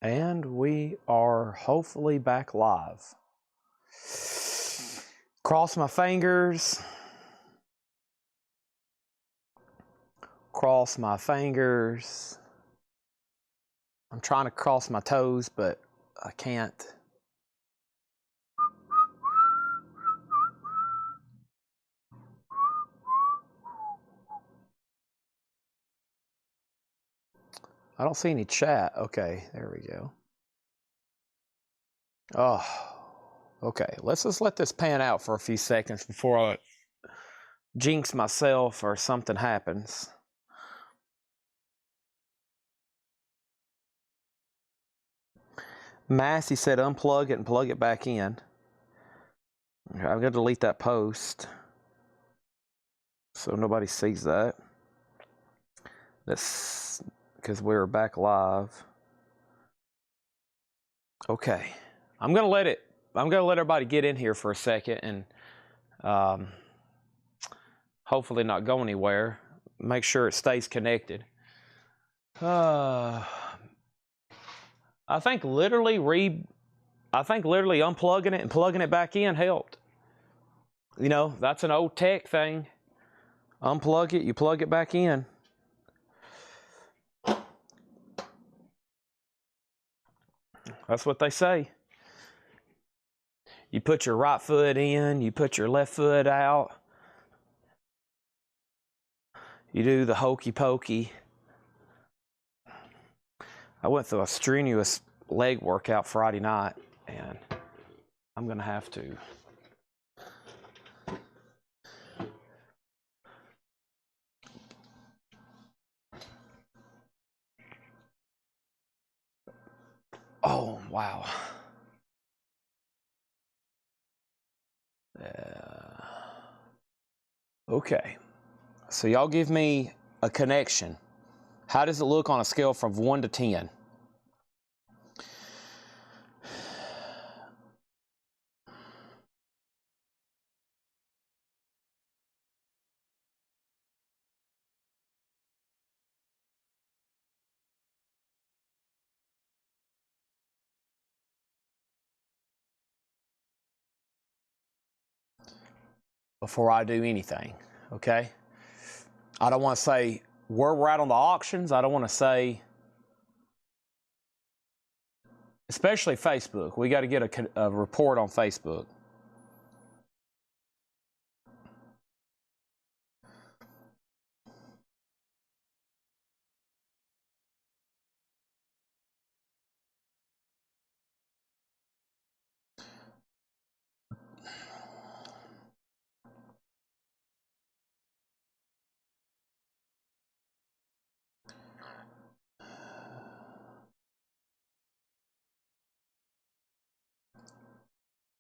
And we are hopefully back live. Cross my fingers. Cross my fingers. I'm trying to cross my toes, but I can't. I don't see any chat. Okay, there we go. Oh, okay. Let's just let this pan out for a few seconds before I jinx myself or something happens. Massey said unplug it and plug it back in. I'm going to delete that post so nobody sees that. That's because we're back live. Okay. I'm going to let everybody get in here for a second and hopefully not go anywhere. Make sure it stays connected. I think literally unplugging it and plugging it back in helped. You know, that's an old tech thing. Unplug it, you plug it back in. That's what they say. You put your right foot in, you put your left foot out. You do the hokey pokey. I went through a strenuous leg workout Friday night, and I'm going to have to. Oh, wow. Okay. So y'all give me a connection. How does it look on a scale from 1 to 10? Before I do anything, okay? I don't want to say where we're at on the auctions. I don't want to say, especially Facebook. We got to get a report on Facebook.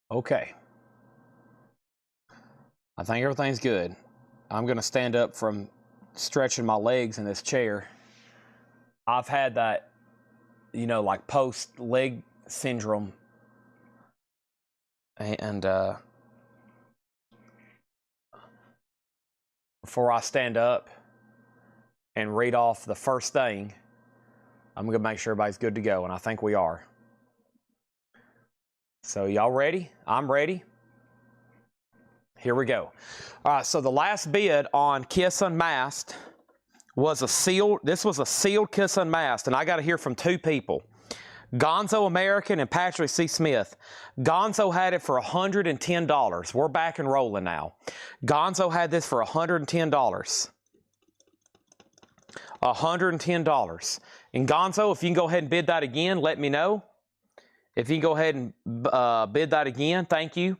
Okay. I think everything's good. I'm going to stand up from stretching my legs in this chair. I've had that, you know, like post-leg syndrome. And before I stand up and read off the first thing, I'm going to make sure everybody's good to go, and I think we are. So y'all ready? I'm ready. Here we go. All right, so the last bid on Kiss Unmasked was a sealed, this was a sealed Kiss Unmasked, and I got to hear from two people, Gonzo American and Patrick C. Smith. Gonzo had it for $110. We're back and rolling now. Gonzo had this for $110. $110. And Gonzo, if you can go ahead and bid that again, let me know. If you can go ahead and bid that again, thank you.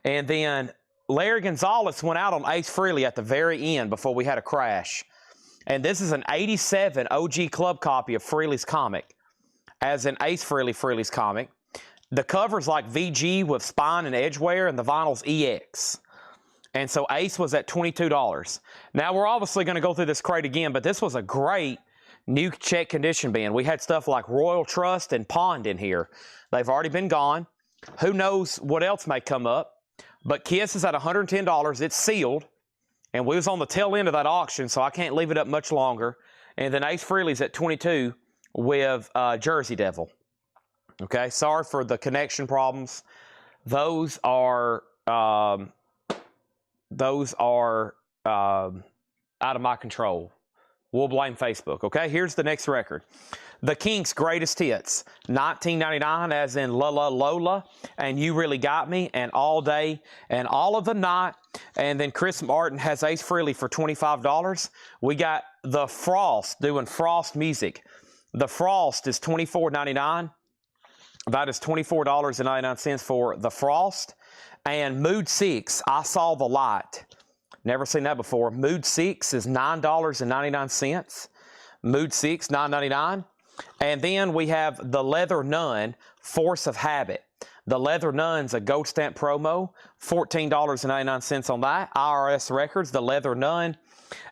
And then Larry Gonzalez went out on Ace Frehley at the very end before we had a crash. And this is an 87 OG Club copy of Frehley's comic, as in Ace Frehley's comic. The cover's like VG with spine and edge wear, and the vinyl's EX. And so Ace was at $22. Now, we're obviously going to go through this crate again, but this was a great new check condition bin. We had stuff like Royal Trust and Pond in here. They've already been gone. Who knows what else may come up. But Kiss is at $110. It's sealed. And we was on the tail end of that auction, so I can't leave it up much longer. And then Ace Frehley's at $22 with Jersey Devil. Okay, sorry for the connection problems. Those are out of my control. We'll blame Facebook. Okay, here's the next record. The Kinks' Greatest Hits, 1999, as in La La Lola, and You Really Got Me, and All Day, and All of the Night. And then Chris Martin has Ace Frehley for $25. We got The Frost doing Frost music. The Frost is $24.99. That is $24.99 for The Frost. And Mood 6, I Saw the Light. Never seen that before. Mood 6 is $9.99. Mood 6, $9.99. And then we have The Leather Nun, Force of Habit. The Leather Nun's a gold stamp promo, $14.99 on that. IRS Records, The Leather Nun.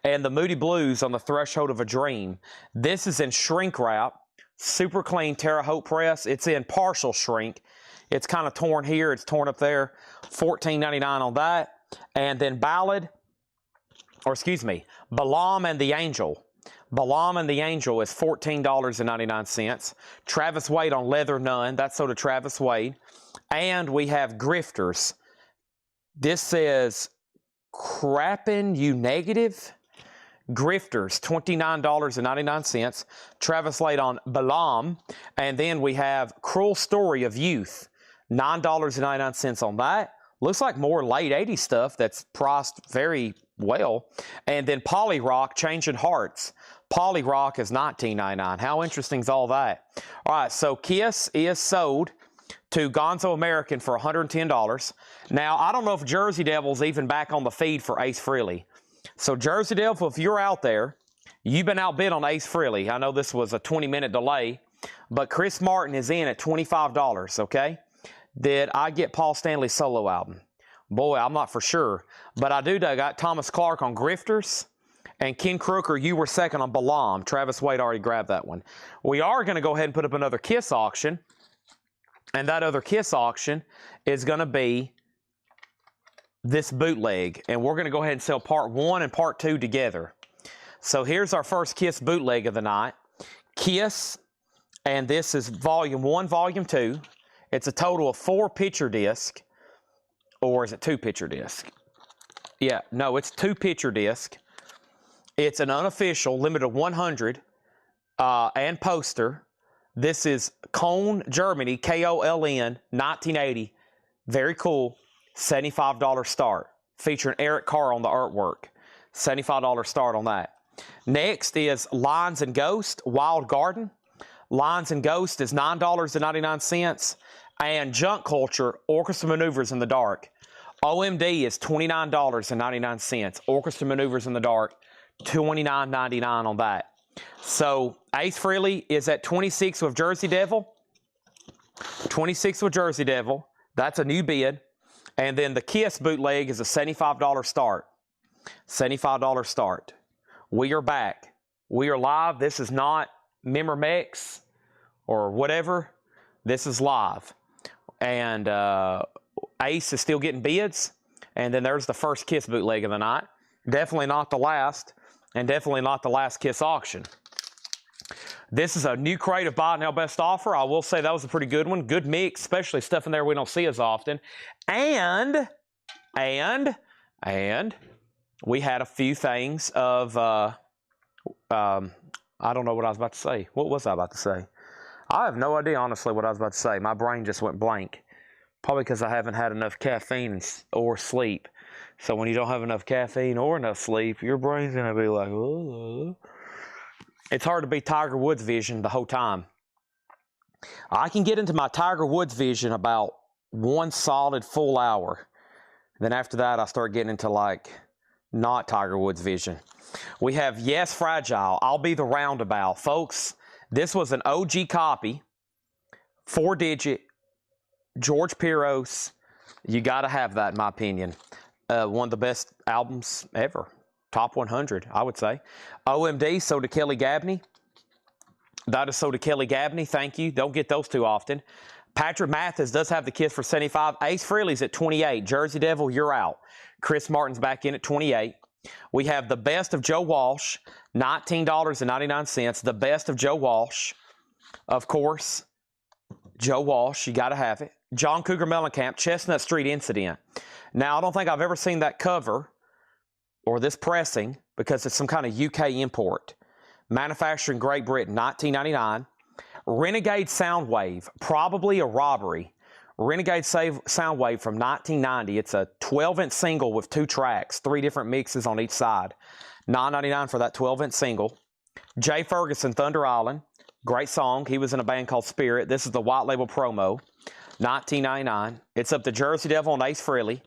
And the Moody Blues on the Threshold of a Dream. This is in shrink wrap, super clean Terre Haute press. It's in partial shrink. It's kind of torn here, it's torn up there. $14.99 on that. And then Balaam and the Angel. Balaam and the Angel is $14.99. Travis Wade on Leather Nun. That's sold to Travis Wade. And we have Grifters. This says Crappin' You Negative. Grifters, $29.99. Travis Wade on Balaam. And then we have Cruel Story of Youth. $9.99 on that. Looks like more late 80s stuff that's priced very well. And then Polly Rock, Changing Hearts. Polly Rock is $19.99. How interesting is all that? All right, so Kiss is sold to Gonzo American for $110. Now, I don't know if Jersey Devil's even back on the feed for Ace Frehley. So Jersey Devil, if you're out there, you've been outbid on Ace Frehley. I know this was a 20-minute delay, but Chris Martin is in at $25, okay? Did I get Paul Stanley's solo album? Boy, I'm not for sure. But I got Thomas Clark on Grifters. And Ken Crooker, you were second on Balaam. Travis Wade already grabbed that one. We are going to go ahead and put up another Kiss auction. And that other Kiss auction is going to be this bootleg. And we're going to go ahead and sell part 1 and part 2 together. So here's our first Kiss bootleg of the night. Kiss, and this is volume 1, volume 2. It's a total of 4 picture disc. Or is it 2 picture disc? Yeah, no, it's 2 picture disc. It's an unofficial, limited 100, and poster. This is Köln, Germany, K-O-L-N, 1980. Very cool. $75 start. Featuring Eric Carr on the artwork. $75 start on that. Next is Lines and Ghost, Wild Garden. Lines and Ghost is $9.99. And Junk Culture, Orchestra Maneuvers in the Dark. OMD is $29.99. Orchestra Maneuvers in the Dark. $29.99 on that. So Ace Frehley is at 26 with Jersey Devil. 26 with Jersey Devil. That's a new bid. And then the Kiss bootleg is a $75 start. $75 start. We are back. We are live. This is not Memorex or whatever. This is live. And Ace is still getting bids. And then there's the first Kiss bootleg of the night. Definitely not the last. And definitely not the last Kiss auction. This is a new crate of Buy It Now Best Offer. I will say that was a pretty good one. Good mix, especially stuff in there we don't see as often. And we had a few things of, I don't know what I was about to say. What was I about to say? I have no idea, honestly, what I was about to say. My brain just went blank. Probably because I haven't had enough caffeine or sleep. So when you don't have enough caffeine or enough sleep, your brain's going to be like, oh. It's hard to be Tiger Woods vision the whole time. I can get into my Tiger Woods vision about 1 solid full hour. Then after that, I start getting into like not Tiger Woods vision. We have Yes Fragile, I'll Be the Roundabout. Folks, this was an OG copy, 4-digit, George Peros. You got to have that in my opinion. One of the best albums ever. Top 100, I would say. OMD, sold to Kelly Gabney. That is sold to Kelly Gabney. Thank you. Don't get those too often. Patrick Mathis does have the Kiss for 75. Ace Frehley's at 28. Jersey Devil, you're out. Chris Martin's back in at 28. We have the Best of Joe Walsh, $19.99. The Best of Joe Walsh, of course. Joe Walsh, you got to have it. John Cougar Mellencamp, Chestnut Street Incident. Now, I don't think I've ever seen that cover or this pressing because it's some kind of UK import. Manufactured in Great Britain, 1999. Renegade Soundwave, probably a robbery. Renegade Soundwave from 1990. It's a 12-inch single with 2 tracks, 3 different mixes on each side. $9.99 for that 12-inch single. Jay Ferguson, Thunder Island. Great song. He was in a band called Spirit. This is the white label promo. $19.99. It's up to Jersey Devil and Ace Frehley.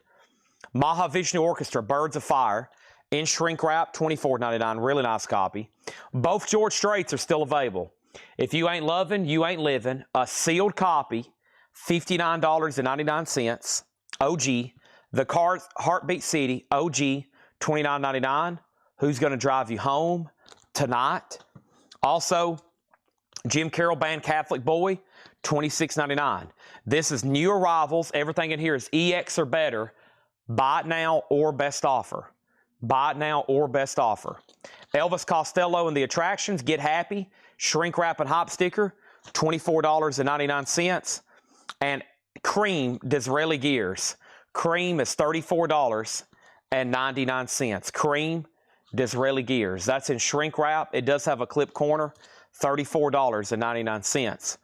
Mahavishnu Orchestra, Birds of Fire. In shrink wrap, $24.99. Really nice copy. Both George Straits are still available. If you ain't loving, you ain't living. A sealed copy, $59.99. OG. The Cars, Heartbeat City, OG, $29.99. Who's Gonna Drive You Home Tonight? Also, Jim Carroll Band, Catholic Boy, $26.99. This is new arrivals. Everything in here is EX or better. Buy it now or best offer. Buy it now or best offer. Elvis Costello and the Attractions, Get Happy, shrink wrap and hop sticker, $24.99. And Cream, Disraeli Gears. Cream is $34.99. Cream, Disraeli Gears. That's in shrink wrap. It does have a clip corner, $34.99.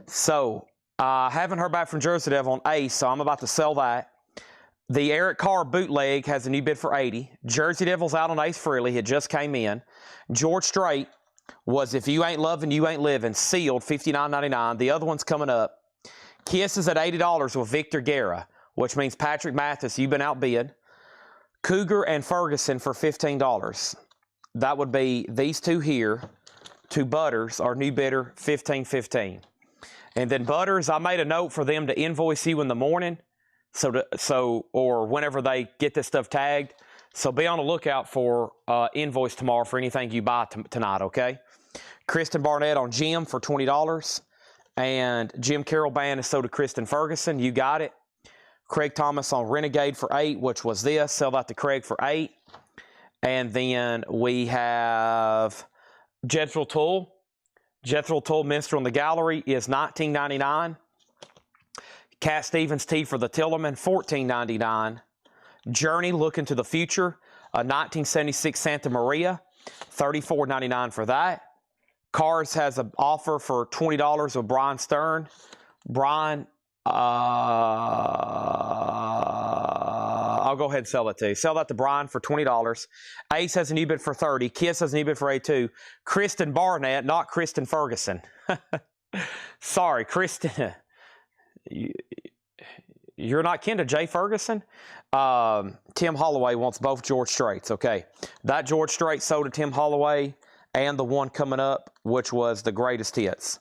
So, I haven't heard back from Jersey Devil on Ace, so I'm about to sell that. The Eric Carr bootleg has a new bid for $80. Jersey Devil's out on Ace Frehley. It just came in. George Strait was If You Ain't Loving, You Ain't Living, sealed, $59.99. The other one's coming up. Kiss is at $80 with Victor Guerra, which means Patrick Mathis, you've been outbid. Cougar and Ferguson for $15. That would be these two here. To Butters, our new bidder, $15.15. And then Butters, I made a note for them to invoice you in the morning. Or whenever they get this stuff tagged. So be on the lookout for invoice tomorrow for anything you buy tonight, okay? Kristen Barnett on Jim for $20. And Jim Carroll Band is sold to Kristen Ferguson. You got it. Craig Thomas on Renegade for $8, which was this. Sell that to Craig for $8. And then we have Jethro Tull. Jethro Tull Minstrel in the Gallery is $19.99. Cat Stevens Tea for the Tillerman, $14.99. Journey, Looking to the Future, a 1976 Santa Maria, $34.99 for that. Cars has an offer for $20 with Brian Stern. Brian, I'll go ahead and sell it to you. Sell that to Brian for $20. Ace has a new bid for $30. Kiss has a new bid for $82. Kristen Barnett, not Kristen Ferguson. Sorry, Kristen. You're not kin to Jay Ferguson? Tim Holloway wants both George Straits. Okay. That George Strait sold to Tim Holloway and the one coming up, which was the Greatest Hits.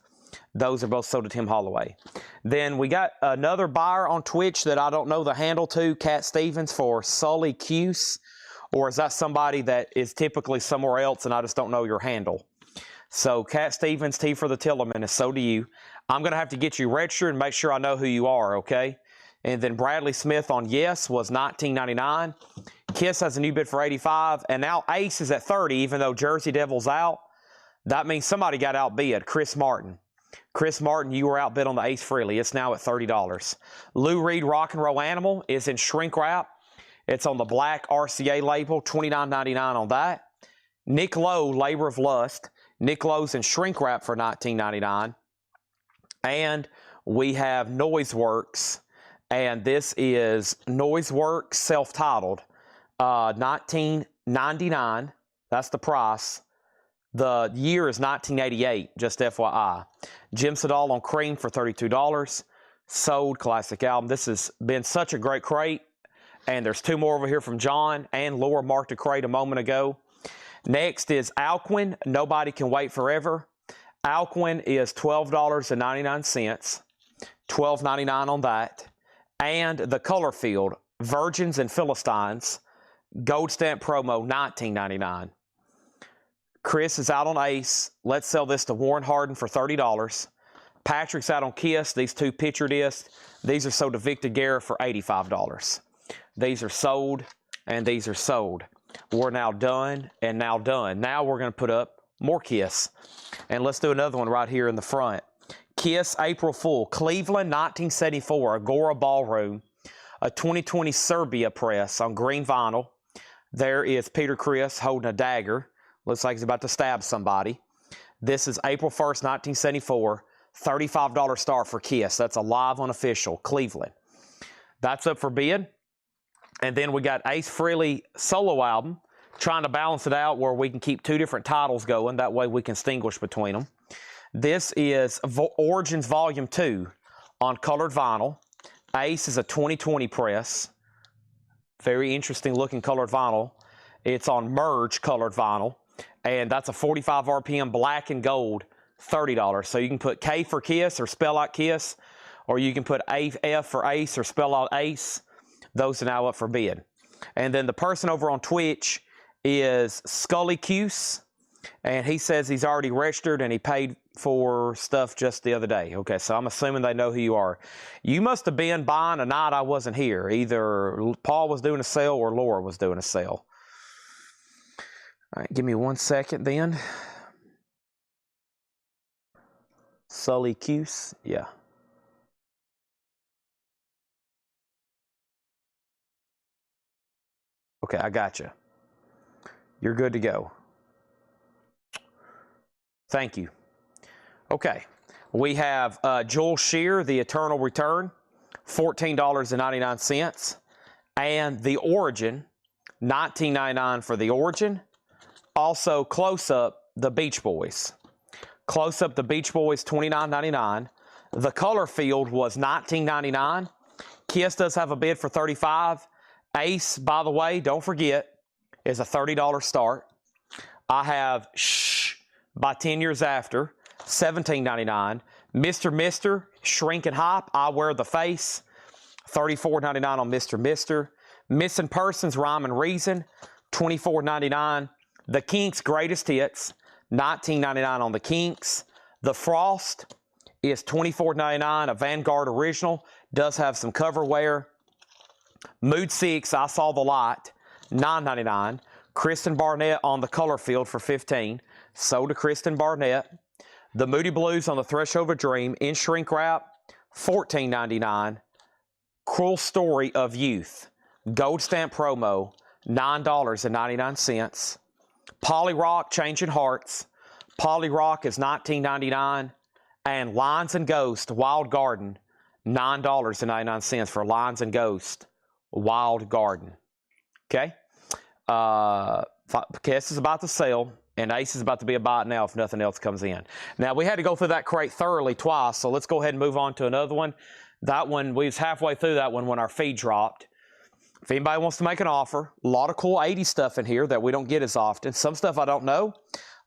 Those are both sold to Tim Holloway. Then we got another buyer on Twitch that I don't know the handle to, Cat Stevens for Sully Cuse. Or is that somebody that is typically somewhere else and I just don't know your handle? So Cat Stevens, Tea for the Tillerman is sold to you. I'm going to have to get you registered and make sure I know who you are, okay? And then Bradley Smith on Yes was $19.99. Kiss has a new bid for $85. And now Ace is at $30, even though Jersey Devil's out. That means somebody got outbid. Chris Martin. Chris Martin, you were outbid on the Ace Frehley. It's now at $30. Lou Reed Rock and Roll Animal is in shrink wrap. It's on the black RCA label, $29.99 on that. Nick Lowe, Labor of Lust. Nick Lowe's in shrink wrap for $19.99. And we have Noiseworks. And this is Noiseworks self-titled. $19.99. That's the price. The year is 1988, just FYI. Jim Sedal on Cream for $32. Sold classic album. This has been such a great crate. And there's two more over here from John and Laura marked a crate a moment ago. Next is Alcuin, Nobody Can Wait Forever. Alcuin is $12.99. $12.99 on that. And the Color Field, Virgins and Philistines, Gold Stamp Promo, $19.99. Chris is out on Ace. Let's sell this to Warren Hardin for $30. Patrick's out on Kiss. These two picture discs. These are sold to Victor Guerra for $85. These are sold, and these are sold. We're now done and now done. Now we're going to put up more Kiss. And let's do another one right here in the front. Kiss April Fool, Cleveland 1974, Agora Ballroom, a 2020 Serbia press on green vinyl. There is Peter Criss holding a dagger. Looks like he's about to stab somebody. This is April 1st, 1974, $35 star for Kiss. That's a live unofficial, Cleveland. That's up for bid. And then we got Ace Frehley solo album, trying to balance it out where we can keep two different titles going. That way we can distinguish between them. This is Origins Volume 2 on colored vinyl. Ace is a 2020 press. Very interesting looking colored vinyl. It's on Merge colored vinyl. And that's a 45 RPM black and gold, $30. So you can put K for Kiss or spell out Kiss, or you can put AF for Ace or spell out Ace. Those are now up for bid. And then the person over on Twitch is Scully Cuse, and he says he's already registered and he paid for stuff just the other day. Okay, so I'm assuming they know who you are. You must have been buying a night I wasn't here. Either Paul was doing a sale or Laura was doing a sale. All right, give me 1 second then. Sully Cuse, yeah. Okay, I got you. You're good to go. Thank you. Okay, we have Joel Shear, The Eternal Return, $14.99. And The Origin, $19.99 for The Origin. Also, Close Up, The Beach Boys. Close Up, The Beach Boys, $29.99. The Color Field was $19.99. Kiss does have a bid for $35. Ace, by the way, don't forget, is a $30 start. I have Shh by 10 Years After, $17.99. Mr. Mister, Shrink and Hop, I Wear the Face, $34.99 on Mr. Mister. Missing Persons, Rhyme and Reason, $24.99. The Kinks Greatest Hits, $19.99 on the Kinks. The Frost is $24.99, a Vanguard original, does have some cover wear. Mood 6, I Saw the Light, $9.99. Kristen Barnett on the Color Field for $15. Sold to Kristen Barnett. The Moody Blues on the Threshold of a Dream in shrink wrap, $14.99. Cruel Story of Youth, gold stamp promo, $9.99. Polly Rock, Changing Hearts. Polly Rock is $19.99. And Lines and Ghost, Wild Garden, $9.99 for Lines and Ghost, Wild Garden. Okay? Kiss is about to sell, and Ace is about to be a buy it now if nothing else comes in. Now, we had to go through that crate thoroughly twice, so let's go ahead and move on to another one. That one, we was halfway through that one when our feed dropped. If anybody wants to make an offer, a lot of cool 80s stuff in here that we don't get as often. Some stuff I don't know.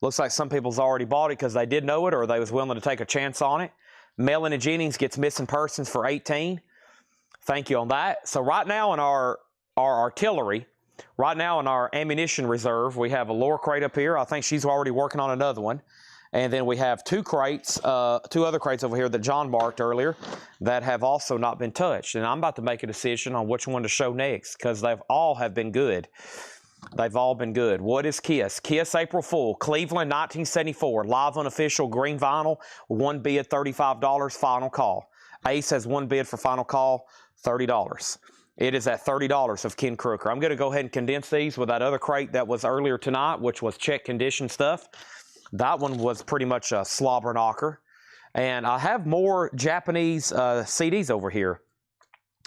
Looks like some people's already bought it because they did know it or they was willing to take a chance on it. Melanie Jennings gets Missing Persons for $18. Thank you on that. So right now in our artillery, right now in our ammunition reserve, we have a lower crate up here. I think she's already working on another one. And then we have two other crates over here that John marked earlier that have also not been touched. And I'm about to make a decision on which one to show next because they've all have been good. They've all been good. What is Kiss? Kiss April Fool, Cleveland 1974, live unofficial green vinyl, one bid $35, final call. Ace has one bid for final call, $30. It is at $30 of Ken Crooker. I'm going to go ahead and condense these with that other crate that was earlier tonight, which was check condition stuff. That one was pretty much a slobber knocker. And I have more Japanese CDs over here.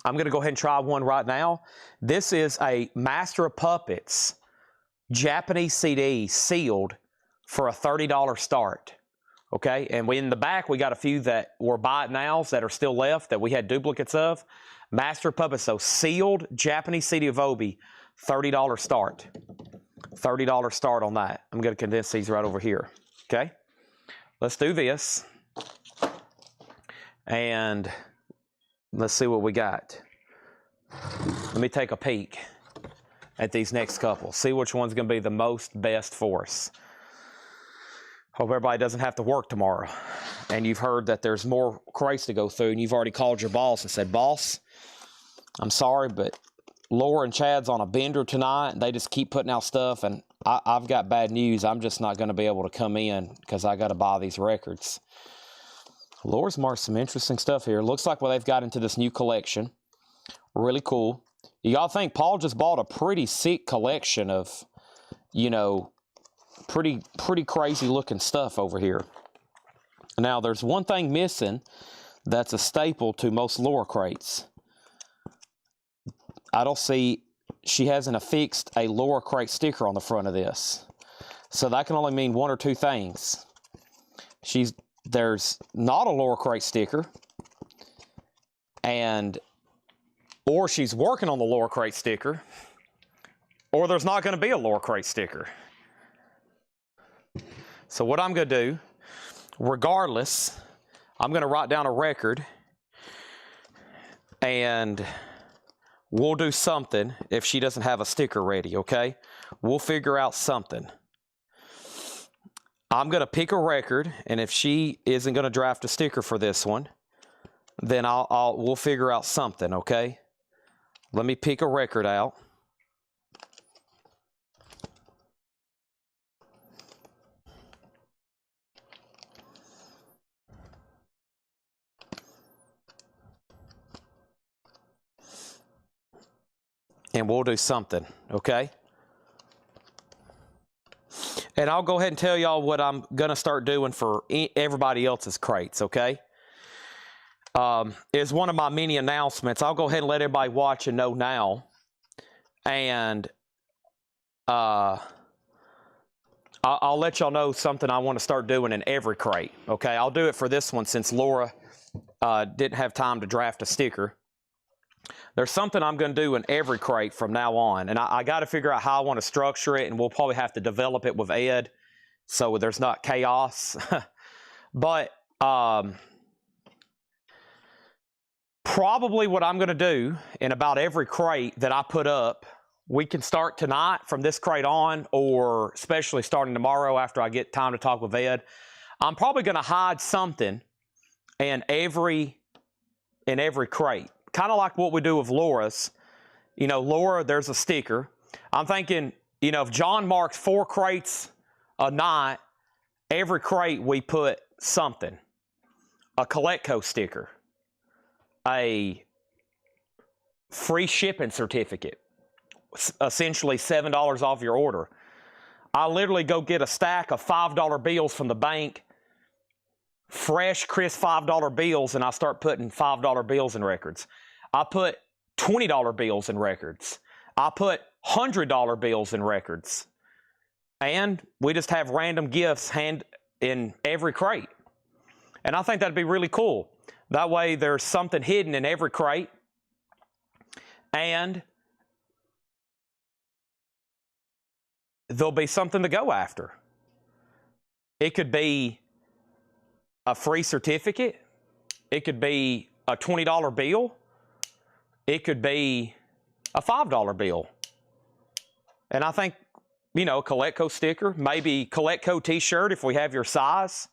I'm going to go ahead and try one right now. This is a Master of Puppets Japanese CD sealed for a $30 start. Okay, and in the back, we got a few that were buy it nows that are still left that we had duplicates of. Master of Puppets, so sealed Japanese CD of Obi, $30 start. $30 start on that. I'm going to condense these right over here. Okay, let's do this. And let's see what we got. Let me take a peek at these next couple. See which one's going to be the most best for us. Hope everybody doesn't have to work tomorrow. And you've heard that there's more crates to go through, and you've already called your boss and said, "Boss, I'm sorry, but Laura and Chad's on a bender tonight, and they just keep putting out stuff, and I've got bad news. I'm just not going to be able to come in because I got to buy these records." Laura's marked some interesting stuff here. Looks like they've got into this new collection. Really cool. Y'all think Paul just bought a pretty sick collection of, you know, pretty crazy looking stuff over here. Now, there's one thing missing that's a staple to most Laura crates. I don't see, she hasn't affixed a Laura crate sticker on the front of this. So that can only mean one or two things. There's not a Laura crate sticker, or she's working on the Laura crate sticker, or there's not going to be a Laura crate sticker. So what I'm going to do, regardless, I'm going to write down a record, and we'll do something if she doesn't have a sticker ready, okay? We'll figure out something. I'm going to pick a record, and if she isn't going to draft a sticker for this one, then we'll figure out something, okay? Let me pick a record out. And we'll do something, okay? And I'll go ahead and tell y'all what I'm going to start doing for everybody else's crates, okay? Is one of my mini announcements. I'll go ahead and let everybody watch and know now. And I'll let y'all know something I want to start doing in every crate, okay? I'll do it for this one since Laura didn't have time to draft a sticker. There's something I'm going to do in every crate from now on, and I got to figure out how I want to structure it, and we'll probably have to develop it with Ed so there's not chaos. But probably what I'm going to do in about every crate that I put up, we can start tonight from this crate on, or especially starting tomorrow after I get time to talk with Ed. I'm probably going to hide something in every crate. Kind of like what we do with Laura's. You know, Laura, there's a sticker. I'm thinking, you know, if John marks 4 crates a night, every crate we put something. A Coletco sticker. A free shipping certificate. Essentially $7 off your order. I literally go get a stack of $5 bills from the bank. Fresh, crisp $5 bills, and I start putting $5 bills in records. I put $20 bills in records. I put $100 bills in records. And we just have random gifts in every crate. And I think that'd be really cool. That way there's something hidden in every crate. And there'll be something to go after. It could be a free certificate. It could be a $20 bill. It could be a $5 bill. And I think, you know, a Coletco sticker, maybe Coletco t-shirt if we have your size.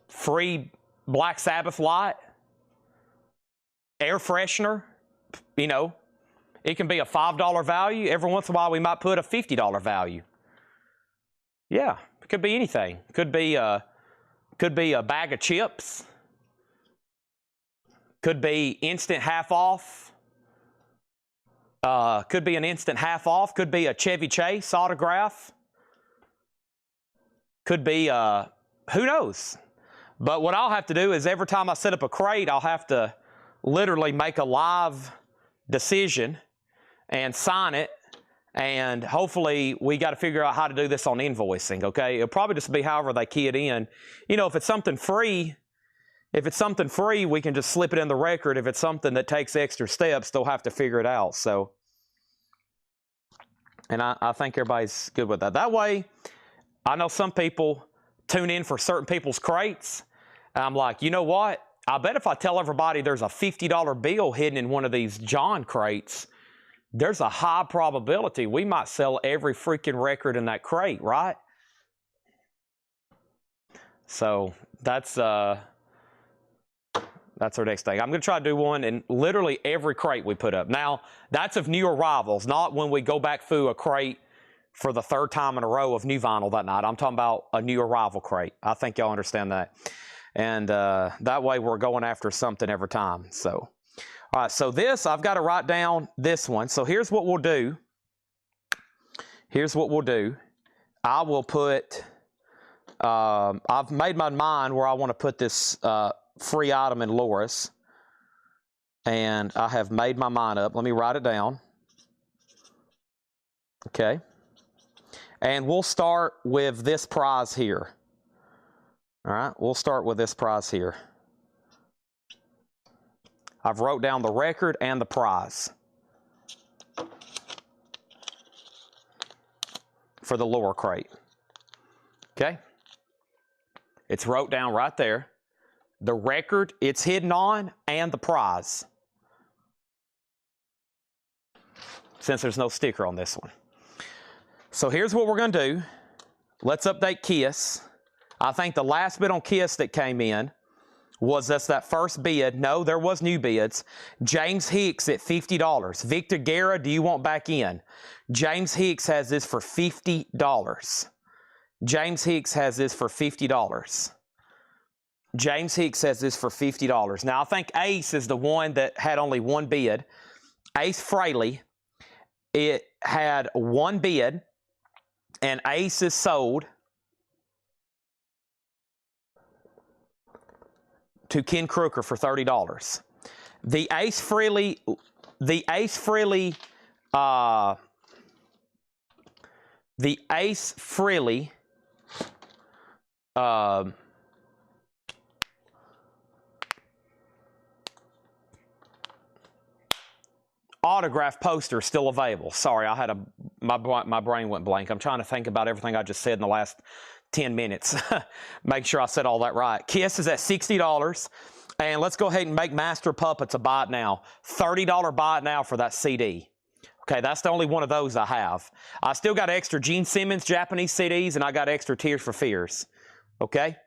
Free Black Sabbath light. Air freshener, you know. It can be a $5 value. Every once in a while we might put a $50 value. Yeah, it could be anything. Could be a bag of chips. Could be instant half off. Could be an instant half off. Could be a Chevy Chase autograph. Could be, who knows? But what I'll have to do is every time I set up a crate, I'll have to literally make a live decision and sign it. And hopefully we got to figure out how to do this on invoicing, okay? It'll probably just be however they key it in. You know, if it's something free, we can just slip it in the record. If it's something that takes extra steps, they'll have to figure it out. So, and I think everybody's good with that. That way, I know some people tune in for certain people's crates. And I'm like, you know what? I bet if I tell everybody there's a $50 bill hidden in one of these John crates, there's a high probability we might sell every freaking record in that crate, right? So that's our next thing. I'm going to try to do one in literally every crate we put up. Now, that's of new arrivals, not when we go back through a crate for the third time in a row of new vinyl that night. I'm talking about a new arrival crate. I think y'all understand that. And that way we're going after something every time. So, all right, so this, I've got to write down this one. So here's what we'll do. Here's what we'll do. I will put, I've made my mind where I want to put this free item in Loris. And I have made my mind up. Let me write it down. Okay. And we'll start with this prize here. All right, we'll start with this prize here. I've wrote down the record and the prize for the lower crate. Okay. It's wrote down right there. The record it's hidden on and the prize. Since there's no sticker on this one. So here's what we're going to do. Let's update KISS. I think the last bid on KISS that came in was that first bid. No, there was new bids. James Hicks at $50. Victor Guerra, do you want back in? James Hicks has this for $50. James Hicks has this for $50. James Hicks has this for $50. Now, I think Ace is the one that had only one bid. Ace Frehley, it had one bid, and Ace is sold to Ken Crooker for $30. The Ace Frehley autograph poster still available. Sorry, I had my brain went blank. I'm trying to think about everything I just said in the last 10 minutes. Make sure I said all that right. KISS is at $60. And let's go ahead and make Master Puppets a buy it now. $30 buy it now for that CD. Okay, that's the only one of those I have. I still got extra Gene Simmons Japanese CDs, and I got extra Tears for Fears. Okay?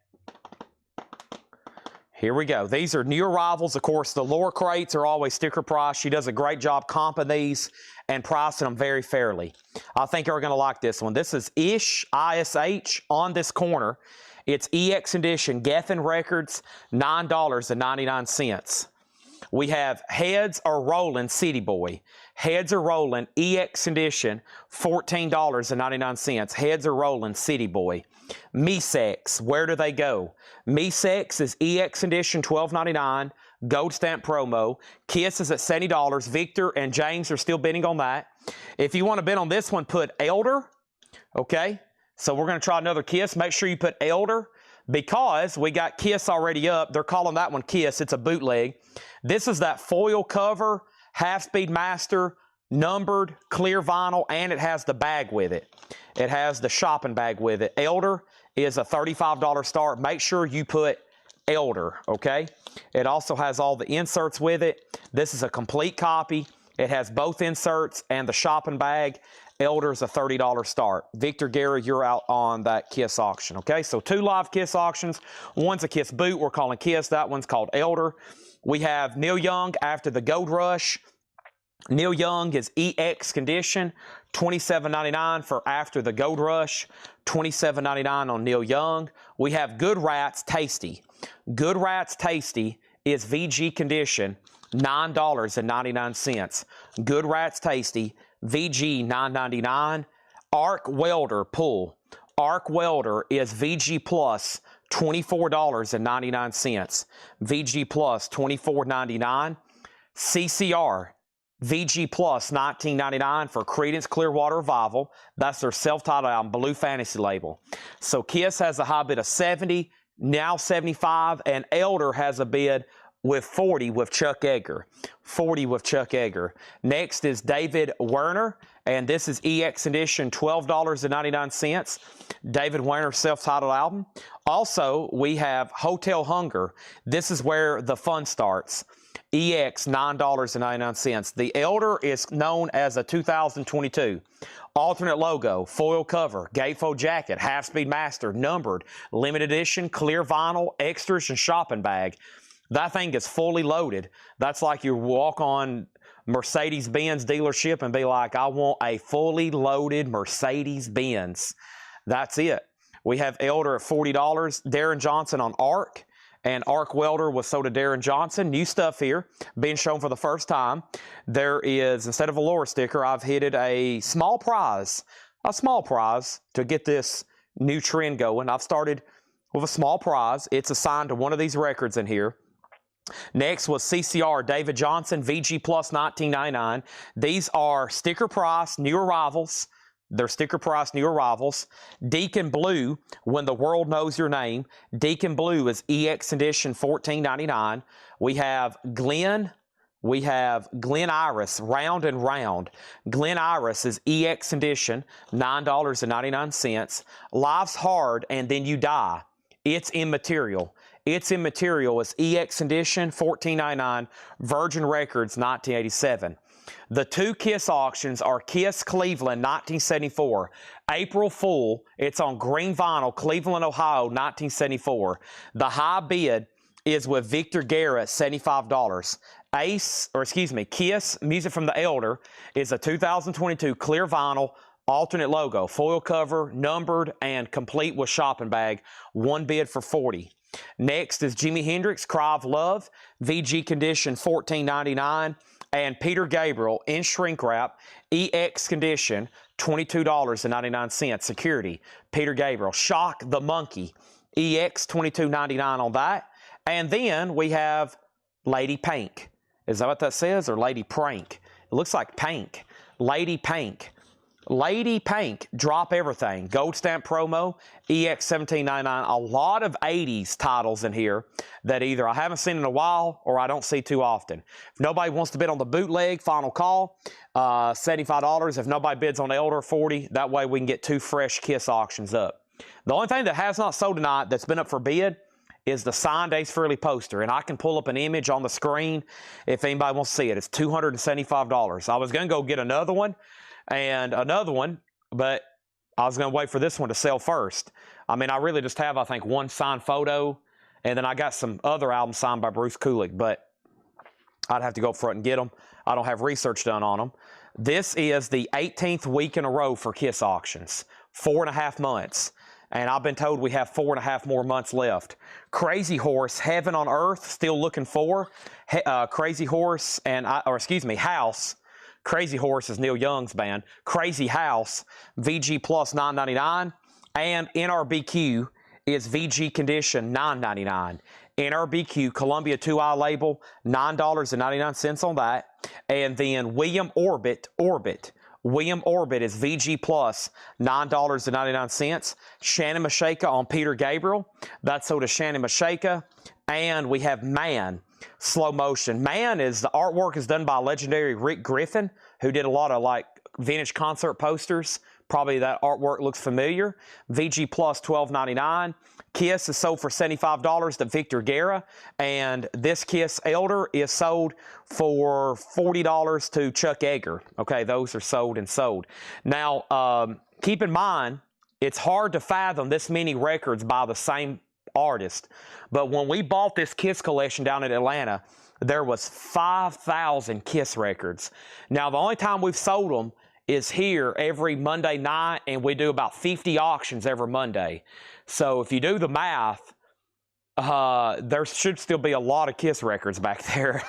Here we go. These are new arrivals. Of course, the lower crates are always sticker price. She does a great job comping these and pricing them very fairly. I think you're going to like this one. This is ISH, ISH on this corner. It's EX Edition, Geffen Records, $9.99. We have Heads Are Rolling City Boy. Heads Are Rolling EX Edition, $14.99. Heads Are Rolling City Boy. Mesex, Where Do They Go? Mesex is EX Edition, $12.99. Gold stamp promo. KISS is at $70. Victor and James are still bidding on that. If you want to bid on this one, put Elder. Okay, so we're going to try another KISS. Make sure you put Elder because we got KISS already up. They're calling that one KISS. It's a bootleg. This is that foil cover, half-speed master, numbered, clear vinyl, and it has the bag with it. It has the shopping bag with it. Elder is a $35 start. Make sure you put Elder, okay? It also has all the inserts with it. This is a complete copy. It has both inserts and the shopping bag. Elder is a $30 start. Victor Guerra, you're out on that KISS auction, okay? So 2 live KISS auctions. One's a KISS boot. We're calling KISS. That one's called Elder. We have Neil Young after the Gold Rush. Neil Young is EX condition, $27.99 for after the Gold Rush, $27.99 on Neil Young. We have Good Rats Tasty. Good Rats Tasty is VG condition, $9.99. Good Rats Tasty, VG $9.99. Arc Welder Pull. Arc Welder is VG Plus, $24.99. VG Plus, $24.99. CCR, VG Plus, $19.99 for Creedence Clearwater Revival. That's their self-titled album, Blue Fantasy label. So KISS has a high bid of 70, now 75, and Elder has a bid with 40 with Chuck Edgar. 40 with Chuck Edgar. Next is David Werner, and this is EX Edition, $12.99. David Werner self-titled album. Also, we have Hotel Hunger. This is where the fun starts. EX, $9.99. The Elder is known as a 2022. Alternate logo, foil cover, gatefold jacket, half-speed master, numbered, limited edition, clear vinyl, extras, and shopping bag. That thing is fully loaded. That's like you walk on Mercedes-Benz dealership and be like, I want a fully loaded Mercedes-Benz. That's it. We have Elder at $40. Darren Johnson on ARC. And ARC Welder was sold to Darren Johnson. New stuff here, being shown for the first time. There is, instead of a Laura sticker, I've hit a small prize to get this new trend going. I've started with a small prize. It's assigned to one of these records in here. Next was CCR, David Johnson, VG Plus 1999. These are sticker price, new arrivals. They're sticker price, new arrivals. Deacon Blue, When the World Knows Your Name. Deacon Blue is EX Edition $14.99. We have Glen Iris, Round and Round. Glen Iris is EX Edition, $9.99. Life's Hard and Then You Die. It's Immaterial. It's Immaterial is EX Edition, $14.99. Virgin Records, 1987. The two Kiss auctions are Kiss Cleveland, 1974. April Fool, it's on green vinyl, Cleveland, Ohio, 1974. The high bid is with Victor Guerra, $75. Kiss, Music from the Elder, is a 2022 clear vinyl, alternate logo, foil cover, numbered, and complete with shopping bag. One bid for $40. Next is Jimi Hendrix, Cry of Love, VG Condition, $14.99. And Peter Gabriel in shrink wrap, EX Condition, $22.99. Security, Peter Gabriel. Shock the Monkey, EX, $22.99 on that. And then we have Lady Pink. Is that what that says, or Lady Prank? It looks like Pink. Lady Pink. Lady Pink, Drop Everything, Gold Stamp Promo, EX $17.99. A lot of 80s titles in here that either I haven't seen in a while or I don't see too often. If nobody wants to bid on the bootleg, final call, $75. If nobody bids on Elder, $40. That way we can get two fresh Kiss auctions up. The only thing that has not sold tonight that's been up for bid is the signed Ace Frehley poster, and I can pull up an image on the screen if anybody wants to see it. It's $275. I was going to go get another one, but I was going to wait for this one to sell first. I mean, I really just have, I think, one signed photo, and then I got some other albums signed by Bruce Kulick, but I'd have to go up front and get them. I don't have research done on them. This is the 18th week in a row for Kiss auctions, 4.5 months. And I've been told we have 4.5 more months left. Crazy Horse, Heaven on Earth, still looking for. Crazy Horse House. Crazy Horse is Neil Young's band. Crazy House, VG Plus $9.99. And NRBQ is VG Condition $9.99. NRBQ, Columbia 2i label, $9.99 on that. And then William Orbit. William Orbit is VG Plus, $9.99. Shannon Mashaka on Peter Gabriel. That's sold to Shannon Mashaka. And we have Man, slow motion. Man is, the artwork is done by legendary Rick Griffin, who did a lot of like vintage concert posters. Probably that artwork looks familiar. VG Plus, $12.99. Kiss is sold for $75 to Victor Guerra. And this Kiss Elder is sold for $40 to Chuck Yeager. Okay, those are sold and sold. Now, keep in mind, it's hard to fathom this many records by the same artist. But when we bought this Kiss collection down in Atlanta, there was 5,000 Kiss records. Now, the only time we've sold them is here every Monday night, and we do about 50 auctions every Monday. So if you do the math, there should still be a lot of Kiss records back there.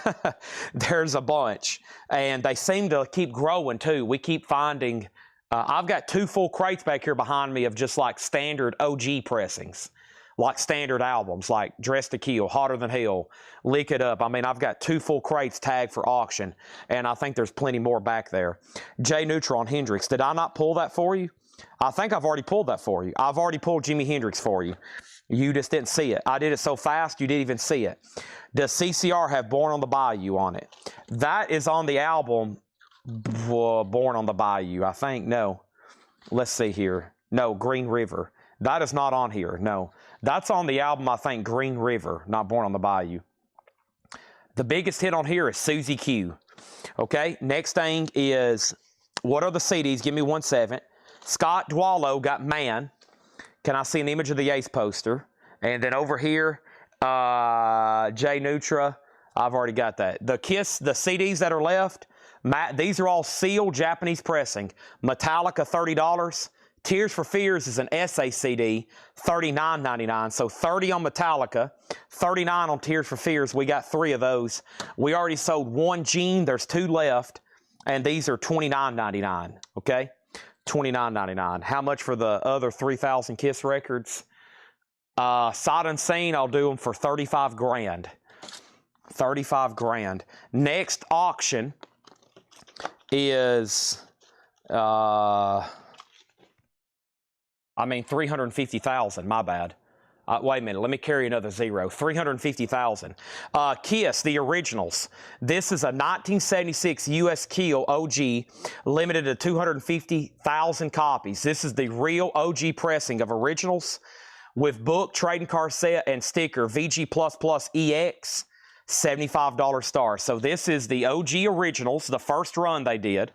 There's a bunch. And they seem to keep growing, too. We keep finding... I've got 2 full crates back here behind me of just like standard OG pressings. Like standard albums, like Dressed to Kill, Hotter Than Hell, Lick It Up. I mean, I've got 2 full crates tagged for auction, and I think there's plenty more back there. Jay Neutral on Hendrix. Did I not pull that for you? I think I've already pulled that for you. I've already pulled Jimi Hendrix for you. You just didn't see it. I did it so fast, you didn't even see it. Does CCR have Born on the Bayou on it? That is on the album Born on the Bayou, I think. No. Let's see here. No, Green River. That is not on here, no. That's on the album, I think, Green River, not Born on the Bayou. The biggest hit on here is Susie Q. Okay, next thing is, what are the CDs? Give me 1 second. Scott Dwallow got Man. Can I see an image of the Ace poster? And then over here, Jay Neutra. I've already got that. The Kiss, the CDs that are left, These are all sealed Japanese pressing. Metallica, $30. Tears for Fears is an SACD, $39.99. So $30 on Metallica, $39 on Tears for Fears. We got 3 of those. We already sold 1 Gene. There's 2 left. And these are $29.99, okay? $29.99. How much for the other 3,000 Kiss records? Sight Unseen, I'll do them for 35 grand. 35 grand. Next auction is, 350,000, my bad. Wait a minute, let me carry another 0. 350,000. Kiss, the originals. This is a 1976 U.S. Kiel OG, limited to 250,000 copies. This is the real OG pressing of originals with book, trading card set, and sticker. VG++ EX, $75 star. So this is the OG originals, the first run they did.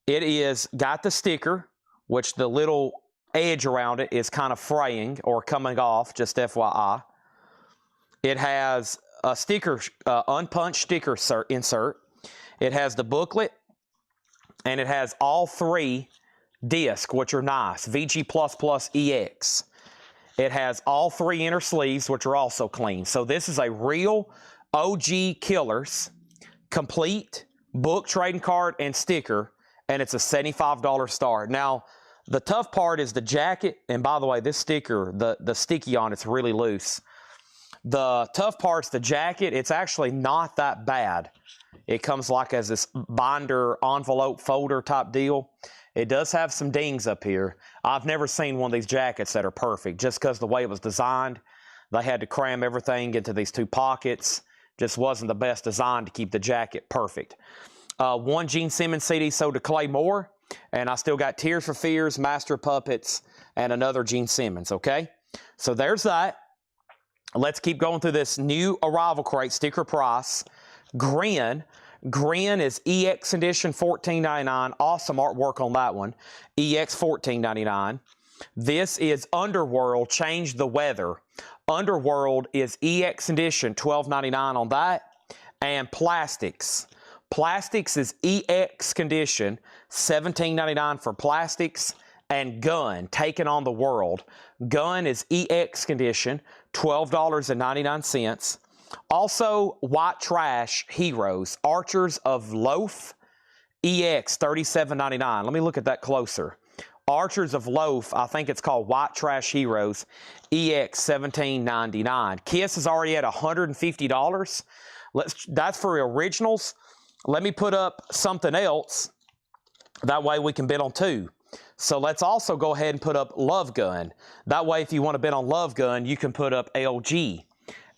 It is got the sticker, which the little edge around it is kind of fraying or coming off, just FYI. It has a sticker, unpunched sticker insert. It has the booklet, and it has all 3 discs, which are nice. VG++ EX. It has all 3 inner sleeves, which are also clean. So this is a real OG Killers, complete book, trading card, and sticker, and it's a $75 star. Now, the tough part is the jacket, and by the way, this sticker, the sticky on it's really loose. The tough part's the jacket. It's actually not that bad. It comes like as this binder, envelope, folder type deal. It does have some dings up here. I've never seen one of these jackets that are perfect, just because the way it was designed. They had to cram everything into these 2 pockets. Just wasn't the best design to keep the jacket perfect. 1 Gene Simmons CD sold to Clay Moore. And I still got Tears for Fears, Master of Puppets, and another Gene Simmons, okay? So there's that. Let's keep going through this new arrival crate, sticker price. Grin. Grin is EX edition, $14.99. Awesome artwork on that one. EX, $14.99. This is Underworld, Change the Weather. Underworld is EX edition, $12.99 on that. And Plastics. Plastics is EX condition, $17.99 for Plastics. And Gun, Taking on the World. Gun is EX condition, $12.99. Also, White Trash Heroes, Archers of Loaf, EX, $37.99. Let me look at that closer. Archers of Loaf, I think it's called White Trash Heroes, EX, $17.99. Kiss is already at $150. That's for originals. Let me put up something else. That way we can bid on 2. So let's also go ahead and put up Love Gun. That way if you want to bid on Love Gun, you can put up LG.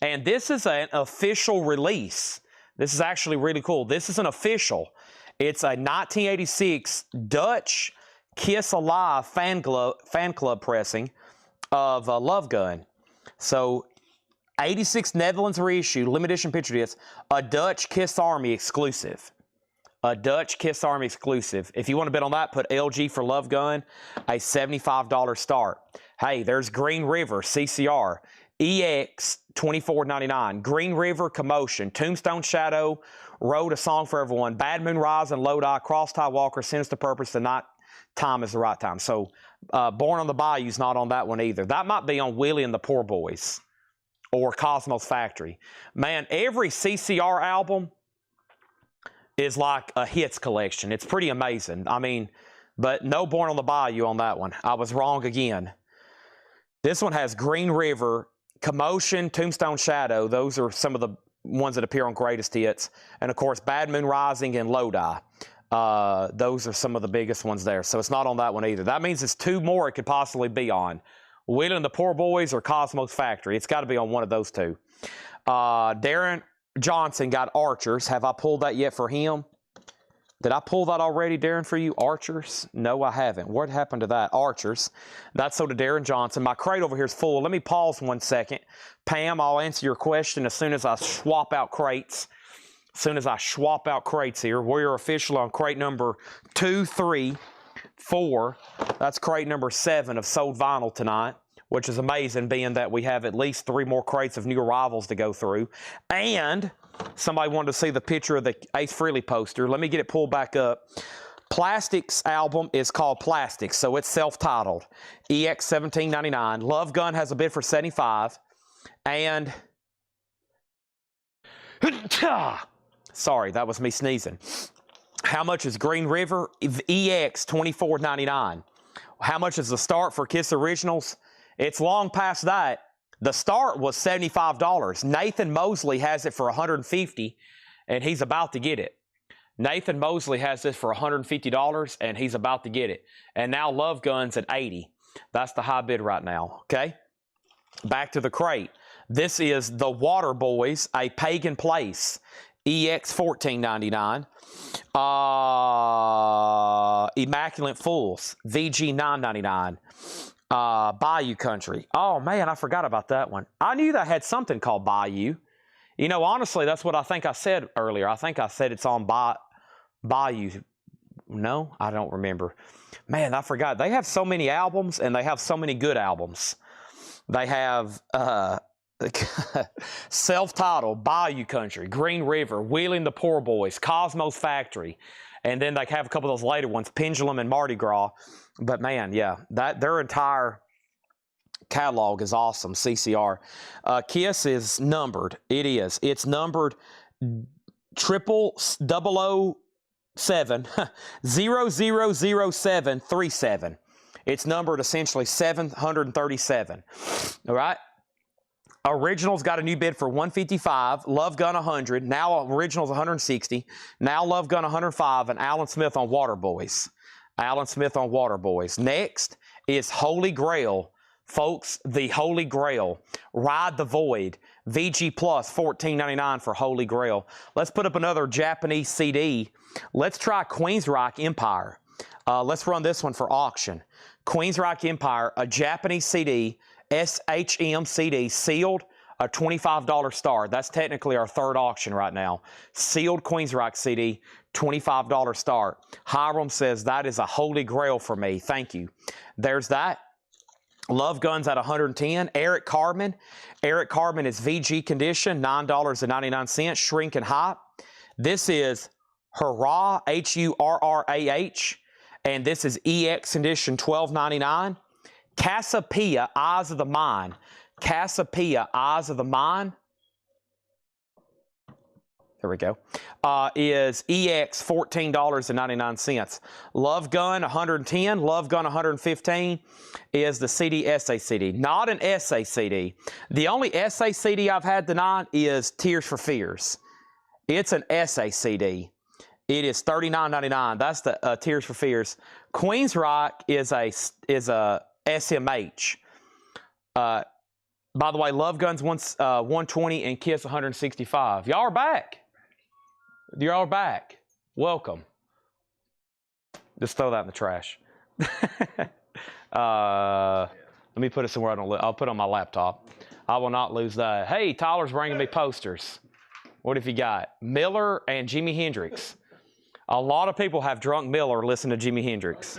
And this is an official release. This is actually really cool. This is an official. It's a 1986 Dutch Kiss Alive fan club pressing of Love Gun. So 86 Netherlands reissue, limited edition picture disc, a Dutch Kiss Army exclusive. A Dutch Kiss Army exclusive. If you want to bet on that, put LG for Love Gun, a $75 start. Hey, there's Green River, CCR, EX, $24.99. Green River, Commotion, Tombstone Shadow, Road, A Song for Everyone, Bad Moon Rising, Lodi, Cross Tie Walker, Sinister Purpose, The Night Time is the Right Time. So, Born on the Bayou's not on that one either. That might be on Willie and the Poor Boys or Cosmos Factory. Man, every CCR album is like a hits collection. It's pretty amazing. I mean, but no Born on the Bayou on that one. I was wrong again. This one has Green River, Commotion, Tombstone Shadow. Those are some of the ones that appear on Greatest Hits. And, of course, Bad Moon Rising and Lodi. Those are some of the biggest ones there. So it's not on that one either. That means it's 2 more it could possibly be on. Willie and the Poor Boys or Cosmos Factory. It's got to be on one of those 2. Darren Johnson got Archers. Have I pulled that yet for him? Did I pull that already, Darren, for you? Archers? No, I haven't. What happened to that? Archers. That's so to Darren Johnson. My crate over here is full. Let me pause 1 second. Pam, I'll answer your question as soon as I swap out crates. As soon as I swap out crates here. We're officially on crate number 2, 3, 4. That's crate number 7 of sold vinyl tonight, which is amazing being that we have at least 3 more crates of new arrivals to go through. And Somebody wanted to see the picture of the Ace Frehley poster. Let me get it pulled back up. Plastic's album is called Plastics, so it's self-titled. EX $17.99. Love Gun has a bid for $75. And sorry, that was me sneezing. How much is Green River? EX $24.99. How much is the start for Kiss Originals? It's long past that. The start was $75. Nathan Mosley has it for $150, and he's about to get it. Nathan Mosley has this for $150, and he's about to get it. And now Love Gun's at $80. That's the high bid right now, okay? Back to the crate. This is the Water Boys, A Pagan Place, EX $14.99. Immaculate Fools, VG $9.99. Bayou Country. Oh, man, I forgot about that one. I knew that had something called Bayou. You know, honestly, that's what I think I said earlier. I think I said it's on Bayou. No, I don't remember. Man, I forgot. They have so many albums, and they have so many good albums. They have self-titled, Bayou Country, Green River, Wheeling the Poor Boys, Cosmos Factory, and then they have a couple of those later ones, Pendulum and Mardi Gras. But man, yeah, their entire catalog is awesome. CCR. Kiss is numbered. It is. It's numbered 007 000737. It's numbered essentially 737. All right. Originals got a new bid for $155. Love Gun $100. Now Originals $160. Now Love Gun $105. And Alan Smith on Water Boys. Alan Smith on Water Boys. Next is Holy Grail. Folks, the Holy Grail. Ride the Void. VG Plus $14.99 for Holy Grail. Let's put up another Japanese CD. Let's try Queensryche Empire. Let's run this one for auction. Queensryche Empire, a Japanese CD, SHM CD, sealed, a $25 start. That's technically our third auction right now. Sealed Queensryche CD, $25 start. Hiram says that is a holy grail for me. Thank you. There's that. Love Guns at $110. Eric Carmen. Eric Carmen is VG condition, $9.99. Shrink and Hop. This is Hurrah, Hurrah, and this is EX condition, $12.99. Cassiopeia, Eyes of the Mind. Cassiopeia, Eyes of the Mind. There we go. Is EX $14.99. Love Gun $110. Love Gun $115 is the CD essay CD. Not an essay CD. The only essay CD I've had tonight is Tears for Fears. It's an essay CD. It is $39.99. That's the Tears for Fears. Queensryche is a SMH. By the way, Love Guns 120 and Kiss 165. Y'all are back. Y'all are back. Welcome. Just throw that in the trash. Let me put it somewhere I don't lose. I'll put it on my laptop. I will not lose that. Hey, Tyler's bringing me posters. What have you got? Miller and Jimi Hendrix. A lot of people have drunk Miller listen to Jimi Hendrix.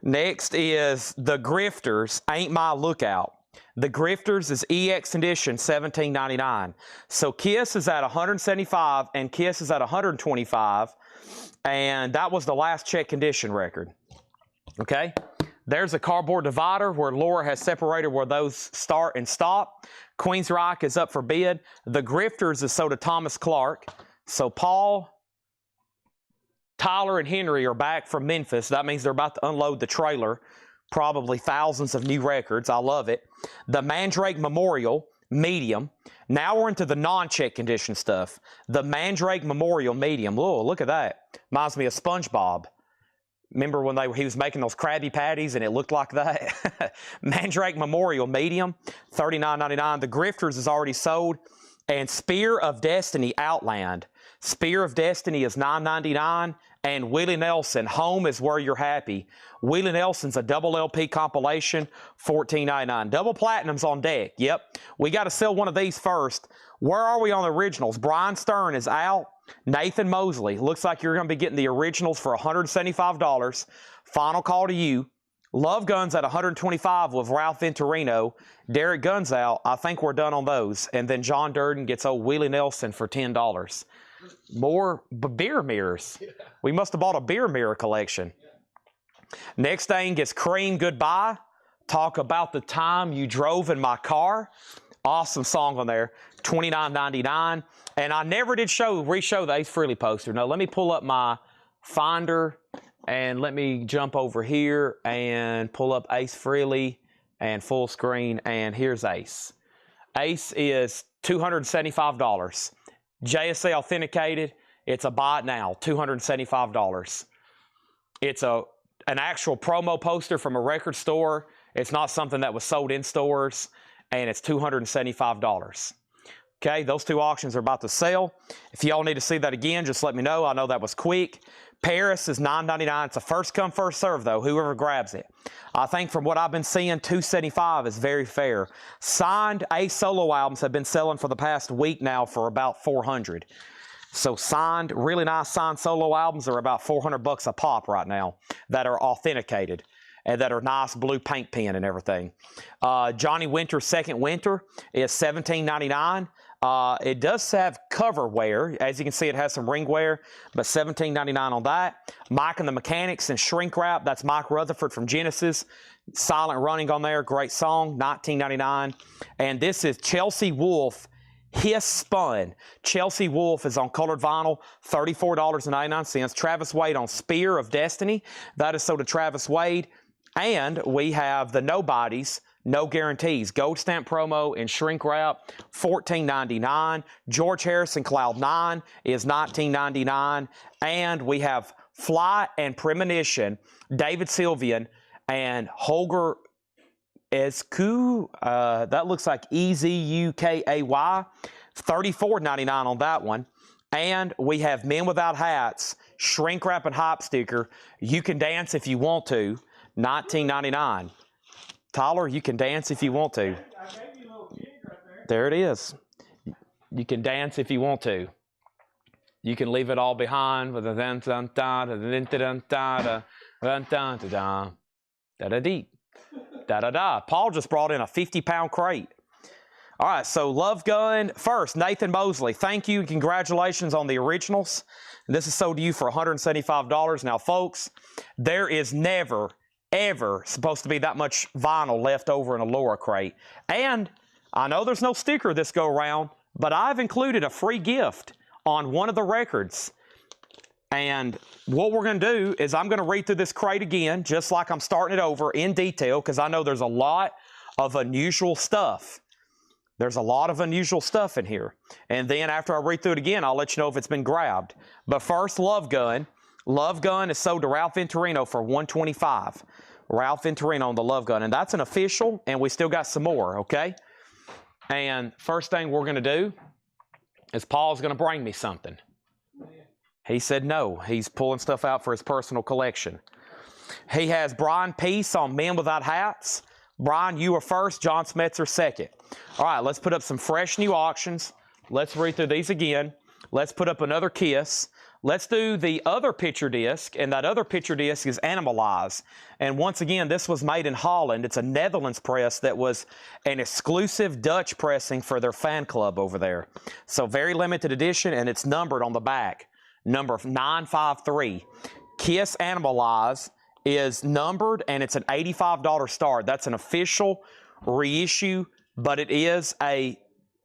Next is The Grifters, Ain't My Lookout. The Grifters is EX edition, $17.99. So Kiss is at $175 and Kiss is at $125. And that was the last check condition record. Okay? There's a cardboard divider where Laura has separated where those start and stop. Queensryche is up for bid. The Grifters is sold to Thomas Clark. So Paul, Tyler, and Henry are back from Memphis. That means they're about to unload the trailer. Probably thousands of new records. I love it. The Mandrake Memorial, medium. Now we're into the non-check condition stuff. The Mandrake Memorial, medium. Oh, look at that. Reminds me of SpongeBob. Remember when he was making those Krabby Patties and it looked like that? Mandrake Memorial, medium, $39.99. The Grifters is already sold. And Spear of Destiny, Outland. Spear of Destiny is $9.99. And Willie Nelson, Home is Where You're Happy. Willie Nelson's a double LP compilation, $14.99. Double platinum's on deck. Yep. We got to sell one of these first. Where are we on the originals? Brian Stern is out. Nathan Mosley. Looks like you're going to be getting the originals for $175. Final call to you. Love Guns at 125 with Ralph Venturino. Derek Guns out. I think we're done on those. And then John Durden gets old Willie Nelson for $10. More beer mirrors. We must have bought a beer mirror collection. Next thing gets Cream Goodbye. Talk about the time you drove in my car. Awesome song on there. $29.99. And I never did re-show the Ace Frehley poster. Now let me pull up my Finder and let me jump over here and pull up Ace Frehley and full screen. And here's Ace. Ace is $275. JSA authenticated. It's a buy it now. $275. It's an actual promo poster from a record store. It's not something that was sold in stores, and it's $275. Okay, those two auctions are about to sell. If y'all need to see that again, just let me know. I know that was quick. Paris is $9.99. It's a first come, first serve, though, whoever grabs it. I think from what I've been seeing, $275 is very fair. Signed Ace solo albums have been selling for the past week now for about $400. So signed, really nice signed solo albums are about $400 a pop right now that are authenticated and that are nice blue paint pen and everything. Johnny Winter's Second Winter is $17.99. It does have cover wear. As you can see, it has some ring wear, but $17.99 on that. Mike and the Mechanics and Shrink Wrap. That's Mike Rutherford from Genesis. Silent Running on there. Great song. $19.99. And this is Chelsea Wolfe. Hiss Spun. Chelsea Wolfe is on colored vinyl, $34.99. Travis Wade on Spear of Destiny. That is sold to Travis Wade. And we have the Nobodies, No Guarantees. Gold stamp promo and shrink wrap, $14.99. George Harrison Cloud 9 is $19.99. And we have Fly and Premonition, David Sylvian, and Holger Ezukay, that looks like Ezukay, $34.99 on that one. And we have Men Without Hats, Shrink Wrap and Hype Sticker. You Can Dance If You Want To, $19.99. Tyler, You Can Dance If You Want To. I gave you a little gig right there. There it is. You can dance if you want to. You can leave it all behind with a dun dun dun dun dun dun dun dun dun dun da da dee. Da-da-da. Paul just brought in a 50-pound crate. All right, so Love Gun. First, Nathan Mosley, thank you and congratulations on the originals. This is sold to you for $175. Now, folks, there is never, ever supposed to be that much vinyl left over in a Laura crate. And I know there's no sticker this go around, but I've included a free gift on one of the records. And what we're going to do is I'm going to read through this crate again, just like I'm starting it over in detail, because I know there's a lot of unusual stuff. There's a lot of unusual stuff in here. And then after I read through it again, I'll let you know if it's been grabbed. But first, Love Gun. Love Gun is sold to Ralph Venturino for $125. Ralph Venturino on the Love Gun. And that's an official, and we still got some more, okay? And first thing we're going to do is Paul's going to bring me something. He said no. He's pulling stuff out for his personal collection. He has Brian Peace on Men Without Hats. Brian, you are first. John Smetzer second. All right, let's put up some fresh new auctions. Let's read through these again. Let's put up another Kiss. Let's do the other picture disc, and that other picture disc is Animalize. And once again, this was made in Holland. It's a Netherlands press that was an exclusive Dutch pressing for their fan club over there. So very limited edition, and it's numbered on the back. Number 953. Kiss Animalize is numbered, and it's an $85 start. That's an official reissue, but it is an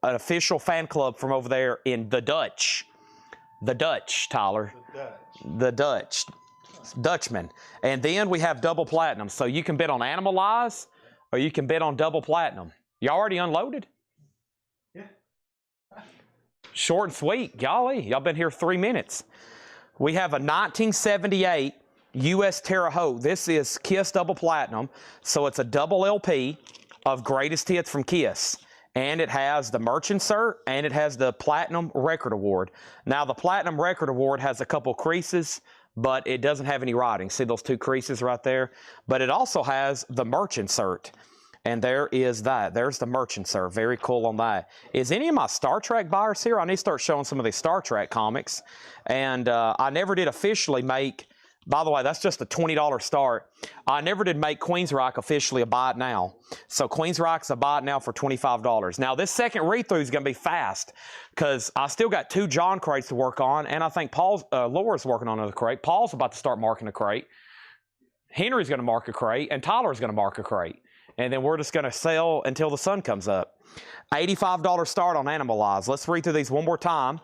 official fan club from over there in the Dutch. The Dutch, Tyler. The Dutch. Dutchman. And then we have double platinum. So you can bid on Animalize, or you can bid on double platinum. You already unloaded? Yeah. Short and sweet. Golly, y'all been here 3 minutes. We have a 1978 U.S. Terre Haute. This is Kiss Double Platinum. So it's a double LP of greatest hits from Kiss. And it has the merch insert, and it has the Platinum Record Award. Now, the Platinum Record Award has a couple creases, but it doesn't have any writing. See those two creases right there? But it also has the merch insert. And there is that. There's the merch insert. Very cool on that. Is any of my Star Trek buyers here? I need to start showing some of these Star Trek comics. And I never did officially make By the way, that's just a $20 start. I never did make Queens Rock officially a buy it now. So Queens Rock's a buy it now for $25. Now, this second read-through is going to be fast because I still got 2 John crates to work on, and I think Laura's working on another crate. Paul's about to start marking a crate. Henry's going to mark a crate, and Tyler's going to mark a crate. And then we're just going to sell until the sun comes up. $85 start on Animalize. Let's read through these one more time.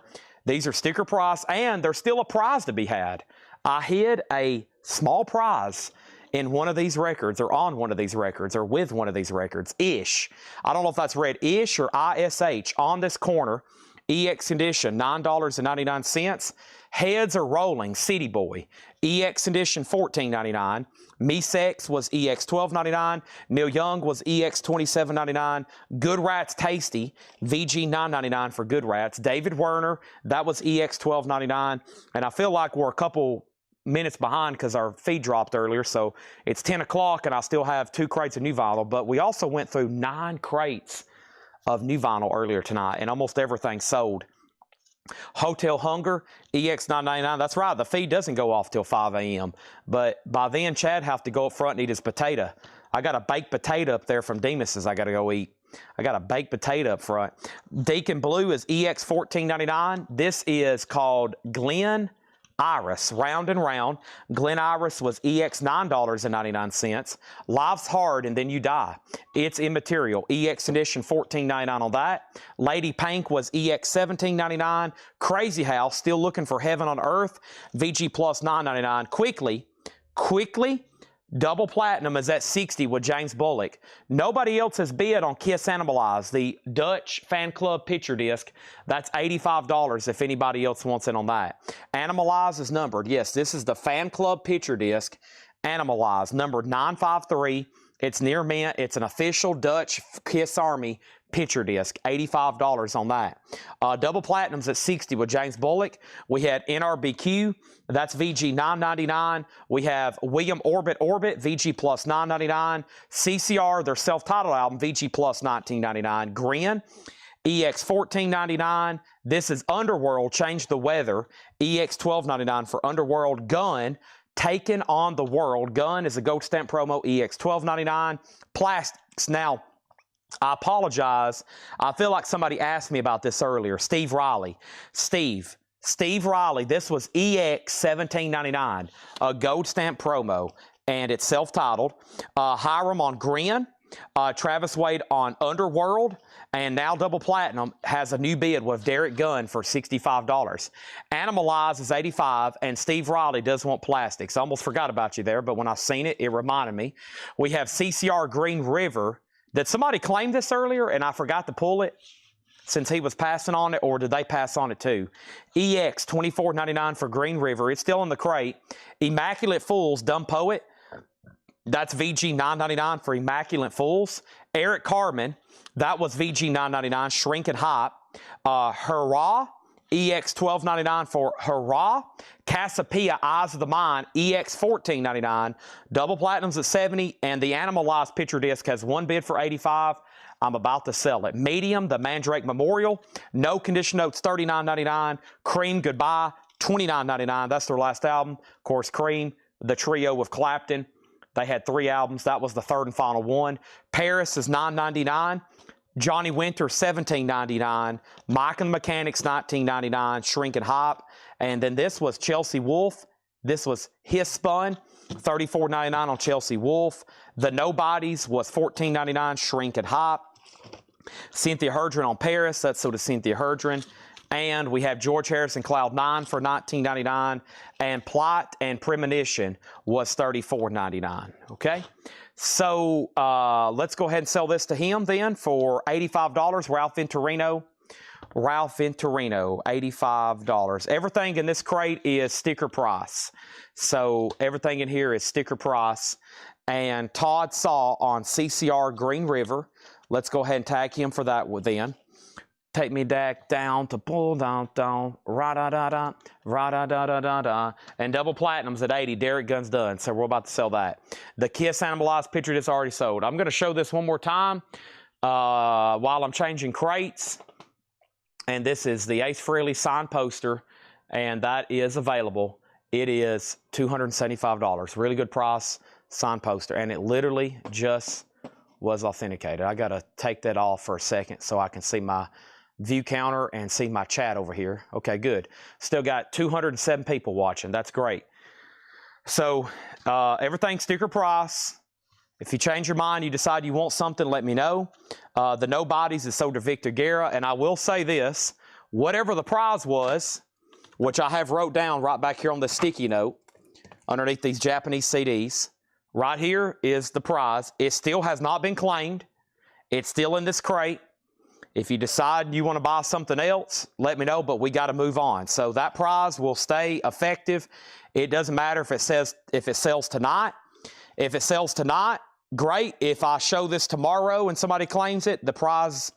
These are sticker price, and there's still a prize to be had. I hid a small prize in one of these records, or on one of these records, or with one of these records. Ish. I don't know if that's read Ish or ISH. On this corner, EX Condition, $9.99. Heads are rolling, City Boy. EX Condition, $14.99. Mesex was EX $12.99. Neil Young was EX $27.99. Good Rats Tasty, VG $9.99 for Good Rats. David Werner, that was EX $12.99. And I feel like we're a couple minutes behind because our feed dropped earlier, so it's 10 o'clock and I still have 2 crates of new vinyl, but we also went through 9 crates of new vinyl earlier tonight, and almost everything sold. Hotel Hunger, EX $9.99. That's right, the feed doesn't go off till 5 a.m. But by then, Chad have to go up front and eat his potato. I got a baked potato up there from Demas's I got to go eat. I got a baked potato up front. Deacon Blue is EX $14.99. This is called Glen Iris, Round and Round. Glen Iris was EX $9.99. Life's Hard and Then You Die. It's immaterial. EX Condition $14.99 on that. Lady Pink was EX $17.99. Crazy House, Still Looking for Heaven on Earth. VG Plus $9.99. Quickly, double platinum is at $60 with James Bullock. Nobody else has bid on Kiss Animalize, the Dutch fan club picture disc. That's $85 if anybody else wants it on that. Animalize is numbered. Yes, this is the fan club picture disc. Animalize, numbered 953. It's near mint. It's an official Dutch Kiss Army picture disc. $85 on that. Double platinums at $60 with James Bullock. We had NRBQ. That's VG $9.99. We have William Orbit, VG Plus $9.99. CCR, their self-titled album, VG Plus $19.99. Grin, EX $14.99. This is Underworld, Change the Weather, EX $12.99 for Underworld. Gun, Taken on the World. Gun is a gold stamp promo, EX $12.99. Plastics. Now, I apologize. I feel like somebody asked me about this earlier. Steve Riley. Steve Riley, this was EX $17.99, a gold stamp promo, and it's self-titled. Hiram on Grin, Travis Wade on Underworld, and now Double Platinum has a new bid with Derek Gunn for $65. Animalize is $85, and Steve Riley does want plastics. I almost forgot about you there, but when I seen it, it reminded me. We have CCR Green River. Did somebody claim this earlier and I forgot to pull it since he was passing on it, or did they pass on it too? EX $24.99 for Green River. It's still in the crate. Immaculate Fools, Dumb Poet. That's VG $9.99 for Immaculate Fools. Eric Carmen, that was VG $9.99, Shrinking Hot. Hurrah, EX $12.99 for Hurrah. Casapia, Eyes of the Mind, EX $14.99. Double Platinums at $70, and the Animalized picture disc has one bid for $85. I'm about to sell it. Medium, the Mandrake Memorial. No Condition Notes, $39.99. Cream, Goodbye, $29.99. That's their last album. Of course, Cream, the trio with Clapton. They had 3 albums. That was the third and final one. Paris is $9.99. Johnny Winter, $17.99. Mike and the Mechanics, $19.99. Shrinking Hop. And then this was Chelsea Wolf. This was His Spun, $34.99 on Chelsea Wolf. The Nobodies was $14.99. Shrinking Hop. Cynthia Herdron on Paris. That's sort of Cynthia Herdron. And we have George Harrison Cloud 9 for $19.99. And Plot and Premonition was $34.99. Okay? So let's go ahead and sell this to him then for $85. Ralph Venturino, $85. Everything in this crate is sticker price. So everything in here is sticker price. And Todd Saw on CCR Green River. Let's go ahead and tag him for that then. Take me back down to pull down, ra-da-da-da, ra-da-da-da-da-da. And Double Platinums at $80. Derek Gunn's done, so we're about to sell that. The Kiss Animalized picture that's already sold. I'm going to show this one more time while I'm changing crates. And this is the Ace Frehley signed poster, and that is available. It is $275. Really good price, signed poster. And it literally just was authenticated. I got to take that off for a second so I can see my view counter and see my chat over here. Okay, good. Still got 207 people watching. That's great. So everything sticker price. If you change your mind, you decide you want something, let me know. The nobodies is sold to Victor Guerra. And I will say this, whatever the prize was, which I have wrote down right back here on the sticky note underneath these Japanese CDs, right here is the prize. It still has not been claimed. It's still in this crate. If you decide you want to buy something else, let me know, but we got to move on. So that prize will stay effective. It doesn't matter if it sells tonight. If it sells tonight, great. If I show this tomorrow and somebody claims it, the prize,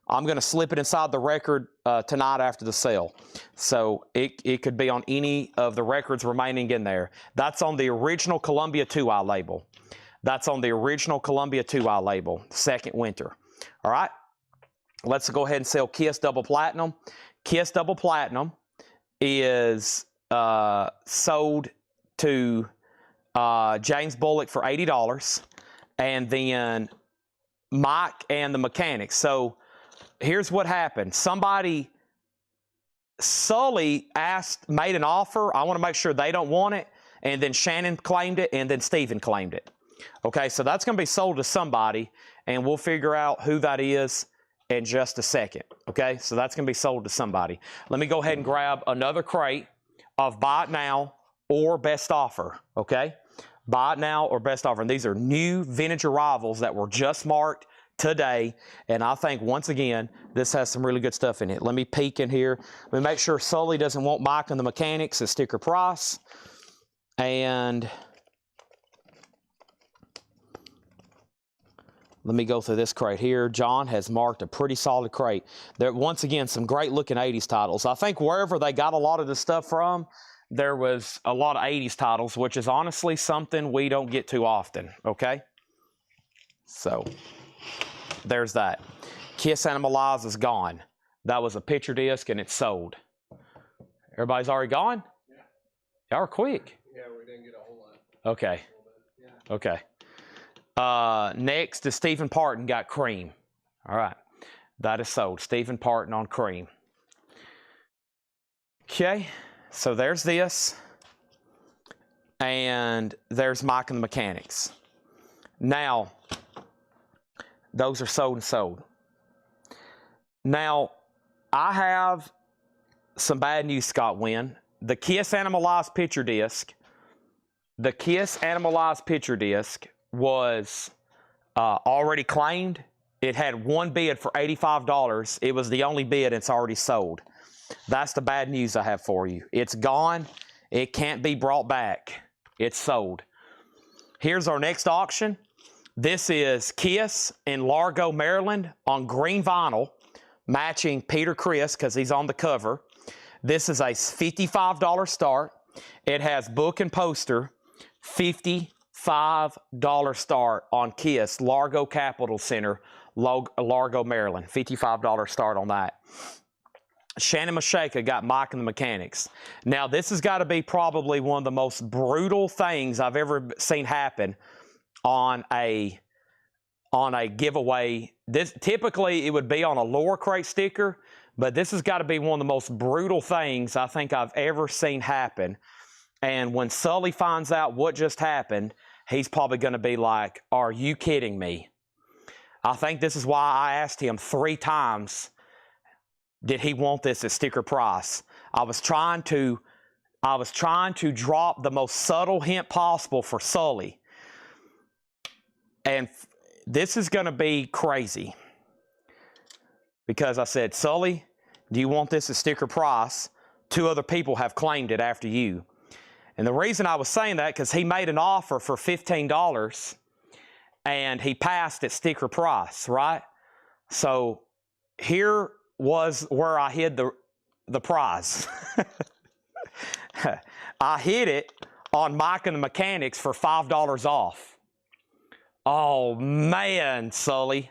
I'm going to slip it inside the record tonight after the sale. So it could be on any of the records remaining in there. That's on the original Columbia 2i label. That's on the original Columbia 2i label, second winter. All right. Let's go ahead and sell Kiss Double Platinum. Kiss Double Platinum is sold to James Bullock for $80. And then Mike and the Mechanics. So here's what happened. Sully made an offer. I want to make sure they don't want it. And then Shannon claimed it, and then Steven claimed it. Okay, so that's going to be sold to somebody, and we'll figure out who that is in just a second. Okay, so that's going to be sold to somebody. Let me go ahead and grab another crate of Buy It Now or Best Offer. Okay, Buy It Now or Best Offer. And these are new vintage arrivals that were just marked today. And I think, once again, this has some really good stuff in it. Let me peek in here. Let me make sure Sully doesn't want Mike and the Mechanics at sticker price. And let me go through this crate here. John has marked a pretty solid crate. There, once again, some great looking 80s titles. I think wherever they got a lot of this stuff from, there was a lot of 80s titles, which is honestly something we don't get too often, okay? So there's that. Kiss Animalize is gone. That was a picture disc and it's sold. Everybody's already gone? Yeah. Y'all are quick. Yeah, we didn't get a whole lot. Okay. Yeah. Okay. Next is Stephen Parton got Cream. All right. That is sold. Stephen Parton on Cream. Okay. So there's this. And there's Mike and the Mechanics. Now, those are sold and sold. Now, I have some bad news, Scott Wynn. The Kiss Animalized picture disc. The Kiss Animalized picture disc was already claimed. It had one bid for $85. It was the only bid. It's already sold. That's the bad news I have for you. It's gone. It can't be brought back. It's sold. Here's our next auction. This is Kiss in Largo, Maryland on green vinyl, matching Peter Criss because he's on the cover. This is a $55 start. It has book and poster, $55 start on Kiss, Largo Capital Center, Largo, Maryland. $55 start on that. Shannon Mashaka got Mike and the Mechanics. Now, this has got to be probably one of the most brutal things I've ever seen happen on a giveaway. This typically it would be on a lower crate sticker, but this has got to be one of the most brutal things I think I've ever seen happen. And when Sully finds out what just happened, he's probably going to be like, "Are you kidding me?" I think this is why I asked him 3 times, did he want this at sticker price? I was trying to drop the most subtle hint possible for Sully. And this is going to be crazy. Because I said, "Sully, do you want this at sticker price?" 2 other people have claimed it after you. And the reason I was saying that, because he made an offer for $15 and he passed at sticker price, right? So here was where I hid the prize. I hid it on Mike and the Mechanics for $5 off. Oh, man, Sully.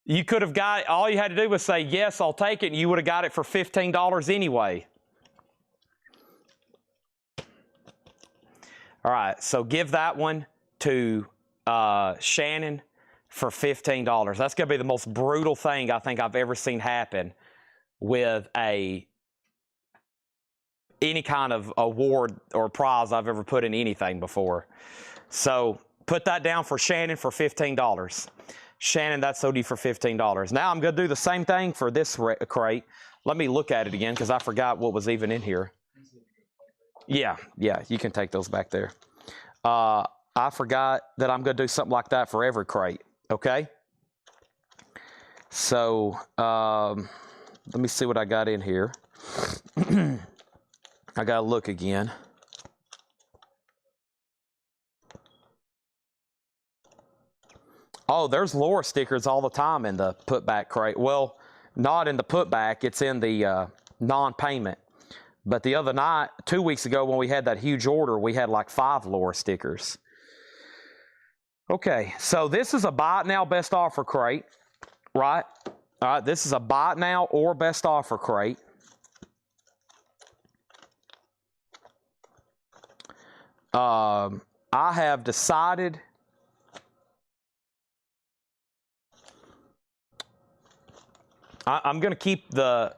You could have got, all you had to do was say, "Yes, I'll take it," and you would have got it for $15 anyway. All right, so give that one to Shannon for $15. That's going to be the most brutal thing I think I've ever seen happen with any kind of award or prize I've ever put in anything before. So put that down for Shannon for $15. Shannon, that's OD for $15. Now I'm going to do the same thing for this crate. Let me look at it again because I forgot what was even in here. Yeah, you can take those back there. I forgot that I'm going to do something like that for every crate, okay? So let me see what I got in here. I got to look again. Oh, there's Laura stickers all the time in the putback crate. Well, not in the putback. It's in the non-payment. But the other night, 2 weeks ago, when we had that huge order, we had like 5 Laura stickers. Okay, so this is a buy it now best offer crate, right? All right, this is a buy it now or best offer crate. I have decided I'm going to keep the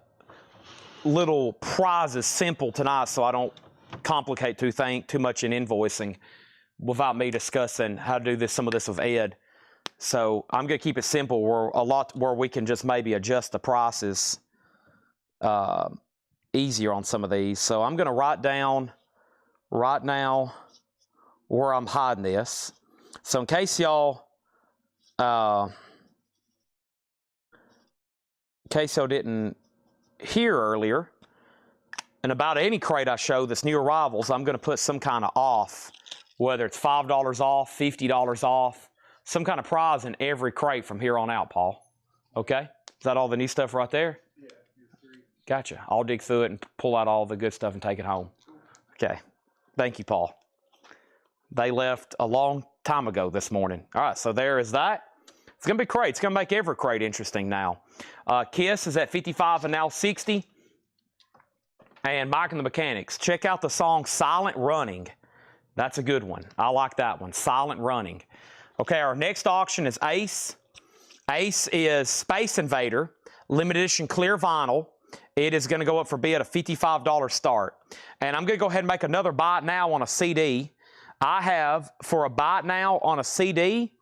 little prizes simple tonight so I don't complicate too much in invoicing without me discussing how to do some of this with Ed. So I'm going to keep it simple where we can just maybe adjust the prices easier on some of these. So I'm going to write down right now where I'm hiding this. So in case y'all didn't hear earlier, and about any crate I show that's new arrivals, I'm going to put some kind of off, whether it's $5 off, $50 off, some kind of prize in every crate from here on out, Paul. Okay? Is that all the new stuff right there? Yeah. Gotcha. I'll dig through it and pull out all the good stuff and take it home. Okay. Thank you, Paul. They left a long time ago this morning. All right, so there is that. It's going to be great. It's going to make every crate interesting now. Kiss is at 55 and now 60. And Mike and the Mechanics. Check out the song Silent Running. That's a good one. I like that one. Silent Running. Okay, our next auction is Ace. Ace is Space Invader, limited edition clear vinyl. It is going to go up for bid a $55 start. And I'm going to go ahead and make another buy it now on a CD. I have, for a buy it now on a CD,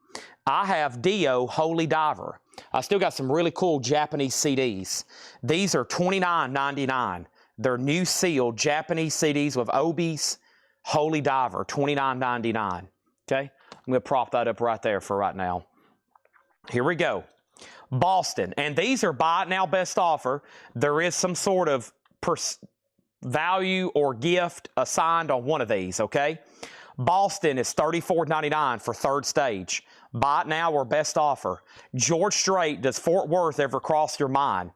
I have Dio Holy Diver. I still got some really cool Japanese CDs. These are $29.99. They're new sealed Japanese CDs with Obi's Holy Diver, $29.99. Okay? I'm going to prop that up right there for right now. Here we go. Boston. And these are buy it now best offer. There is some sort of value or gift assigned on one of these, okay? Boston is $34.99 for third stage. Buy it now or best offer. George Strait, does Fort Worth ever cross your mind?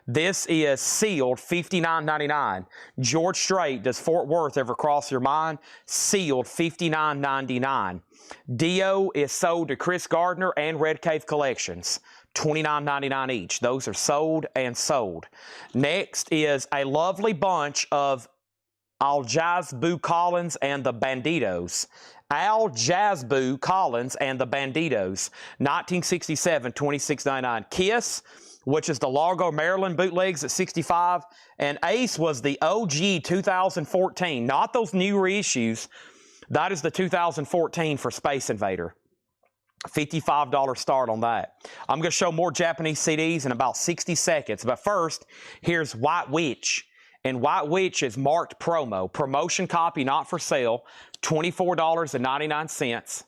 This is sealed $59.99. George Strait, does Fort Worth ever cross your mind? Sealed $59.99. Dio is sold to Chris Gardner and Red Cave Collections. $29.99 each. Those are sold and sold. Next is a lovely bunch of Al Jazbu Collins and the Banditos. Al Jazbu Collins and the Banditos. 1967, $26.99. Kiss, which is the Largo, Maryland bootlegs at $65. And Ace was the OG 2014, not those new reissues. That is the 2014 for Space Invader. $55 start on that. I'm going to show more Japanese CDs in about 60 seconds. But first, here's White Witch. And White Witch is marked promo. Promotion copy, not for sale, $24.99.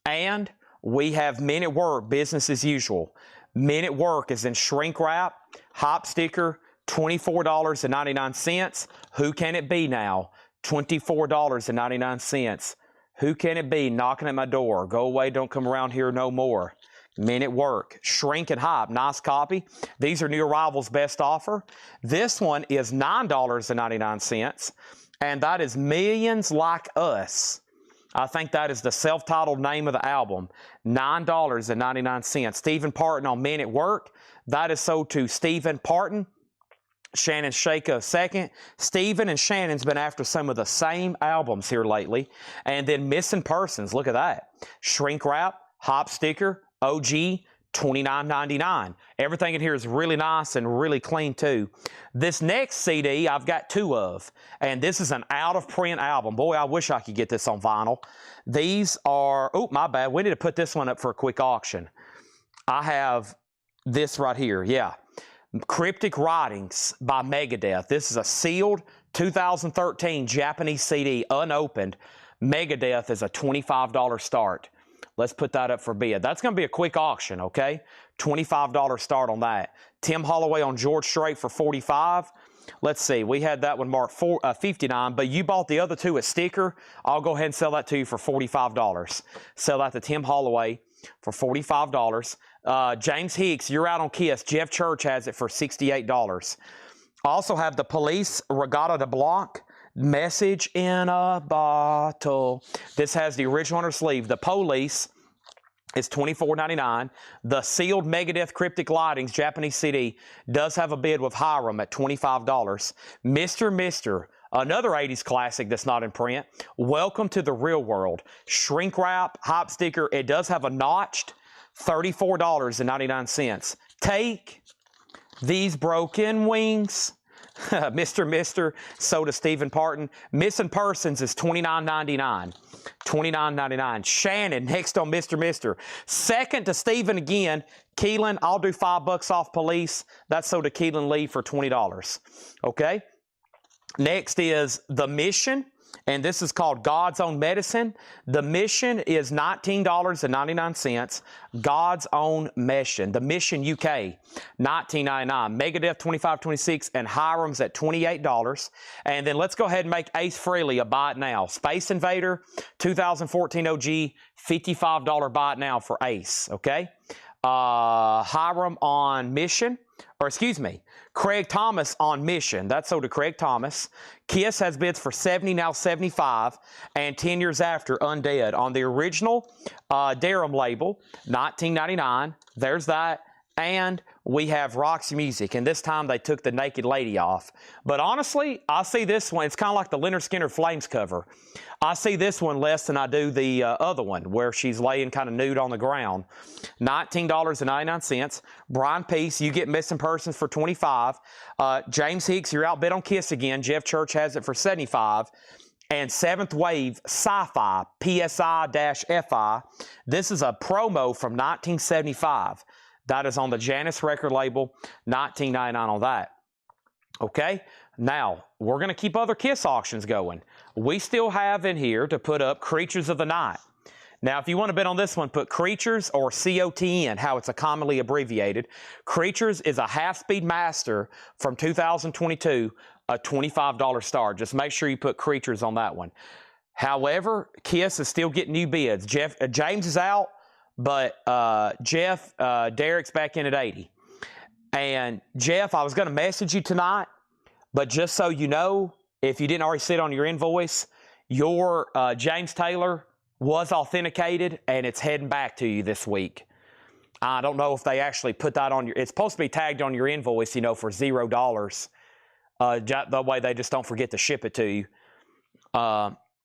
And we have Men at Work, business as usual. Men at Work is in shrink wrap, hop sticker, $24.99. Who can it be now? $24.99. Who can it be knocking at my door? Go away, don't come around here no more. Men at Work, shrink and hop, nice copy. These are new arrivals best offer. This one is $9.99, and that is Millions Like Us. I think that is the self-titled name of the album. $9.99. Stephen Parton on Men at Work. That is sold to Stephen Parton. Shannon Shaka second. Steven and Shannon's been after some of the same albums here lately. And then Missing Persons, look at that. Shrink Wrap, Hop Sticker, OG, $29.99. Everything in here is really nice and really clean too. This next CD I've got 2 of, and this is an out-of-print album. Boy, I wish I could get this on vinyl. These are, oh, my bad. We need to put this one up for a quick auction. I have this right here, yeah. Cryptic Writings by Megadeth. This is a sealed 2013 Japanese CD, unopened. Megadeth is a $25 start. Let's put that up for bid. That's going to be a quick auction, okay? $25 start on that. Tim Holloway on George Strait for $45. Let's see. We had that one marked $59, but you bought the other 2 at sticker. I'll go ahead and sell that to you for $45. Sell that to Tim Holloway for $45. James Hicks, you're out on Kiss. Jeff Church has it for $68. Also have the Police Regatta de Blanc. Message in a Bottle. This has the original on her sleeve. The Police is $24.99. The sealed Megadeth Cryptic Lightings Japanese CD does have a bid with Hiram at $25. Mr. Another 80s classic that's not in print. Welcome to the Real World. Shrink Wrap, Hop Sticker. It does have a notched $34.99. Take These Broken Wings. Mr. So does Stephen Parton. Missing Persons is $29.99. $29.99. Shannon next on Mr. Second to Stephen again. Keelan, I'll do $5 off Police. That's so to Keelan Lee for $20. Okay. Next is The Mission, and this is called God's Own Medicine. The Mission is $19.99. God's Own Mission. The Mission UK, $19.99. Megadeth, $25.26, and Hiram's at $28. And then let's go ahead and make Ace Frehley a buy it now. Space Invader, 2014 OG, $55 buy it now for Ace, okay? Hiram on Mission, or excuse me, Craig Thomas on Mission. That's so to Craig Thomas. Kiss has bids for $70, now $75, and 10 years after, Undead. On the original Darum label, $19.99. There's that. And we have Roxy Music, and this time they took the naked lady off. But honestly, I see this one, it's kind of like the Leonard Skinner Flames cover. I see this one less than I do the other one, where she's laying kind of nude on the ground. $19.99. Brian Peace, you get Missing Persons for $25. James Hicks, you're outbid on Kiss again. Jeff Church has it for $75. And Seventh Wave Sci-Fi, PSI-FI. This is a promo from 1975. That is on the Janus record label, $19.99 on that. Okay, now we're going to keep other Kiss auctions going. We still have in here to put up Creatures of the Night. Now, if you want to bid on this one, put Creatures or COTN, how it's commonly abbreviated. Creatures is a half-speed master from 2022, a $25 star. Just make sure you put Creatures on that one. However, Kiss is still getting new bids. James is out. But Derek's back in at 80. And Jeff, I was going to message you tonight, but just so you know, if you didn't already see it on your invoice, your James Taylor was authenticated and it's heading back to you this week. I don't know if they actually put that on your, it's supposed to be tagged on your invoice, you know, for $0. That way they just don't forget to ship it to you.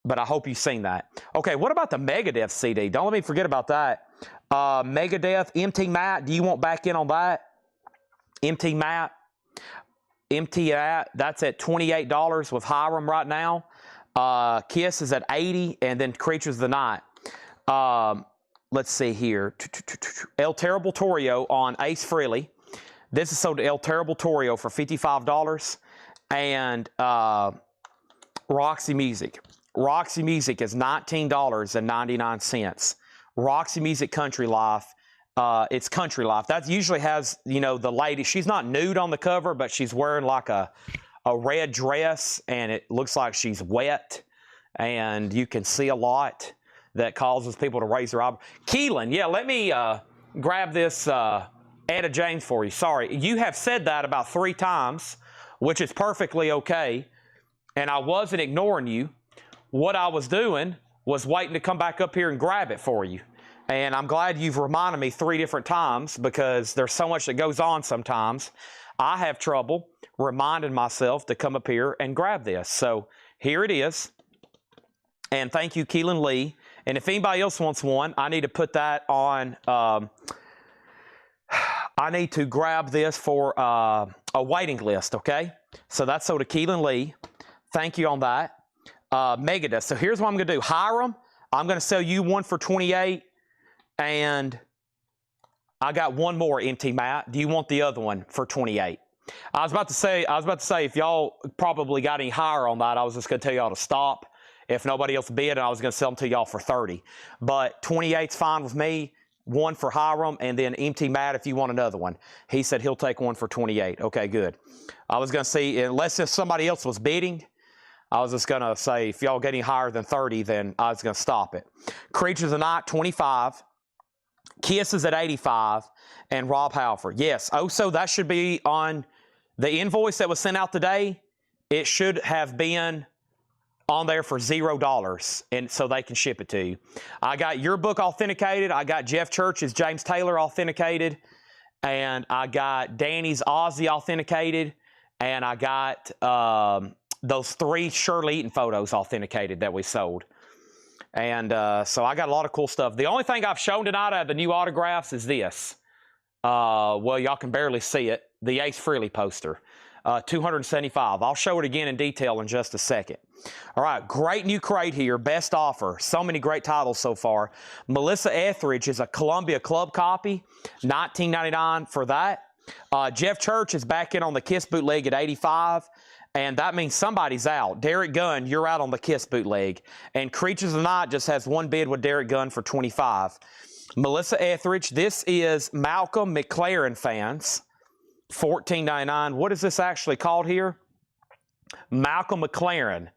But I hope you've seen that. Okay, what about the Megadeth CD? Don't let me forget about that. Megadeth, MT Matt, do you want back in on that? MT Matt, that's at $28 with Hiram right now. Kiss is at $80, and then Creatures of the Night. Let's see here. El Terrible Torio on Ace Frehley. This is sold to El Terrible Torio for $55. And Roxy Music. Roxy Music is $19.99. Roxy Music Country Life. It's Country Life. That usually has, you know, the lady. She's not nude on the cover, but she's wearing like a red dress, and it looks like she's wet, and you can see a lot that causes people to raise their eyebrows. Keelan, yeah, let me grab this Etta James for you. Sorry, you have said that about 3 times, which is perfectly okay, and I wasn't ignoring you. What I was doing was waiting to come back up here and grab it for you. And I'm glad you've reminded me 3 different times, because there's so much that goes on sometimes. I have trouble reminding myself to come up here and grab this. So here it is. And thank you, Keelan Lee. And if anybody else wants one, I need to put that on. I need to grab this for a waiting list, okay? So that's so to Keelan Lee. Thank you on that. Megadeth. So here's what I'm going to do. Hiram, I'm going to sell you one for 28. And I got one more, MT Matt. Do you want the other one for 28? I was about to say if y'all probably got any higher on that, I was just going to tell y'all to stop. If nobody else bid, I was going to sell them to y'all for 30. But 28's fine with me. One for Hiram, and then MT Matt if you want another one. He said he'll take one for 28. Okay, good. I was going to see, unless if somebody else was bidding, I was just going to say if y'all get any higher than 30, then I was going to stop it. Creatures of the Night, 25. Kisses at 85. And Rob Halford. Yes, so that should be on the invoice that was sent out today. It should have been on there for $0, and so they can ship it to you. I got your book authenticated. I got Jeff Church's James Taylor authenticated, and I got Danny's Ozzy authenticated, and I got those 3 Shirley Eaton photos authenticated that we sold. And so I got a lot of cool stuff. The only thing I've shown tonight out of the new autographs is this. Well, y'all can barely see it. The Ace Frehley poster. 275. I'll show it again in detail in just a second. All right, great new crate here. Best offer. So many great titles so far. Melissa Etheridge is a Columbia Club copy. $19.99 for that. Jeff Church is back in on the Kiss bootleg at 85. And that means somebody's out. Derek Gunn, you're out on the Kiss bootleg. And Creatures of the Night just has one bid with Derek Gunn for 25. Melissa Etheridge, this is Malcolm McLaren fans. $14.99. What is this actually called here? Malcolm McLaren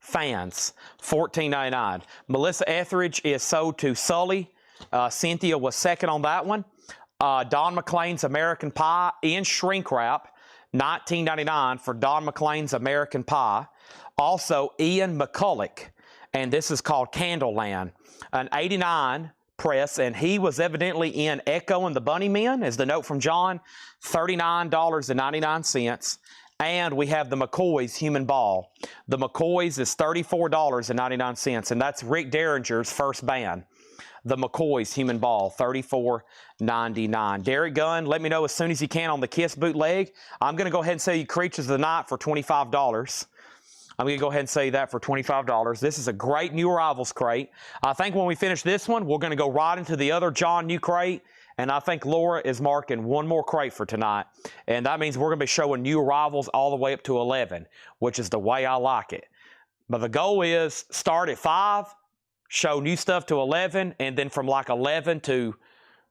fans. $14.99. Melissa Etheridge is sold to Sully. Cynthia was second on that one. Don McLean's American Pie in shrink wrap. $19.99 for Don McLean's American Pie. Also, Ian McCulloch, and this is called Candleland. An 89 press, and he was evidently in Echo and the Bunnymen, is the note from John. $39.99. And we have the McCoy's Human Ball. The McCoy's is $34.99, and that's Rick Derringer's first band. The McCoy's Human Ball, $34.99. Derek Gunn, let me know as soon as you can on the Kiss bootleg. I'm going to go ahead and sell you Creatures of the Night for $25. I'm going to go ahead and say that for $25. This is a great new arrivals crate. I think when we finish this one, we're going to go right into the other John new crate. And I think Laura is marking one more crate for tonight. And that means we're going to be showing new arrivals all the way up to 11, which is the way I like it. But the goal is start at 5, show new stuff to 11, and then from like 11 to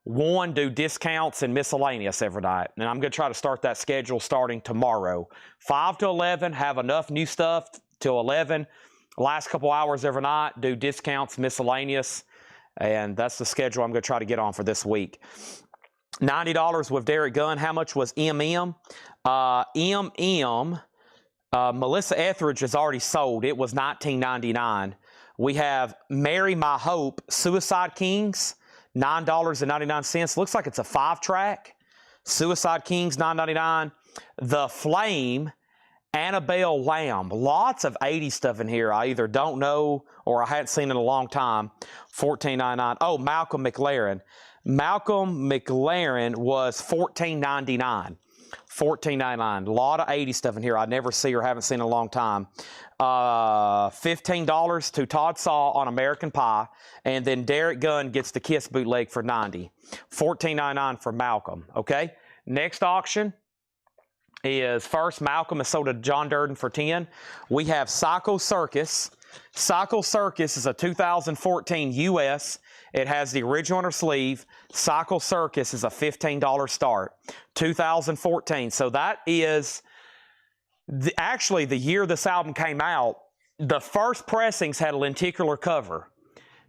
1, do discounts and miscellaneous every night. And I'm going to try to start that schedule starting tomorrow. 5 to 11, have enough new stuff till 11. Last couple hours every night, do discounts, miscellaneous. And that's the schedule I'm going to try to get on for this week. $90 with Derek Gunn. How much was MM? Melissa Etheridge is already sold. It was $19.99. We have Marry My Hope, Suicide Kings, $9.99. Looks like it's a 5-track. Suicide Kings, $9.99. The Flame, Annabelle Lamb. Lots of 80s stuff in here. I either don't know or I hadn't seen in a long time. $14.99. Oh, Malcolm McLaren. Malcolm McLaren was $14.99. $14.99. A lot of 80s stuff in here I never see or haven't seen in a long time. $15 to Todd Saw on American Pie. And then Derek Gunn gets the Kiss bootleg for $90. $14.99 for Malcolm. Okay? Next auction is first Malcolm is sold to John Durden for $10. We have Psycho Circus. Psycho Circus is a 2014 US. It has the original on her sleeve. Psycho Circus is a $15 start. 2014. So that is actually the year this album came out. The first pressings had a lenticular cover.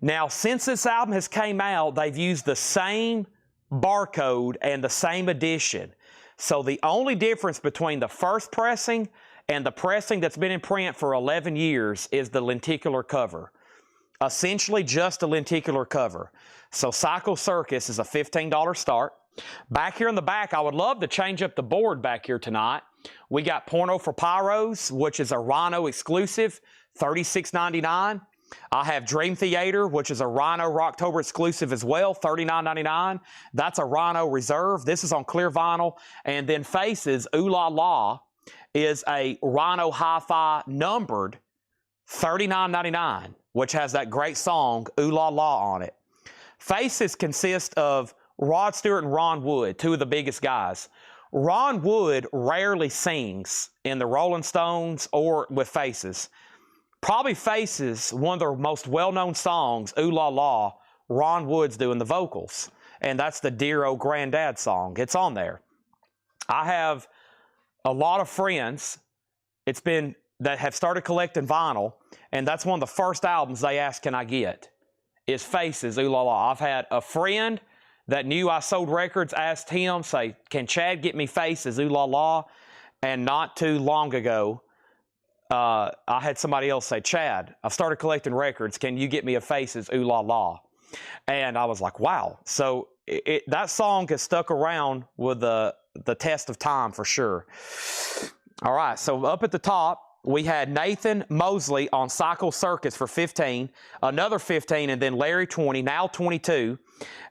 Now, since this album has came out, they've used the same barcode and the same edition. So the only difference between the first pressing and the pressing that's been in print for 11 years is the lenticular cover. Essentially just a lenticular cover. So Psycho Circus is a $15 start. Back here in the back, I would love to change up the board back here tonight. We got Porno for Pyros, which is a Rhino exclusive, $36.99. I have Dream Theater, which is a Rhino Rocktober exclusive as well, $39.99. That's a Rhino Reserve. This is on clear vinyl. And then Faces, Ooh La La, is a Rhino Hi-Fi numbered, $39.99, which has that great song, Ooh La La, on it. Faces consist of Rod Stewart and Ron Wood, two of the biggest guys. Ron Wood rarely sings in the Rolling Stones or with Faces. Probably Faces, one of their most well-known songs, Ooh La La, Ron Wood's doing the vocals. And that's the Dear Old Granddad song. It's on there. I have a lot of friends that have started collecting vinyl, and that's one of the first albums they ask, can I get? Is Faces, Ooh La La. I've had a friend that knew I sold records, asked him, say, can Chad get me Faces, Ooh La La? And not too long ago, I had somebody else say, Chad, I've started collecting records. Can you get me a Faces, Ooh La La? And I was like, wow. So that song has stuck around with the test of time for sure. All right, so up at the top, we had Nathan Mosley on Cycle Circus for $15, another $15, and then Larry 20, now 22,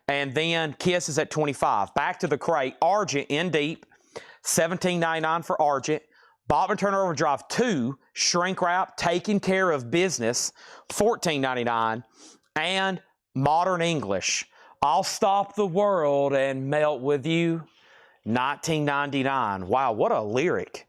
and then Kiss is at $25. Back to the crate, Argent in deep, $17.99 for Argent. Bob & Turner Overdrive 2, Shrink Wrap, Taking Care of Business, $14.99, and Modern English, I'll Stop the World and Melt With You, $19.99. Wow, what a lyric.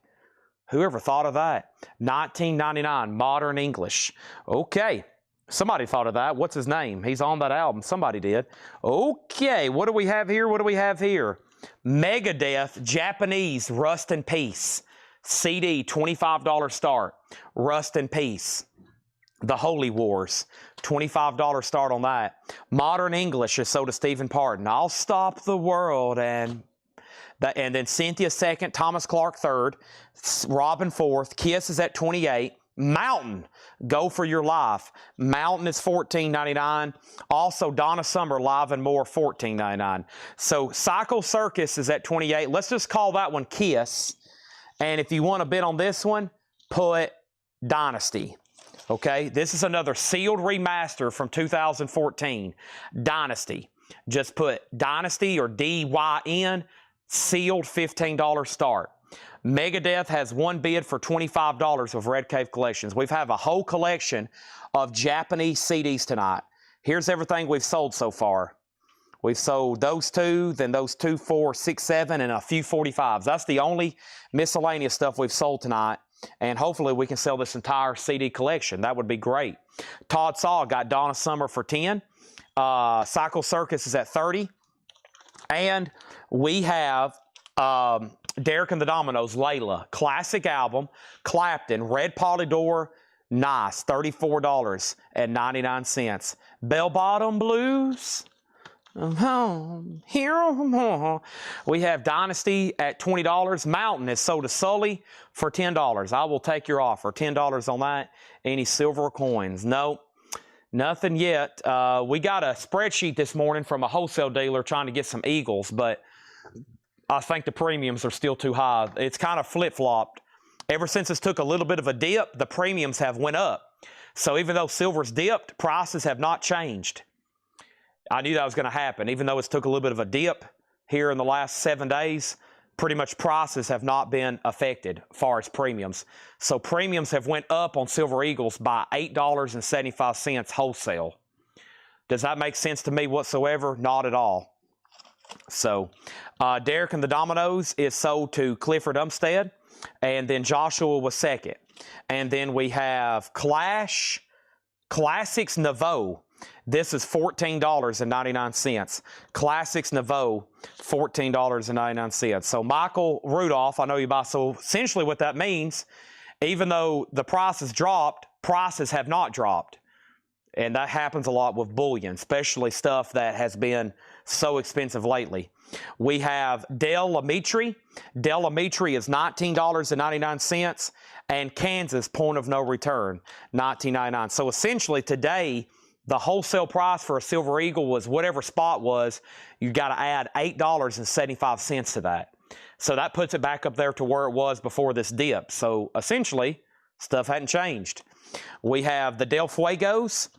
Whoever thought of that? $19.99, Modern English. Okay, somebody thought of that. What's his name? He's on that album. Somebody did. Okay, what do we have here? What do we have here? Megadeth, Japanese, Rust in Peace. CD, $25 start. Rust in Peace. The Holy Wars, $25 start on that. Modern English is sold to Stephen Parton. I'll Stop the World and then Cynthia second, Thomas Clark third, Robin fourth, Kiss is at 28. Mountain, Go For Your Life. Mountain is $14.99. Also, Donna Summer, Live and More, $14.99. So Cycle Circus is at 28. Let's just call that one Kiss. And if you want to bid on this one, put Dynasty. Okay, this is another sealed remaster from 2014. Dynasty. Just put Dynasty or DYN. Sealed $15 start. Megadeth has one bid for $25 of Red Cave Collections. We've have a whole collection of Japanese CDs tonight. Here's everything we've sold so far. We've sold those two, then those 2, 4, 6, 7, and a few 45s. That's the only miscellaneous stuff we've sold tonight. And hopefully we can sell this entire CD collection. That would be great. Todd Saw got Donna Summer for 10. Cycle Circus is at 30. And we have Derek and the Dominoes, Layla. Classic album, Clapton, Red Polydor, nice, $34.99. Bell Bottom Blues. We have Dynasty at $20. Mountain is sold to Sully for $10. I will take your offer. $10 on that. Any silver coins? Nope. Nothing yet. We got a spreadsheet this morning from a wholesale dealer trying to get some Eagles, but I think the premiums are still too high. It's kind of flip-flopped. Ever since it's took a little bit of a dip, the premiums have went up. So even though silver's dipped, prices have not changed. I knew that was going to happen. Even though it's took a little bit of a dip here in the last 7 days, pretty much prices have not been affected as far as premiums. So premiums have went up on Silver Eagles by $8.75 wholesale. Does that make sense to me whatsoever? Not at all. So Derek and the Dominoes is sold to Clifford Umstead, and then Joshua was second. And then we have Clash Classics Nouveau. This is $14.99. Classics Nouveau, $14.99. So Michael Rudolph, I know you buy. So essentially what that means, even though the prices dropped, prices have not dropped. And that happens a lot with bullion, especially stuff that has been so expensive lately. We have Del Amitri. Del Amitri is $19.99. And Kansas, Point of No Return, $19.99. So essentially today, The wholesale price for a Silver Eagle was whatever spot was. You got to add $8.75 to that. So that puts it back up there to where it was before this dip. So essentially, stuff hadn't changed. We have the Del Fuegos.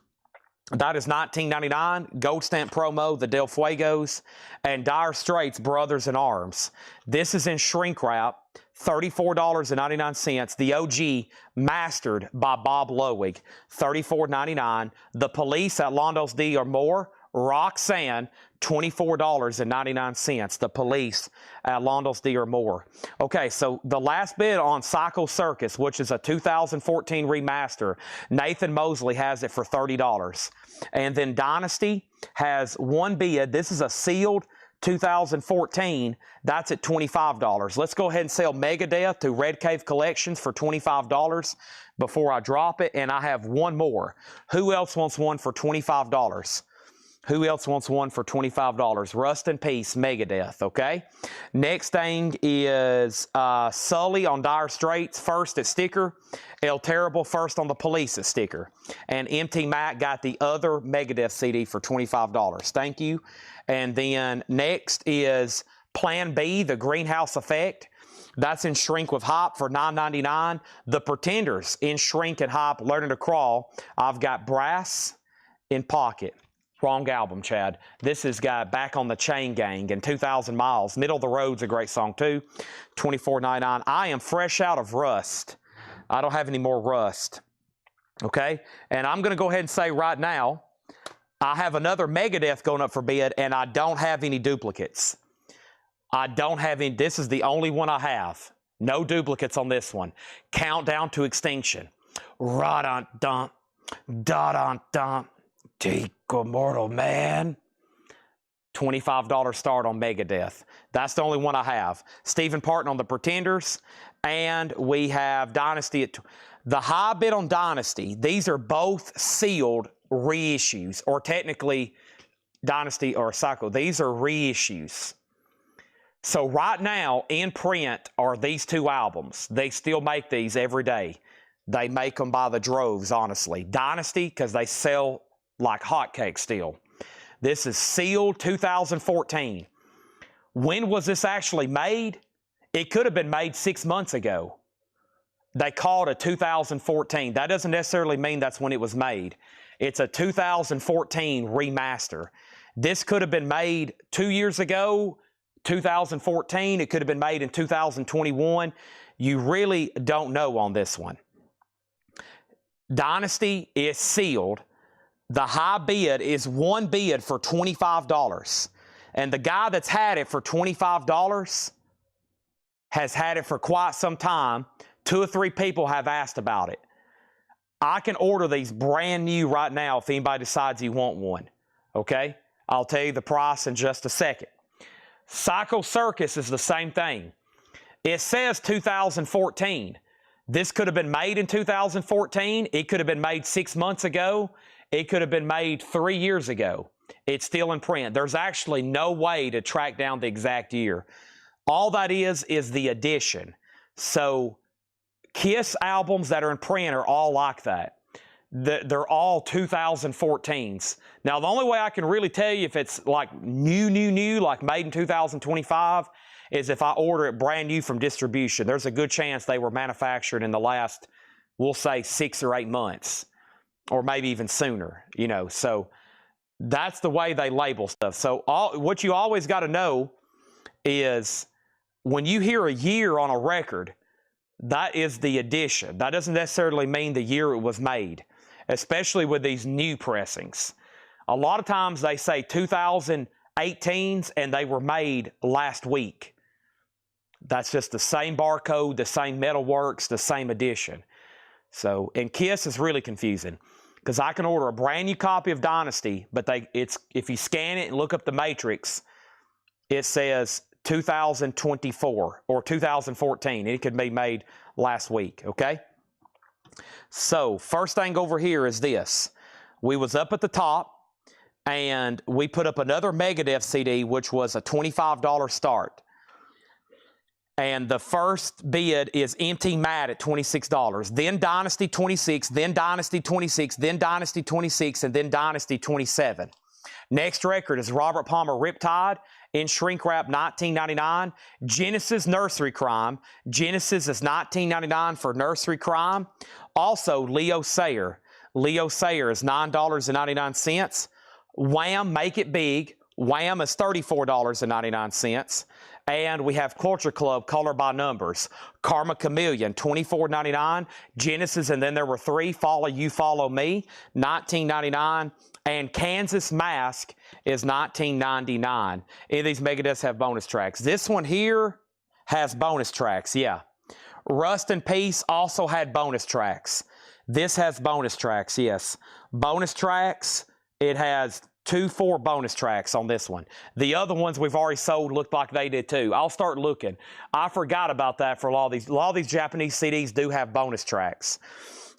That is $19.99. Gold stamp promo, the Del Fuegos. And Dire Straits Brothers in Arms. This is in shrink wrap. $34.99. The OG mastered by Bob Lowig. $34.99. The Police at Londos D or more. Roxanne, $24.99. The Police at Londos D or more. Okay, so the last bid on Psycho Circus, which is a 2014 remaster, Nathan Mosley has it for $30. And then Dynasty has one bid. This is a sealed 2014. That's at $25. Let's go ahead and sell Megadeth to Red Cave Collections for $25 before I drop it. And I have one more. Who else wants one for $25? Who else wants one for $25? Rust in Peace, Megadeth, okay? Next thing is Sully on Dire Straits, first at sticker. El Terrible, first on the Police at sticker. And MT Mac got the other Megadeth CD for $25. Thank you. And then next is Plan B, the Greenhouse Effect. That's in shrink with hop for $9.99. The Pretenders in shrink and hop, Learning to Crawl. I've got Brass in Pocket. Wrong album, Chad. This has got Back on the Chain Gang and 2,000 Miles. Middle of the Road's a great song too. $24.99. I am fresh out of Rust. I don't have any more Rust. Okay? And I'm going to go ahead and say right now, I have another Megadeth going up for bid, and I don't have any duplicates. I don't have any. This is the only one I have. No duplicates on this one. Countdown to Extinction. Ra-dun-dun. Da-dun-dun. Take Immortal Man. $25 start on Megadeth. That's the only one I have. Stephen Parton on the Pretenders. And we have Dynasty at the high bid on Dynasty. These are both sealed reissues, or technically Dynasty or Psycho. These are reissues. So right now in print are these two albums. They still make these every day. They make them by the droves, honestly. Dynasty, because they sell like hotcakes still. This is sealed 2014. When was this actually made? It could have been made 6 months ago. They called it 2014. That doesn't necessarily mean that's when it was made. It's a 2014 remaster. This could have been made 2 years ago, 2014. It could have been made in 2021. You really don't know on this one. Dynasty is sealed. The high bid is one bid for $25. And the guy that's had it for $25 has had it for quite some time. 2 or 3 people have asked about it. I can order these brand new right now if anybody decides you want one. Okay? I'll tell you the price in just a second. Psycho Circus is the same thing. It says 2014. This could have been made in 2014. It could have been made 6 months ago. It could have been made 3 years ago. It's still in print. There's actually no way to track down the exact year. All that is the edition. So Kiss albums that are in print are all like that. They're all 2014s. Now, the only way I can really tell you if it's like new, like made in 2025, is if I order it brand new from distribution. There's a good chance they were manufactured in the last, we'll say, 6 or 8 months. Or maybe even sooner, you know. So that's the way they label stuff. So what you always got to know is when you hear a year on a record, that is the edition. That doesn't necessarily mean the year it was made, especially with these new pressings. A lot of times they say 2018s and they were made last week. That's just the same barcode, the same metalworks, the same edition. So, and Kiss is really confusing because I can order a brand new copy of Dynasty, but if you scan it and look up the matrix, it says 2024 or 2014. It could be made last week, okay? So, first thing over here is this. We was up at the top, and we put up another Megadeth CD, which was a $25 start. And the first bid is Empty Mat at $26. Then Dynasty 26, then Dynasty 26, then Dynasty 26, and then Dynasty 27. Next record is Robert Palmer Riptide in shrink wrap, $19.99. Genesis Nursery Crime. Genesis is $19.99 for Nursery Crime. Also, Leo Sayer. Leo Sayer is $9.99. Wham! Make It Big. Wham! Is $34.99. And we have Culture Club Color by Numbers. Karma Chameleon, $24.99. Genesis, and then there were 3. Follow You, Follow Me, $19.99. And Kansas Mask is $19.99. Any of these Megadeths have bonus tracks. This one here has bonus tracks, yeah. Rust and Peace also had bonus tracks. This has bonus tracks, yes. Bonus tracks, it has 4 bonus tracks on this one. The other ones we've already sold looked like they did too. I'll start looking. I forgot about that for a lot of these. A lot of these Japanese CDs do have bonus tracks.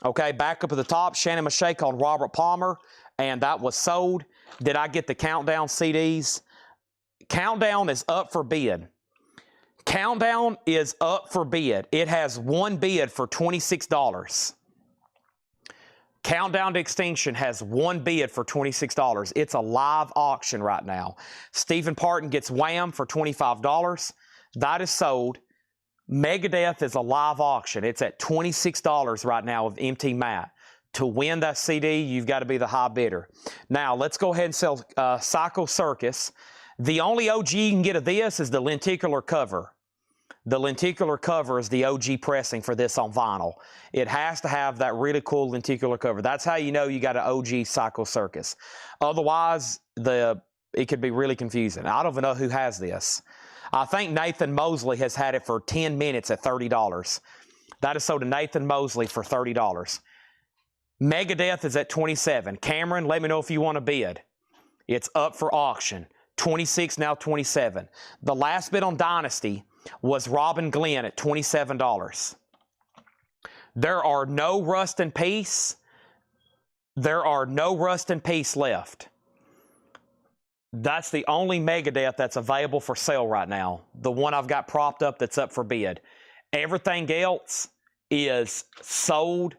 Okay, back up at the top, Shannon Mache called Robert Palmer, and that was sold. Did I get the Countdown CDs? Countdown is up for bid. Countdown is up for bid. It has 1 bid for $26. Countdown to Extinction has 1 bid for $26. It's a live auction right now. Stephen Parton gets Wham! For $25. That is sold. Megadeth is a live auction. It's at $26 right now with Empty Mat. To win that CD, you've got to be the high bidder. Now, let's go ahead and sell Psycho Circus. The only OG you can get of this is the lenticular cover. The lenticular cover is the OG pressing for this on vinyl. It has to have that really cool lenticular cover. That's how you know you got an OG Psycho Circus. Otherwise, it could be really confusing. I don't even know who has this. I think Nathan Mosley has had it for 10 minutes at $30. That is sold to Nathan Mosley for $30. Megadeth is at $27. Cameron, let me know if you want to bid. It's up for auction. 26, now 27. The last bid on Dynasty was Robin Glenn at $27. There are no Rust and Peace. There are no Rust and Peace left. That's the only Megadeth that's available for sale right now. The one I've got propped up that's up for bid. Everything else is sold,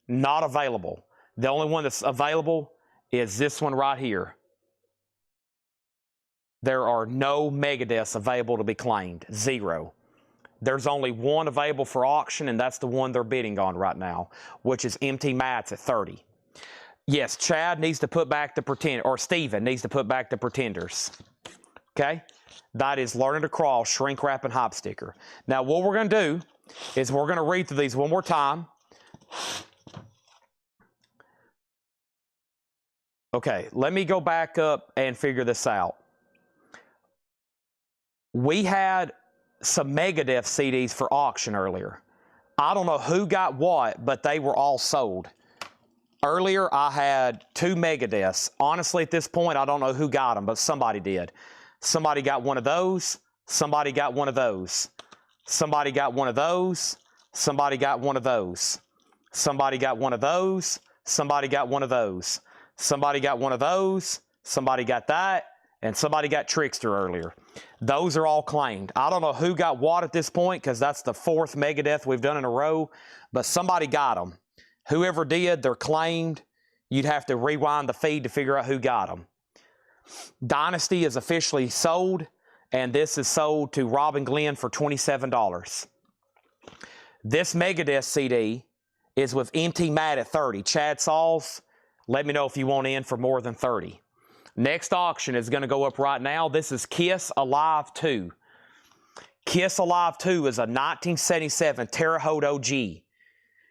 not available. The only one that's available is this one right here. There are no Megadeths available to be claimed. 0. There's only one available for auction, and that's the one they're bidding on right now, which is Empty Mats at $30. Yes, Chad needs to put back the Pretender, or Steven needs to put back the Pretenders. Okay? That is Learning to Crawl, Shrink Wrap, and Hop Sticker. Now, what we're going to do is we're going to read through these one more time. Okay, let me go back up and figure this out. We had some Megadeth CDs for auction earlier. I don't know who got what, but they were all sold. Earlier, I had 2 Megadeths. Honestly, at this point, I don't know who got them, but somebody did. Somebody got one of those. Somebody got one of those. Somebody got one of those. Somebody got one of those. Somebody got one of those. Somebody got one of those. Somebody got one of those. Somebody got that. And somebody got Trickster earlier. Those are all claimed. I don't know who got what at this point because that's the 4th Megadeth we've done in a row, but somebody got them. Whoever did, they're claimed. You'd have to rewind the feed to figure out who got them. Dynasty is officially sold, and this is sold to Robin Glenn for $27. This Megadeth CD is with Empty Mat at $30. Chad Sauls, let me know if you want in for more than $30. Next auction is going to go up right now. This is Kiss Alive 2. Kiss Alive 2 is a 1977 Terre Haute OG.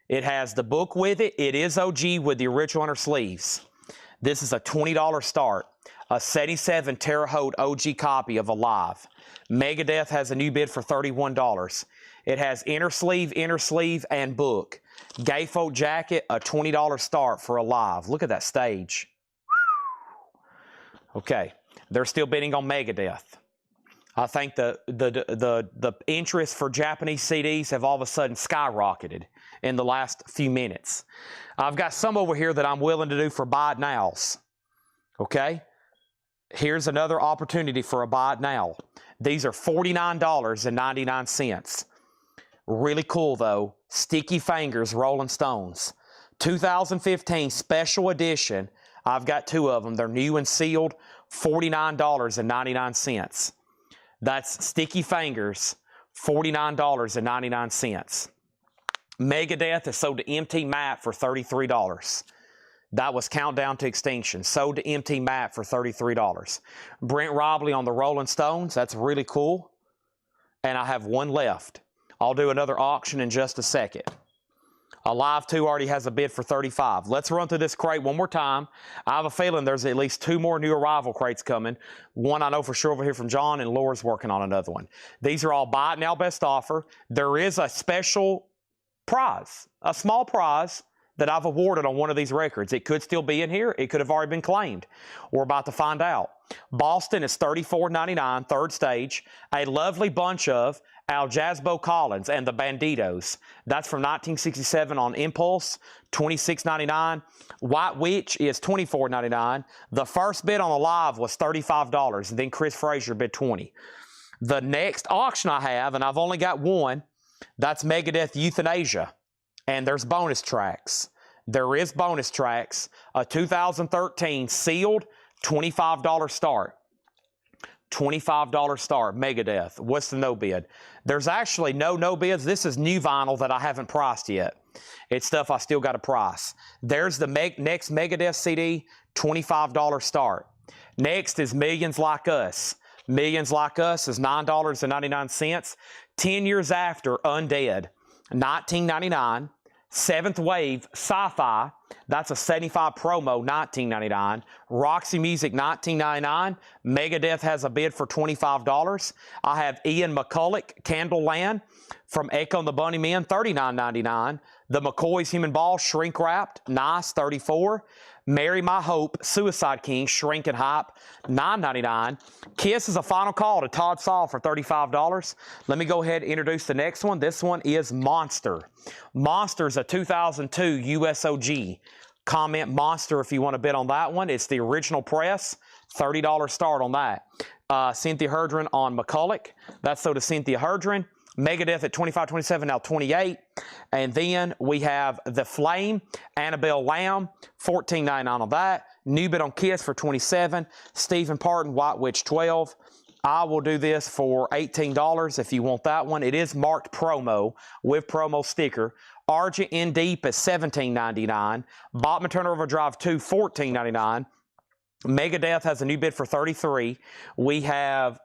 It has the book with it. It is OG with the original inner sleeves. This is a $20 start. A 77 Terre Haute OG copy of Alive. Megadeth has a new bid for $31. It has inner sleeve, and book. Gayfolk jacket, a $20 start for Alive. Look at that stage. Okay, they're still bidding on Megadeth. I think the interest for Japanese CDs have all of a sudden skyrocketed in the last few minutes. I've got some over here that I'm willing to do for buy it nows. Okay, here's another opportunity for a buy it now. These are $49.99. Really cool, though. Sticky Fingers Rolling Stones. 2015 special edition. I've got 2 of them. They're new and sealed. $49.99. That's Sticky Fingers, $49.99. Megadeth is sold to MT Matt for $33. That was Countdown to Extinction. Sold to MT Matt for $33. Brent Robley on the Rolling Stones. That's really cool. And I have 1 left. I'll do another auction in just a second. Alive 2 already has a bid for $35. Let's run through this crate one more time. I have a feeling there's at least 2 more new arrival crates coming. One I know for sure over here from John, and Laura's working on another one. These are all buy it now, best offer. There is a special prize, a small prize that I've awarded on one of these records. It could still be in here. It could have already been claimed. We're about to find out. Boston is $34.99, third stage. A lovely bunch of Al Jasbo Collins and the Banditos. That's from 1967 on Impulse, $26.99. White Witch is $24.99. The first bid on the live was $35, and then Chris Frazier bid $20. The next auction I have, and I've only got 1, that's Megadeth Euthanasia. And there's bonus tracks. There is bonus tracks. A 2013 sealed, $25 start. $25 start, Megadeth. What's the no bid? There's actually no bids. This is new vinyl that I haven't priced yet. It's stuff I still got to price. There's the next Megadeth CD, $25 start. Next is Millions Like Us. Millions Like Us is $9.99. 10 years after Undead, $19.99. Seventh Wave Sci-Fi, that's a 75 promo, $19.99. Roxy Music, $19.99. Megadeth has a bid for $25. I have Ian McCulloch, Candleland from Echo and the Bunnymen, $39.99. The McCoy's Human Ball, Shrink Wrapped, nice, $34. Marry My Hope, Suicide King, Shrink and Hype, $9.99. Kiss is a final call to Todd Saul for $35. Let me go ahead and introduce the next one. This one is Monster. Monster's a 2002 USOG. Comment Monster if you want to bid on that one. It's the original press, $30 start on that. Cynthia Herdron on McCulloch. That's so to Cynthia Herdron. Megadeth at $25.27, now $28. And then we have The Flame, Annabelle Lamb, $14.99 on that. New bid on Kiss for $27. Stephen Parton, White Witch, $12. I will do this for $18 if you want that one. It is marked promo with promo sticker. Argent in Deep is $17.99. Bachman Turner Overdrive 2, $14.99. Megadeth has a new bid for $33. We have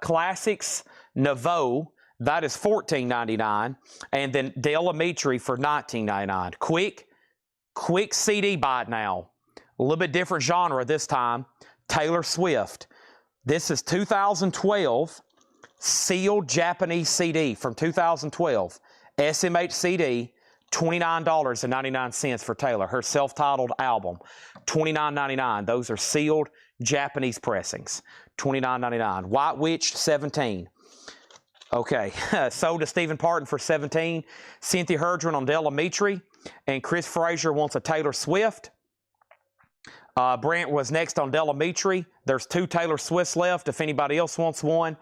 Classics Nouveau. That is $14.99. And then Dale Amitri for $19.99. Quick CD buy it now. A little bit different genre this time. Taylor Swift. This is 2012 sealed Japanese CD from 2012. SMH CD, $29.99 for Taylor. Her self-titled album, $29.99. Those are sealed Japanese pressings, $29.99. White Witch, $17. Okay, sold to Stephen Parton for $17. Cynthia Herdron on Dell Amitri. And Chris Frazier wants a Taylor Swift. Brent was next on Dell Amitri. There's 2 Taylor Swifts left if anybody else wants one.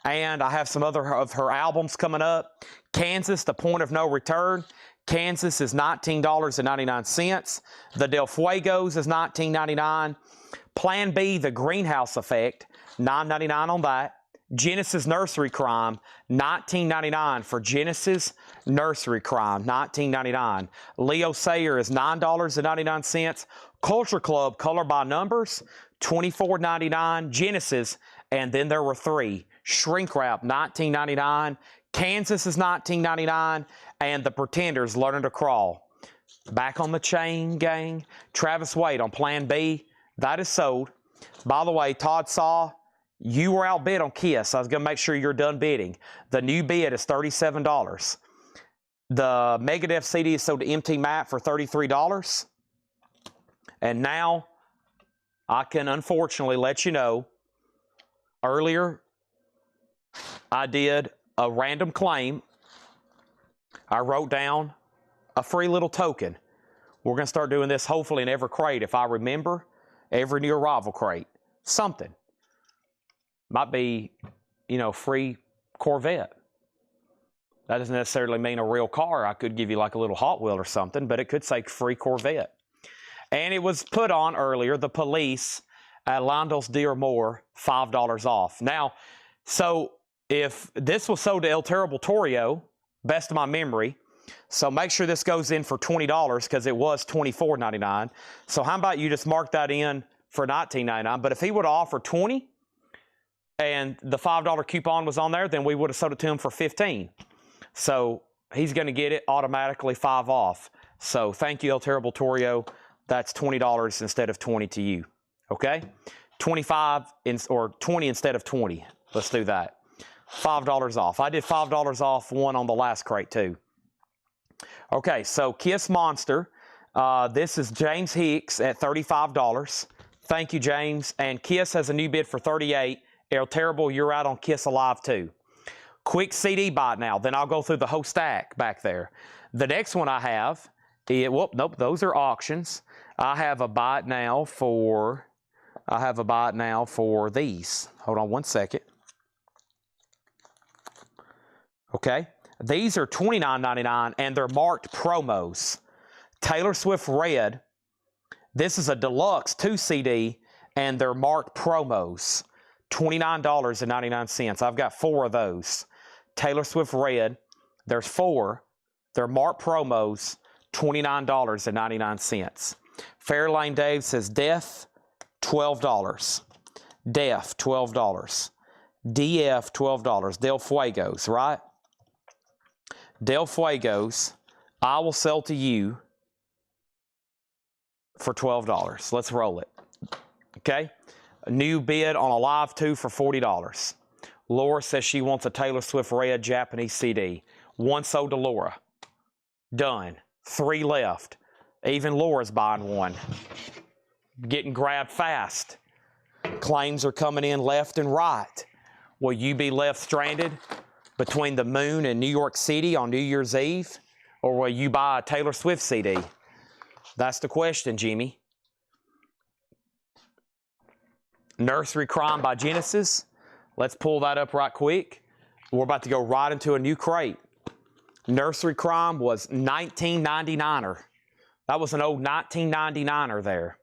And I have some other of her albums coming up. Kansas, The Point of No Return. Kansas is $19.99. The Del Fuegos is $19.99. Plan B, The Greenhouse Effect, $9.99 on that. Genesis Nursery Crime, $19.99 for Genesis Nursery Crime, $19.99. Leo Sayer is $9.99. Culture Club, Color by Numbers, $24.99. Genesis, and then there were 3. Shrink Wrap, $19.99. Kansas is $19.99. And The Pretenders, Learning to Crawl. Back on the chain, gang. Travis Wade on Plan B. That is sold. By the way, Todd Saw, you were outbid on Kiss. I was going to make sure you're done bidding. The new bid is $37. The Megadeth CD is sold to MT Matt for $33. And now I can unfortunately let you know, earlier I did a random claim. I wrote down a free little token. We're going to start doing this hopefully in every crate. If I remember, every new arrival crate. Something. Might be, free Corvette. That doesn't necessarily mean a real car. I could give you like a little Hot Wheel or something, but it could say free Corvette. And it was put on earlier, the police at Londel's Deer Moore, $5 off. Now, so if this was sold to El Terrible Torio, best of my memory, so make sure this goes in for $20 because it was $24.99. So how about you just mark that in for $19.99? But if he would have offered $20 and the $5 coupon was on there, then we would have sold it to him for $15. So he's going to get it automatically $5 off. So thank you, El Terrible Torio. That's $20 instead of $20 to you. Okay? 25 or 20 instead of 20. Let's do that. $5 off. I did $5 off one on the last crate too. Okay, so Kiss Monster. This is James Hicks at $35. Thank you, James. And Kiss has a new bid for $38. El Terrible, you're out on Kiss Alive too. Quick CD bite now. Then I'll go through the whole stack back there. The next one I have, nope, those are auctions. I have a bite now for these. Hold on one second. Okay. These are $29.99 and they're marked promos. Taylor Swift Red. This is a deluxe 2 CD and they're marked promos. $29.99. I've got 4 of those. Taylor Swift Red. There's 4. They're marked promos. $29.99. Fairlane Dave says Death, $12. Def, $12. DF, $12. Del Fuegos, right? Del Fuegos, I will sell to you for $12. Let's roll it. Okay? A new bid on Alive 2 for $40. Laura says she wants a Taylor Swift Red Japanese CD. 1 sold to Laura. Done. 3 left. Even Laura's buying one. Getting grabbed fast. Claims are coming in left and right. Will you be left stranded between the moon and New York City on New Year's Eve? Or will you buy a Taylor Swift CD? That's the question, Jimmy. Nursery Crime by Genesis. Let's pull that up right quick. We're about to go right into a new crate. Nursery Crime was $19.99. That was an old $19.99 there.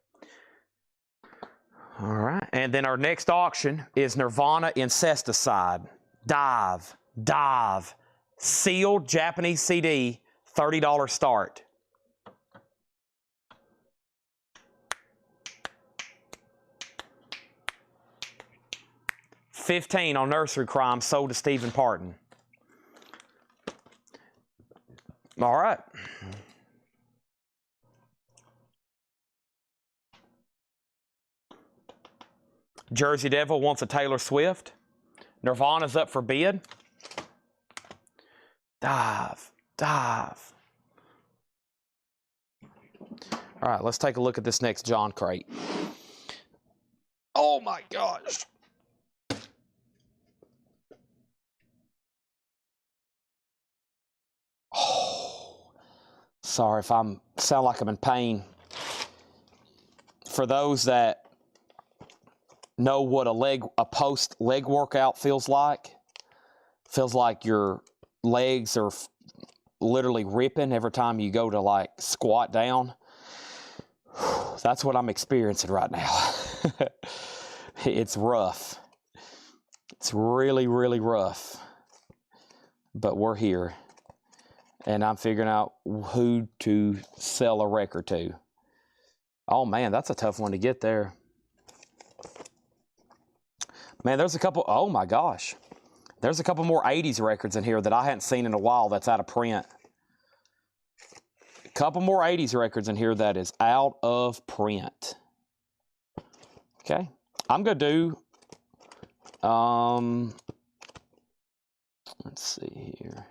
All right. And then our next auction is Nirvana Incesticide. Dive. Sealed Japanese CD, $30 start. $15 on Nursery Crime, sold to Stephen Parton. All right. Jersey Devil wants a Taylor Swift. Nirvana's up for bid. Dive. All right, let's take a look at this next John crate. Oh my gosh. Oh, sorry if I sound like I'm in pain. For those that know what a post leg workout feels like your legs are literally ripping every time you go to like squat down. That's what I'm experiencing right now. It's rough. It's really, really rough. But we're here. And I'm figuring out who to sell a record to. Oh man, that's a tough one to get there. Man, there's a couple, oh my gosh. There's a couple more 80s records in here that I hadn't seen in a while that's out of print. A couple more 80s records in here that is out of print. Okay. I'm going to do, let's see here.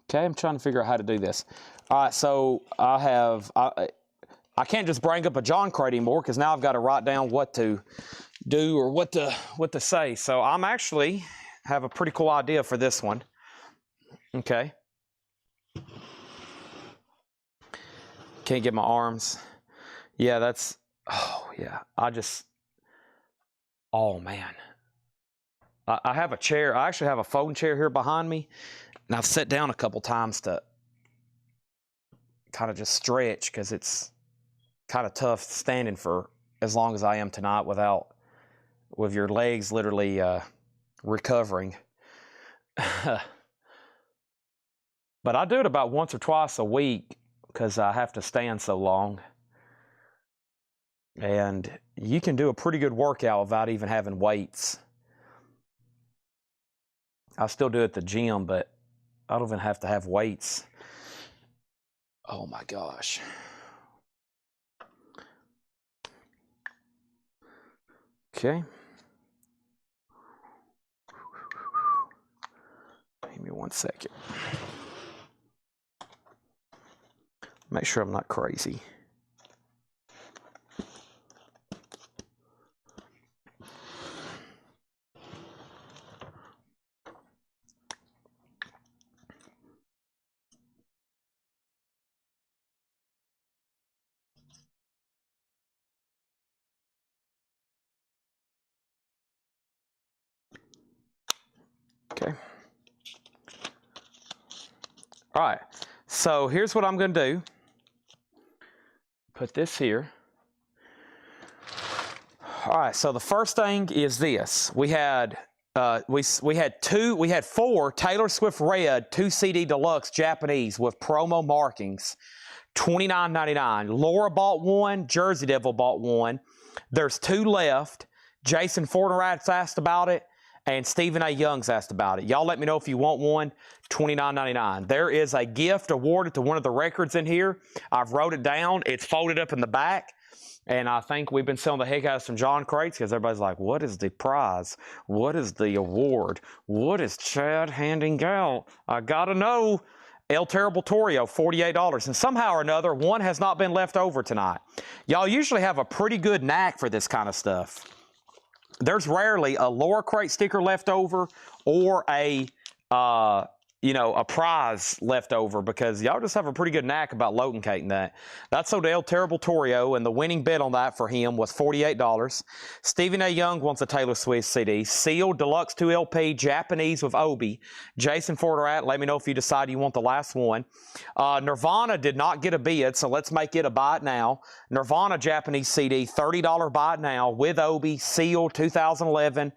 Okay, I'm trying to figure out how to do this. All right, so I can't just bring up a John crate anymore because now I've got to write down what to do or what to say. So I'm actually have a pretty cool idea for this one. Okay. Can't get my arms. Yeah, that's, oh yeah. Oh, man. I have a chair. I actually have a folding chair here behind me, and I've sat down a couple times to kind of just stretch because it's kind of tough standing for as long as I am tonight with your legs literally recovering. But I do it about once or twice a week because I have to stand so long. And you can do a pretty good workout without even having weights. I still do it at the gym, but I don't even have to have weights. Oh my gosh. Okay. Give me 1 second. Make sure I'm not crazy. Okay. All right. So here's what I'm going to do. Put this here. All right. So the first thing is this. We had four Taylor Swift Red 2 CD Deluxe Japanese with promo markings, $29.99. Laura bought one. Jersey Devil bought one. There's 2 left. Jason Fortinrat's asked about it, and Stephen A. Young's asked about it. Y'all let me know if you want one. $29.99. There is a gift awarded to one of the records in here. I've wrote it down. It's folded up in the back. And I think we've been selling the heck out of some John crates because everybody's like, what is the prize? What is the award? What is Chad handing out? I got to know. El Terrible Torio, $48. And somehow or another, one has not been left over tonight. Y'all usually have a pretty good knack for this kind of stuff. There's rarely a Laura crate sticker left over or a prize left over because y'all just have a pretty good knack about locating that. That's sold to El Terrible Torio, and the winning bid on that for him was $48. Stephen A. Young wants a Taylor Swift CD. Sealed Deluxe 2 LP, Japanese with Obi. Jason Fortinrat, let me know if you decide you want the last one. Nirvana did not get a bid, so let's make it a buy it now. Nirvana Japanese CD, $30 buy it now with Obi, sealed 2011.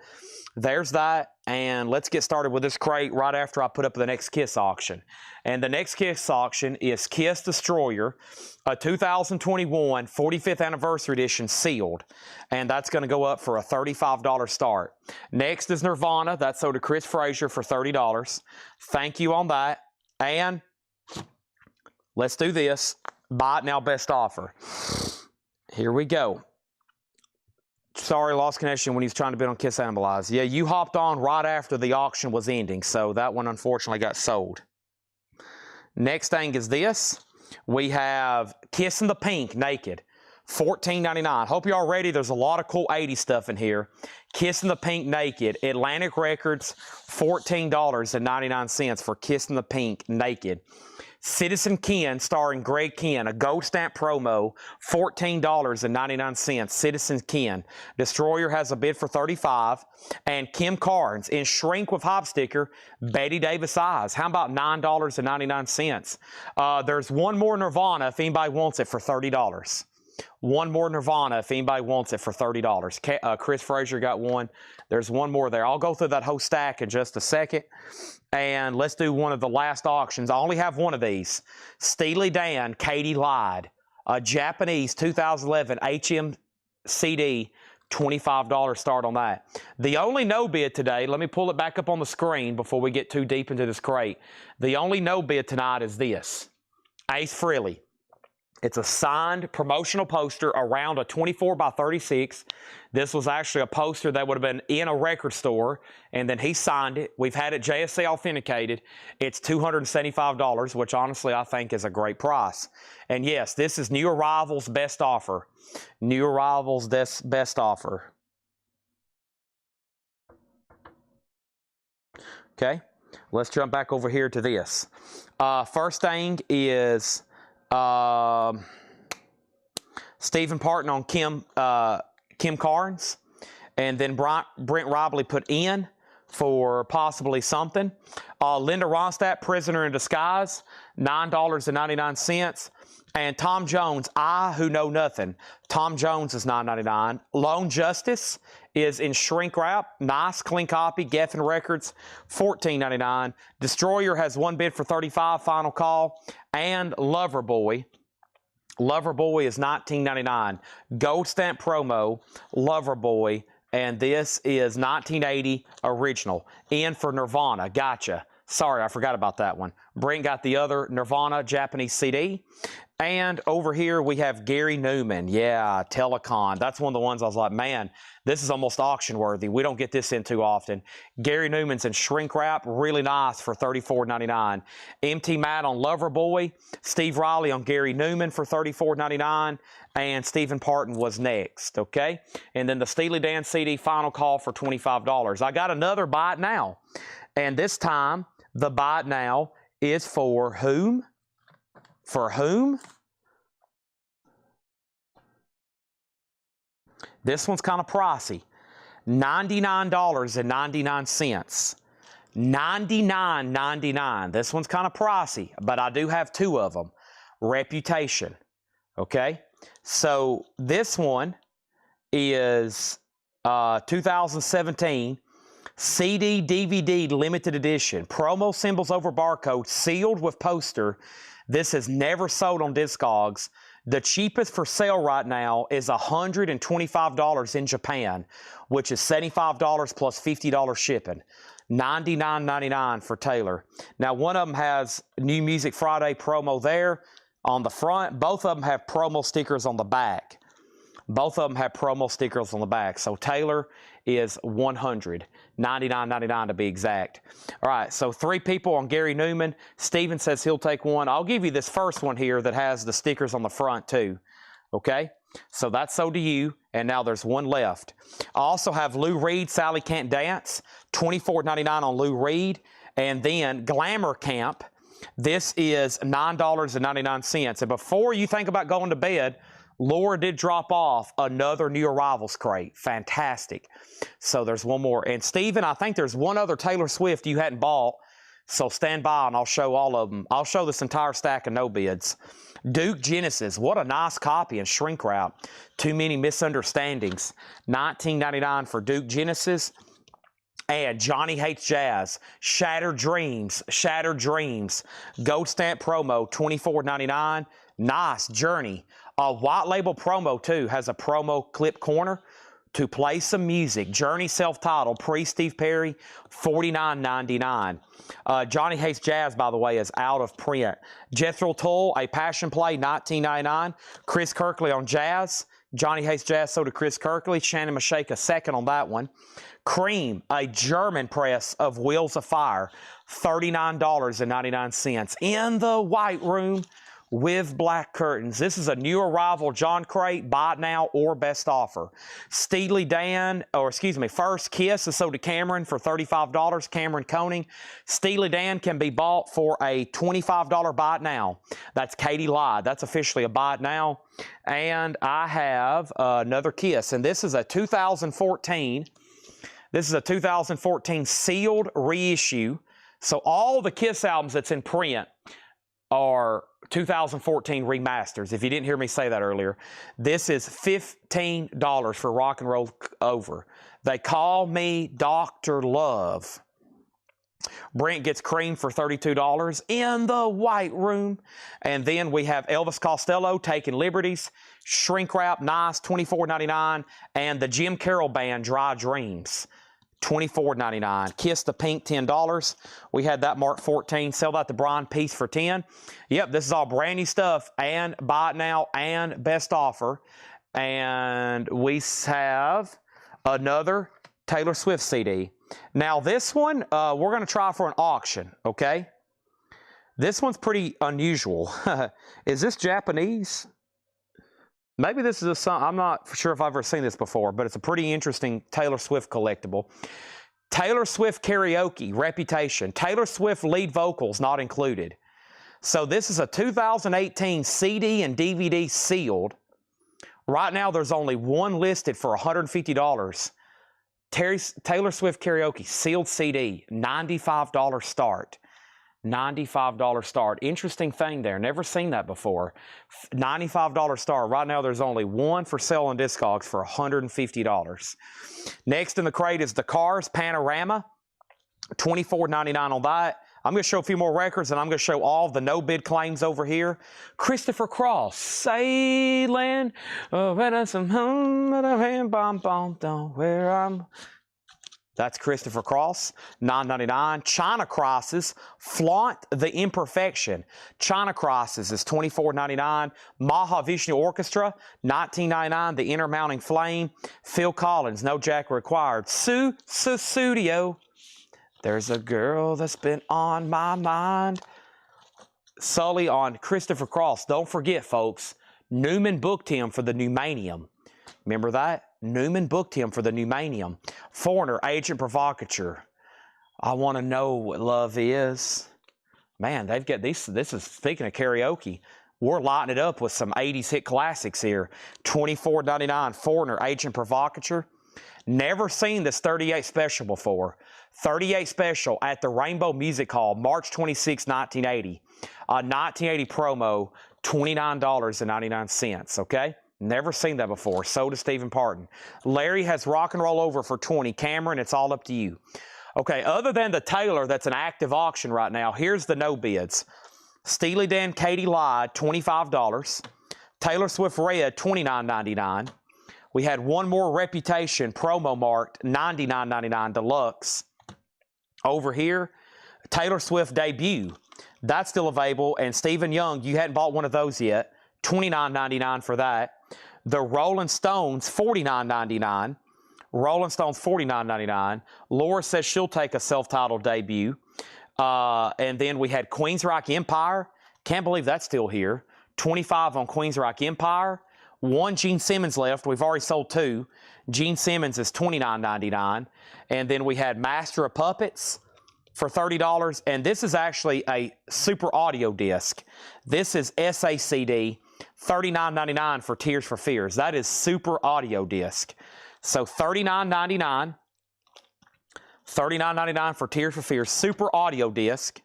There's that, and let's get started with this crate right after I put up the next Kiss auction. And the next Kiss auction is Kiss Destroyer, a 2021 45th anniversary edition sealed, and that's going to go up for a $35 start. Next is Nirvana. That's sold to Chris Frazier for $30. Thank you on that. And let's do this. Buy it now, best offer. Here we go. Sorry, lost connection when he was trying to bid on Kiss Animalize. Yeah, you hopped on right after the auction was ending, so that one unfortunately got sold. Next thing is this. We have Kiss in the Pink Naked, $14.99. Hope you're all ready. There's a lot of cool 80s stuff in here. Kiss in the Pink Naked, Atlantic Records, $14.99 for Kiss in the Pink Naked. Citizen Ken, starring Greg Ken, a gold stamp promo, $14.99. Citizen Ken. Destroyer has a bid for $35. And Kim Carnes in Shrink with Hop Sticker, Betty Davis Eyes. How about $9.99? There's one more Nirvana if anybody wants it for $30. One more Nirvana if anybody wants it for $30. Chris Frazier got one. There's one more there. I'll go through that whole stack in just a second. And let's do one of the last auctions. I only have one of these. Steely Dan, Katie Lied. A Japanese 2011 HM CD, $25 start on that. The only no bid today, let me pull it back up on the screen before we get too deep into this crate. The only no bid tonight is this. Ace Frehley. It's a signed promotional poster around a 24 by 36. This was actually a poster that would have been in a record store, and then he signed it. We've had it JSA authenticated. It's $275, which honestly I think is a great price. And yes, this is New Arrival's best offer. New Arrival's best offer. Okay, let's jump back over here to this. First thing is Stephen Parton on Kim Carnes. And then Brent Robley put in for possibly something. Linda Ronstadt, Prisoner in Disguise, $9.99. And Tom Jones, I Who Know Nothing. Tom Jones is $9.99. Lone Justice is in shrink wrap. Nice, clean copy. Geffen Records, $14.99. Destroyer has one bid for $35, final call. And Loverboy. Loverboy is $19.99. Gold stamp promo, Loverboy. And this is 1980 original. In for Nirvana. Gotcha. Sorry, I forgot about that one. Brent got the other Nirvana Japanese CD. And over here we have Gary Newman. Yeah, Telecon. That's one of the ones I was like, man, this is almost auction worthy. We don't get this in too often. Gary Newman's in shrink wrap. Really nice for $34.99. MT Matt on Loverboy. Steve Riley on Gary Newman for $34.99. And Stephen Parton was next, okay? And then the Steely Dan CD final call for $25. I got another buy it now. And this time, the buy it now is for whom? For whom? This one's kind of pricey. $99.99. $99.99. This one's kind of pricey, but I do have two of them. Reputation. Okay? So this one is 2017 CD DVD limited edition. Promo symbols over barcode, sealed with poster. This has never sold on Discogs. The cheapest for sale right now is $125 in Japan, which is $75 plus $50 shipping. $99.99 for Taylor. Now, one of them has New Music Friday promo there on the front. Both of them have promo stickers on the back. Both of them have promo stickers on the back. So Taylor is $199.99 to be exact. All right, so three people on Gary Newman. Steven says he'll take one. I'll give you this first one here that has the stickers on the front too. Okay, so that's sold to you, and now there's one left. I also have Lou Reed, Sally Can't Dance, $24.99 on Lou Reed. And then Glamour Camp. This is $9.99. And before you think about going to bed, Laura did drop off another New Arrivals crate. Fantastic. So there's one more. And Steven, I think there's one other Taylor Swift you hadn't bought. So stand by and I'll show all of them. I'll show this entire stack of no bids. Duke Genesis. What a nice copy and shrink wrap. Too Many Misunderstandings. $19.99 for Duke Genesis. And Johnny Hates Jazz. Shattered Dreams. Shattered Dreams. Gold stamp promo. $24.99. Nice. Journey. A white label promo, too, has a promo clip corner to play some music. Journey self-titled, pre-Steve Perry, $49.99. Johnny Hates Jazz, by the way, is out of print. Jethro Tull, A Passion Play, $19.99. Chris Kirkley on Jazz. Johnny Hates Jazz, so to Chris Kirkley. Shannon Mashaka second on that one. Cream, a German press of Wheels of Fire, $39.99. In the White Room with black curtains. This is a new arrival John crate, buy it now or best offer. Steely Dan, or excuse me, First Kiss is sold to Cameron for $35. Cameron Koning. Steely Dan can be bought for a $25 buy it now. That's Katie Lied. That's officially a buy it now. And I have another Kiss, and this is a 2014. This is a 2014 sealed reissue. So all the Kiss albums that's in print are 2014 remasters. If you didn't hear me say that earlier, this is $15 for Rock and Roll Over. They Call Me Dr. Love. Brent gets Cream for $32 in the White Room. And then we have Elvis Costello, Taking Liberties, shrink wrap, nice, $24.99. And the Jim Carroll Band, Dry Dreams, $24.99. Kiss the Pink, $10. We had that Mark 14. Sell that to Brian Peace for $10. Yep, this is all brand new stuff and buy it now and best offer. And we have another Taylor Swift CD. Now this one, we're going to try for an auction, okay? This one's pretty unusual. Is this Japanese? Maybe this is a song. I'm not sure if I've ever seen this before, but it's a pretty interesting Taylor Swift collectible. Taylor Swift Karaoke, Reputation. Taylor Swift lead vocals not included. So this is a 2018 CD and DVD sealed. Right now there's only one listed for $150. Taylor Swift karaoke, sealed CD, $95 start. $95 start. Interesting thing there. Never seen that before. $95 start. Right now, there's only one for sale on Discogs for $150. Next in the crate is the Cars Panorama, $24.99 on that. I'm going to show a few more records, and I'm going to show all the no-bid claims over here. Christopher Cross, Sailing over some home, where I'm. That's Christopher Cross, $9.99. China Crosses, Flaunt the Imperfection. China Crosses is $24.99. Mahavishnu Orchestra, $19.99. The Inner Mounting Flame. Phil Collins, No Jack Required. Studio. There's a girl that's been on my mind. Sully on Christopher Cross. Don't forget, folks, Newman booked him for the Newmanium. Remember that? Newman booked him for the Newmanium. Foreigner, Agent Provocateur. I want to know what love is. Man, they've got these. This is, speaking of karaoke, we're lighting it up with some 80s hit classics here. $24.99. Foreigner, Agent Provocateur. Never seen this 38 special before. 38 special at the Rainbow Music Hall, March 26, 1980. 1980 promo, $29.99, okay? Never seen that before. So does Stephen Parton. Larry has Rock and Roll Over for $20. Cameron, it's all up to you. Okay, other than the Taylor that's an active auction right now, here's the no bids. Steely Dan, Katie Lied, $25. Taylor Swift Red, $29.99. We had one more Reputation promo marked, $99.99 deluxe. Over here, Taylor Swift Debut. That's still available. And Stephen Young, you hadn't bought one of those yet. $29.99 for that. The Rolling Stones, $49.99. Rolling Stones, $49.99. Laura says she'll take a self-titled debut. And then we had Queen's Rock Empire. Can't believe that's still here. $25 on Queen's Rock Empire. One Gene Simmons left. We've already sold two. Gene Simmons is $29.99. And then we had Master of Puppets for $30. And this is actually a super audio disc. This is SACD, $39.99 for Tears for Fears. That is super audio disc. So $39.99. $39.99 for Tears for Fears. Super audio disc.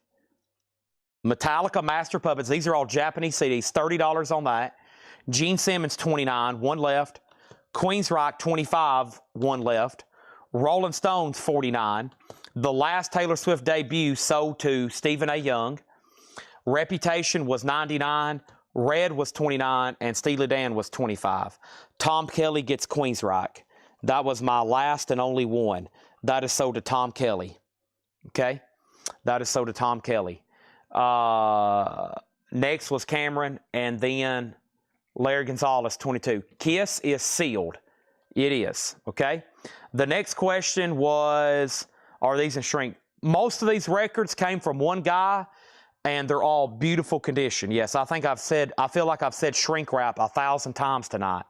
Metallica, Master of Puppets. These are all Japanese CDs. $30 on that. Gene Simmons, $29, one left. Queen's Rock, $25, one left. Rolling Stones, $49. The last Taylor Swift debut sold to Stephen A. Young. Reputation was $99. Red was $29. And Steely Dan was $25. Tom Kelly gets Queen's Rock. That was my last and only one. That is sold to Tom Kelly. Okay? That is sold to Tom Kelly. Next was Cameron. And then Larry Gonzalez, 22. Kiss is sealed. It is, okay? The next question was, are these in shrink? Most of these records came from one guy, and they're all beautiful condition. Yes, I feel like I've said shrink wrap 1,000 times tonight.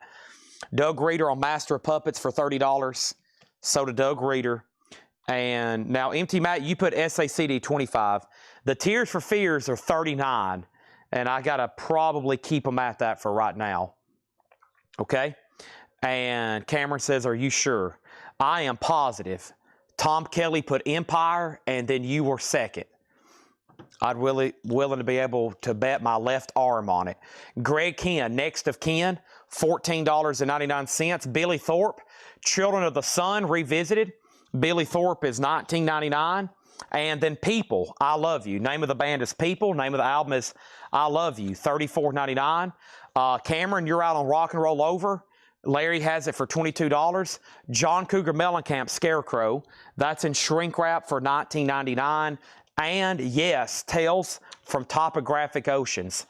Doug Reeder on Master of Puppets for $30. So did Doug Reeder. And now, Empty Matt, you put SACD 25. The Tears for Fears are 39. And I got to probably keep them at that for right now. Okay? And Cameron says, are you sure? I am positive. Tom Kelly put Empire, and then you were second. I'd willing to be able to bet my left arm on it. Greg Ken, next of kin, $14.99. Billy Thorpe, Children of the Sun Revisited. Billy Thorpe is $19.99. And then People, I Love You. Name of the band is People. Name of the album is I Love You, $34.99. Cameron, you're out on Rock and Roll Over. Larry has it for $22. John Cougar Mellencamp, Scarecrow. That's in shrink wrap for $19.99. And Yes, Tales from Topographic Oceans.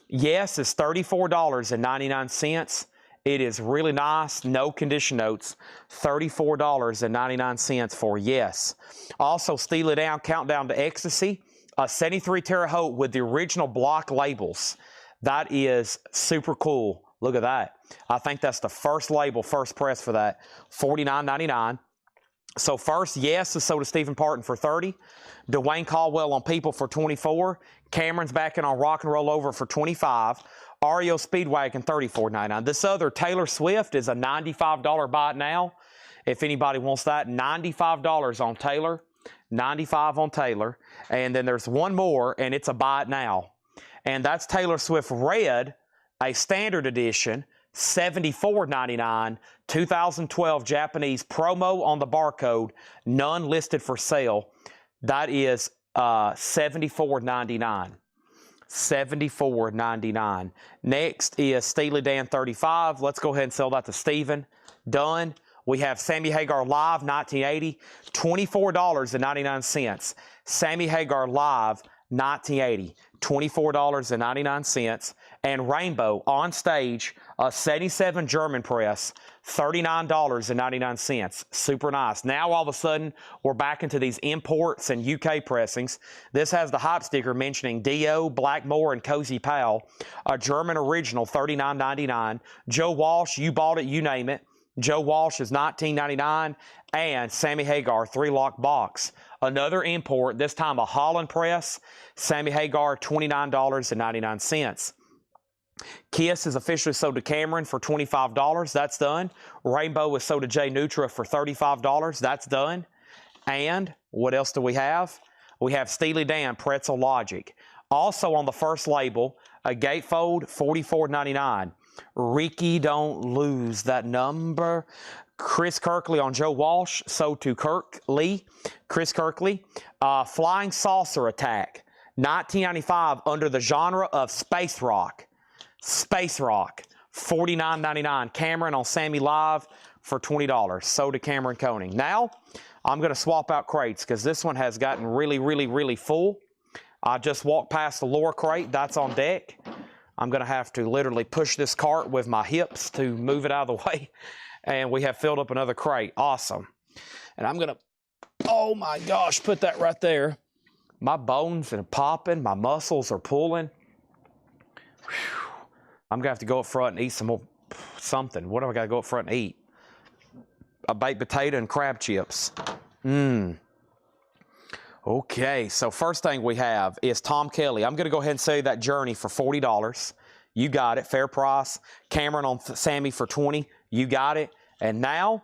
Yes is $34.99. It is really nice, no condition notes, $34.99 for Yes. Also, Steal It Down, Countdown to Ecstasy, 73 Terre Haute with the original block labels. That is super cool. Look at that. I think that's the first label, first press for that, $49.99. So first, Yes is sold to Stephen Parton for $30. Dwayne Caldwell on People for $24. Cameron's backing on Rock and Roll Over for $25. REO Speedwagon, $34.99. This other Taylor Swift is a $95 buy it now. if anybody wants that. $95 on Taylor. $95 on Taylor. And then there's one more, and it's a buy it now. And that's Taylor Swift Red, a standard edition, $74.99, 2012 Japanese, promo on the barcode, none listed for sale. That is $74.99. $74.99. Next is Steely Dan 35. Let's go ahead and sell that to Steven. Done. We have Sammy Hagar Live 1980, $24.99. Sammy Hagar Live 1980, $24.99. And Rainbow on stage, a 77 German press, $39.99. Super nice. Now all of a sudden, we're back into these imports and UK pressings. This has the hype sticker mentioning Dio, Blackmore, and Cozy Powell. A German original, $39.99. Joe Walsh, You Bought It, You Name It. Joe Walsh is $19.99, and Sammy Hagar 3-lock box. Another import, this time a Holland press. Sammy Hagar, $29.99. Kiss is officially sold to Cameron for $25. That's done. Rainbow is sold to Jay Nutra for $35. That's done. And what else do we have? We have Steely Dan Pretzel Logic. Also on the first label, a gatefold, $44.99. Ricky, don't lose that number. Chris Kirkley on Joe Walsh, sold to Kirk Lee. Chris Kirkley. Flying Saucer Attack, $19.95 under the genre of space rock. Space rock, $49.99. Cameron on Sammy Live for $20. Sold to Cameron Koenig. Now, I'm going to swap out crates because this one has gotten really full. I just walked past the lower crate. That's on deck. I'm going to have to literally push this cart with my hips to move it out of the way. And we have filled up another crate. Awesome. And I'm going to, oh my gosh, put that right there. My bones are popping. My muscles are pulling. Whew. I'm going to have to go up front and eat some more something. What do I got to go up front and eat? A baked potato and crab chips. Okay, so first thing we have is Tom Kelly. I'm going to go ahead and sell you that Journey for $40. You got it, fair price. Cameron on Sammy for $20. You got it. And now,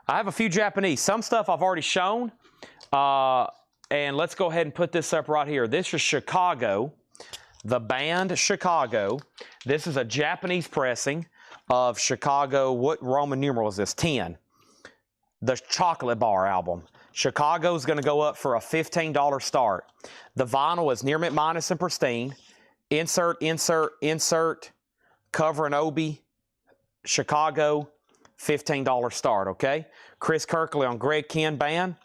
I have a few Japanese. Some stuff I've already shown. And let's go ahead and put this up right here. This is Chicago, the band Chicago. This is a Japanese pressing of Chicago. What Roman numeral is this? 10. The Chocolate Bar album. Chicago is going to go up for a $15 start. The vinyl is near mint minus and pristine. Insert, cover and obi. Chicago, $15 start, okay? Chris Kirkley on Greg Kihn Band.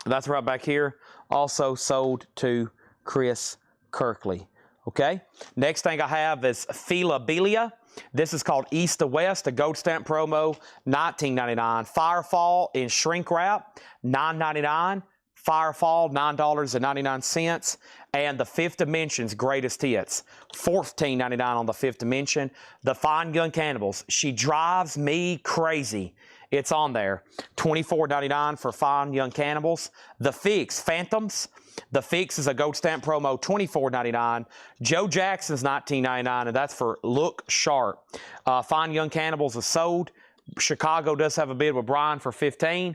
That's right back here. Also sold to Chris Kirkley, okay? Next thing I have is Philabilia. This is called East to West, a gold stamp promo, $19.99. Firefall in shrink wrap, $9.99. Firefall, $9.99. And the Fifth Dimension's Greatest Hits, $14.99 on the Fifth Dimension. The Fine Young Cannibals, She Drives Me Crazy. It's on there. $24.99 for Fine Young Cannibals. The Fix, Phantoms. The Fix is a gold stamp promo, $24.99. Joe Jackson's $19.99, and that's for Look Sharp. Fine Young Cannibals is sold. Chicago does have a bid with Brian for $15.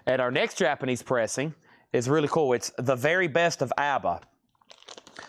And our next Japanese pressing is really cool. It's The Very Best of ABBA.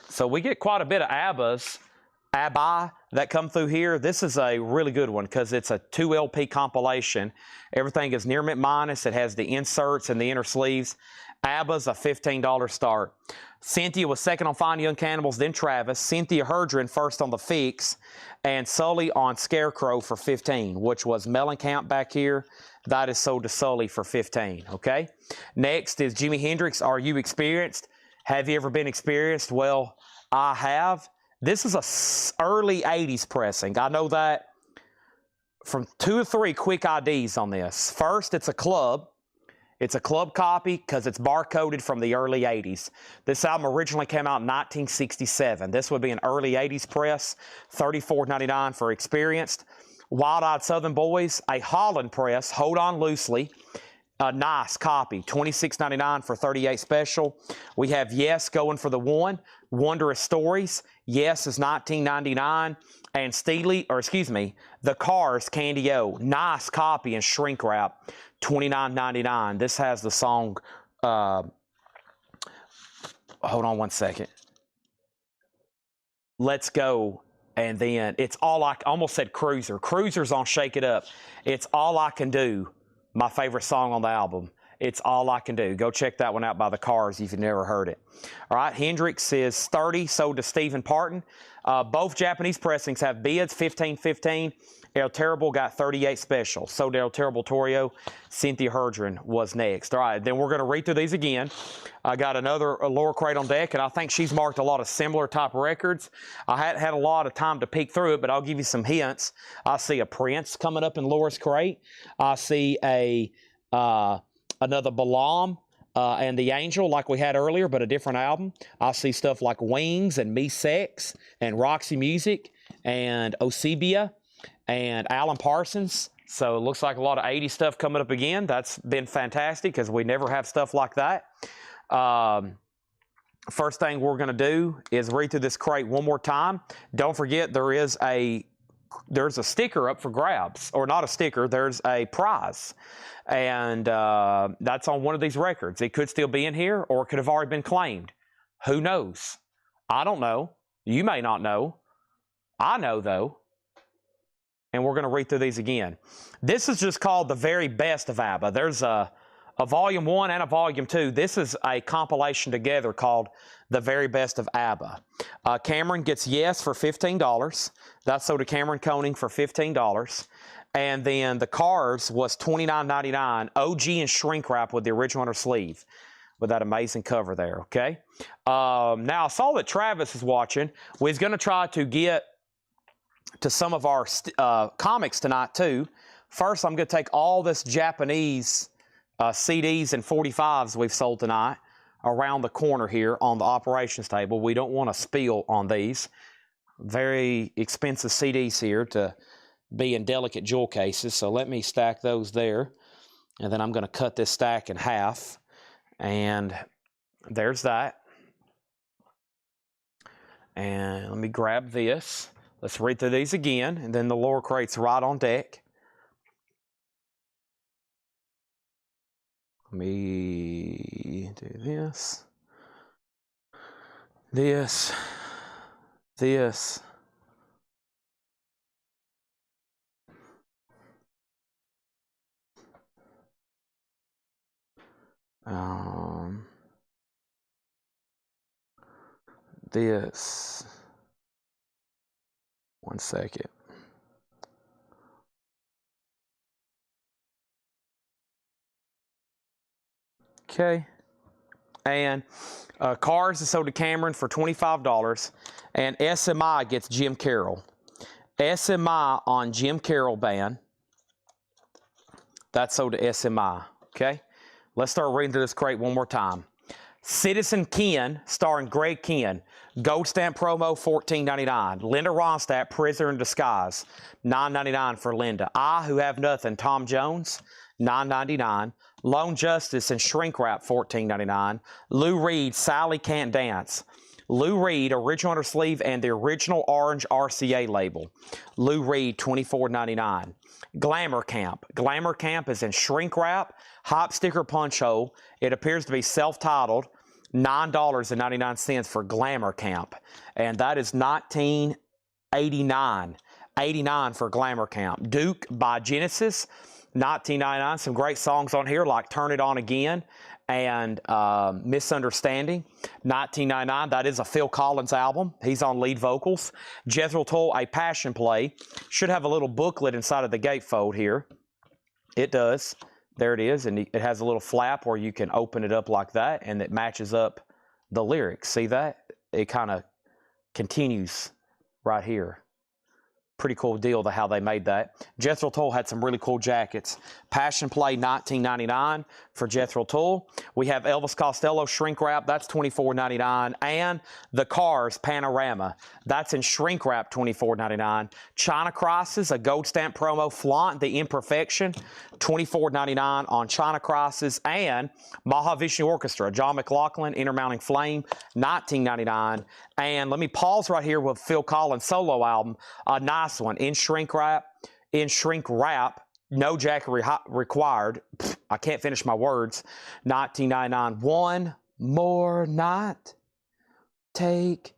So we get quite a bit of ABBA that come through here. This is a really good one because it's a 2 LP compilation. Everything is near mint minus. It has the inserts and the inner sleeves. ABBA's a $15 start. Cynthia was second on Fine Young Cannibals, then Travis. Cynthia Herdren first on The Fix. And Sully on Scarecrow for $15, which was Mellencamp back here. That is sold to Sully for $15, okay? Next is Jimi Hendrix, Are You Experienced? Have you ever been experienced? Well, I have. This is a early 80s pressing. I know that from 2 or 3 quick IDs on this. First, it's a club. It's a club copy because it's barcoded from the early 80s. This album originally came out in 1967. This would be an early 80s press, $34.99 for experienced. Wild Eyed Southern Boys, a Holland press, Hold On Loosely. A nice copy, $26.99 for 38 special. We have Yes going for the one. Wondrous Stories Yes is $19.99. And The Cars Candy O, nice copy and shrink wrap, $29.99. This has the song, hold on one second. Let's Go. And then it's all I almost said Cruiser. Cruiser's on Shake It Up. It's All I Can Do, my favorite song on the album. It's All I Can Do. Go check that one out by The Cars if you've never heard it. All right, Hendrix is 30, sold to Stephen Parton. Both Japanese pressings have bids, 15.15. El Terrible got 38 special. So did El Terrible Torio. Cynthia Herdron was next. All right, then we're going to read through these again. I got another Laura Crate on deck, and I think she's marked a lot of similar type records. I hadn't had a lot of time to peek through it, but I'll give you some hints. I see a Prince coming up in Laura's Crate. I see another Balaam and the Angel like we had earlier, but a different album. I see stuff like Wings and Me Sex and Roxy Music and Osebia and Alan Parsons. So it looks like a lot of 80s stuff coming up again. That's been fantastic because we never have stuff like that. First thing we're going to do is read through this crate one more time. Don't forget there's a sticker up for grabs, or not a sticker, there's a prize. And that's on one of these records. It could still be in here, or it could have already been claimed. Who knows? I don't know. You may not know. I know, though. And we're going to read through these again. This is just called The Very Best of ABBA. There's a Volume 1 and a Volume 2. This is a compilation together called The Very Best of ABBA. Cameron gets Yes for $15. That's sold to Cameron Koenig for $15. And then The Cars was $29.99, OG and shrink wrap with the original on her sleeve, with that amazing cover there, okay? Now, I saw that Travis is watching. We was going to try to get to some of our comics tonight, too. First, I'm going to take all this Japanese CDs and 45s we've sold tonight around the corner here on the operations table. We don't want to spill on these. Very expensive CDs here to be in delicate jewel cases. So let me stack those there. And then I'm going to cut this stack in half. And there's that. And let me grab this. Let's read through these again. And then the lower crate's right on deck. Let me do this. This. This. This. One second. Okay. And Cars is sold to Cameron for $25. And SMI gets Jim Carroll. SMI on Jim Carroll Band. That's sold to SMI. Okay. Let's start reading through this crate one more time. Citizen Ken, starring Greg Ken. Gold stamp promo, $14.99. Linda Ronstadt, Prisoner in Disguise, $9.99 for Linda. I Who Have Nothing, Tom Jones, $9.99. Lone Justice and Shrink Wrap, $14.99. Lou Reed, Sally Can't Dance. Lou Reed, original on her sleeve and the original orange RCA label. Lou Reed, $24.99. Glamour Camp. Glamour Camp is in shrink wrap, hop sticker punch hole. It appears to be self-titled. $9.99 for Glamour Camp. And that is $19.89. $89 for Glamour Camp. Duke by Genesis, $19.99. Some great songs on here like Turn It On Again and Misunderstanding, $19.99. That is a Phil Collins album. He's on lead vocals. Jethro Tull, A Passion Play. Should have a little booklet inside of the gatefold here. It does. There it is, and it has a little flap where you can open it up like that, and it matches up the lyrics. See that? It kind of continues right here. Pretty cool deal to how they made that. Jethro Tull had some really cool jackets. Passion Play $19.99 for Jethro Tull. We have Elvis Costello shrink wrap. That's $24.99. And the Cars Panorama. That's in shrink wrap $24.99. China Crosses, a gold stamp promo. Flaunt the Imperfection, $24.99 on China Crosses. And Mahavishnu Orchestra, John McLaughlin, Intermounting Flame, $19.99. And let me pause right here with Phil Collins' solo album. A nice one in shrink wrap. No jacket required. I can't finish my words. $19.99. One More Night. Take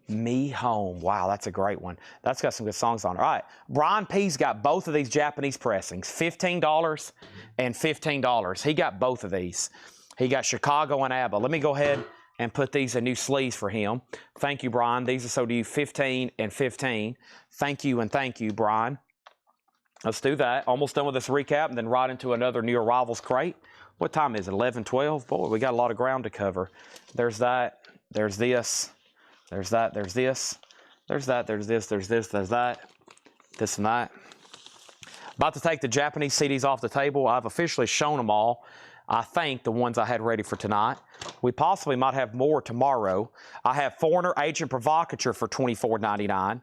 Me Home. Wow, that's a great one. That's got some good songs on it. All right, Brian P's got both of these Japanese pressings, $15 and $15. He got both of these. He got Chicago and ABBA. Let me go ahead and put these in new sleeves for him. Thank you, Brian. These are so to you, 15 and 15. Thank you and thank you, Brian. Let's do that. Almost done with this recap and then right into another new arrivals crate. What time is it? 11, 12? Boy, we got a lot of ground to cover. There's that. There's this. There's that. There's this. There's that. There's this. There's this. There's that. This and that. About to take the Japanese CDs off the table. I've officially shown them all. I think the ones I had ready for tonight. We possibly might have more tomorrow. I have Foreigner, Agent Provocateur for $24.99.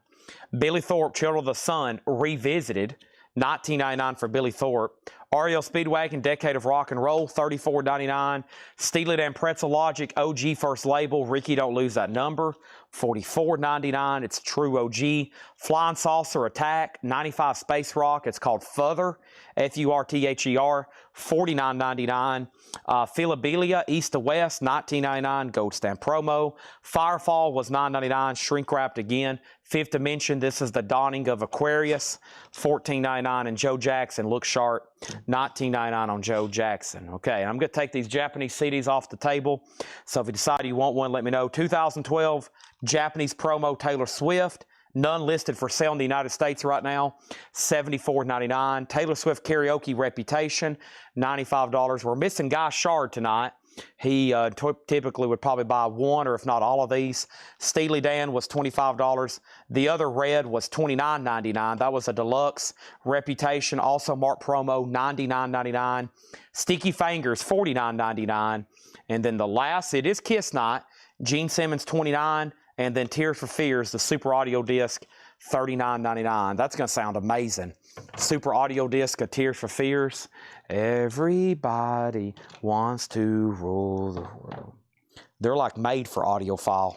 Billy Thorpe, Children of the Sun, Revisited, $19.99 for Billy Thorpe. REO Speedwagon, Decade of Rock and Roll, $34.99. Steely Dan Pretzel Logic, OG First Label, Ricky Don't Lose That Number, $44.99. It's true OG. Flying Saucer Attack, 95 Space Rock. It's called Further, F-U-R-T-H-E-R, $49.99. Philabilia, East to West, $19.99. Gold Stamp Promo. Firefall was $9.99. Shrink wrapped again. Fifth Dimension, this is the Dawning of Aquarius, $14.99. And Joe Jackson, Look Sharp, $19.99 on Joe Jackson. Okay, I'm going to take these Japanese CDs off the table. So if you decide you want one, let me know. 2012 Japanese promo Taylor Swift. None listed for sale in the United States right now. $74.99. Taylor Swift Karaoke Reputation, $95. We're missing Guy Shard tonight. He typically would probably buy one or if not all of these. Steely Dan was $25. The other red was $29.99. That was a deluxe. Reputation, also marked promo, $99.99. Sticky Fingers, $49.99. And then the last, it is Kiss Night. Gene Simmons, $29. And then Tears for Fears, the Super Audio Disc, $39.99. That's going to sound amazing. Super Audio Disc of Tears for Fears. Everybody wants to rule the world. They're like made for audiophile.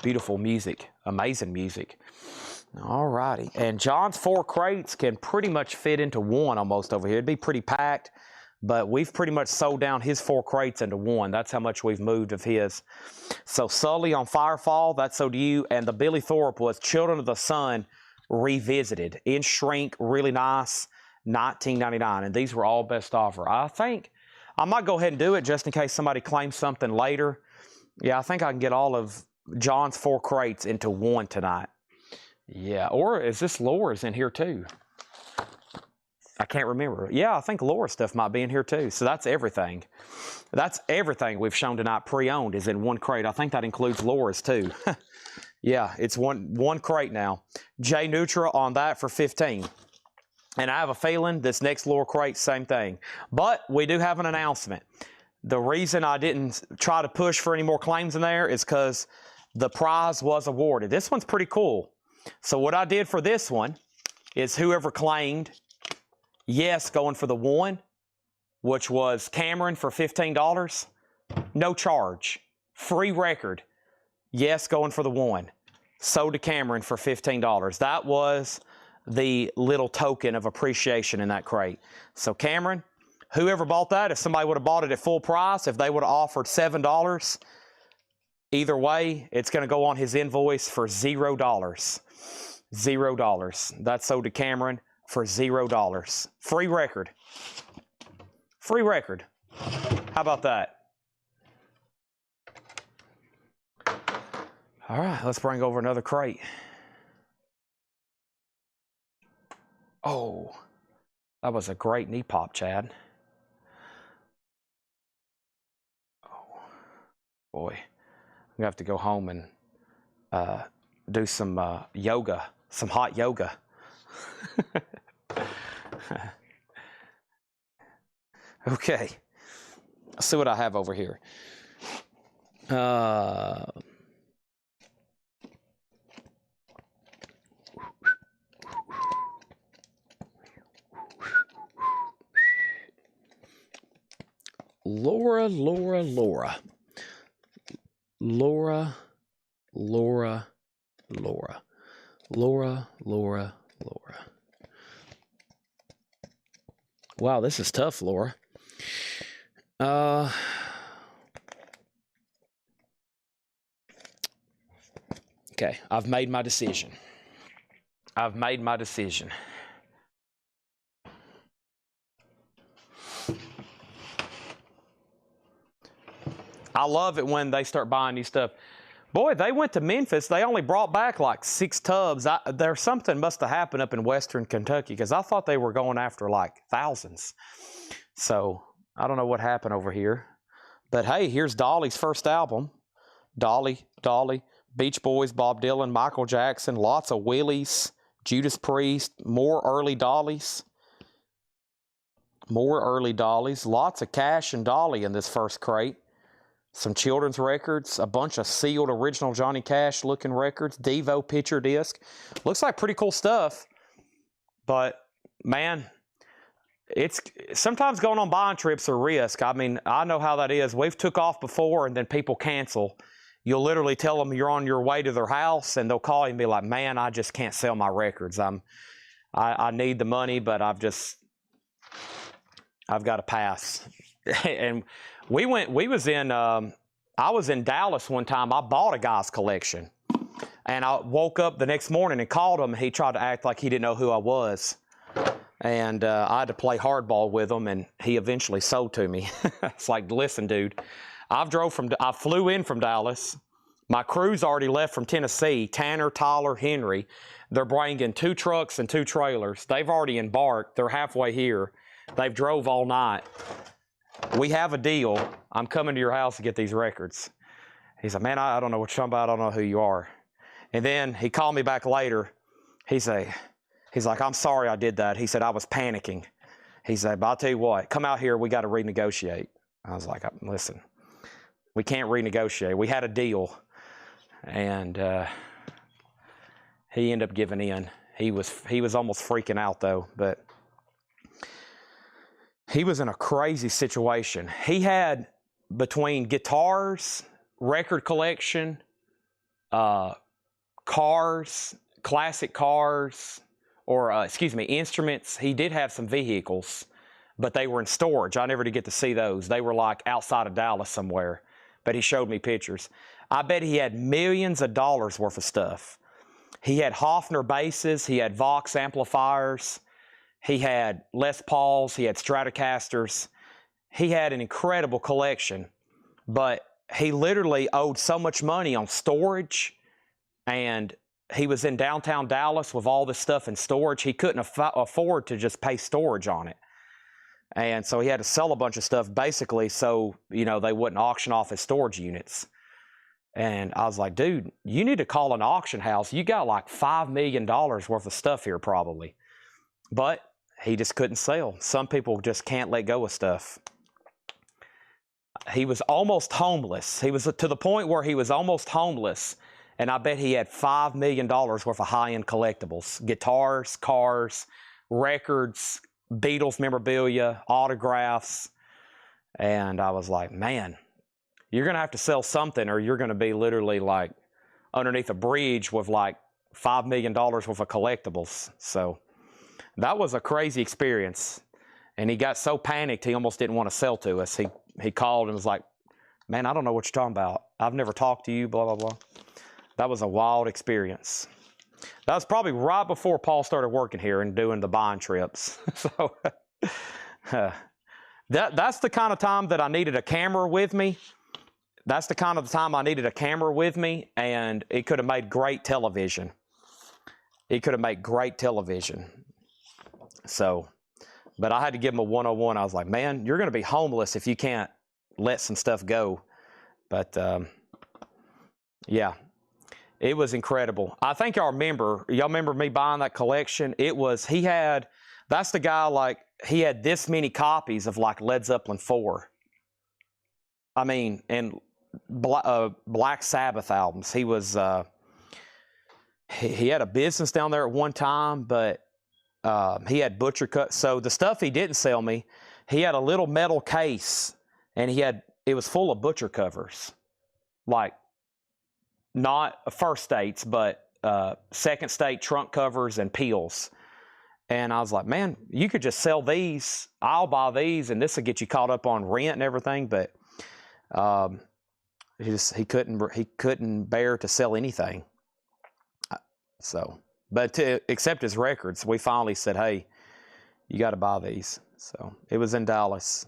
Beautiful music. Amazing music. All righty. And John's 4 crates can pretty much fit into one almost over here. It'd be pretty packed. But we've pretty much sold down his 4 crates into one. That's how much we've moved of his. So Sully on Firefall, that's so to you. And the Billy Thorpe was Children of the Sun Revisited. In shrink, really nice, $19.99. And these were all best offer. I think I might go ahead and do it just in case somebody claims something later. Yeah, I think I can get all of John's 4 crates into one tonight. Yeah, or is this Laura's in here too? I can't remember. Yeah, I think Laura's stuff might be in here too. So that's everything. That's everything we've shown tonight pre-owned is in one crate. I think that includes Laura's too. Yeah, it's one crate now. Jay Nutra on that for $15. And I have a feeling this next Laura crate, same thing. But we do have an announcement. The reason I didn't try to push for any more claims in there is because the prize was awarded. This one's pretty cool. So what I did for this one is whoever claimed yes, going for the one, which was Cameron for $15. No charge. Free record. Yes, going for the one. Sold to Cameron for $15. That was the little token of appreciation in that crate. So Cameron, whoever bought that, if somebody would have bought it at full price, if they would have offered $7, either way, it's going to go on his invoice for $0. $0. That's sold to Cameron for $0. Free record. Free record. How about that? All right, let's bring over another crate. Oh, that was a great knee pop, Chad. Oh, boy. I'm going to have to go home and do some yoga some hot yoga. Okay. Let's see what I have over here. Laura. Wow, this is tough, Laura. Okay, I've made my decision. I love it when they start buying new stuff. Boy, they went to Memphis. They only brought back like 6 tubs. There's something must have happened up in Western Kentucky because I thought they were going after like thousands. So I don't know what happened over here. But hey, here's Dolly's first album. Dolly, Beach Boys, Bob Dylan, Michael Jackson, lots of Willies, Judas Priest, more early Dollies. Lots of Cash and Dolly in this first crate. Some children's records, a bunch of sealed original Johnny Cash looking records, Devo picture disc. Looks like pretty cool stuff. But man, it's sometimes going on buying trips a risk. I mean, I know how that is. We've took off before and then people cancel. You'll literally tell them you're on your way to their house and they'll call you and be like, man, I just can't sell my records. I need the money, but I've got to pass. And I was in Dallas one time. I bought a guy's collection and I woke up the next morning and called him. He tried to act like he didn't know who I was. And I had to play hardball with him and he eventually sold to me. It's like, listen, dude, I flew in from Dallas. My crew's already left from Tennessee, Tanner, Tyler, Henry. They're bringing 2 trucks and 2 trailers. They've already embarked. They're halfway here. They've drove all night. We have a deal. I'm coming to your house to get these records. He's like, man, I don't know what you're talking about. I don't know who you are. And then he called me back later. He's like, I'm sorry I did that. He said, I was panicking. He said, but I'll tell you what, come out here. We got to renegotiate. I was like, listen, we can't renegotiate. We had a deal. And he ended up giving in. He was almost freaking out though, but he was in a crazy situation. He had between guitars, record collection, cars, classic cars, instruments. He did have some vehicles, but they were in storage. I never did get to see those. They were like outside of Dallas somewhere, but he showed me pictures. I bet he had millions of dollars worth of stuff. He had Hofner basses. He had Vox amplifiers. He had Les Pauls, he had Stratocasters. He had an incredible collection, but he literally owed so much money on storage, and he was in downtown Dallas with all this stuff in storage. He couldn't afford to just pay storage on it. And so he had to sell a bunch of stuff basically so, they wouldn't auction off his storage units. And I was like, dude, you need to call an auction house. You got like $5 million worth of stuff here probably. But he just couldn't sell. Some people just can't let go of stuff. He was almost homeless. He was to the point where he was almost homeless. And I bet he had $5 million worth of high-end collectibles. Guitars, cars, records, Beatles memorabilia, autographs. And I was like, man, you're going to have to sell something or you're going to be literally like underneath a bridge with like $5 million worth of collectibles. So that was a crazy experience. And he got so panicked, he almost didn't want to sell to us. He called and was like, man, I don't know what you're talking about. I've never talked to you, blah, blah, blah. That was a wild experience. That was probably right before Paul started working here and doing the buying trips. So that's the kind of time that I needed a camera with me. That's the kind of time I needed a camera with me, and it could have made great television. So, but I had to give him a 101. I was like, man, you're going to be homeless if you can't let some stuff go. But, yeah. It was incredible. I think y'all remember me buying that collection. That's the guy, like, he had this many copies of like Led Zeppelin 4. I mean, and Black Sabbath albums. He was, he had a business down there at one time, but he had butcher cut. So the stuff he didn't sell me, he had a little metal case, and it was full of butcher covers, like not first states, but second state trunk covers and peels. And I was like, man, you could just sell these. I'll buy these, and this will get you caught up on rent and everything. But he couldn't bear to sell anything. So, but to accept his records, we finally said, hey, you got to buy these. So it was in Dallas.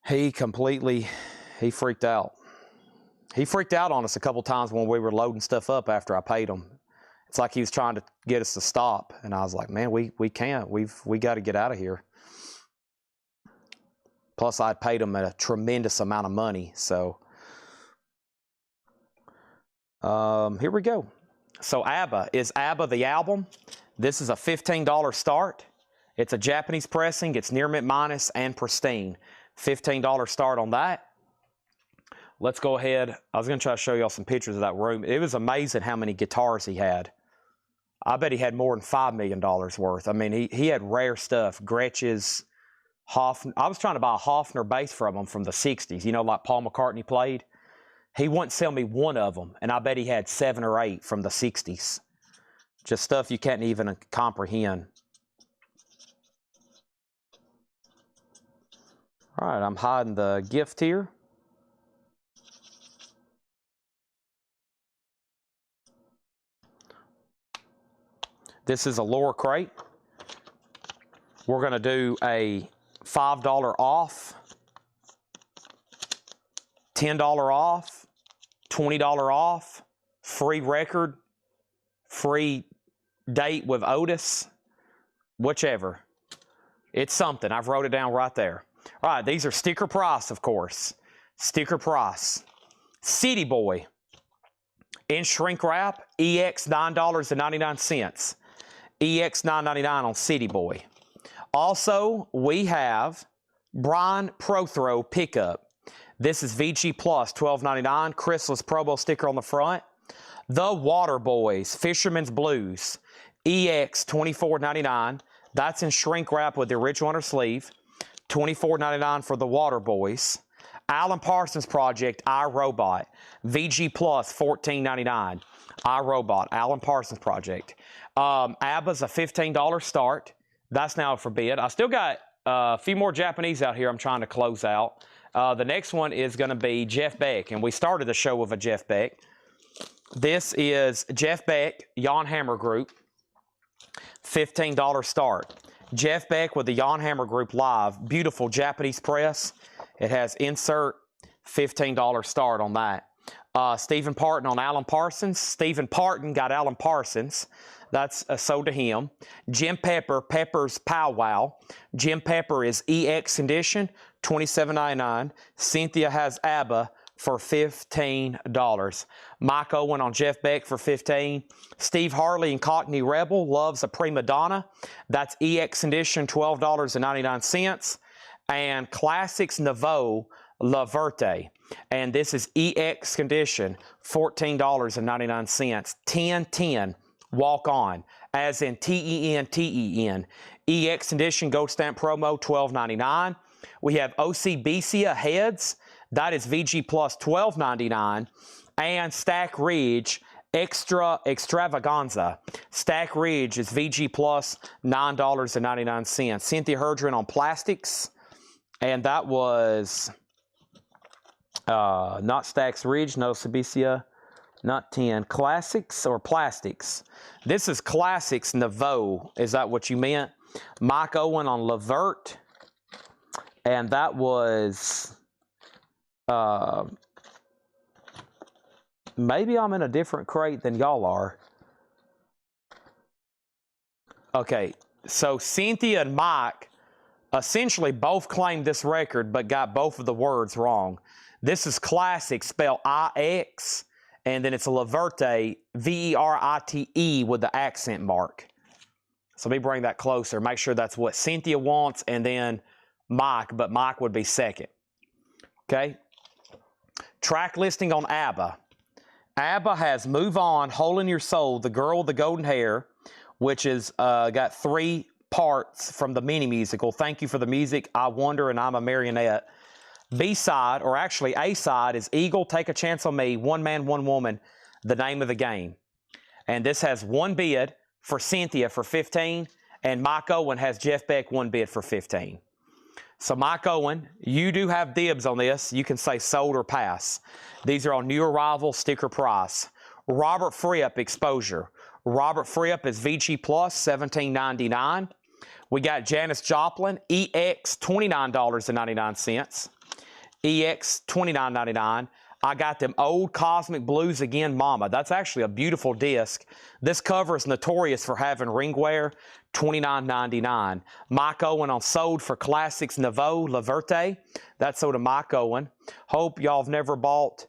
He freaked out. He freaked out on us a couple times when we were loading stuff up after I paid him. It's like he was trying to get us to stop. And I was like, man, we can't. We got to get out of here. Plus, I paid him a tremendous amount of money. So here we go. So ABBA. Is ABBA the album? This is a $15 start. It's a Japanese pressing. It's near mint minus and pristine. $15 start on that. Let's go ahead. I was going to try to show y'all some pictures of that room. It was amazing how many guitars he had. I bet he had more than $5 million worth. I mean, he had rare stuff. Gretsch's, Hofner. I was trying to buy a Hofner bass from him from the 60s, you know, like Paul McCartney played. He wouldn't sell me one of them, and I bet he had 7 or 8 from the 60s. Just stuff you can't even comprehend. All right, I'm hiding the gift here. This is a lower crate. We're going to do a $5 off, $10 off, $20 off, free record, free date with Otis, whichever. It's something. I've wrote it down right there. All right, these are sticker price, of course. Sticker price. City Boy in shrink wrap, EX $9.99. EX $9.99 on City Boy. Also, we have Brian Prothrow pickup. This is VG Plus $12.99. Chrysalis Probo sticker on the front. The Water Boys Fisherman's Blues EX $24.99. That's in shrink wrap with the original under sleeve. $24.99 for the Water Boys. Alan Parsons Project iRobot VG Plus $14.99. iRobot Alan Parsons Project. ABBA's a $15 start. That's now for bid. I still got a few more Japanese out here I'm trying to close out. The next one is going to be Jeff Beck, and we started the show with a Jeff Beck. This is Jeff Beck, Jan Hammer Group, $15 start. Jeff Beck with the Jan Hammer Group live, beautiful Japanese press. It has insert, $15 start on that. Stephen Parton on Alan Parsons. Stephen Parton got Alan Parsons. That's sold to him. Jim Pepper, Pepper's Pow Wow. Jim Pepper is EX edition, $27.99. Cynthia has ABBA for $15. Mike Owen on Jeff Beck for $15. Steve Harley and Cockney Rebel loves a Prima Donna. That's EX edition, $12.99. And Classics Nouveau La Verte. And this is EX condition, $14.99. 1010 Walk On, as in TEN. EX condition Gold Stamp promo, $12.99. We have OCBCA heads. That is VG Plus $12.99. And Stack Ridge Extra Extravaganza. Stack Ridge is VG Plus $9.99. Cynthia Herdren on plastics. And that was not Stacks Ridge, no Cibicia, not 10. Classics or plastics? This is Classics Nouveau. Is that what you meant? Mike Owen on Levert. And that was, maybe I'm in a different crate than y'all are. Okay, so Cynthia and Mike essentially both claimed this record but got both of the words wrong. This is Classic, spelled IX, and then it's a Leverte, Verite with the accent mark. So let me bring that closer. Make sure that's what Cynthia wants, and then Mike, but Mike would be second. Okay. Track listing on ABBA. ABBA has Move On, Hole in Your Soul, The Girl with the Golden Hair, which is got 3 parts from the mini musical. Thank You for the Music, I Wonder, and I'm a Marionette. B-side, or actually A-side, is Eagle, Take a Chance on Me, One Man, One Woman, The Name of the Game. And this has 1 bid for Cynthia for 15, and Mike Owen has Jeff Beck 1 bid for 15. So Mike Owen, you do have dibs on this. You can say sold or pass. These are on new arrival, sticker price. Robert Fripp, Exposure. Robert Fripp is VG Plus, $17.99. We got Janis Joplin, EX, $29.99. EX, $29.99. I got them Old Cosmic Blues Again Mama. That's actually a beautiful disc. This cover is notorious for having ring wear, $29.99. Mike Owen on Sold for Classics Nouveau Leverte. That's sold to Mike Owen. Hope y'all have never bought.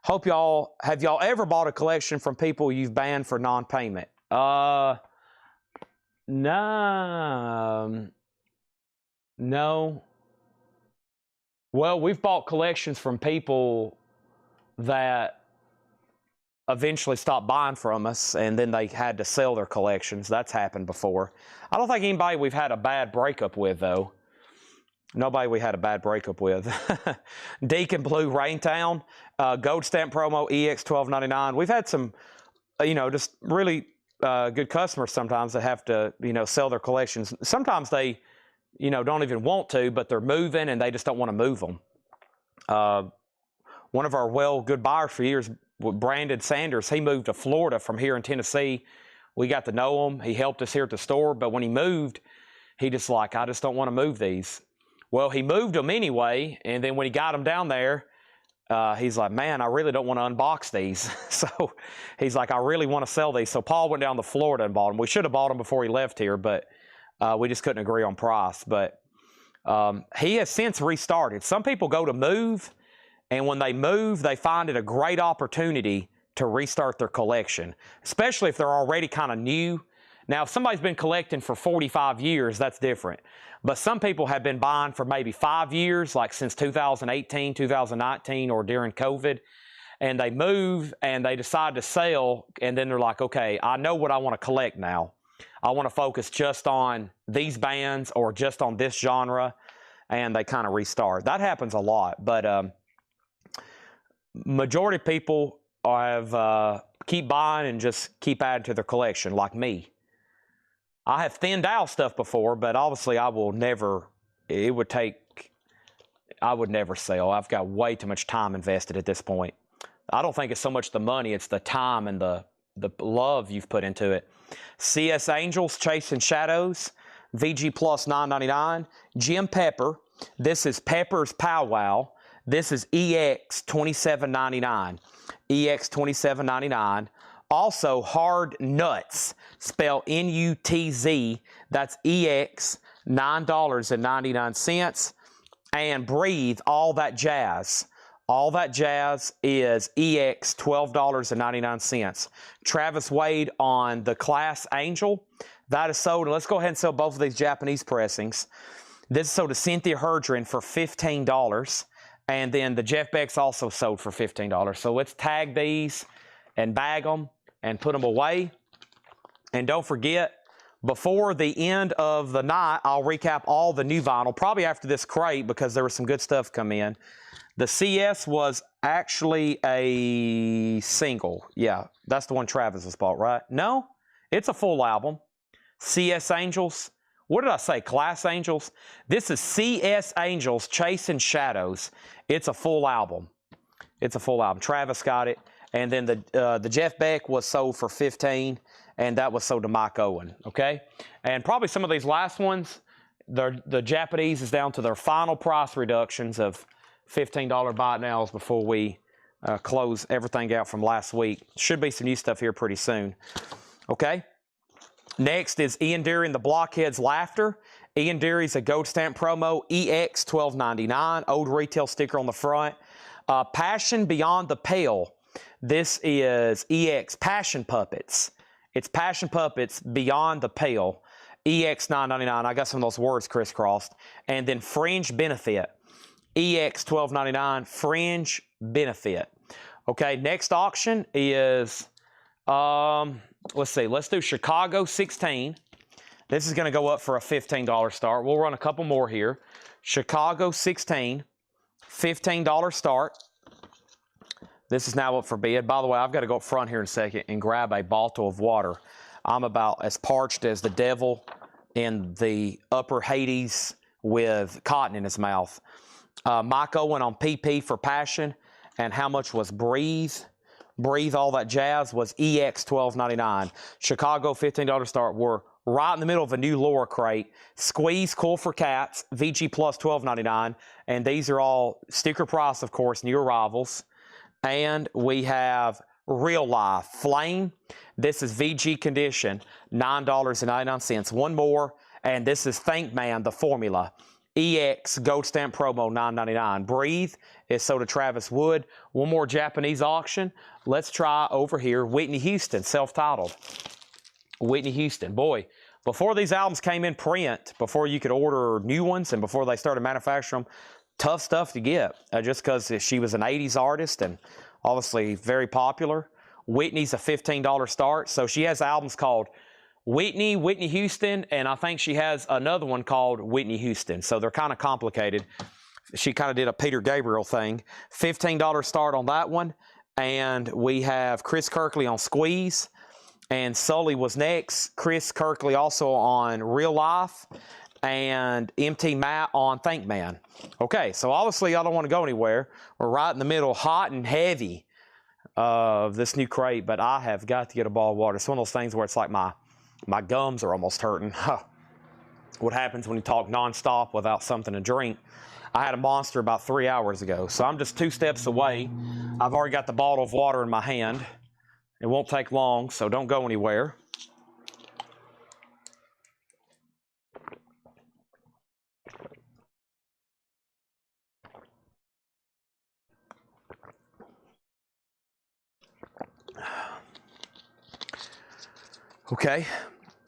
Have y'all ever bought a collection from people you've banned for non-payment? No. No. Well, we've bought collections from people that eventually stopped buying from us, and then they had to sell their collections. That's happened before. I don't think anybody we've had a bad breakup with, though. Nobody we had a bad breakup with. Deacon Blue Raintown, Gold Stamp Promo, EX $12.99. We've had some, just really good customers sometimes that have to, sell their collections. Sometimes they, don't even want to, but they're moving and they just don't want to move them. One of our good buyers for years, Brandon Sanders, he moved to Florida from here in Tennessee. We got to know him. He helped us here at the store, but when he moved, he just like, I just don't want to move these. Well, he moved them anyway, and then when he got them down there, he's like, man, I really don't want to unbox these. So he's like, I really want to sell these. So Paul went down to Florida and bought them. We should have bought them before he left here, but we just couldn't agree on price. But he has since restarted. Some people go to move, and when they move, they find it a great opportunity to restart their collection, especially if they're already kind of new. Now, if somebody's been collecting for 45 years, that's different. But some people have been buying for maybe 5 years, like since 2018, 2019, or during COVID, and they move and they decide to sell, and then they're like, okay, I know what I want to collect now. I want to focus just on these bands or just on this genre, and they kind of restart. That happens a lot, but majority of people have keep buying and just keep adding to their collection, like me. I have thinned out stuff before, but obviously I will never, I would never sell. I've got way too much time invested at this point. I don't think it's so much the money, it's the time and the love you've put into it. CS Angels, Chasing Shadows, VG Plus $9.99. Jim Pepper, this is Pepper's Powwow. This is EX $27.99. EX $27.99. Also, Hard Nuts, spelled N-U-T-Z. That's EX $9.99. And Breathe, All That Jazz. All That Jazz is EX $12.99. Travis Wade on the Class Angel. That is sold. Let's go ahead and sell both of these Japanese pressings. This is sold to Cynthia Herdren for $15. And then the Jeff Beck's also sold for $15. So let's tag these and bag them and put them away. And don't forget, before the end of the night, I'll recap all the new vinyl, probably after this crate, because there was some good stuff come in. The CS was actually a single. Yeah, that's the one Travis has bought, right? No, it's a full album. CS Angels. What did I say? Class Angels? This is CS Angels, Chasing Shadows. It's a full album. It's a full album. Travis got it. And then the Jeff Beck was sold for $15, and that was sold to Mike Owen, okay? And probably some of these last ones, the Japanese is down to their final price reductions of $15 buy it nows before we close everything out from last week. Should be some new stuff here pretty soon, okay? Next is Ian Dury and the Blockheads Laughter. Ian Dury's a Gold Stamp Promo, EX $12.99, old retail sticker on the front. Passion Beyond the Pale. This is EX Passion Puppets. It's Passion Puppets Beyond the Pale. EX $9.99. I got some of those words crisscrossed. And then Fringe Benefit. EX $12.99. Fringe Benefit. Okay, next auction is, let's see. Let's do Chicago 16. This is going to go up for a $15 start. We'll run a couple more here. Chicago 16, $15 start. This is now up for bid. By the way, I've got to go up front here in a second and grab a bottle of water. I'm about as parched as the devil in the upper Hades with cotton in his mouth. Mike Owen on PP for Passion. And how much was Breathe? Breathe, all that jazz, was EX $12.99. Chicago $15 start. We're right in the middle of a new Laura crate. Squeeze, Cool for Cats, VG Plus $12.99. And these are all sticker price, of course, new arrivals. And we have Real Life Flame. This is VG condition, $9.99. One more, and this is Thank Man, the formula. EX Gold Stamp Promo, $9.99. Breathe is sold to Travis Wood. One more Japanese auction. Let's try over here Whitney Houston, self-titled. Whitney Houston. Boy, before these albums came in print, before you could order new ones and before they started manufacturing them, tough stuff to get, just because she was an 80s artist and obviously very popular. Whitney's a $15 start, so she has albums called Whitney, Whitney Houston, and I think she has another one called Whitney Houston, so they're kind of complicated. She kind of did a Peter Gabriel thing. $15 start on that one, and we have Chris Kirkley on Squeeze, and Sully was next. Chris Kirkley also on Real Life, and MT Matt on Thank Man. Okay, so obviously I don't want to go anywhere. We're right in the middle, hot and heavy of this new crate, but I have got to get a ball of water. It's one of those things where it's like my gums are almost hurting. What happens when you talk nonstop without something to drink? I had a monster about 3 hours ago, so I'm just 2 steps away. I've already got the bottle of water in my hand. It won't take long, so don't go anywhere. Okay,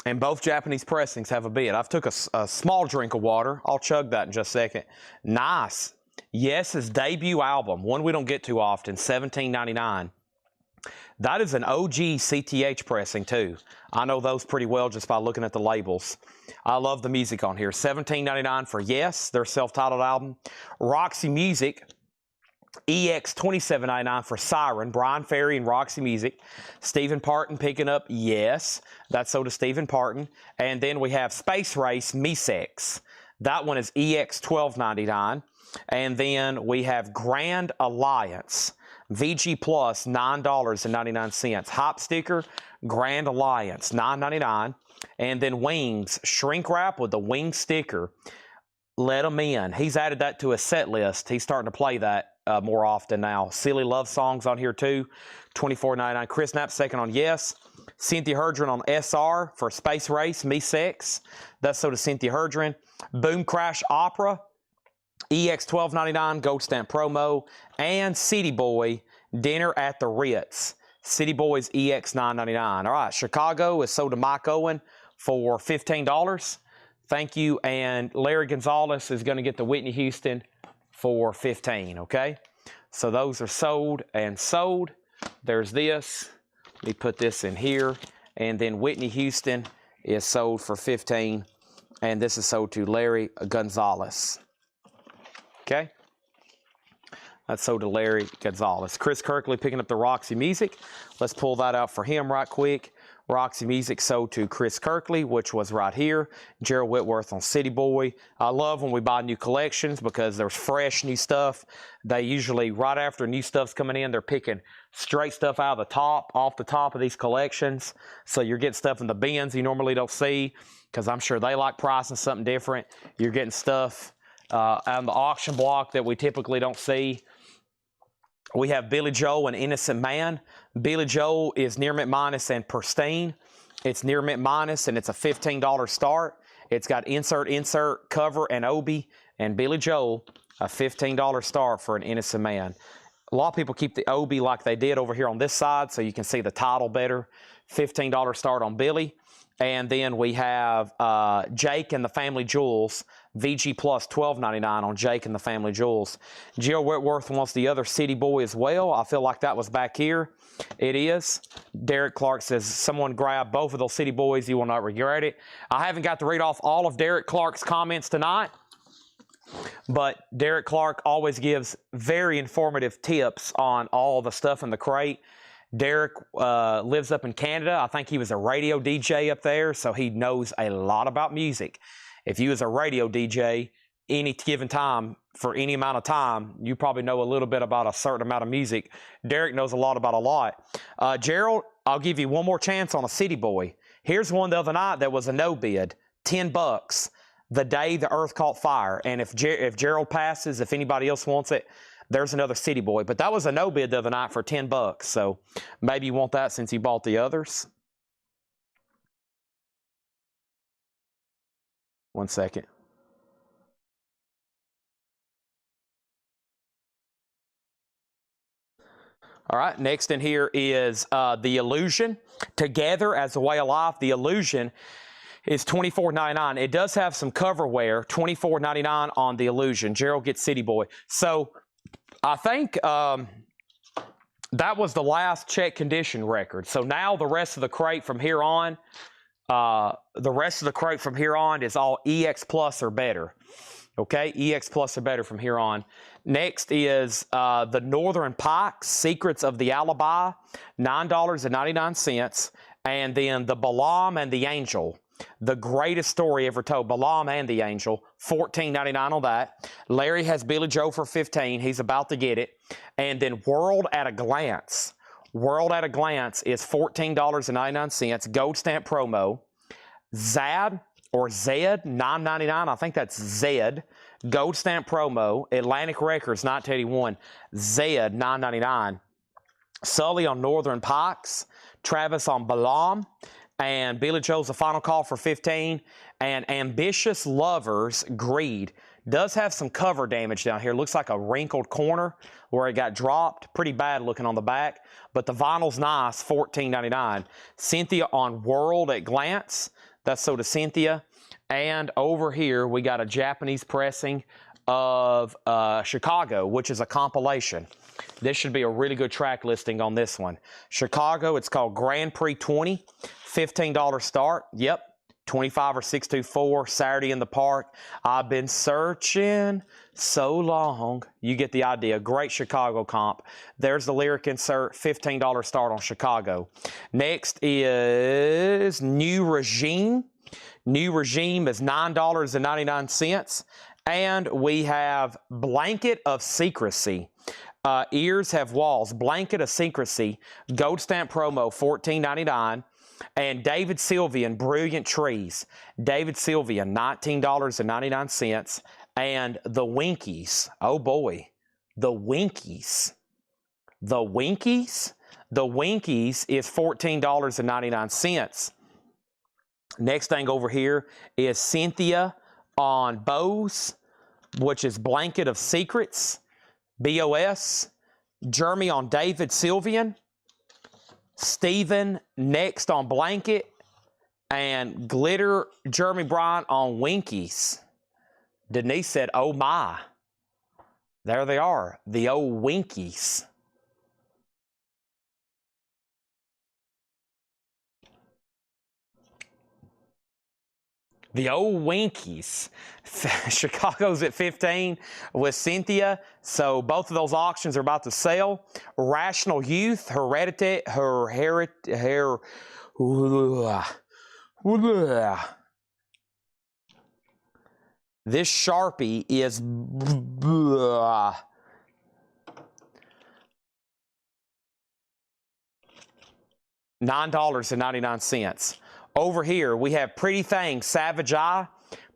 and both Japanese pressings have a bid. I've took a small drink of water. I'll chug that in just a second. Nice. Yes's debut album, one we don't get too often, $17.99. That is an OG CTH pressing too. I know those pretty well just by looking at the labels. I love the music on here. $17.99 for Yes, their self-titled album. Roxy Music, EX $27.99 for Siren, Brian Ferry and Roxy Music. Stephen Parton picking up Yes. That's so to Stephen Parton. And then we have Space Race, Mesex. That one is EX $12.99. And then we have Grand Alliance, VG Plus, $9.99. Hop Sticker, Grand Alliance, $9.99. And then Wings, Shrink Wrap with the Wing Sticker. Let 'Em In. He's added that to his set list. He's starting to play that more often now. Silly Love Songs on here too, $24.99. Chris Knapp second on Yes. Cynthia Herdron on SR for Space Race, Me Sex. That's so to Cynthia Herdron. Boom Crash Opera, EX $12.99, Gold Stamp Promo. And City Boy, Dinner at the Ritz. City Boy's EX $9.99. All right, Chicago is sold to Mike Owen for $15. Thank you. And Larry Gonzalez is going to get the Whitney Houston for $15, okay? So those are sold and sold. There's this. Let me put this in here. And then Whitney Houston is sold for $15. And this is sold to Larry Gonzalez. Okay? That's sold to Larry Gonzalez. Chris Kirkley picking up the Roxy Music. Let's pull that out for him right quick. Roxy Music sold to Chris Kirkley, which was right here. Gerald Whitworth on City Boy. I love when we buy new collections because there's fresh new stuff. They usually, right after new stuff's coming in, they're picking straight stuff out of the top, off the top of these collections. So you're getting stuff in the bins you normally don't see because I'm sure they like pricing something different. You're getting stuff on the auction block that we typically don't see. We have Billy Joel and Innocent Man. Billy Joel is near mint minus and pristine. It's near mint minus and it's a $15 start. It's got insert, cover, and Obi. And Billy Joel, a $15 start for an Innocent Man. A lot of people keep the Obi like they did over here on this side, so you can see the title better. $15 start on Billy. And then we have Jake and the Family Jewels, VG Plus $12.99 on Jake and the Family Jewels. Jill Whitworth wants the other City Boy as well. I feel like that was back here. It is. Derek Clark says, someone grab both of those City Boys. You will not regret it. I haven't got to read off all of Derek Clark's comments tonight, but Derek Clark always gives very informative tips on all the stuff in the crate. Derek lives up in Canada. I think he was a radio DJ up there, so he knows a lot about music. If you was a radio DJ, any given time, for any amount of time, you probably know a little bit about a certain amount of music. Derek knows a lot about a lot. Gerald, I'll give you one more chance on a City Boy. Here's one the other night that was a no bid, $10, the day the earth caught fire. And if Gerald passes, if anybody else wants it, there's another City Boy. But that was a no bid the other night for $10. So maybe you want that since you bought the others. One second. All right, next in here is The Illusion. Together as a Way of Life, The Illusion is $24.99. It does have some cover wear, $24.99 on The Illusion. Gerald gets City Boy. So I think that was the last check condition record. So now the rest of the crate from here on, is all EX Plus or better. Okay, EX Plus or better from here on. Next is the Northern Pikes, Secrets of the Alibi, $9.99. And then the Balaam and the Angel, the greatest story ever told, Balaam and the Angel, $14.99 on that. Larry has Billy Joe for $15. He's about to get it. And then World at a Glance. World at a Glance is $14.99, gold stamp promo. Zad or Zed, $9.99. I think that's Zed. Gold stamp promo. Atlantic Records, 1981. Zed, $9.99. Sully on Northern Pikes. Travis on Balaam. And Billy Joe's The Final Call for $15. And Ambitious Lovers, Greed. Does have some cover damage down here. Looks like a wrinkled corner where it got dropped. Pretty bad looking on the back. But the vinyl's nice, $14.99. Cynthia on World at Glance. That's so to Cynthia. And over here, we got a Japanese pressing of Chicago, which is a compilation. This should be a really good track listing on this one. Chicago, it's called Grand Prix 20, $15 start. Yep, 25 or 624, Saturday in the Park. I've been searching so long. You get the idea. Great Chicago comp. There's the lyric insert, $15 start on Chicago. Next is New Regime. New Regime is $9.99. And we have Blanket of Secrecy. Ears Have Walls. Blanket of Secrecy. Gold stamp promo, $14.99. And David Sylvian, Brilliant Trees. David Sylvian, $19.99. And the Winkies. Oh boy. The Winkies. The Winkies? The Winkies is $14.99. Next thing over here is Cynthia on Bose, which is Blanket of Secrets. BOS. Jeremy on David Sylvian. Stephen next on Blanket. And Glitter Jeremy Bryant on Winkies. Denise said, oh my. There they are. The old Winkies. The old Winkies. Chicago's at 15 with Cynthia. So both of those auctions are about to sell. Rational Youth, Heredity, this Sharpie is $9.99. Over here, we have Pretty Things, Savage Eye.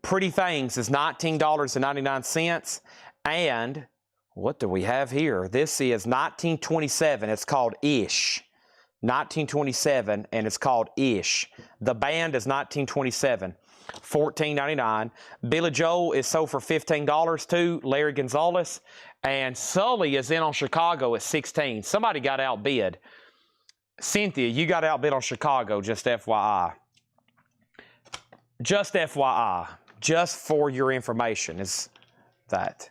Pretty Things is $19.99. And what do we have here? This is 1927. It's called Ish. 1927, and it's called Ish. The band is 1927, $14.99. Billy Joel is sold for $15 too. Larry Gonzalez. And Sully is in on Chicago at $16. Somebody got outbid. Cynthia, you got outbid on Chicago, just FYI. Just FYI. Just for your information is that.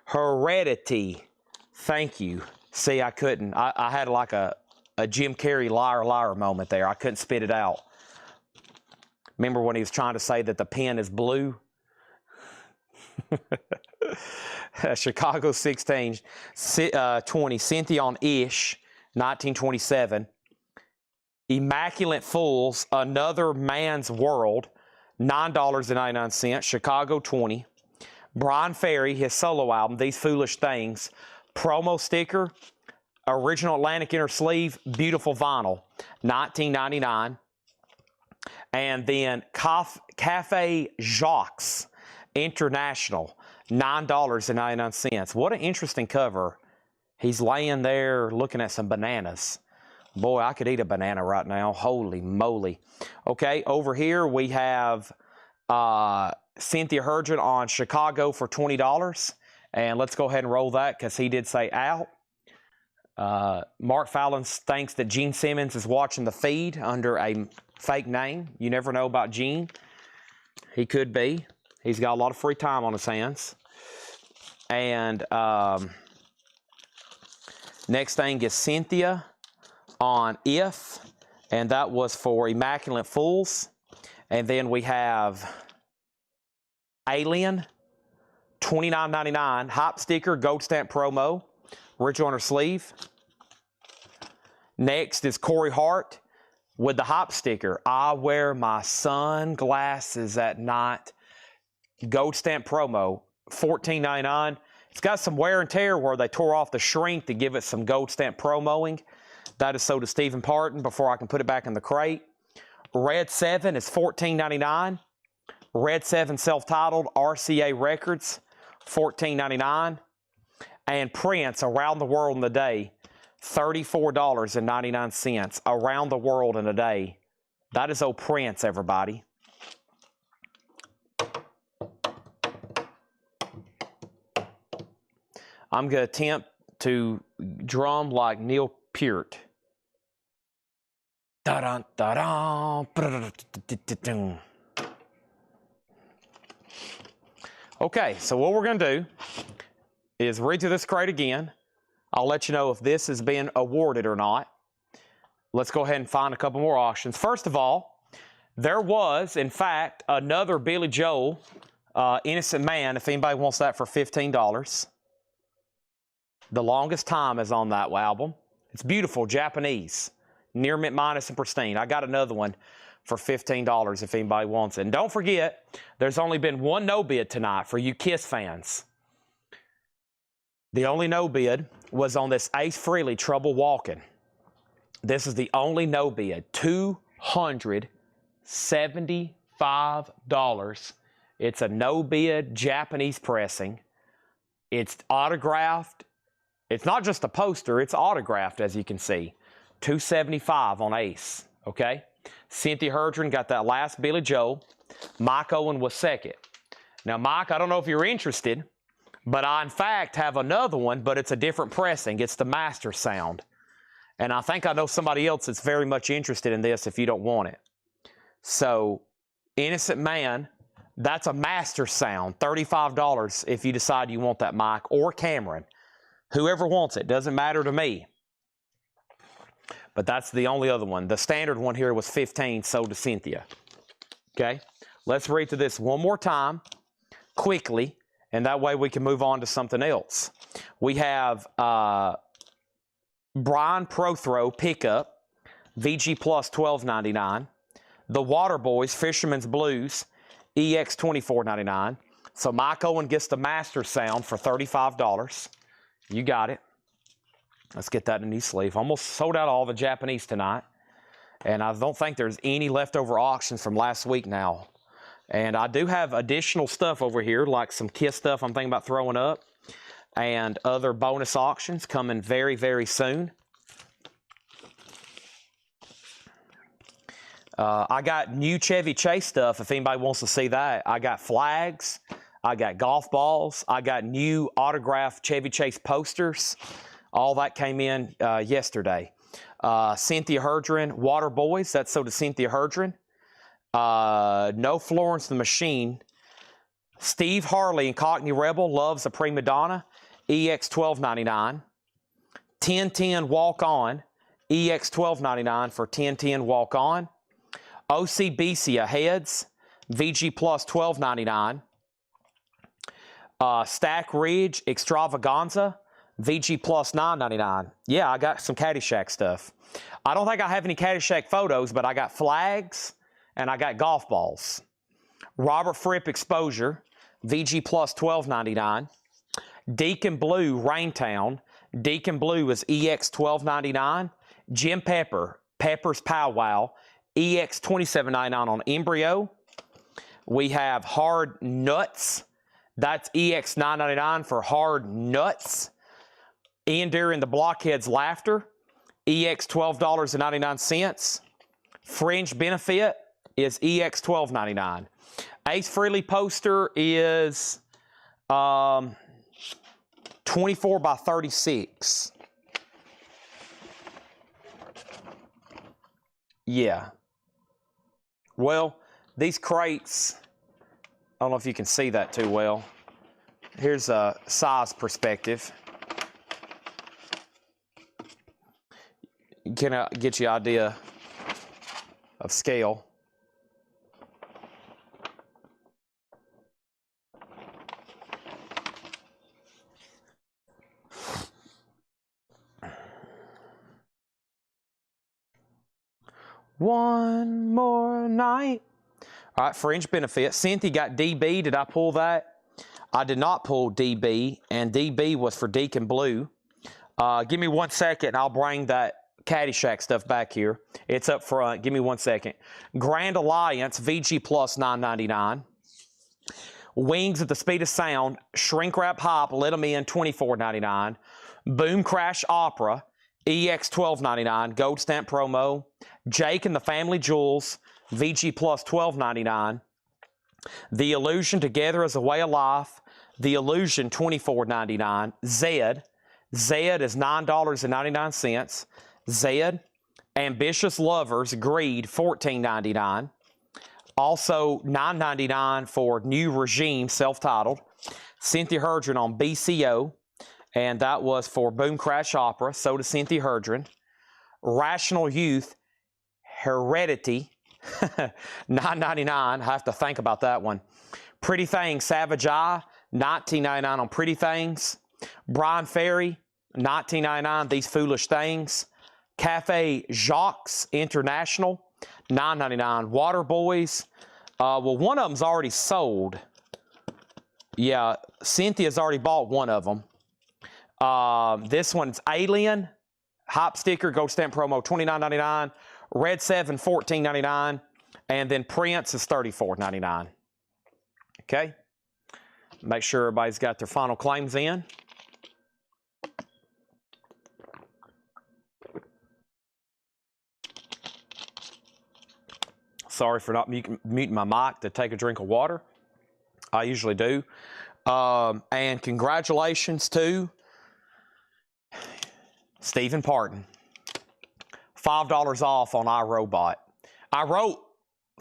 Heredity. Thank you. See, I couldn't. I had like a Jim Carrey liar moment there. I couldn't spit it out. Remember when he was trying to say that the pen is blue? Chicago 16, 20. Cynthia on Ish, 1927. Immaculate Fools, Another Man's World, $9.99. Chicago 20. Brian Ferry, his solo album, These Foolish Things. Promo sticker, original Atlantic inner sleeve, beautiful vinyl, $19.99. And then Cafe Jacques International, $9.99. What an interesting cover. He's laying there looking at some bananas. Boy, I could eat a banana right now. Holy moly. Okay, over here we have Cynthia Hurgent on Chicago for $20. And let's go ahead and roll that because he did say out. Mark Fallon thinks that Gene Simmons is watching the feed under a fake name. You never know about Gene. He could be. He's got a lot of free time on his hands. And next thing is Cynthia on If. And that was for Immaculate Fools. And then we have Alien. $29.99, hop sticker, gold stamp promo, original on her sleeve. Next is Corey Hart with the hop sticker. I wear my sunglasses at night. Gold stamp promo, $14.99. It's got some wear and tear where they tore off the shrink to give it some gold stamp promoing. That is sold to Stephen Parton before I can put it back in the crate. Red 7 is $14.99. Red 7 self-titled, RCA Records, $14.99. And Prince, Around the World in a Day, $34.99. Around the World in a Day. That is old Prince, everybody. I'm going to attempt to drum like Neil Peart. Da-dun, da-dun. Okay, so what we're going to do is read through this crate again. I'll let you know if this has been awarded or not. Let's go ahead and find a couple more auctions. First of all, there was, in fact, another Billy Joel, Innocent Man, if anybody wants that for $15. The Longest Time is on that album. It's beautiful, Japanese, near mint minus and pristine. I got another one for $15 if anybody wants it. And don't forget, there's only been one no bid tonight for you Kiss fans. The only no bid was on this Ace Frehley, Trouble Walking. This is the only no bid, $275. It's a no bid Japanese pressing. It's autographed. It's not just a poster, it's autographed, as you can see. $275 on Ace, okay? Cynthia Hurgent got that last Billy Joel. Mike Owen was second. Now, Mike, I don't know if you're interested, but I, in fact, have another one, but it's a different pressing. It's the Master Sound. And I think I know somebody else that's very much interested in this if you don't want it. So, Innocent Man, that's a Master Sound. $35 if you decide you want that, Mike, or Cameron. Whoever wants it, doesn't matter to me. But that's the only other one. The standard one here was $15, sold to Cynthia. Okay, let's read through this one more time, quickly, and that way we can move on to something else. We have Brian Prothrow Pickup, VG Plus $12.99. The Waterboys Fisherman's Blues, EX $24.99. So Mike Owen gets the Master Sound for $35. You got it. Let's get that in a new sleeve. Almost sold out all the Japanese tonight. And I don't think there's any leftover auctions from last week now. And I do have additional stuff over here, like some Kiss stuff I'm thinking about throwing up. And other bonus auctions coming very, very soon. I got new Chevy Chase stuff if anybody wants to see that. I got flags. I got golf balls. I got new autographed Chevy Chase posters. All that came in yesterday. Cynthia Herdren, Water Boys. That's so to Cynthia Herdren. No Florence the Machine. Steve Harley and Cockney Rebel loves a prima donna. EX $12.99. 1010 Walk On. EX $12.99 for 1010 Walk On. OCBC Heads. VG Plus $12.99. Stack Ridge Extravaganza. VG Plus $9.99. Yeah, I got some Caddyshack stuff. I don't think I have any Caddyshack photos, but I got flags and I got golf balls. Robert Fripp Exposure. VG Plus $12.99. Deacon Blue Raintown. Deacon Blue is EX $12.99. Jim Pepper, Pepper's Powwow, EX $27.99 on Embryo. We have Hard Nuts. That's EX $9.99 for Hard Nuts. Ian Deere and the Blockheads Laughter, EX $12.99. Fringe Benefit is EX $12.99. Ace Frehley poster is 24 by 36. Yeah. Well, these crates, I don't know if you can see that too well. Here's a size perspective. Can get you an idea of scale. One more night. All right, Fringe Benefit. Cynthia got DB. Did I pull that? I did not pull DB, and DB was for Deacon Blue. Give me 1 second, and I'll bring that Caddyshack stuff back here. It's up front. Give me 1 second. Grand Alliance, VG Plus $9.99. Wings at the Speed of Sound, Shrink Wrap Hop, Let 'em In, $24.99. Boom Crash Opera, EX $12.99. Gold Stamp Promo. Jake and the Family Jewels, VG Plus $12.99. The Illusion, Together as a Way of Life, The Illusion $24.99. Zed is $9.99. Zed, Ambitious Lovers, Greed, $14.99. Also $9.99 for New Regime, self-titled. Cynthia Herdren on BCO, and that was for Boom Crash Opera. So does Cynthia Herdren. Rational Youth, Heredity, $9.99. I have to think about that one. Pretty Things, Savage Eye, $19.99 on Pretty Things. Brian Ferry, $19.99, These Foolish Things. Cafe Jacques International, $9.99. Water Boys, well, one of them's already sold. Yeah, Cynthia's already bought one of them. This one's Alien, Hop Sticker, Gold Stamp Promo, $29.99. Red 7, $14.99. And then Prince is $34.99. Okay. Make sure everybody's got their final claims in. Sorry for not muting my mic to take a drink of water. I usually do. And congratulations to Stephen Parton. $5 off on iRobot. I wrote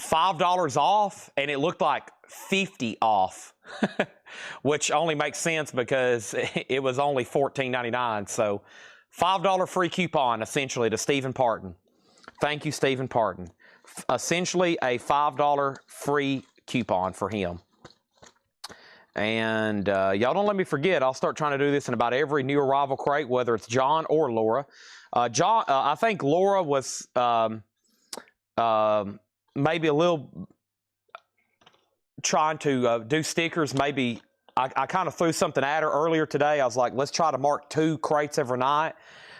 $5 off and it looked like 50 off, which only makes sense because it was only $14.99. So $5 free coupon essentially to Stephen Parton. Thank you, Stephen Parton. Essentially a $5 free coupon for him. And y'all don't let me forget, I'll start trying to do this in about every new arrival crate, whether it's John or Laura. John, I think Laura was maybe a little trying to do stickers. Maybe I kind of threw something at her earlier today. I was like, let's try to mark 2 crates every night.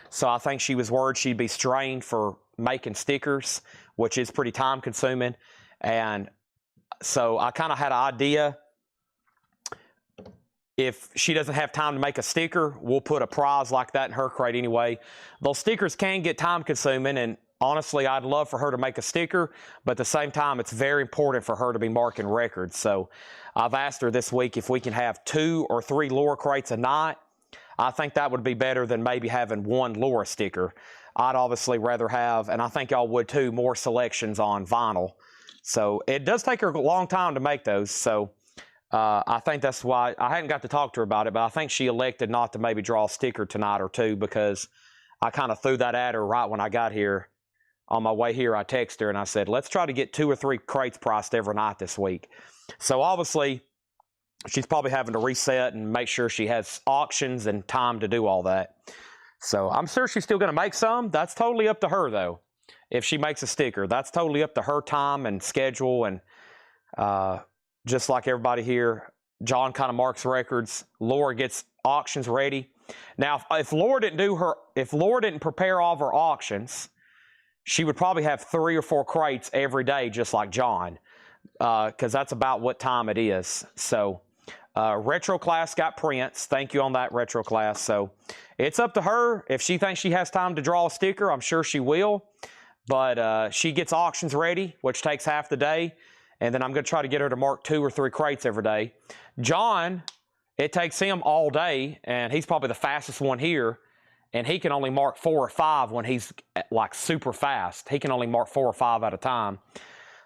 So I think she was worried she'd be strained for making stickers, which is pretty time consuming. And so I kind of had an idea. If she doesn't have time to make a sticker, we'll put a prize like that in her crate anyway. Those stickers can get time consuming, and honestly, I'd love for her to make a sticker, but at the same time, it's very important for her to be marking records. So I've asked her this week if we can have 2 or 3 Laura crates a night. I think that would be better than maybe having 1 Laura sticker. I'd obviously rather have, and I think y'all would too, more selections on vinyl. So it does take her a long time to make those. So I think that's why I hadn't got to talk to her about it, but I think she elected not to maybe draw a sticker tonight or two, because I kind of threw that at her right when I got here. On my way here, I texted her and I said, let's try to get 2 or 3 crates priced every night this week. So obviously, she's probably having to reset and make sure she has auctions and time to do all that. So I'm sure she's still going to make some. That's totally up to her, though. If she makes a sticker, that's totally up to her time and schedule. And just like everybody here, John kind of marks records. Laura gets auctions ready. Now, if Laura didn't prepare all of her auctions, she would probably have 3 or 4 crates every day, just like John, because that's about what time it is. So Retro Class got prints. Thank you on that, Retro Class. So it's up to her. If she thinks she has time to draw a sticker, I'm sure she will. But she gets auctions ready, which takes half the day. And then I'm going to try to get her to mark 2 or 3 crates every day. John, it takes him all day, and he's probably the fastest one here. And he can only mark 4 or 5 when he's like super fast. He can only mark 4 or 5 at a time.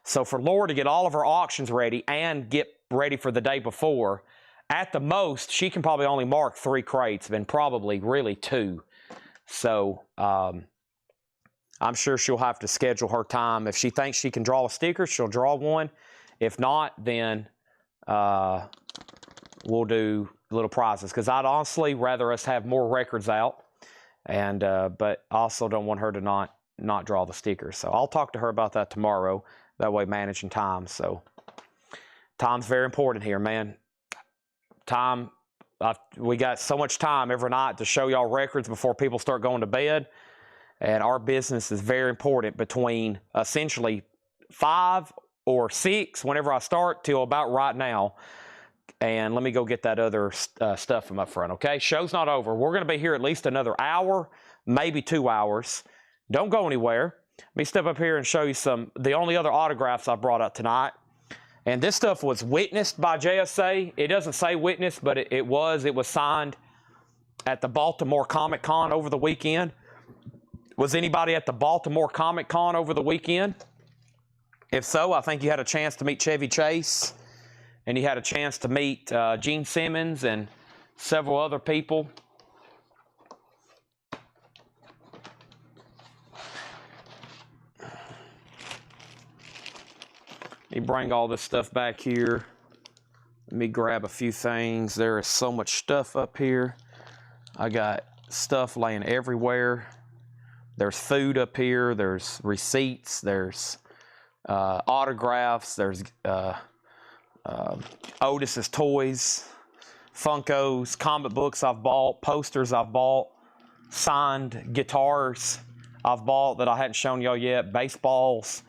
So for Laura to get all of her auctions ready and get ready for the day before, at the most, she can probably only mark 3 crates, and probably really 2. So I'm sure she'll have to schedule her time. If she thinks she can draw a sticker, she'll draw one. If not, then we'll do little prizes, because I'd honestly rather us have more records out. And but I also don't want her to not draw the stickers. So I'll talk to her about that tomorrow. That way, managing time. So time's very important here, man. Time. We got so much time every night to show y'all records before people start going to bed. And our business is very important between essentially 5 or 6 whenever I start till about right now. And let me go get that other stuff from up front, okay? Show's not over. We're going to be here at least another hour, maybe 2 hours. Don't go anywhere. Let me step up here and show you the only other autographs I brought up tonight. And this stuff was witnessed by JSA. It doesn't say witnessed, but it was signed at the Baltimore Comic Con over the weekend. Was anybody at the Baltimore Comic Con over the weekend? If so, I think you had a chance to meet Chevy Chase. And he had a chance to meet Gene Simmons and several other people. Let me bring all this stuff back here. Let me grab a few things. There is so much stuff up here. I got stuff laying everywhere. There's food up here. There's receipts. There's autographs. There's Otis's toys, Funkos, comic books I've bought, posters I've bought, signed guitars I've bought that I hadn't shown y'all yet, baseballs,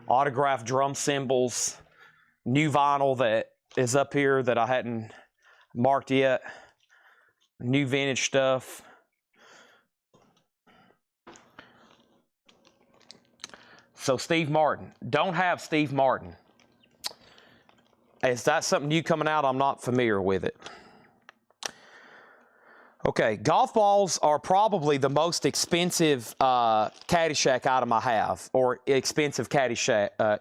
autographed drum cymbals, new vinyl that is up here that I hadn't marked yet, new vintage stuff. So Steve Martin. Don't have Steve Martin. Is that something new coming out? I'm not familiar with it. Okay, golf balls are probably the most expensive Caddyshack item I have, or expensive Caddyshack.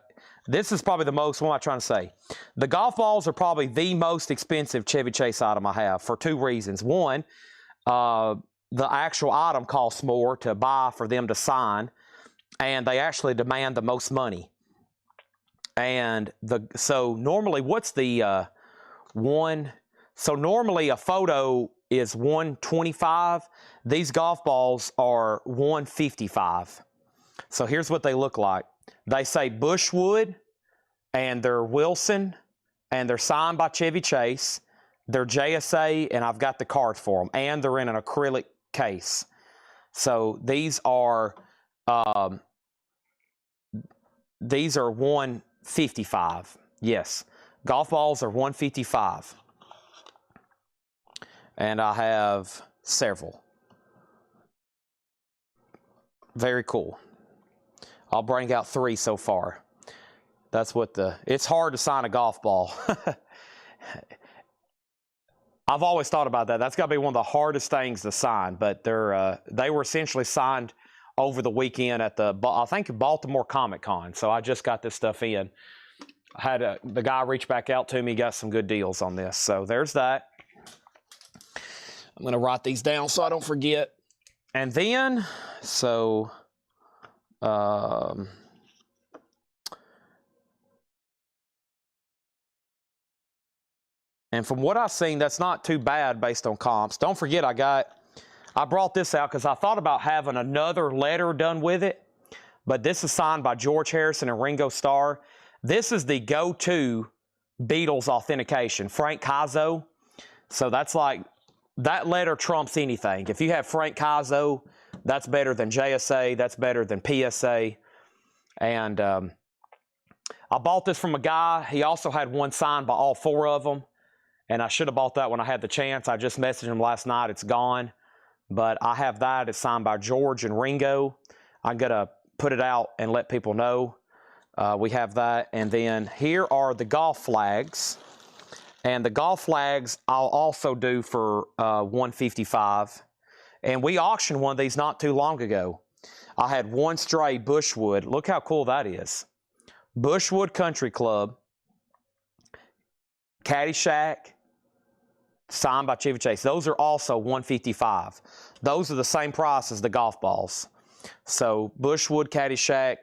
This is probably the most, what am I trying to say? The golf balls are probably the most expensive Chevy Chase item I have for 2 reasons. One, the actual item costs more to buy for them to sign, and they actually demand the most money. And so normally what's the so normally a photo is $125. These golf balls are $155. So here's what they look like. They say Bushwood, and they're Wilson, and they're signed by Chevy Chase. They're JSA, and I've got the card for them, and they're in an acrylic case. So these are $155. Yes, golf balls are $155. And I have several. Very cool. I'll bring out 3 so far. That's what it's hard to sign a golf ball. I've always thought about that. That's got to be one of the hardest things to sign, but they were essentially signed over the weekend at I think Baltimore Comic Con. So I just got this stuff in. I had the guy reach back out to me, got some good deals on this. So there's that. I'm going to write these down so I don't forget. And then, so, and from what I've seen, that's not too bad based on comps. Don't forget, I brought this out because I thought about having another letter done with it, but this is signed by George Harrison and Ringo Starr. This is the go-to Beatles authentication, Frank Cazzo. So that's like, that letter trumps anything. If you have Frank Cazzo, that's better than JSA, that's better than PSA. And I bought this from a guy. He also had one signed by all 4 of them. And I should have bought that when I had the chance. I just messaged him last night. It's gone. But I have that. It's signed by George and Ringo. I'm going to put it out and let people know. We have that. And then here are the golf flags. And the golf flags I'll also do for $155. And we auctioned one of these not too long ago. I had one stray Bushwood. Look how cool that is. Bushwood Country Club. Caddyshack. Signed by Chevy Chase. Those are also $155. Those are the same price as the golf balls. So Bushwood, Caddyshack,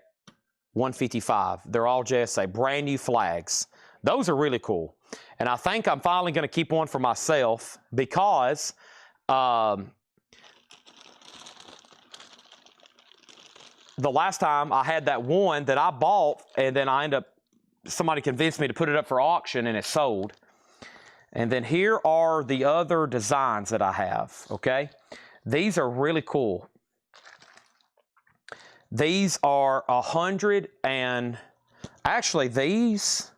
$155. They're all JSA. Brand new flags. Those are really cool. And I think I'm finally going to keep one for myself because the last time I had that one that I bought and then somebody convinced me to put it up for auction and it sold. And then here are the other designs that I have, okay? These are really cool. These are 100 and actually these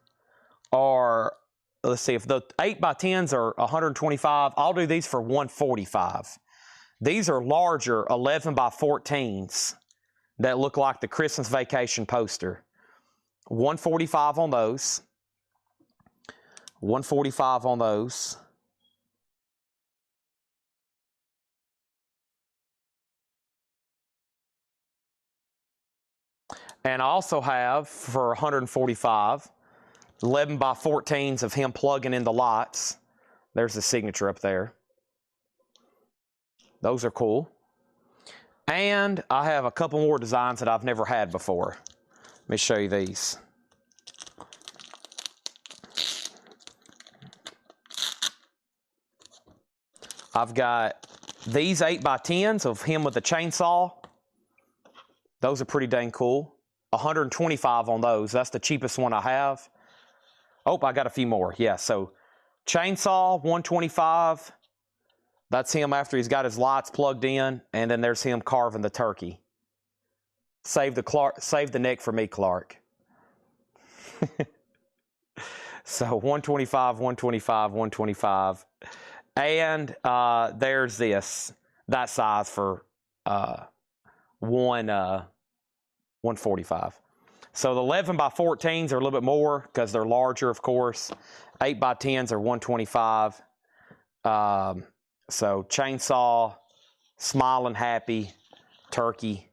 are, let's see, if the 8x10s are 125, I'll do these for 145. These are larger 11x14s that look like the Christmas Vacation poster. 145 on those. 145 on those. And I also have for 145, 11x14s of him plugging in the lights. There's the signature up there. Those are cool. And I have a couple more designs that I've never had before. Let me show you these. I've got these 8x10s of him with a chainsaw. Those are pretty dang cool. 125 on those. That's the cheapest one I have. Oh, I got a few more. Yeah, so chainsaw, 125. That's him after he's got his lights plugged in. And then there's him carving the turkey. Save the neck for me, Clark. So 125, 125, 125. And there's that size for 145. So the 11x14s are a little bit more because they're larger, of course. 8x10s are 125. So chainsaw, smiling happy, turkey.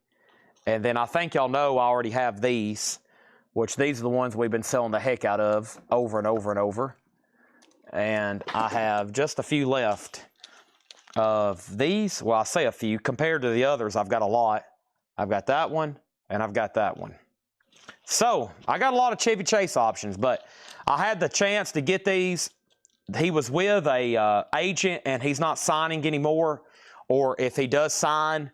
And then I think y'all know I already have these, which these are the ones we've been selling the heck out of over and over and over. And I have just a few left of these. Well, I say a few. Compared to the others, I've got a lot. I've got that one, and I've got that one. So, I got a lot of Chevy Chase options, but I had the chance to get these. He was with a agent, and he's not signing anymore. Or if he does sign,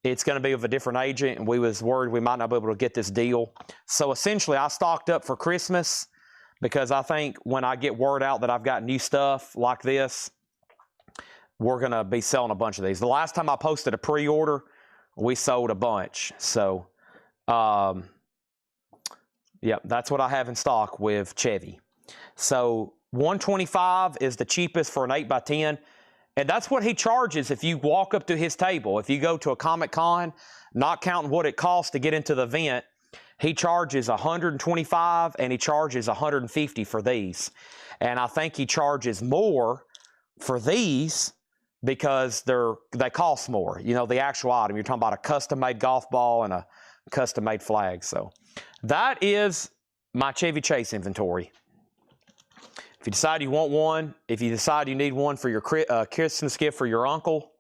it's going to be with a different agent, and we was worried we might not be able to get this deal. So, essentially, I stocked up for Christmas. Because I think when I get word out that I've got new stuff like this, we're going to be selling a bunch of these. The last time I posted a pre-order, we sold a bunch. So, yeah, that's what I have in stock with Chevy. So, 125 is the cheapest for an 8x10. And that's what he charges if you walk up to his table. If you go to a Comic Con, not counting what it costs to get into the event, He charges $125 and he charges $150 for these. And I think he charges more for these because they cost more. You know, the actual item. You're talking about a custom-made golf ball and a custom-made flag. So that is my Chevy Chase inventory. If you decide you want one, if you decide you need one for your Christmas gift for your uncle,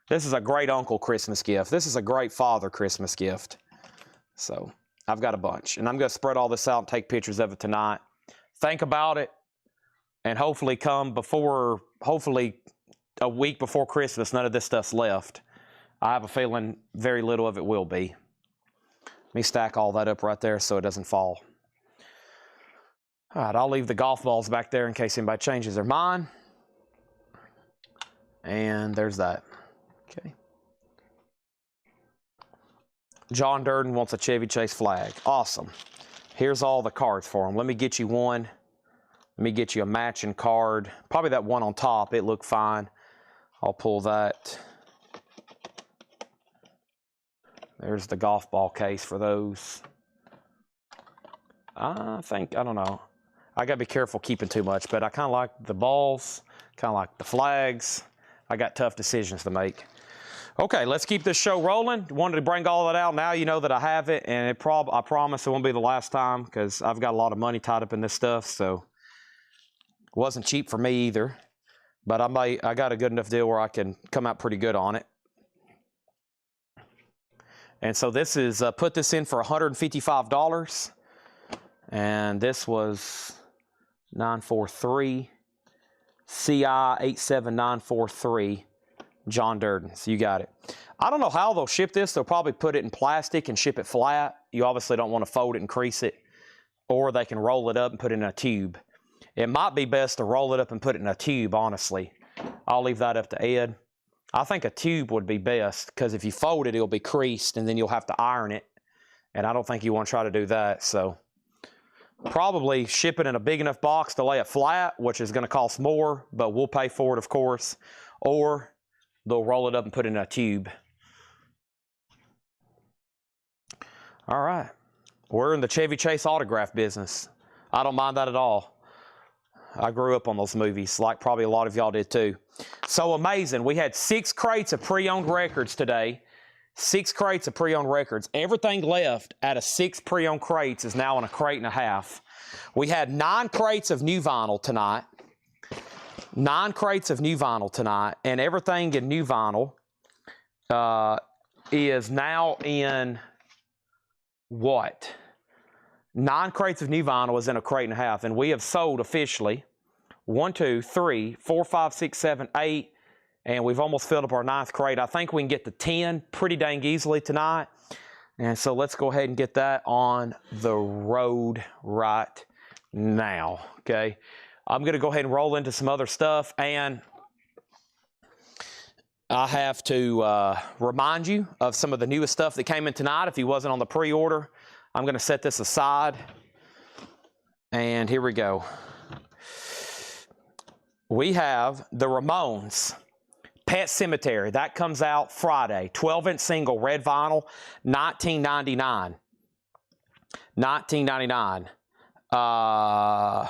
this is a great uncle Christmas gift. This is a great father Christmas gift. So I've got a bunch. And I'm going to spread all this out and take pictures of it tonight. Think about it. And hopefully hopefully a week before Christmas, none of this stuff's left. I have a feeling very little of it will be. Let me stack all that up right there so it doesn't fall. All right, I'll leave the golf balls back there in case anybody changes their mind. And there's that. Okay. John Durden wants a Chevy Chase flag. Awesome. Here's all the cards for him. Let me get you one. Let me get you a matching card. Probably that one on top. It looked fine. I'll pull that. There's the golf ball case for those. I don't know. I got to be careful keeping too much, but I kind of like the balls, kind of like the flags. I got tough decisions to make. Okay, let's keep this show rolling. Wanted to bring all that out. Now you know that I have it, and I promise it won't be the last time because I've got a lot of money tied up in this stuff, so it wasn't cheap for me either. But I got a good enough deal where I can come out pretty good on it. And so this is, put this in for $155. And this was 943 CI 87943 John Durden. So you got it. I don't know how they'll ship this. They'll probably put it in plastic and ship it flat. You obviously don't want to fold it and crease it. Or they can roll it up and put it in a tube. It might be best to roll it up and put it in a tube, honestly. I'll leave that up to Ed. I think a tube would be best because if you fold it, it'll be creased and then you'll have to iron it. And I don't think you want to try to do that. So probably ship it in a big enough box to lay it flat, which is going to cost more, but we'll pay for it, of course. Or they'll roll it up and put it in a tube. All right. We're in the Chevy Chase autograph business. I don't mind that at all. I grew up on those movies, like probably a lot of y'all did too. So amazing. We had 6 crates of pre-owned records today. 6 crates of pre-owned records. Everything left out of 6 pre-owned crates is now in a crate and a half. We had 9 crates of new vinyl tonight. 9 crates of new vinyl tonight. And everything in new vinyl is now in what? 9 crates of new vinyl is in a crate and a half. And we have sold officially 1, 2, 3, 4, 5, 6, 7, 8. And we've almost filled up our 9th crate. I think we can get to 10 pretty dang easily tonight. And so let's go ahead and get that on the road right now, okay? I'm going to go ahead and roll into some other stuff. And I have to remind you of some of the newest stuff that came in tonight. If you wasn't on the pre-order, I'm going to set this aside. And here we go. We have the Ramones Pet Cemetery. That comes out Friday. 12-inch single, red vinyl, $19.99. $19.99.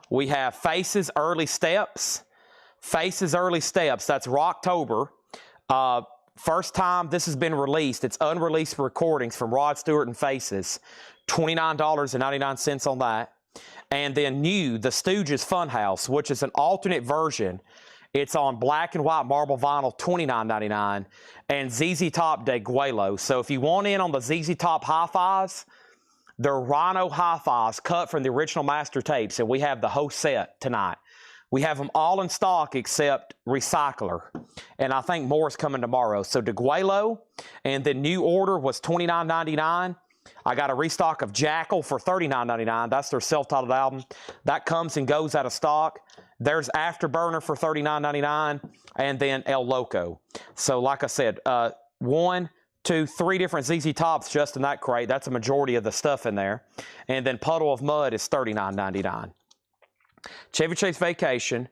We have Faces Early Steps. Faces Early Steps. That's Rocktober. First time this has been released. It's unreleased recordings from Rod Stewart and Faces. $29.99 on that. And then new, The Stooges Funhouse, which is an alternate version. It's on black and white marble vinyl, $29.99. And ZZ Top Deguelo. So if you want in on the ZZ Top hi-fis, they're Rhino hi-fis cut from the original master tapes. And we have the whole set tonight. We have them all in stock except Recycler. And I think more is coming tomorrow. So Deguelo, and the new order was $29.99. I got a restock of Jackal for $39.99. That's their self-titled album. That comes and goes out of stock. There's Afterburner for $39.99, and then El Loco. So like I said, 1, 2, 3 different ZZ Tops just in that crate. That's a majority of the stuff in there. And then Puddle of Mud is $39.99. Chevy Chase Vacation.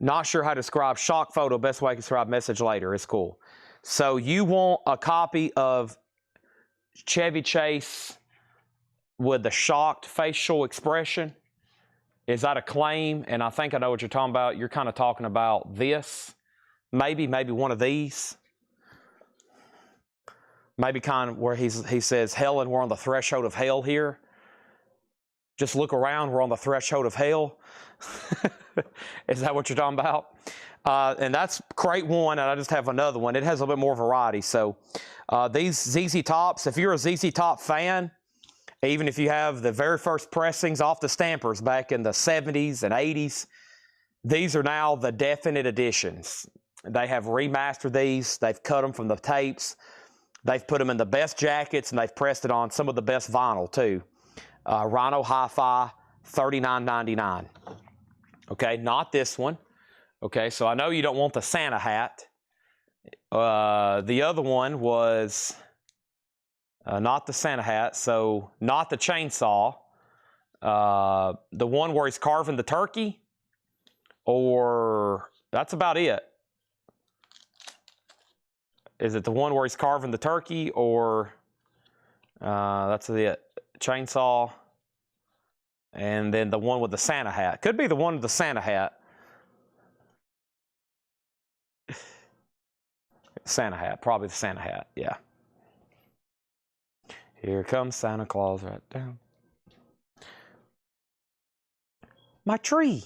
Not sure how to describe shock photo. Best way I can describe message later. It's cool. So you want a copy of Chevy Chase with the shocked facial expression. Is that a claim? And I think I know what you're talking about. You're kind of talking about this. Maybe one of these. Maybe kind of where he says, Helen, we're on the threshold of hell here. Just look around, we're on the threshold of hell. Is that what you're talking about? And that's crate one, and I just have another one. It has a little bit more variety. So these ZZ Tops, if you're a ZZ Top fan, even if you have the very first pressings off the stampers back in the 70s and 80s, these are now the definite editions. They have remastered these. They've cut them from the tapes. They've put them in the best jackets, and they've pressed it on some of the best vinyl, too. Rhino Hi-Fi, $39.99. Okay, not this one. Okay, so I know you don't want the Santa hat. The other one was not the Santa hat, so not the chainsaw. The one where he's carving the turkey, or that's about it. Is it the one where he's carving the turkey, or that's it? Chainsaw, and then the one with the Santa hat. Could be the one with the Santa hat. Santa hat, probably the Santa hat, yeah. Here comes Santa Claus right down. My tree.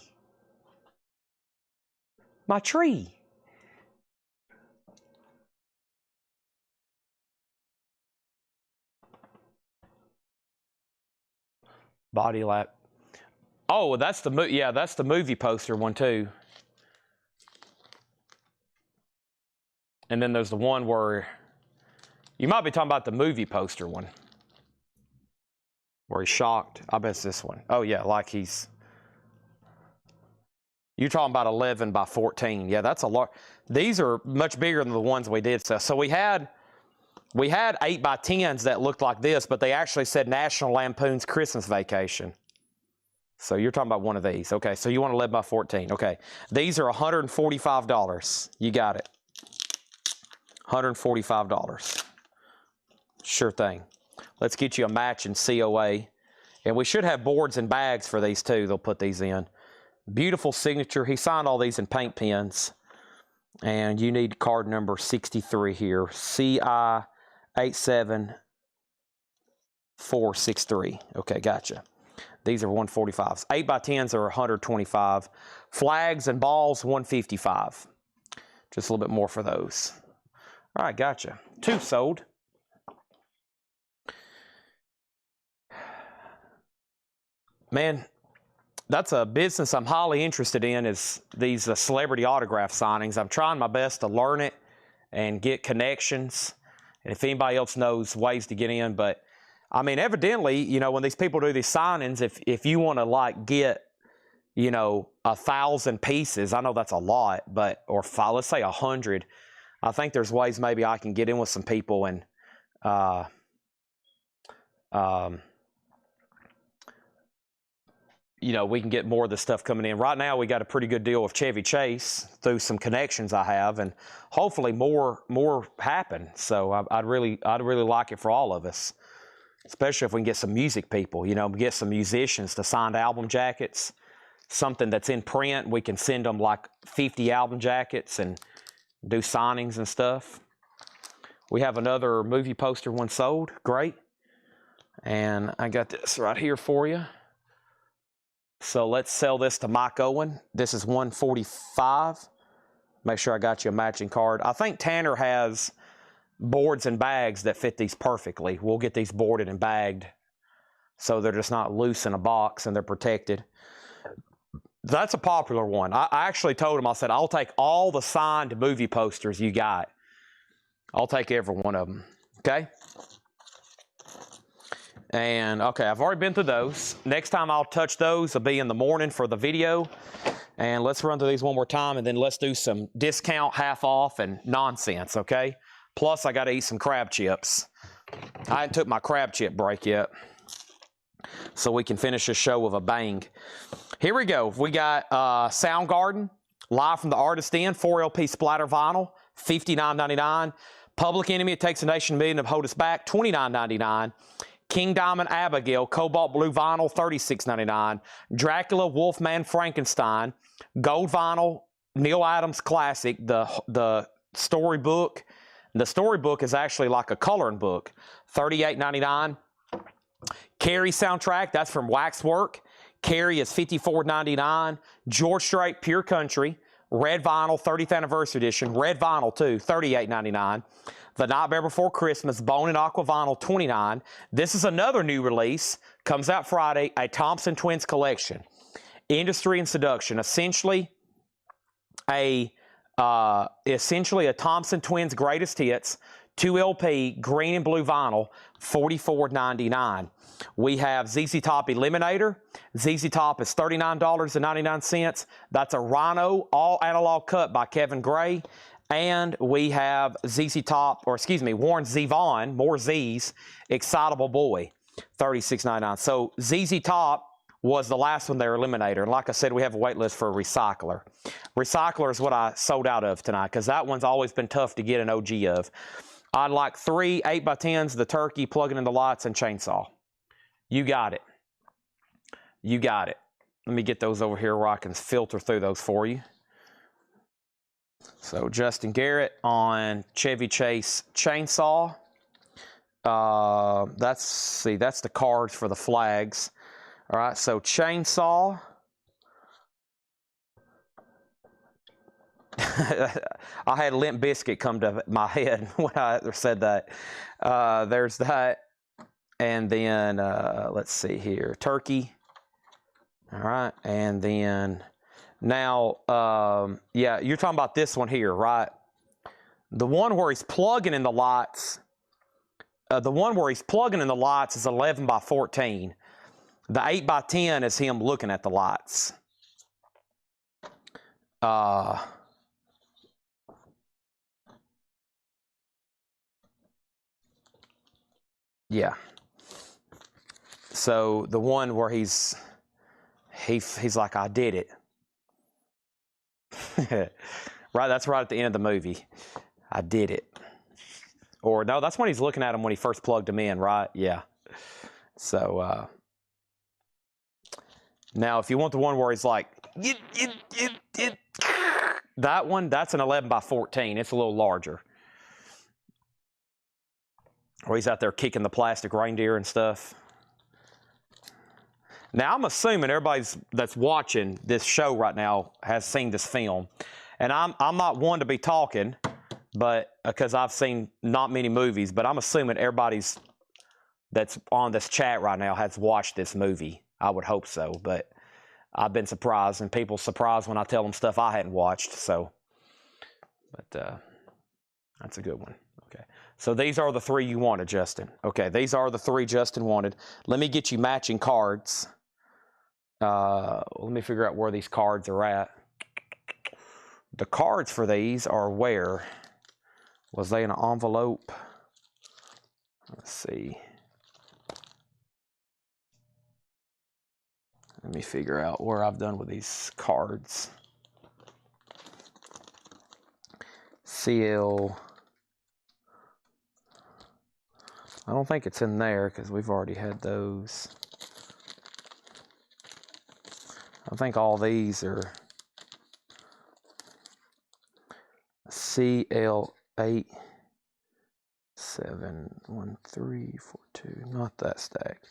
My tree. Body lap. Oh, that's the that's the movie poster one too. And then there's the one where you might be talking about the movie poster one, where he's shocked. I bet it's this one. Oh yeah, like he's. You're talking about 11 by 14. Yeah, that's a lot. These are much bigger than the ones we did. So we had 8 by 10s that looked like this, but they actually said National Lampoon's Christmas Vacation. So you're talking about one of these. Okay, so you want 11 by 14. Okay, these are $145. You got it. $145. Sure thing. Let's get you a matching COA. And we should have boards and bags for these too. They'll put these in. Beautiful signature. He signed all these in paint pens. And you need card number 63 here. CI87463. Okay, gotcha. These are 145s. 8 by 10s are 125. Flags and balls, 155. Just a little bit more for those. All right, gotcha. 2 sold. Man, that's a business I'm highly interested in, is these celebrity autograph signings. I'm trying my best to learn it and get connections. And if anybody else knows ways to get in, but I mean, evidently, you know, when these people do these signings, if you want to like get, you know, 1,000 pieces, I know that's a lot, but, or let's say 100, I think there's ways maybe I can get in with some people and, you know, we can get more of the stuff coming in. Right now, we got a pretty good deal with Chevy Chase through some connections I have, and hopefully more happen. So I'd really like it for all of us, especially if we can get some music people, you know, get some musicians to sign album jackets, something that's in print. We can send them like 50 album jackets and do signings and stuff. We have another movie poster one sold. Great. And I got this right here for you. So let's sell this to Mike Owen. This is $145. Make sure I got you a matching card. I think Tanner has boards and bags that fit these perfectly. We'll get these boarded and bagged so they're just not loose in a box and they're protected. That's a popular one. I actually told him, I said, I'll take all the signed movie posters you got. I'll take every one of them. Okay? And, okay, I've already been through those. Next time I'll touch those, it'll be in the morning for the video. And let's run through these one more time, and then let's do some discount, half off, and nonsense, okay? Plus, I got to eat some crab chips. I haven't took my crab chip break yet, so we can finish this show with a bang. Here we go. We got Soundgarden, live from the Artist Inn, 4LP splatter vinyl, $59.99. Public Enemy, It Takes a Nation, $1 Million to Hold Us Back, $29.99. King Diamond Abigail, Cobalt Blue Vinyl, $36.99. Dracula Wolfman Frankenstein, Gold Vinyl, Neil Adams Classic, the storybook. The storybook is actually like a coloring book, $38.99. Carrie soundtrack, that's from Waxwork. Carrie is $54.99. George Strait Pure Country, red vinyl, 30th anniversary edition, red vinyl too, $38.99. The Nightmare Before Christmas, Bone and Aqua vinyl, $29. This is another new release, comes out Friday, a Thompson Twins collection. Industry and Seduction, essentially a Thompson Twins greatest hits, 2 LP, green and blue vinyl, $44.99. We have ZZ Top Eliminator. ZZ Top is $39.99. That's a Rhino all analog cut by Kevin Gray. And we have Warren Zevon, more Z's, Excitable Boy, $36.99. So ZZ Top was the last one there, Eliminator. And like I said, we have a wait list for Recycler. Recycler is what I sold out of tonight because that one's always been tough to get an OG of. I'd like 3 8x10s, the turkey, plugging in the lights, and chainsaw. You got it. You got it. Let me get those over here where I can filter through those for you. So Justin Garrett on Chevy Chase chainsaw. That's the cards for the flags. All right, so chainsaw. I had Limp Bizkit come to my head when I said that. There's that. And then, let's see here, turkey. All right, and then now, yeah, you're talking about this one here, right? The one where he's plugging in the lights, is 11x14. The 8x10 is him looking at the lights. Yeah. So the one where he's like, I did it. Right, that's right at the end of the movie. I did it. Or no, that's when he's looking at him when he first plugged him in, right? Yeah. So now if you want the one where he's like, that one, that's an 11x14. It's a little larger. Where he's out there kicking the plastic reindeer and stuff. Now, I'm assuming everybody that's watching this show right now has seen this film. And I'm not one to be talking, but because I've seen not many movies, but I'm assuming everybody's that's on this chat right now has watched this movie. I would hope so, but I've been surprised, and people surprised when I tell them stuff I hadn't watched. So, but that's a good one. Okay. So these are the 3 you wanted, Justin. Okay, these are the 3 Justin wanted. Let me get you matching cards. Let me figure out where these cards are at. The cards for these are where? Was they in an envelope? Let's see. Let me figure out where I've done with these cards. CL. I don't think it's in there because we've already had those. I think all these are CL8 71342. Not that stack.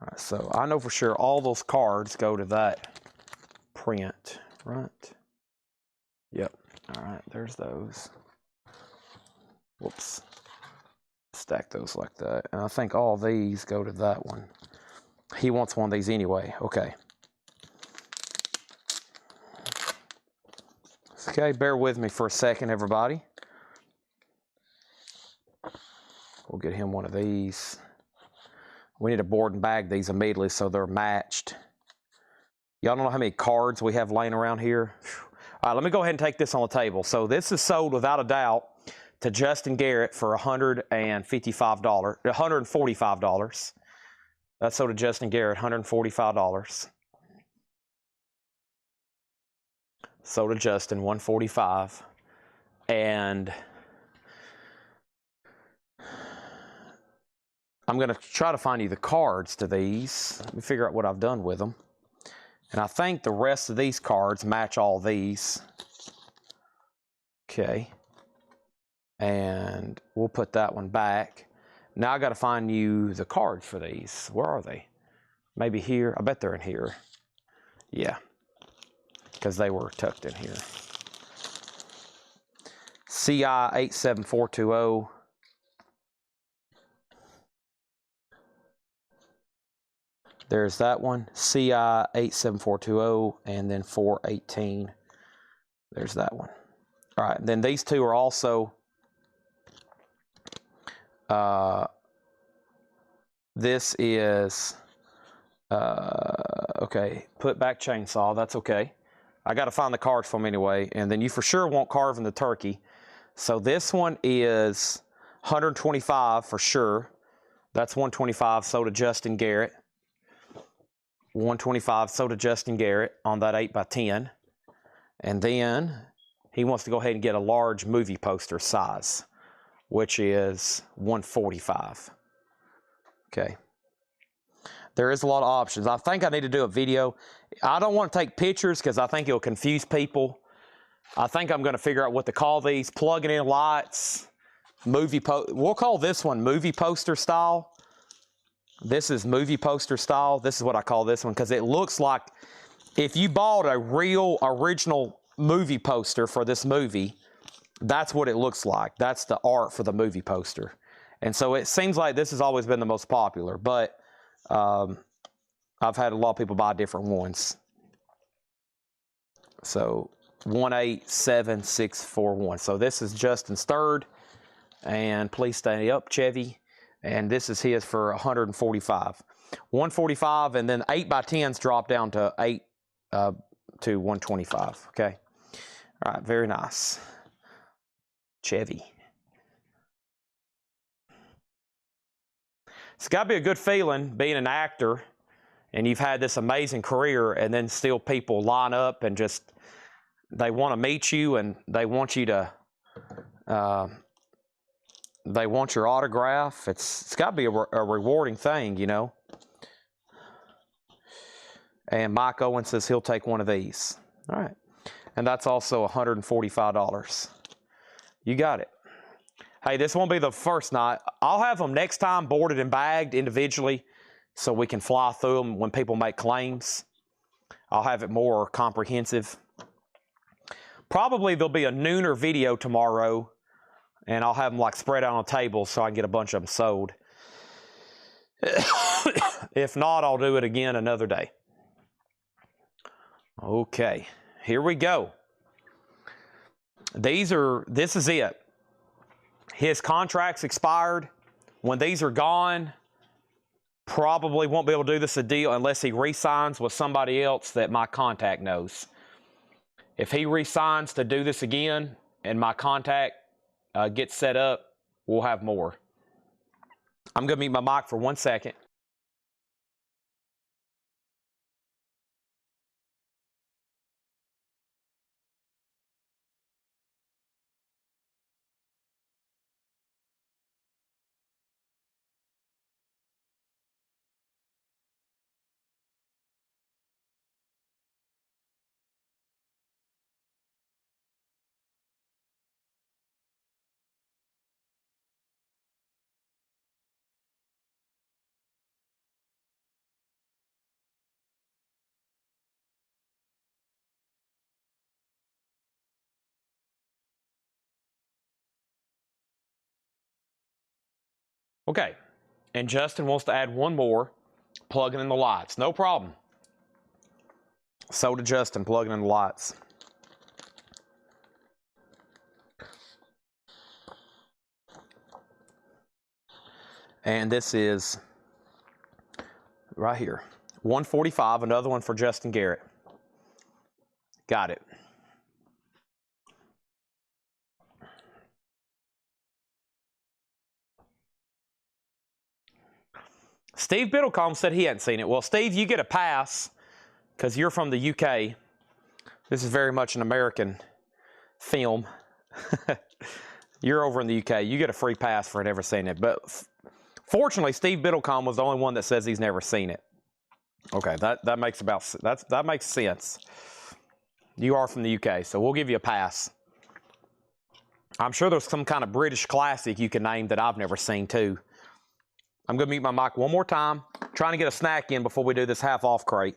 All right, so I know for sure all those cards go to that print, right? Yep. All right, there's those. Whoops. Stack those like that. And I think all these go to that one. He wants one of these anyway. Okay. Okay, bear with me for a second, everybody. We'll get him one of these. We need to board and bag these immediately so they're matched. Y'all don't know how many cards we have laying around here. All right, let me go ahead and take this on the table. So this is sold without a doubt to Justin Garrett for $145. That's sold to Justin Garrett, $145. Sold to Justin, $145. And I'm going to try to find you the cards to these. Let me figure out what I've done with them. And I think the rest of these cards match all these. Okay. And we'll put that one back. Now I got to find you the cards for these. Where are they? Maybe here. I bet they're in here. Yeah. Because they were tucked in here. CI 87420. There's that one, CI 87420, and then 418. There's that one. All right, then these two are also, this is, okay, put back chainsaw, that's okay. I got to find the cards from anyway, and then you for sure want carving the turkey. So this one is 125 for sure. That's 125, so to Justin Garrett. 125, so to Justin Garrett on that 8x10. And then he wants to go ahead and get a large movie poster size, which is 145. Okay. There is a lot of options. I think I need to do a video. I don't want to take pictures because I think it'll confuse people. I think I'm going to figure out what to call these. Plugging in lights, we'll call this one movie poster style. This is movie poster style. This is what I call this one because it looks like if you bought a real original movie poster for this movie, that's what it looks like. That's the art for the movie poster. And so it seems like this has always been the most popular, but I've had a lot of people buy different ones. So 187641. So this is Justin's third. And please stay up, Chevy. And this is his for 145. 145, and then 8x10s drop down to 8 to 125. Okay. All right, very nice. Chevy. It's got to be a good feeling being an actor and you've had this amazing career and then still people line up and just, they want to meet you and they want you to, they want your autograph. It's got to be a rewarding thing, you know. And Mike Owen says he'll take one of these. All right. And that's also $145. You got it. Hey, this won't be the first night. I'll have them next time boarded and bagged individually so we can fly through them when people make claims. I'll have it more comprehensive. Probably there'll be a nooner video tomorrow, and I'll have them like spread out on a table so I can get a bunch of them sold. If not, I'll do it again another day. Okay, here we go. This is it. His contract's expired. When these are gone, probably won't be able to do this a deal unless he re-signs with somebody else that my contact knows. If he re-signs to do this again and my contact gets set up, we'll have more. I'm going to mute my mic for 1 second. Okay, and Justin wants to add one more, plugging in the lights. No problem. So did Justin, plugging in the lights. And this is right here. 145, another one for Justin Garrett. Got it. Steve Biddlecombe said he hadn't seen it. Well, Steve, you get a pass because you're from the UK. This is very much an American film. You're over in the UK. You get a free pass for never seeing it. But Fortunately, Steve Biddlecombe was the only one that says he's never seen it. Okay, that makes sense. You are from the UK, so we'll give you a pass. I'm sure there's some kind of British classic you can name that I've never seen too. I'm going to mute my mic one more time, trying to get a snack in before we do this half-off crate.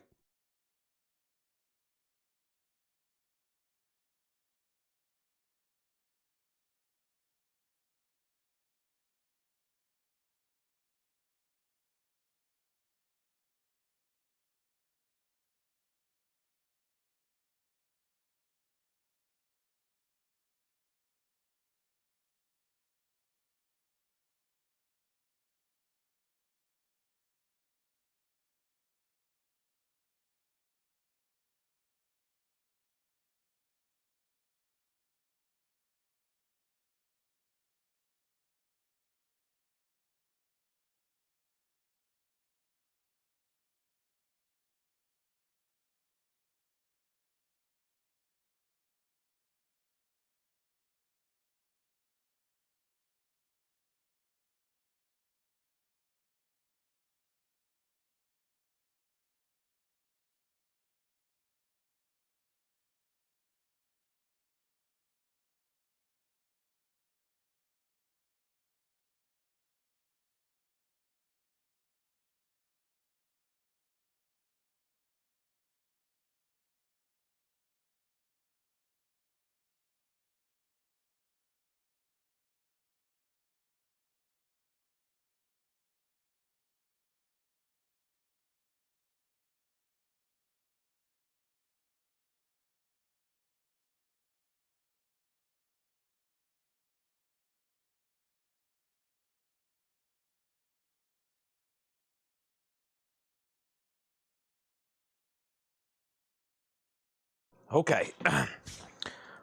Okay.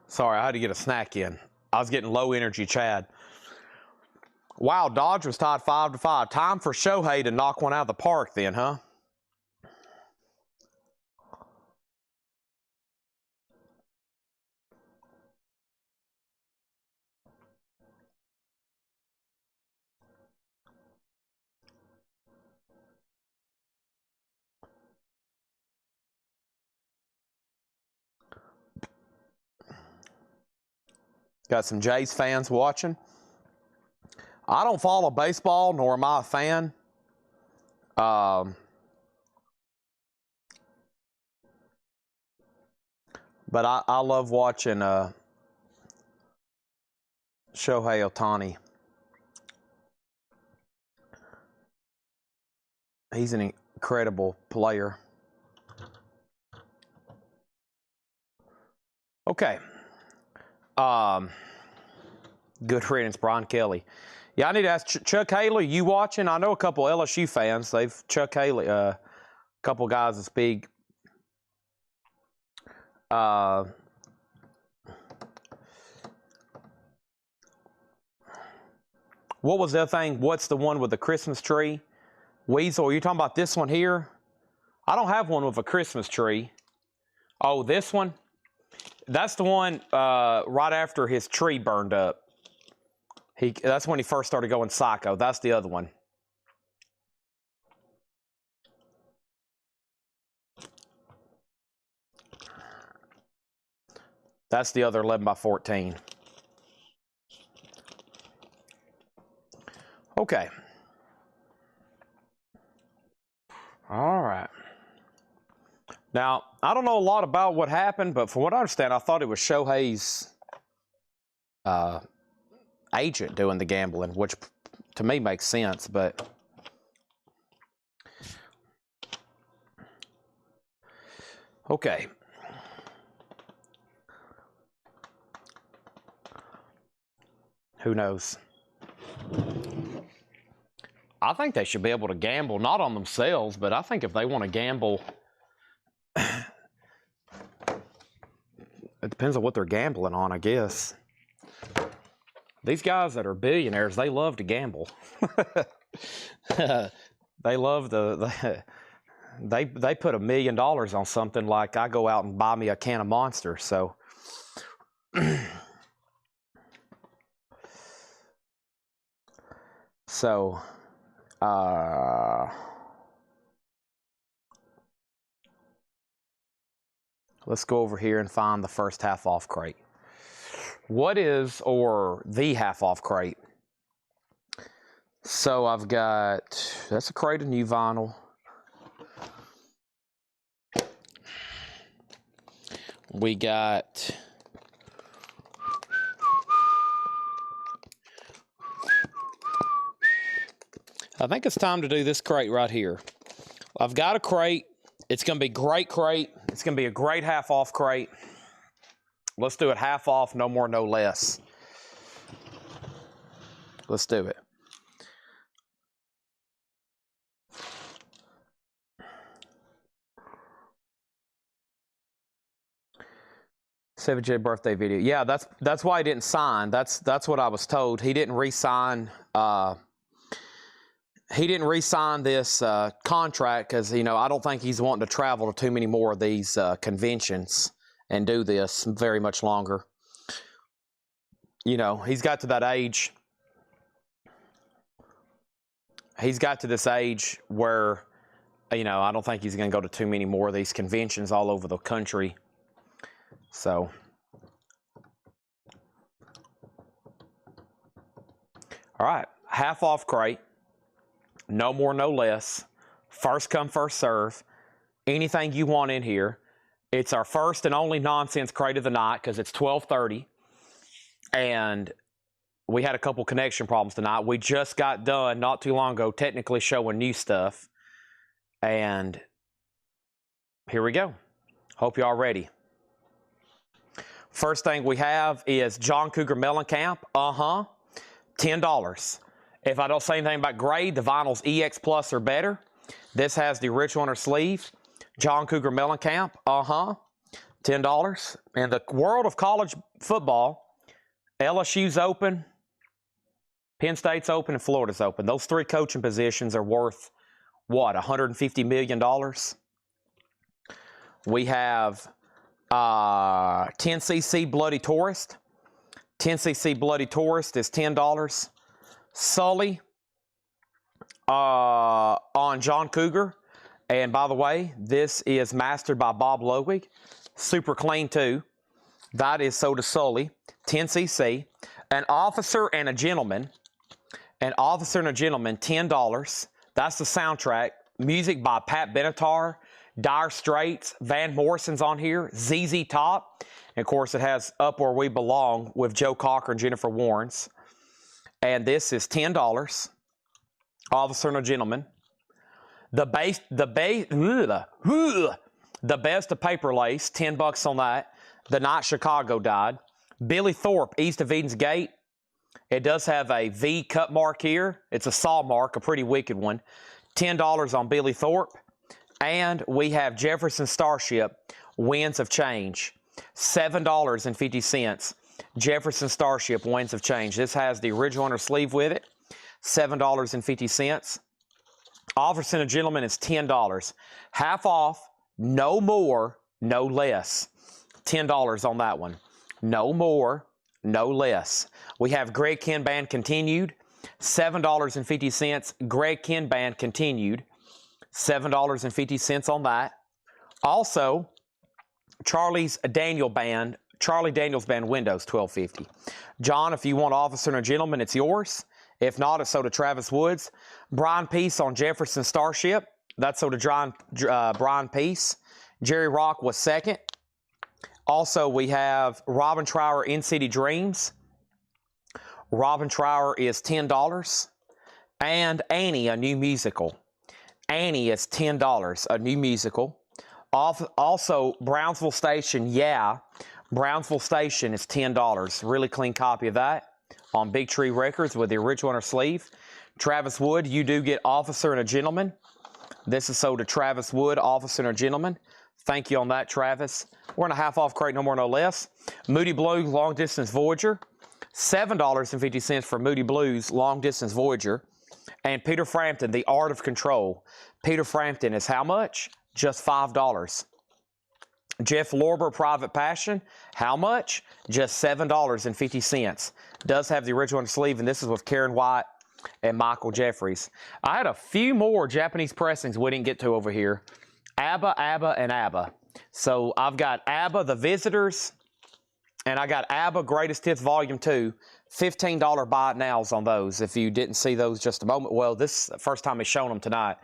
Sorry, I had to get a snack in. I was getting low energy, Chad. Wow, Dodge was tied 5-5. Time for Shohei to knock one out of the park then, huh? Got some Jays fans watching. I don't follow baseball, nor am I a fan. But I love watching Shohei Ohtani. He's an incredible player. Okay. Good riddance, Brian Kelly. Yeah, I need to ask Chuck Haley, you watching? I know a couple LSU fans. Chuck Haley, a couple guys that speak. What was the other thing? What's the one with the Christmas tree? Weasel, are you talking about this one here? I don't have one with a Christmas tree. Oh, this one? That's the one right after his tree burned up. That's when he first started going psycho. That's the other one. That's the other 11x14. Okay. All right. Now, I don't know a lot about what happened, but from what I understand, I thought it was Shohei's agent doing the gambling, which to me makes sense, but okay. Who knows? I think they should be able to gamble, not on themselves, but I think if they want to gamble, it depends on what they're gambling on, I guess. These guys that are billionaires, they love to gamble. They love they put $1 million on something like I go out and buy me a can of Monster. So Let's go over here and find the first half off crate. What is, or the half off crate? So I've got, that's a crate of new vinyl. We got I think it's time to do this crate right here. I've got a crate. It's going to be a great crate. It's going to be a great half off crate. Let's do it half off, no more, no less. Let's do it. Savage J birthday video. Yeah, that's why he didn't sign. That's what I was told. He didn't re-sign. He didn't re-sign this contract because, you know, I don't think he's wanting to travel to too many more of these conventions and do this very much longer. You know, he's got to that age. He's got to this age where, you know, I don't think he's going to go to too many more of these conventions all over the country. So, all right, half off crate. No more, no less. First come, first serve. Anything you want in here. It's our first and only nonsense crate of the night because it's 12:30. And we had a couple connection problems tonight. We just got done not too long ago technically showing new stuff. And here we go. Hope y'all ready. First thing we have is John Cougar Mellencamp. $10. If I don't say anything about grade, the vinyl's EX Plus or better. This has the original on her sleeve. John Cougar Mellencamp, $10. In the world of college football, LSU's open, Penn State's open, and Florida's open. Those three coaching positions are worth, what, $150 million? We have 10cc Bloody Tourist. 10cc Bloody Tourist is $10. Sully on John Cougar. And by the way, this is mastered by Bob Lowig. Super clean too. That is sold to Sully. 10cc. An Officer and a Gentleman. An Officer and a Gentleman, $10. That's the soundtrack. Music by Pat Benatar, Dire Straits, Van Morrison's on here, ZZ Top. And of course, it has Up Where We Belong with Joe Cocker and Jennifer Warnes. And this is $10. Officer and a Gentleman. The Best of Paper Lace, $10 on that. The Night Chicago Died. Billy Thorpe, East of Eden's Gate. It does have a V cut mark here. It's a saw mark, a pretty wicked one. $10 on Billy Thorpe. And we have Jefferson Starship, Winds of Change. $7.50. Jefferson Starship, Winds of Change. This has the original on her sleeve with it. $7.50. Officer and a Gentleman is $10. Half off, no more, no less. $10 on that one. No more, no less. We have Greg Kihn Band Continued. $7.50. Greg Kihn Band Continued. $7.50 on that. Also, Charlie Daniels Band Windows, $12.50. John, if you want Officer and a Gentleman, it's yours. If not, it's sold to Travis Woods. Brian Peace on Jefferson Starship. That's sold to Brian Peace. Jerry Rock was second. Also, we have Robin Trower, In City Dreams. Robin Trower is $10. And Annie, a new musical. Annie is $10, a new musical. Also, Brownsville Station, yeah. Brownsville Station is $10. Really clean copy of that on Big Tree Records with the original on her sleeve. Travis Wood, you do get Officer and a Gentleman. This is sold to Travis Wood, Officer and a Gentleman. Thank you on that, Travis. We're in a half off crate, no more, no less. Moody Blues Long Distance Voyager. $7.50 for Moody Blues Long Distance Voyager. And Peter Frampton, The Art of Control. Peter Frampton is how much? Just $5. Jeff Lorber, Private Passion. How much? Just $7.50. Does have the original on the sleeve, and this is with Karen White and Michael Jeffries. I had a few more Japanese pressings we didn't get to over here. ABBA, ABBA, and ABBA. So I've got ABBA, The Visitors, and I got ABBA Greatest Hits Volume 2. $15 buy it nows on those if you didn't see those just a moment. Well, this is the first time he's shown them tonight.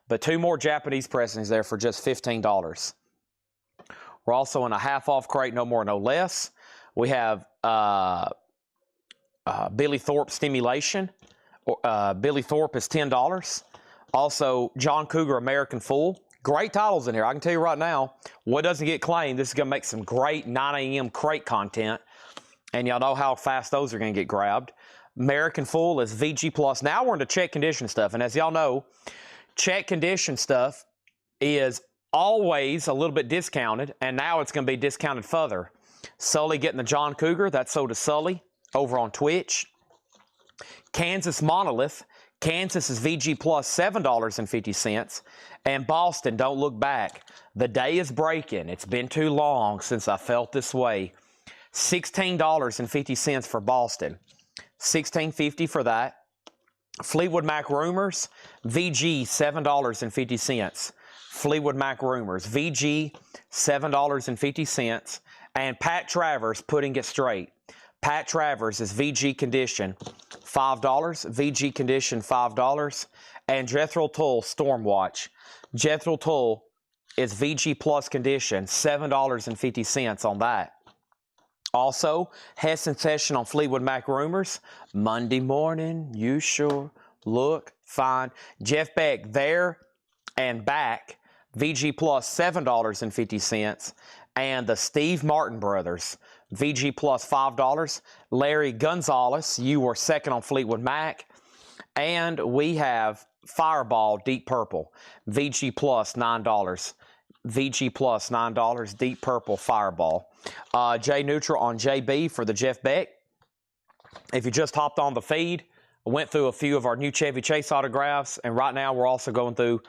But 2 more Japanese pressings there for just $15. We're also in a half-off crate, no more, no less. We have Billy Thorpe Stimulation. Billy Thorpe is $10. Also, John Cougar American Fool. Great titles in here. I can tell you right now, what doesn't get claimed, this is going to make some great 9 a.m. crate content. And y'all know how fast those are going to get grabbed. American Fool is VG Plus. Now we're into check condition stuff. And as y'all know, check condition stuff is always a little bit discounted. And now it's going to be discounted further. Sully getting the John Cougar. That's sold to Sully over on Twitch. Kansas Monolith. Kansas is VG Plus $7.50. And Boston, don't look back. The day is breaking. It's been too long since I felt this way. $16.50 for Boston. $16.50 for that. Fleetwood Mac Rumors, VG $7.50. Fleetwood Mac Rumors, VG $7.50. And Pat Travers Putting It Straight. Pat Travers is VG Condition $5. VG Condition $5. And Jethro Tull Stormwatch. Jethro Tull is VG Plus Condition $7.50 on that. Also, Hess and Session on Fleetwood Mac Rumors. Monday morning, you sure look fine. Jeff Beck there and back. VG Plus $7.50. And the Steve Martin Brothers. VG Plus $5. Larry Gonzalez, you were second on Fleetwood Mac. And we have Fireball Deep Purple. VG Plus $9. VG Plus $9, Deep Purple Fireball. J Neutral on JB for the Jeff Beck. If you just hopped on the feed, I went through a few of our new Chevy Chase autographs, and right now we're also going through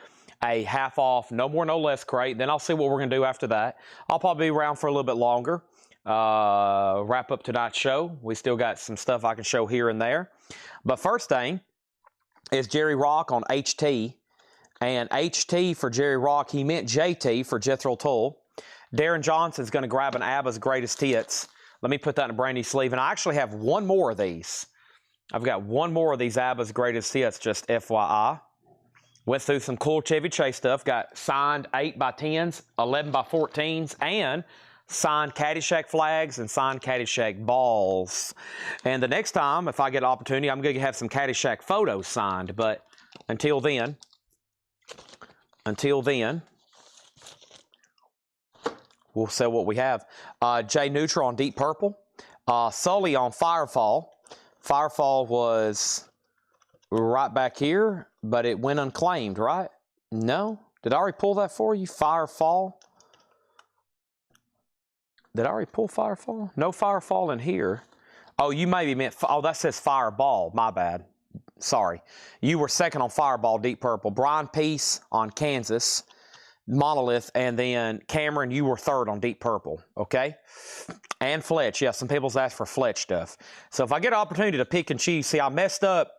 a half-off, no more, no less crate. Then I'll see what we're going to do after that. I'll probably be around for a little bit longer. Wrap up tonight's show. We still got some stuff I can show here and there. But first thing is Jerry Rock on HT. And HT for Jerry Rock, he meant JT for Jethro Tull. Darren Johnson's going to grab an ABBA's Greatest Hits. Let me put that in a brand new sleeve. And I actually have one more of these. I've got one more of these ABBA's Greatest Hits, just FYI. Went through some cool Chevy Chase stuff. Got signed 8x10s, 11x14s, and signed Caddyshack flags and signed Caddyshack balls. And the next time, if I get an opportunity, I'm going to have some Caddyshack photos signed. But until then, we'll sell what we have. J Neutral on Deep Purple. Sully on Firefall. Firefall was right back here, but it went unclaimed, right? No? Did I already pull that for you? Firefall? Did I already pull Firefall? No Firefall in here. Oh, you maybe meant... Oh, that says Fireball. My bad. Sorry. You were second on Fireball, Deep Purple. Brian Peace on Kansas, Monolith, and then Cameron, you were third on Deep Purple, okay? And Fletch. Yeah, some people's asked for Fletch stuff. So if I get an opportunity to pick and choose, see, I messed up.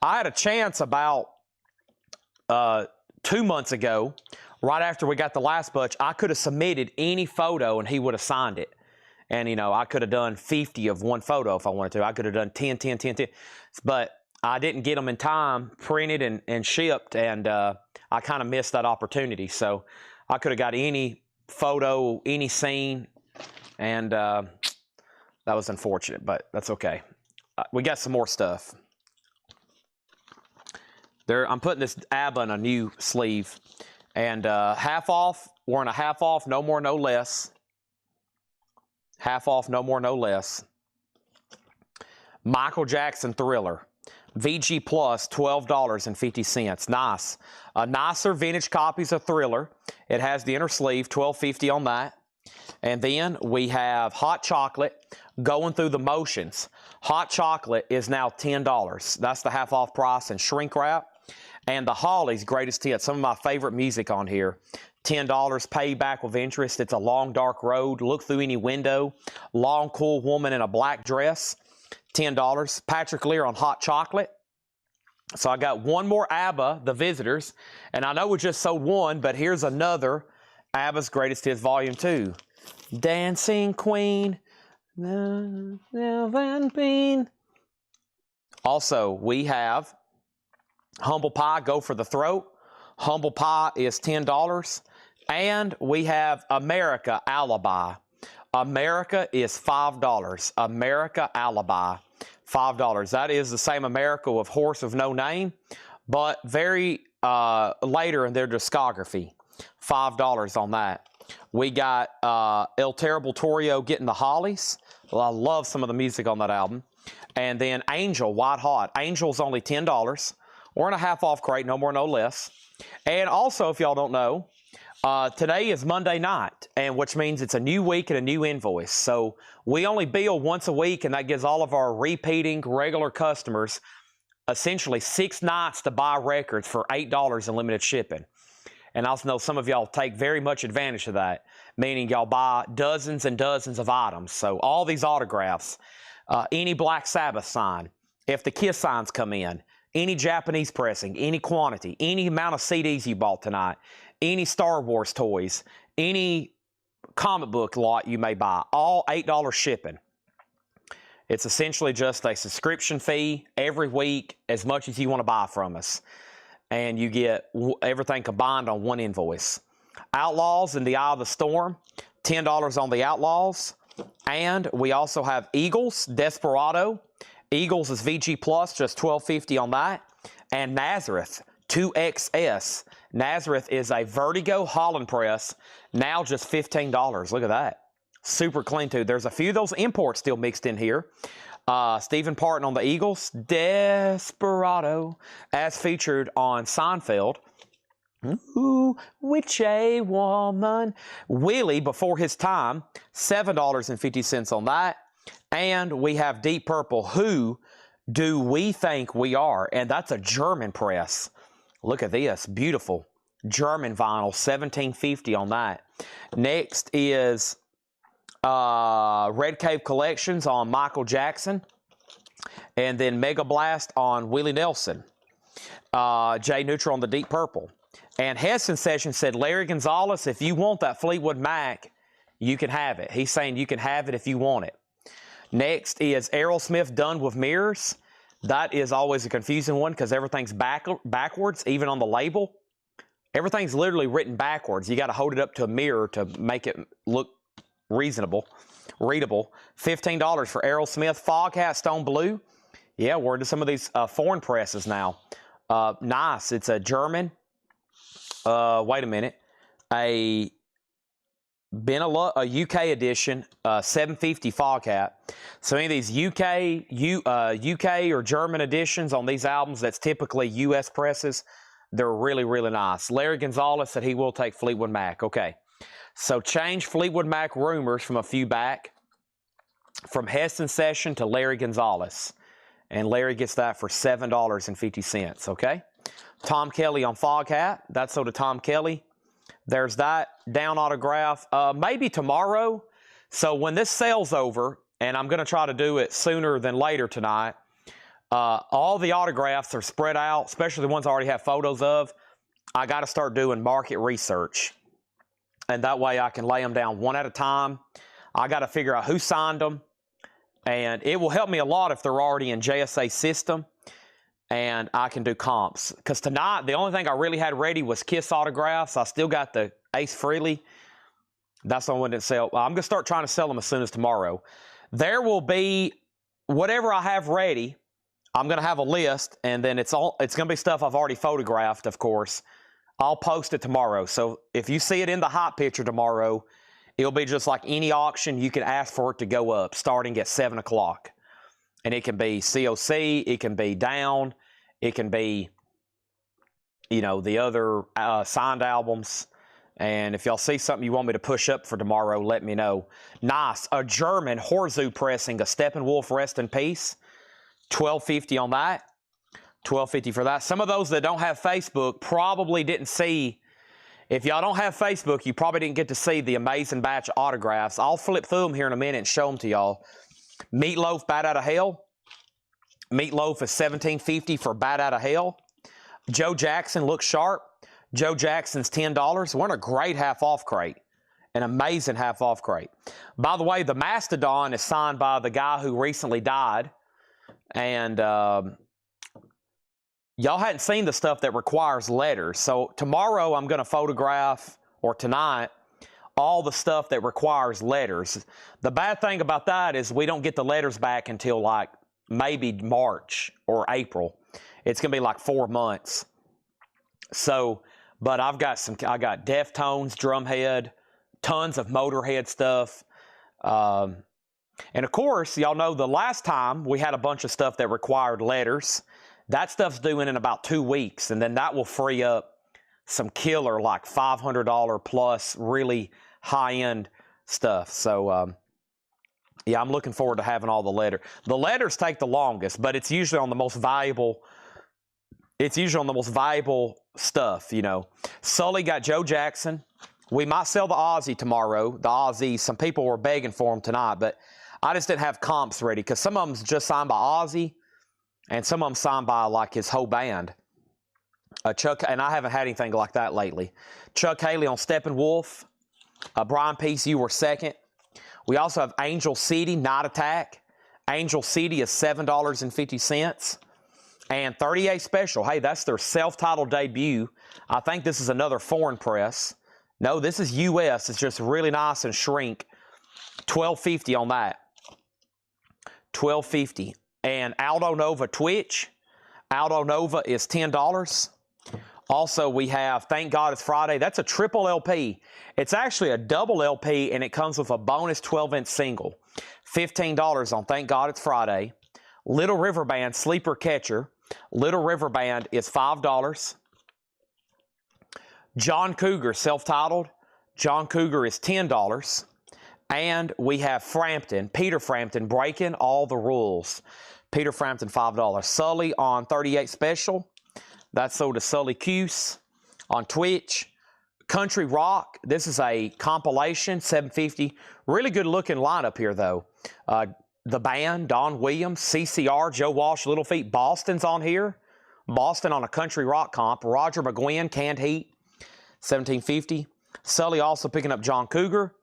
I had a chance about 2 months ago, right after we got the last bunch, I could have submitted any photo and he would have signed it. And, you know, I could have done 50 of one photo if I wanted to. I could have done 10, 10, 10, 10. But I didn't get them in time, printed and shipped, and I kind of missed that opportunity. So I could have got any photo, any scene, and that was unfortunate, but that's okay. We got some more stuff. I'm putting this ABBA in a new sleeve, and half off. We're in a half off, no more, no less. Half off, no more, no less. Michael Jackson Thriller. VG Plus, $12.50. Nice. Nicer vintage copies of Thriller. It has the inner sleeve, $12.50 on that. And then we have Hot Chocolate going through the motions. Hot Chocolate is now $10. That's the half off price and shrink wrap. And the Hollies Greatest Hits, some of my favorite music on here. $10, pay back with interest. It's a long, dark road. Look through any window. Long, cool woman in a black dress. $10. Patrick Lear on Hot Chocolate. So I got one more ABBA, The Visitors, and I know we just sold one, but here's another ABBA's Greatest Hits Volume 2. Dancing Queen, Van Bean. Also, we have Humble Pie, Go for the Throat. Humble Pie is $10. And we have America Alibi. America is $5. America Alibi, $5. That is the same America with Horse of No Name, but very later in their discography. $5 on that. We got El Terrible Torrio, Getting the Hollies. Well, I love some of the music on that album. And then Angel, White Hot. Angel's only $10. Or in a half off crate, no more, no less. And also, if y'all don't know, today is Monday night, and which means it's a new week and a new invoice. So we only bill once a week, and that gives all of our repeating regular customers essentially 6 nights to buy records for $8 in limited shipping. And I also know some of y'all take very much advantage of that, meaning y'all buy dozens and dozens of items. So all these autographs, any Black Sabbath sign, if the Kiss signs come in, any Japanese pressing, any quantity, any amount of CDs you bought tonight, any Star Wars toys, any comic book lot you may buy, all $8 shipping. It's essentially just a subscription fee every week, as much as you want to buy from us. And you get everything combined on one invoice. Outlaws in the Eye of the Storm, $10 on the Outlaws. And we also have Eagles, Desperado. Eagles is VG Plus, just $12.50 on that. And Nazareth, 2XS. Nazareth is a Vertigo Holland press, now just $15. Look at that. Super clean too. There's a few of those imports still mixed in here. Stephen Parton on the Eagles. Desperado, as featured on Seinfeld. Ooh, which a woman. Willie, Before His Time, $7.50 on that. And we have Deep Purple, Who Do We Think We Are? And that's a German press. Look at this, beautiful German vinyl, $17.50 on that. Next is Red Cave Collections on Michael Jackson, and then Mega Blast on Willie Nelson. Jay Neutral on the Deep Purple. And Heston Session said, Larry Gonzalez, if you want that Fleetwood Mac, you can have it. He's saying you can have it if you want it. Next is Aerosmith, Done with Mirrors. That is always a confusing one because everything's backwards, even on the label. Everything's literally written backwards. You got to hold it up to a mirror to make it look readable. $15 for Aerosmith. Foghat, Stone Blue. Yeah, we're into some of these foreign presses now. Nice. It's a German. Wait a minute. A UK edition, $7.50 Foghat. So any of these UK or German editions on these albums, that's typically US presses, they're really, really nice. Larry Gonzalez said he will take Fleetwood Mac. Okay. So change Fleetwood Mac rumors from a few back, from Heston Session to Larry Gonzalez. And Larry gets that for $7.50. Okay. Tom Kelly on Foghat. That's so to Tom Kelly. There's that down autograph. Maybe tomorrow. So when this sale's over, and I'm going to try to do it sooner than later tonight, all the autographs are spread out, especially the ones I already have photos of. I got to start doing market research. And that way I can lay them down one at a time. I got to figure out who signed them. And it will help me a lot if they're already in JSA system. And I can do comps. Because tonight, the only thing I really had ready was Kiss autographs. I still got the Ace Frehley. That's the one that didn't sell. I'm going to start trying to sell them as soon as tomorrow. There will be whatever I have ready. I'm going to have a list. And then it's going to be stuff I've already photographed, of course. I'll post it tomorrow. So if you see it in the hot picture tomorrow, it'll be just like any auction. You can ask for it to go up starting at 7 o'clock. And it can be COC, it can be down, it can be, you know, the other signed albums. And if y'all see something you want me to push up for tomorrow, let me know. Nice. A German Horzu pressing, a Steppenwolf, Rest in Peace. $12.50 on that. $12.50 for that. Some of those that don't have Facebook probably didn't see. If y'all don't have Facebook, you probably didn't get to see the amazing batch of autographs. I'll flip through them here in a minute and show them to y'all. Meatloaf, Bat Out of Hell. Meatloaf is $17.50 for Bat Out of Hell. Joe Jackson looks sharp. Joe Jackson's $10. We're in a great half-off crate. An amazing half-off crate. By the way, the Mastodon is signed by the guy who recently died. And y'all hadn't seen the stuff that requires letters. So tomorrow I'm going to photograph, or tonight, all the stuff that requires letters. The bad thing about that is we don't get the letters back until like maybe March or April. It's going to be like 4 months. So, but I got Deftones, Drumhead, tons of Motorhead stuff. And of course, y'all know the last time we had a bunch of stuff that required letters. That stuff's due in about 2 weeks, and then that will free up some killer, like $500 plus, really high-end stuff. So, yeah, I'm looking forward to having all the letters. The letters take the longest, but it's usually on the most valuable. It's usually on the most valuable stuff, you know. Sully got Joe Jackson. We might sell the Ozzy tomorrow. The Ozzy, some people were begging for them tonight, but I just didn't have comps ready because some of them's just signed by Ozzy, and some of them signed by like his whole band. Chuck, and I haven't had anything like that lately. Chuck Haley on Steppenwolf. Brian Peace, you were second. We also have Angel City, Night Attack. Angel City is $7.50. And 38 Special, hey, that's their self-titled debut. I think this is another foreign press. No, this is U.S. It's just really nice and shrink. $12.50 on that. $12.50. And Aldo Nova Twitch. Aldo Nova is $10. Also, we have Thank God It's Friday. That's a triple LP. It's actually a double LP, and it comes with a bonus 12-inch single. $15 on Thank God It's Friday. Little River Band, Sleeper Catcher. Little River Band is $5. John Cougar, self-titled. John Cougar is $10. And we have Frampton, Peter Frampton, Breaking All the Rules. Peter Frampton, $5. Sully on 38 Special. That's sold to Sully Cuse on Twitch. Country Rock, this is a compilation, $7.50. Really good looking lineup here, though. The Band, Don Williams, CCR, Joe Walsh, Little Feat. Boston's on here. Boston on a Country Rock comp. Roger McGuinn, Canned Heat, $17.50. Sully also picking up John Cougar.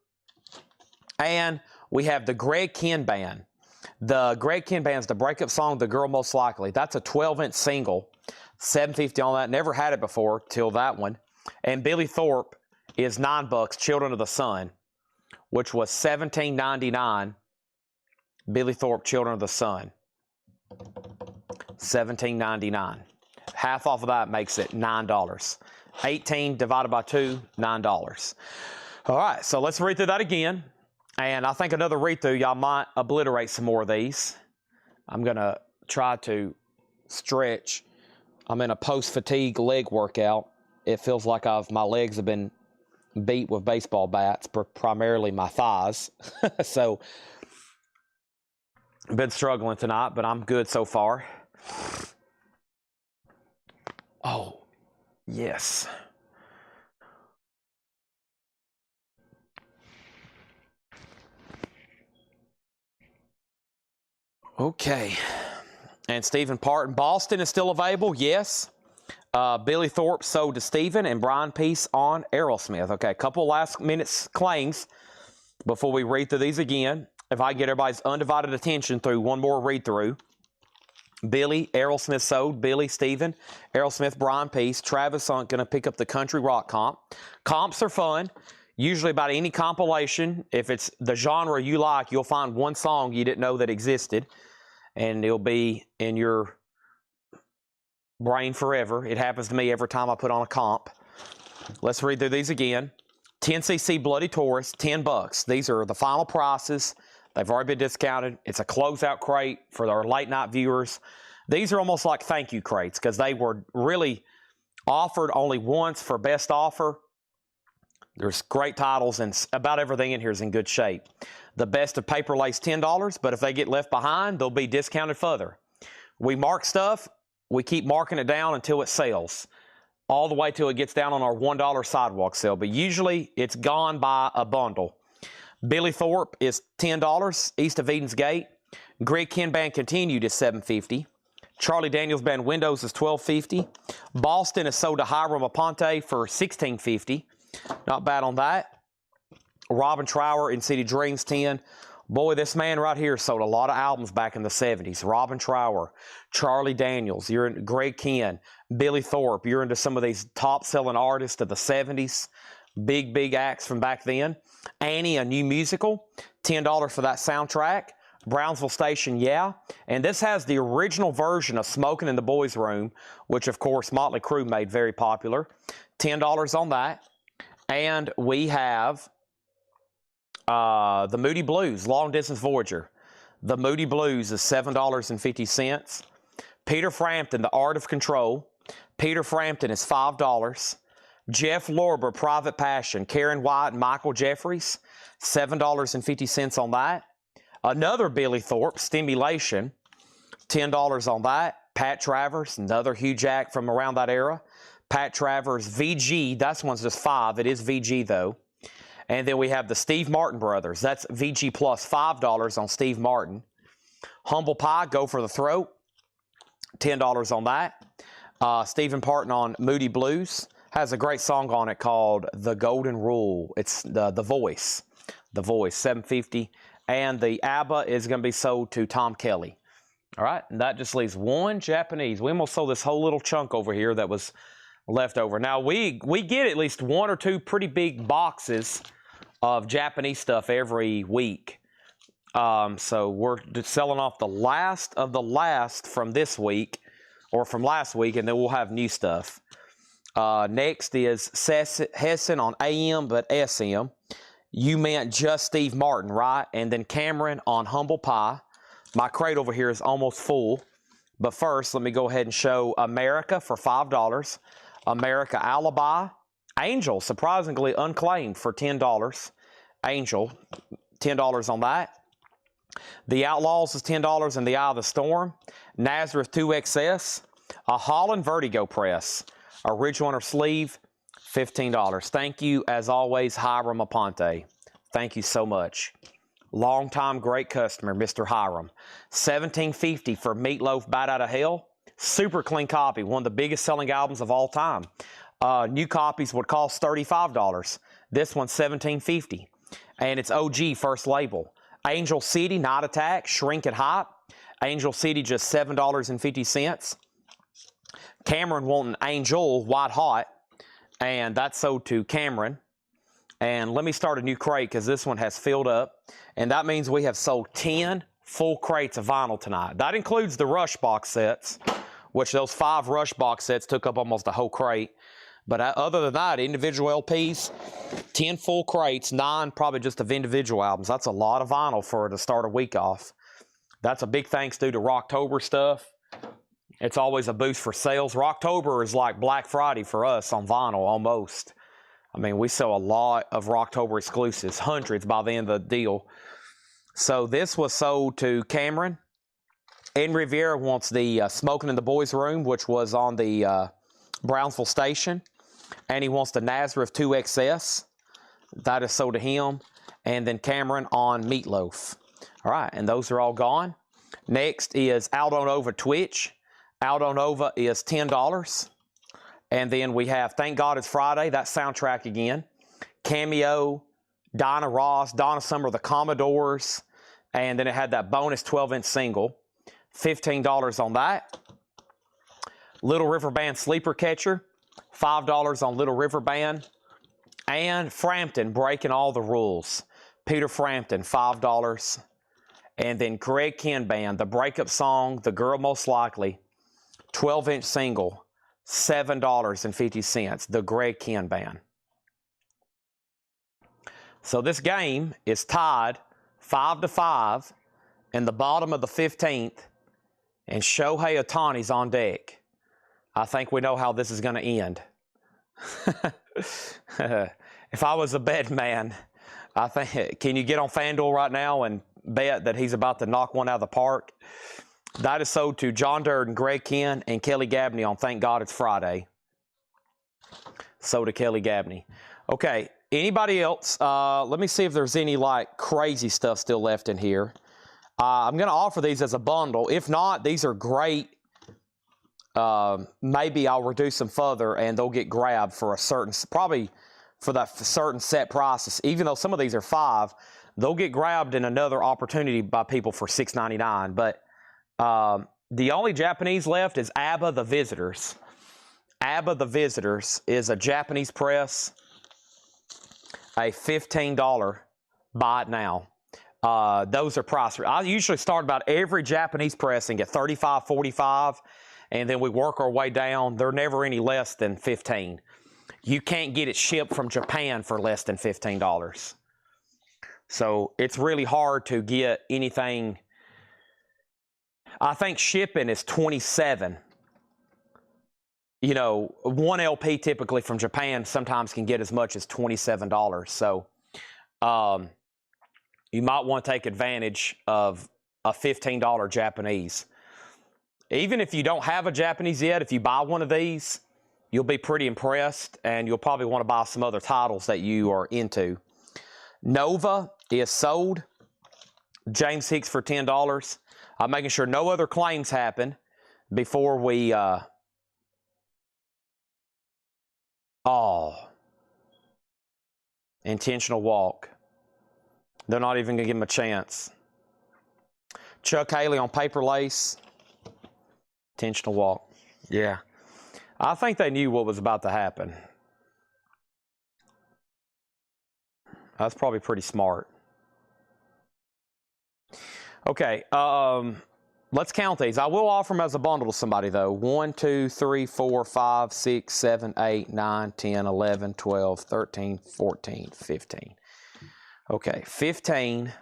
And we have the Greg Kihn Band. The Greg Kihn Band's the breakup song, The Girl Most Likely. That's a 12-inch single. $7.50 on that. Never had it before till that one. And Billy Thorpe is $9. Children of the Sun, which was $17.99. Billy Thorpe, Children of the Sun. $17.99. Half off of that makes it $9. 18 divided by 2, $9. All right, so let's read through that again. And I think another read through, y'all might obliterate some more of these. I'm going to try to stretch. I'm in a post-fatigue leg workout. It feels like my legs have been beat with baseball bats, primarily my thighs. So, I've been struggling tonight, but I'm good so far. Oh, yes. Okay. And Stephen Parton. Boston is still available, yes. Billy Thorpe sold to Stephen, and Brian Peace on Aerosmith. Okay, a couple last minutes claims before we read through these again. If I get everybody's undivided attention through one more read through. Billy, Aerosmith sold. Billy, Stephen, Aerosmith, Brian Peace. Travis going to pick up the Country Rock comp. Comps are fun. Usually about any compilation, if it's the genre you like, you'll find one song you didn't know that existed. And it'll be in your brain forever. It happens to me every time I put on a comp. Let's read through these again. 10cc Bloody Taurus, $10. These are the final prices. They've already been discounted. It's a closeout crate for our late night viewers. These are almost like thank you crates because they were really offered only once for best offer. There's great titles, and about everything in here is in good shape. The Best of Paper Lace, $10, but if they get left behind, they'll be discounted further. We mark stuff. We keep marking it down until it sells, all the way till it gets down on our $1 sidewalk sale, but usually it's gone by a bundle. Billy Thorpe is $10, East of Eden's Gate. Greg Kihn Band Continued is $7.50. Charlie Daniels Band Windows is $12.50. Boston is sold to Hiram Aponte for $16.50. Not bad on that. Robin Trower in City Dreams 10. Boy, this man right here sold a lot of albums back in the 70s. Robin Trower, Charlie Daniels, you're in Greg Kihn, Billy Thorpe. You're into some of these top-selling artists of the 70s. Big acts from back then. Annie, a new musical, $10 for that soundtrack. Brownsville Station, yeah. And this has the original version of Smoking in the Boys' Room, which, of course, Motley Crue made very popular. $10 on that. And we have the Moody Blues, Long Distance Voyager. The Moody Blues is $7.50. Peter Frampton, The Art of Control. Peter Frampton is $5. Jeff Lorber, Private Passion. Karen White and Michael Jeffries, $7.50 on that. Another Billy Thorpe, Stimulation, $10 on that. Pat Travers, another huge act from around that era. Pat Travers, VG, that one's just $5. It is VG, though. And then we have the Steve Martin Brothers. That's VG plus $5 on Steve Martin. Humble Pie, Go for the Throat, $10 on that. Stephen Parton on Moody Blues. Has a great song on it called The Golden Rule. It's the Voice. The Voice, $7.50. And the ABBA is going to be sold to Tom Kelly. All right, and that just leaves one Japanese. We almost sold this whole little chunk over here that was left over. Now, we get at least one or two pretty big boxes of Japanese stuff every week. So we're just selling off the last of the last from this week, or from last week, and then we'll have new stuff. Next is Hessen on AM but SM. You meant just Steve Martin, right? And then Cameron on Humble Pie. My crate over here is almost full. But first, let me go ahead and show America for $5. America Alibi. Angel, surprisingly unclaimed for $10. Angel, $10 on that. The Outlaws is $10 and The Eye of the Storm. Nazareth 2XS. A Holland Vertigo Press. Original inner sleeve, $15. Thank you, as always, Hiram Aponte. Thank you so much. Longtime great customer, Mr. Hiram. $17.50 for Meatloaf, Bat Out of Hell. Super clean copy, one of the biggest selling albums of all time. New copies would cost $35. This one's $17.50. And it's OG first label. Angel City, Night Attack, Shrink It Hot. Angel City, just $7.50. Cameron wanting Angel White Hot, and that's sold to Cameron. And let me start a new crate because this one has filled up, and that means we have sold 10 full crates of vinyl tonight. That includes the Rush box sets, which those 5 Rush box sets took up almost a whole crate. But other than that, individual LPs, 10 full crates, 9 probably just of individual albums. That's a lot of vinyl for to start a week off. That's a big thanks due to Rocktober stuff. It's always a boost for sales. Rocktober is like Black Friday for us on vinyl, almost. I mean, we sell a lot of Rocktober exclusives, hundreds by the end of the deal. So this was sold to Cameron. Ed Riviera wants the Smoking in the Boys' Room, which was on the Brownsville Station. And he wants the Nazareth 2XS. That is sold to him. And then Cameron on Meatloaf. All right, and those are all gone. Next is Aldo Nova Twitch. Aldo Nova is $10. And then we have Thank God It's Friday, that soundtrack again. Cameo, Dinah Ross, Donna Summer, The Commodores. And then it had that bonus 12-inch single. $15 on that. Little River Band Sleeper Catcher. $5 on Little River Band. And Frampton, Breaking All the Rules. Peter Frampton, $5. And then Greg Kihn Band, the breakup song, The Girl Most Likely. 12-inch single, $7.50, the Greg Kihn Band. So this game is tied 5-5 in the bottom of the 15th, and Shohei Ohtani's on deck. I think we know how this is going to end. If I was a bet man, I think, can you get on FanDuel right now and bet that he's about to knock one out of the park? That is sold to John Durden, Greg Kihn, and Kelly Gabney on Thank God It's Friday. Sold to Kelly Gabney. Okay, anybody else? Let me see if there's any like crazy stuff still left in here. I'm going to offer these as a bundle. If not, these are great maybe I'll reduce them further and they'll get grabbed for a certain, probably for that certain set prices. Even though some of these are $5, they'll get grabbed in another opportunity by people for $6.99. But the only Japanese left is ABBA the Visitors. ABBA the Visitors is a Japanese press, a $15. Buy it now. Those are priced. I usually start about every Japanese pressing at $35, $45, and then we work our way down. They're never any less than $15. You can't get it shipped from Japan for less than $15. So it's really hard to get anything. I think shipping is $27. You know, one LP typically from Japan sometimes can get as much as $27. So you might want to take advantage of a $15 Japanese. Even if you don't have a Japanese yet, if you buy one of these, you'll be pretty impressed, and you'll probably want to buy some other titles that you are into. Nova is sold. James Hicks for $10. I'm making sure no other claims happen before we... intentional walk. They're not even going to give him a chance. Chuck Haley on Paper Lace. Intentional walk. Yeah. I think they knew what was about to happen. That's probably pretty smart. Okay. Let's count these. I will offer them as a bundle to somebody, though. 1, 2, 3, 4, 5, 6, 7, 8, 9, 10, 11, 12, 13, 14, 15. Okay, 15.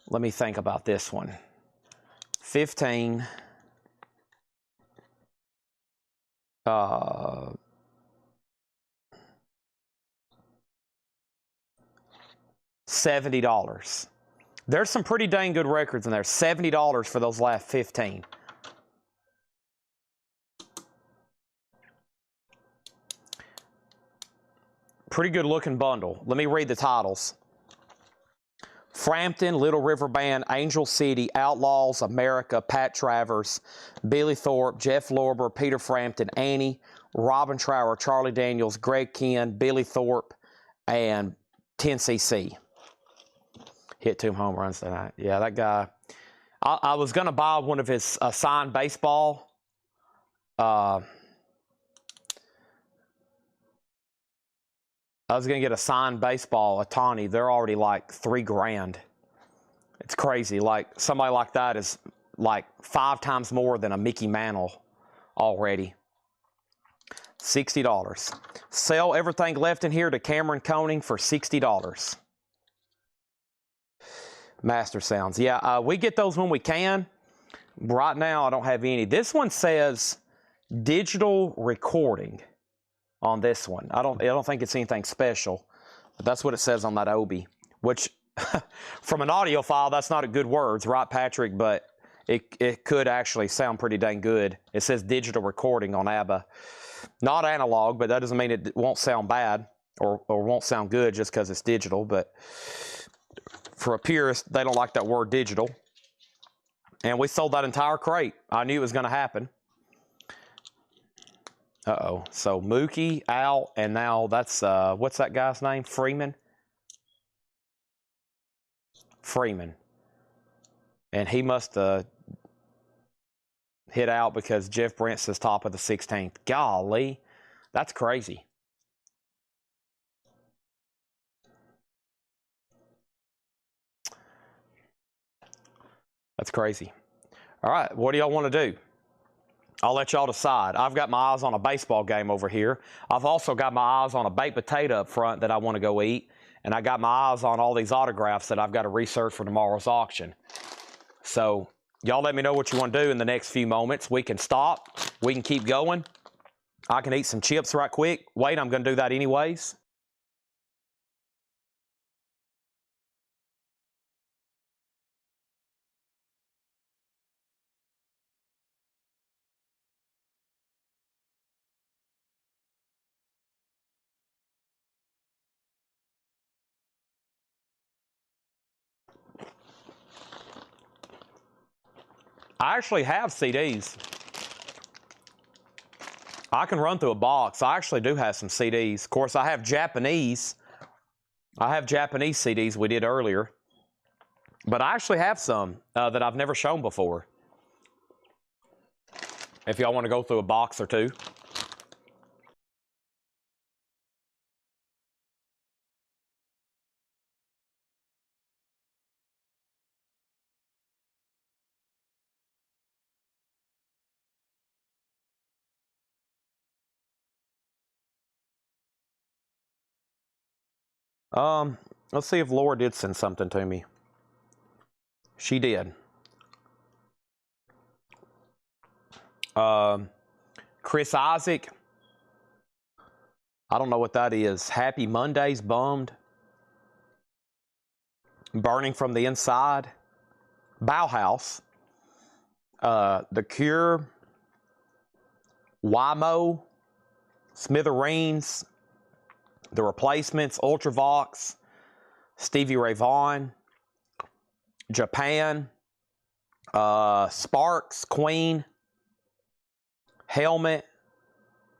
Let me think about this one. 15. $70. There's some pretty dang good records in there. $70 for those last 15. Pretty good looking bundle. Let me read the titles. Frampton, Little River Band, Angel City, Outlaws, America, Pat Travers, Billy Thorpe, Jeff Lorber, Peter Frampton, Annie, Robin Trower, Charlie Daniels, Greg Ken, Billy Thorpe, and 10cc. Hit 2 home runs tonight. Yeah, that guy. I was going to buy one of his signed baseball. I was going to get a signed baseball, a Tawny. They're already like $3,000. It's crazy. Like somebody like that is like 5 times more than a Mickey Mantle already. $60. Sell everything left in here to Cameron Koning for $60. Master Sounds. Yeah, we get those when we can. Right now, I don't have any. This one says digital recording on this one. I don't think it's anything special, but that's what it says on that Obi, which from an audiophile, that's not a good words, right, Patrick? But it could actually sound pretty dang good. It says digital recording on ABBA. Not analog, but that doesn't mean it won't sound bad or won't sound good just because it's digital, but for a purist, they don't like that word digital. And we sold that entire crate. I knew it was going to happen. Uh-oh. So Mookie, Al, and now that's, what's that guy's name? Freeman? Freeman. And he must hit out because Jeff Brent says top of the 16th. Golly, that's crazy. That's crazy. All right, what do y'all want to do? I'll let y'all decide. I've got my eyes on a baseball game over here. I've also got my eyes on a baked potato up front that I want to go eat. And I got my eyes on all these autographs that I've got to research for tomorrow's auction. So y'all let me know what you want to do in the next few moments. We can stop. We can keep going. I can eat some chips right quick. Wait, I'm going to do that anyways. I actually have CDs. I can run through a box. I actually do have some CDs. Of course, I have Japanese. I have Japanese CDs we did earlier. But I actually have some that I've never shown before. If y'all want to go through a box or two. Let's see if Laura did send something to me. She did. Chris Isaac. I don't know what that is. Happy Mondays, Bummed. Burning from the Inside. Bauhaus. The Cure. Wymo. Smithereens. The Replacements. Ultravox. Stevie Ray Vaughan. Japan. Sparks. Queen. Helmet.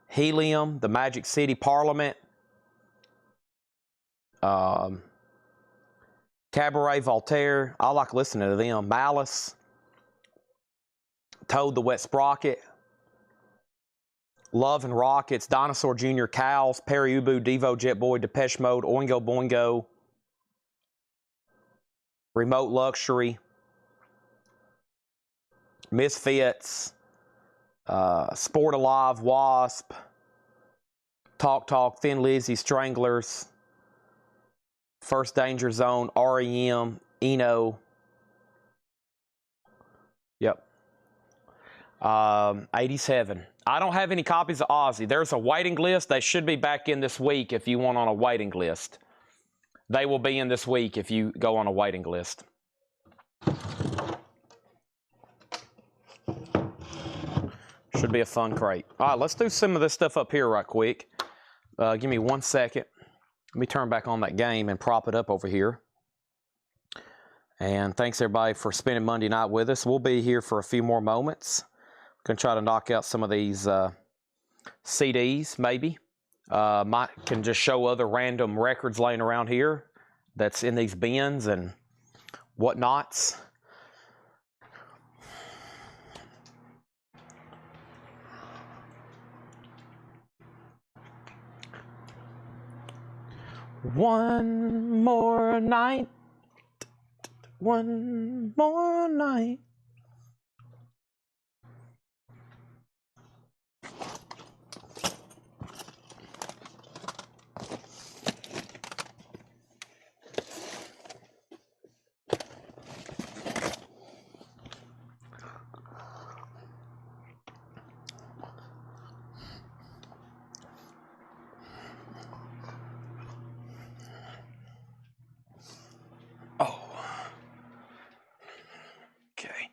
Helium. The Magic City Parliament. Cabaret Voltaire. I like listening to them. Malice. Toad the Wet Sprocket. Love and Rockets. Dinosaur Jr. Cows. Perry Ubu. Devo Jet Boy. Depeche Mode. Oingo Boingo. Remote Luxury. Misfits. Sport Alive. Wasp. Talk Talk. Thin Lizzy. Stranglers. First Danger Zone. REM. Eno. Yep. 87. I don't have any copies of Ozzy. There's a waiting list. They should be back in this week if you want on a waiting list. They will be in this week if you go on a waiting list. Should be a fun crate. All right, let's do some of this stuff up here right quick. Give me 1 second. Let me turn back on that game and prop it up over here. And thanks everybody for spending Monday night with us. We'll be here for a few more moments. Going to try to knock out some of these CDs, maybe. Can just show other random records laying around here that's in these bins and whatnots. One more night. One more night. Oh. Okay.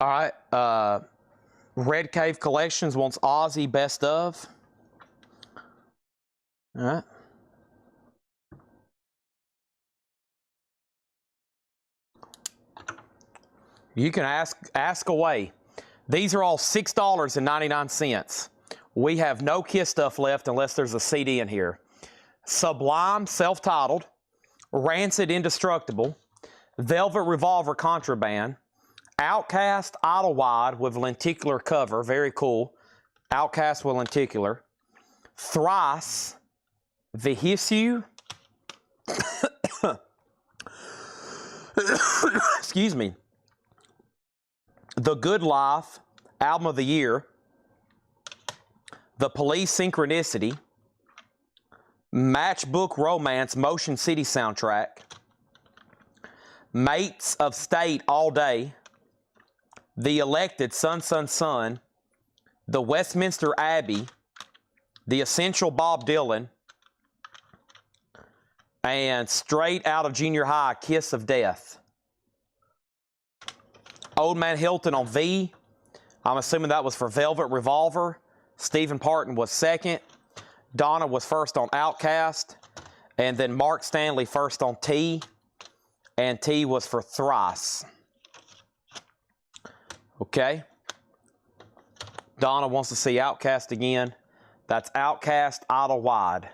All right, Red Cave Collections wants Ozzy Best Of. All right. You can ask away. These are all $6.99. We have no Kiss stuff left unless there's a CD in here. Sublime, self-titled. Rancid, Indestructible. Velvet Revolver, Contraband. Outcast, Idlewild with lenticular cover. Very cool. Outcast with lenticular. Thrice. Vehisu. Excuse me. The Good Life, Album of the Year. The Police, Synchronicity. Matchbook Romance, Motion City soundtrack. Mates of State, All Day. The Elected, Sun, Sun, Sun. The Westminster Abbey, The Essential Bob Dylan, and Straight Out of Junior High, Kiss of Death. Old Man Hilton on V. I'm assuming that was for Velvet Revolver. Stephen Parton was second. Donna was first on Outcast. And then Mark Stanley first on T. And T was for Thrice. Okay. Donna wants to see Outcast again. That's Outcast Idlewide.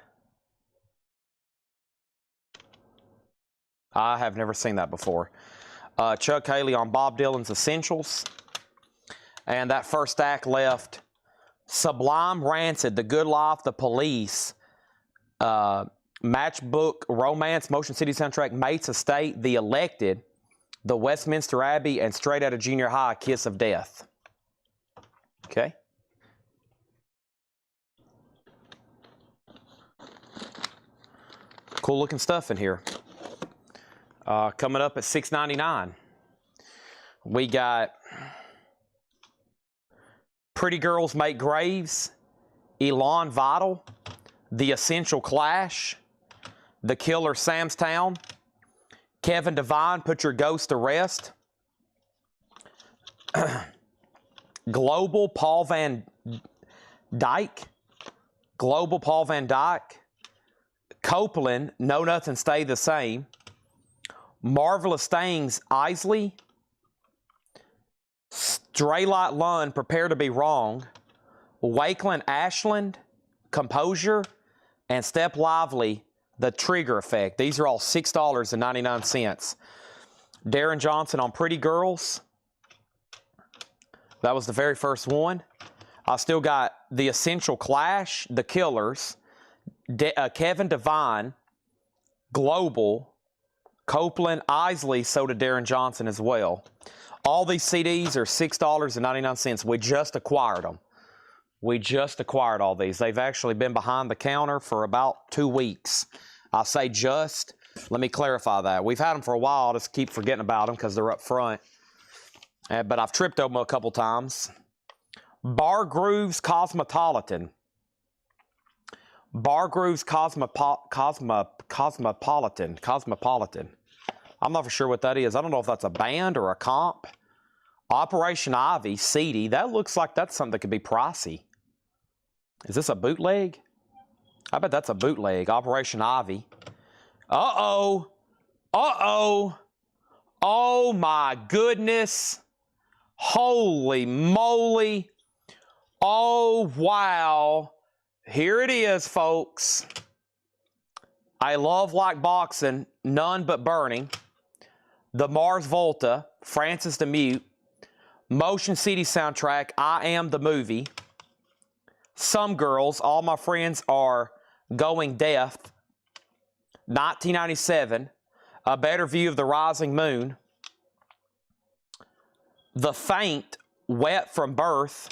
I have never seen that before. Chuck Haley on Bob Dylan's Essentials. And that first act left Sublime, Rancid, The Good Life, The Police, Matchbook Romance, Motion City Soundtrack, Mates Estate, The Elected, The Westminster Abbey, and Straight Out of Junior High, Kiss of Death. Okay. Cool looking stuff in here. Coming up at $6.99. We got Pretty Girls Make Graves, Elon Vital, The Essential Clash, The Killer Sam's Town, Kevin Devine, Put Your Ghost to Rest, Global, Paul Van Dyke, Copeland, Know Nothing, Stay the Same, Marvelous Things, Isley, Straylight Lund, Prepare to Be Wrong, Wakeland Ashland, Composure, and Step Lively, The Trigger Effect. These are all $6.99. Darren Johnson on Pretty Girls. That was the very first one. I still got The Essential Clash, The Killers, Kevin Devine, Global, Copeland, Isley, so did Darren Johnson as well. All these CDs are $6.99. We just acquired them. We just acquired all these. They've actually been behind the counter for about 2 weeks. I'll say just. Let me clarify that. We've had them for a while. Just keep forgetting about them because they're up front. But I've tripped over them a couple times. Bar Grooves Cosmopolitan. Bar Grooves Cosmopolitan. I'm not for sure what that is. I don't know if that's a band or a comp. Operation Ivy, CD. That looks like that's something that could be pricey. Is this a bootleg? I bet that's a bootleg. Operation Ivy. Uh-oh. Uh-oh. Oh, my goodness. Holy moly. Oh, wow. Here it is, folks. I Love Like Boxing, None But Burning. The Mars Volta, Francis the Mute. Motion City Soundtrack, I Am the Movie. Some Girls, All My Friends Are Going Deaf. 1997, A Better View of the Rising Moon. The Faint, Wet from Birth.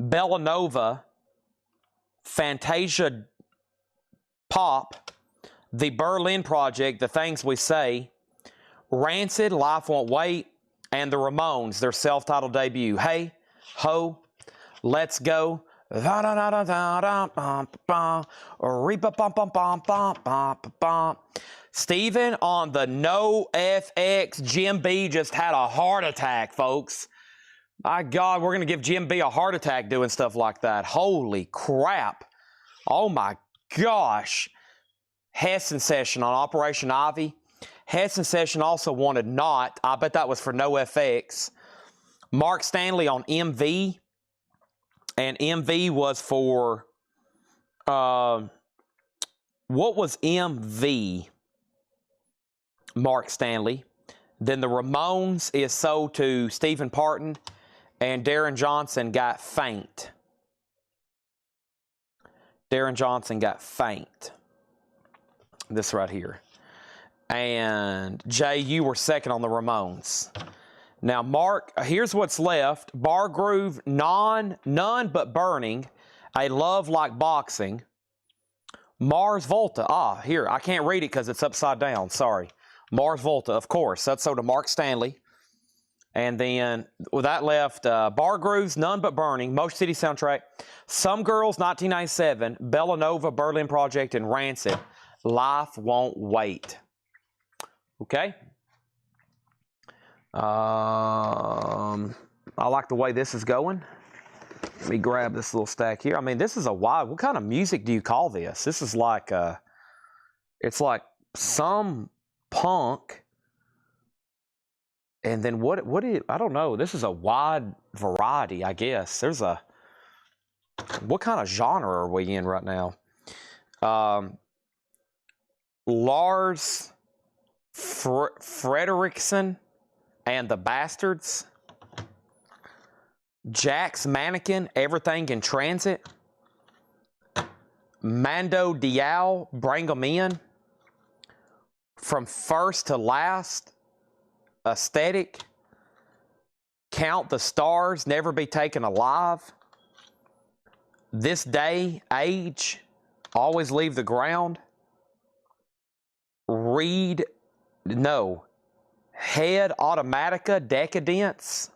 Bellanova, Fantasia Pop. The Berlin Project, The Things We Say. Rancid, Life Won't Wait. And the Ramones, their self-titled debut. Hey, ho, let's go. Steven on the No FX. Jim B just had a heart attack, folks. My God, we're going to give Jim B a heart attack doing stuff like that. Holy crap. Oh my gosh. Heston Session on Operation Ivy. Heston Session also wanted Not. I bet that was for No FX. Mark Stanley on MV. And MV was for, what was MV? Mark Stanley. Then the Ramones is sold to Stephen Parton. And Darren Johnson got Faint. Darren Johnson got Faint. This right here. And Jay, you were second on the Ramones. Now, Mark, here's what's left. Bar Groove, None But Burning, A Love Like Boxing, Mars Volta. Here, I can't read it because it's upside down. Sorry. Mars Volta, of course. That's sold to Mark Stanley. And then with that left, Bar Grooves, None But Burning, Motion City Soundtrack, Some Girls, 1997, Bellanova, Berlin Project, and Rancid, Life Won't Wait. Okay. I like the way this is going. Let me grab this little stack here. I mean, this is a wide. What kind of music do you call this? This is like, it's like some punk. And then I don't know. This is a wide variety, I guess. What kind of genre are we in right now? Lars Frederiksen and the Bastards. Jack's Mannequin, Everything in Transit. Mando Diao, Bring 'Em In. From First to Last, Aesthetic. Count the Stars, Never Be Taken Alive. This Day, Age, Always Leave the Ground. Head Automatica, Decadence.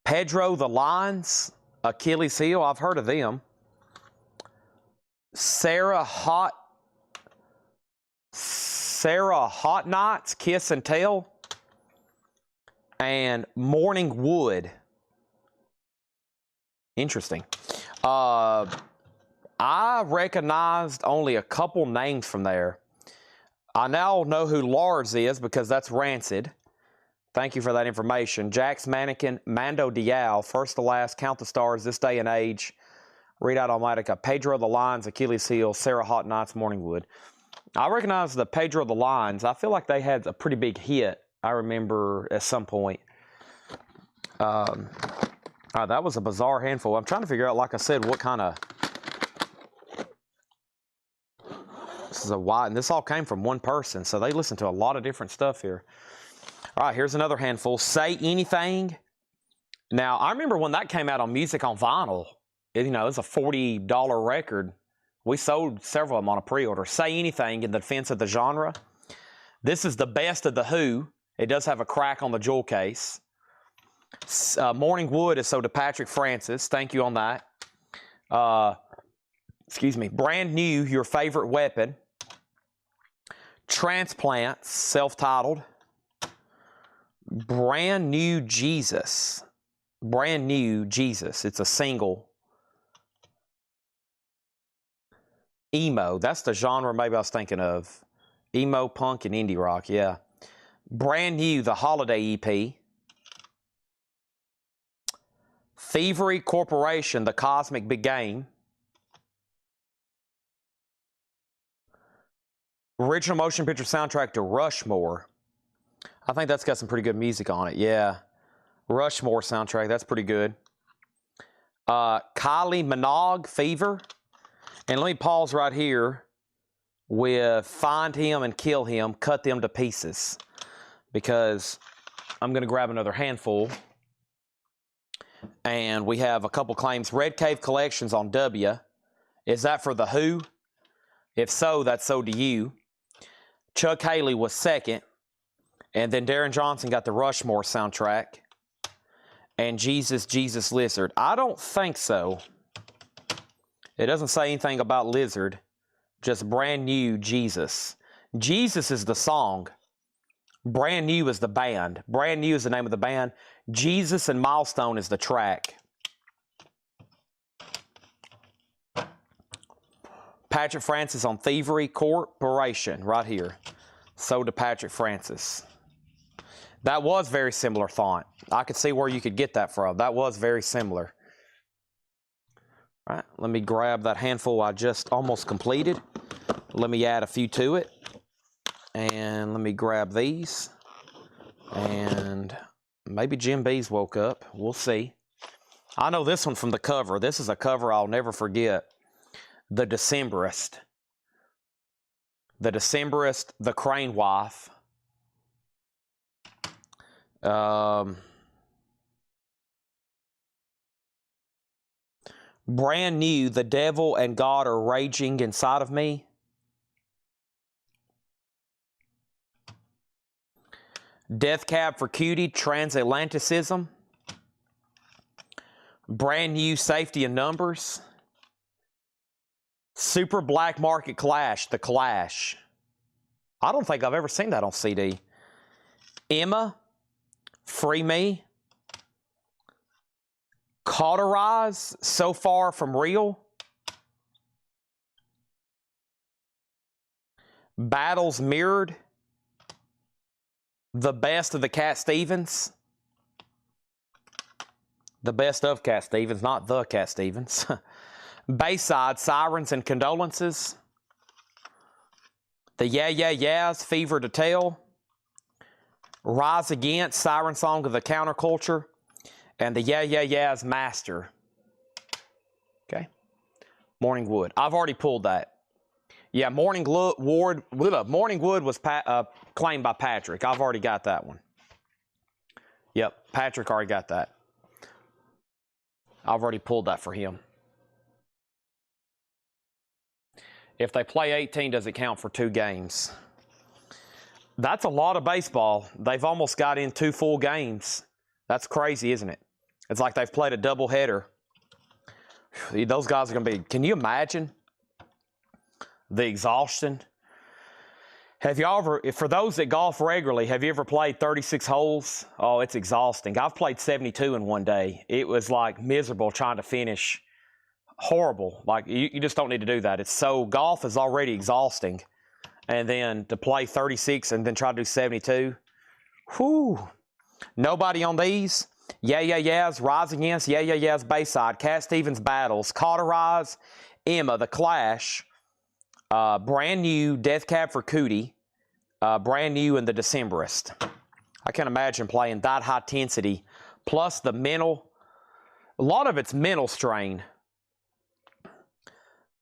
Pedro the Lions, Achilles Heel, I've heard of them. Sarah Hot Knots, Kiss and Tell. And Morning Wood. Interesting. I recognized only a couple names from there. I now know who Lars is because that's Rancid. Thank you for that information. Jack's Mannequin, Mando Diao, First to Last, Count the Stars, This Day and Age, Read Out Automatica, Pedro the Lions, Achilles Heel, Sarah Hot Nights, Morningwood. I recognize the Pedro the Lions. I feel like they had a pretty big hit, I remember, at some point. That was a bizarre handful. I'm trying to figure out, like I said, what kind of... This is a wide... And this all came from one person, so they listened to a lot of different stuff here. All right, here's another handful. Say Anything. Now, I remember when that came out on Music on Vinyl. It was a $40 record. We sold several of them on a pre-order. Say Anything in the defense of the genre. This is the best of the Who. It does have a crack on the jewel case. Morning Wood is so to Patrick Francis. Thank you on that. Excuse me. Brand New, Your Favorite Weapon. Transplants, self-titled. Brand New Jesus. Brand New Jesus. It's a single. Emo. That's the genre maybe I was thinking of. Emo, punk, and indie rock. Yeah. Brand New, the Holiday EP. Thievery Corporation, The Cosmic Big Game. Original motion picture soundtrack to Rushmore. I think that's got some pretty good music on it. Yeah. Rushmore soundtrack. That's pretty good. Kylie Minogue, Fever. And let me pause right here with Find Him and Kill Him, Cut Them to Pieces. Because I'm going to grab another handful. And we have a couple claims. Red Cave Collections on W. Is that for the Who? If so, that's so to you. Chuck Haley was second. And then Darren Johnson got the Rushmore soundtrack. And Jesus, Jesus Lizard. I don't think so. It doesn't say anything about Lizard. Just Brand New Jesus. Jesus is the song. Brand New is the band. Brand New is the name of the band. Jesus and Milestone is the track. Patrick Francis on Thievery Corporation, right here. So to Patrick Francis. That was very similar font. I could see where you could get that from. That was very similar. All right, let me grab that handful I just almost completed. Let me add a few to it. And let me grab these. And maybe Jim B's woke up. We'll see. I know this one from the cover. This is a cover I'll never forget. The Decemberist. The Decemberist, The Crane Wife. Brand New, The Devil and God Are Raging Inside of Me. Death Cab for Cutie, Transatlanticism. Brand New Safety in Numbers. Super Black Market Clash, The Clash. I don't think I've ever seen that on CD. Emma, Free Me. Cauterize, So Far From Real. Battles Mirrored. The Best of the Cat Stevens. The Best of Cat Stevens, not the Cat Stevens. Bayside, Sirens and Condolences. The Yeah Yeah Yeahs, Fever to Tell. Rise Against, Siren Song of the Counterculture. And the Yeah Yeah Yeahs, Master. Okay. Morning Wood. I've already pulled that. Yeah, Morning Wood was claimed by Patrick. I've already got that one. Yep, Patrick already got that. I've already pulled that for him. If they play 18, does it count for 2 games? That's a lot of baseball. They've almost got in 2 full games. That's crazy, isn't it? It's like they've played a doubleheader. Those guys are going to be... Can you imagine the exhaustion? Have you ever... For those that golf regularly, have you ever played 36 holes? Oh, it's exhausting. I've played 72 in one day. It was like miserable trying to finish. Horrible. Like, you just don't need to do that. It's so... Golf is already exhausting. And then to play 36 and then try to do 72. Whew. Nobody on these. Yeah Yeah Yeahs, Rise Against, Yeah Yeah Yeahs, Bayside, Cat Stevens, Battles, Cauterize, Emma, The Clash, Brand New, Death Cab for Cootie, Brand New, and The Decemberist. I can't imagine playing that high intensity, plus the mental, a lot of it's mental strain,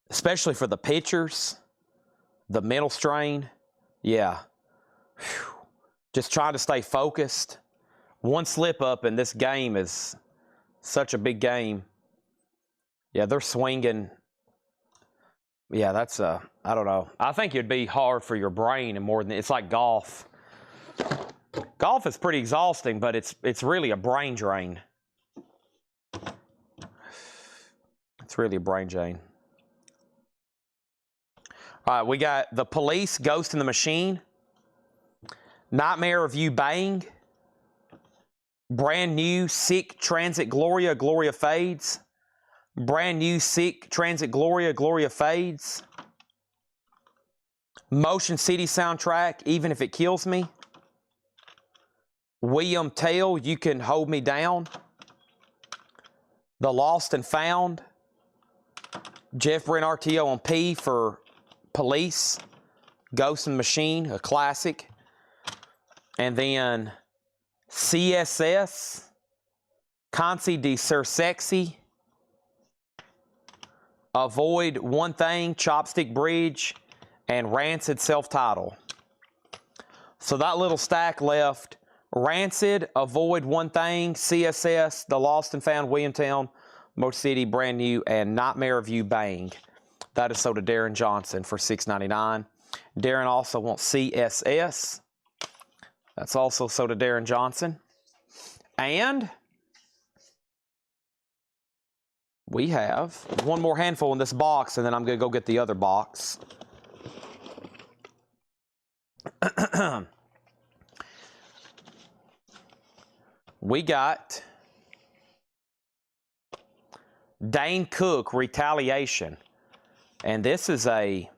especially for the pitchers, the mental strain. Yeah. Whew. Just trying to stay focused. One slip up and this game is such a big game. Yeah, they're swinging. Yeah, that's I don't know. I think it'd be hard for your brain and more than it's like golf. Golf is pretty exhausting, but it's really a brain drain. It's really a brain drain. All right, we got The Police, Ghost in the Machine, Nightmare of You Bang, Brand New, Sick, Transit, Gloria, Gloria Fades, Brand New, Sick, Transit, Gloria, Gloria Fades, Motion City Soundtrack, Even If It Kills Me, William Tell, You Can Hold Me Down, The Lost and Found, Jeff Brent RTO on P for Police, Ghost in the Machine, a classic, and then CSS, Conci de Ser Sexy, Avoid One Thing, Chopstick Bridge, and Rancid Self-Title. So that little stack left, Rancid, Avoid One Thing, CSS, The Lost and Found, Williamtown, Motor City, Brand New, and Nightmare of You Bang. That is sold to Darren Johnson for $6.99. Darren also wants CSS. That's also sold to Darren Johnson. And we have one more handful in this box, and then I'm going to go get the other box. We got Dane Cook, Retaliation. And this is a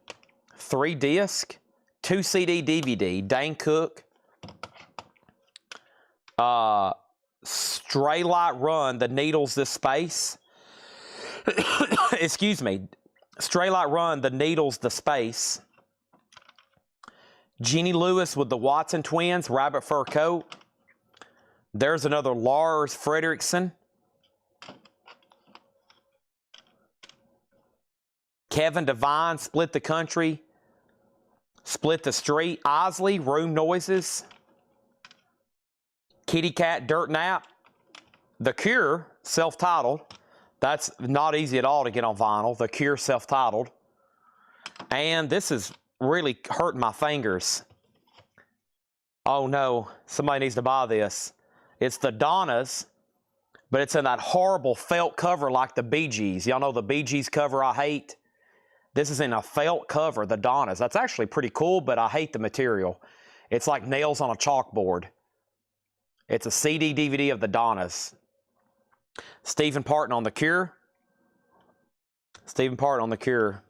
3-disc, 2-CD DVD. Dane Cook. Stray Light Run, The Needles, This Space. Excuse me. Stray Light Run, The Needles, The Space. Jeannie Lewis with the Watson Twins, Rabbit Fur Coat. There's another Lars Fredrickson. Kevin Devine, Split the Country, Split the Street. Osley, Room Noises. Kitty Cat, Dirt Nap. The Cure, self-titled. That's not easy at all to get on vinyl. The Cure, self-titled. And this is really hurting my fingers. Oh no, somebody needs to buy this. It's the Donnas, but it's in that horrible felt cover like the Bee Gees. Y'all know the Bee Gees cover I hate? This is in a felt cover, the Donnas. That's actually pretty cool, but I hate the material. It's like nails on a chalkboard. It's a CD DVD of the Donnas. Stephen Parton on The Cure. Stephen Parton on The Cure.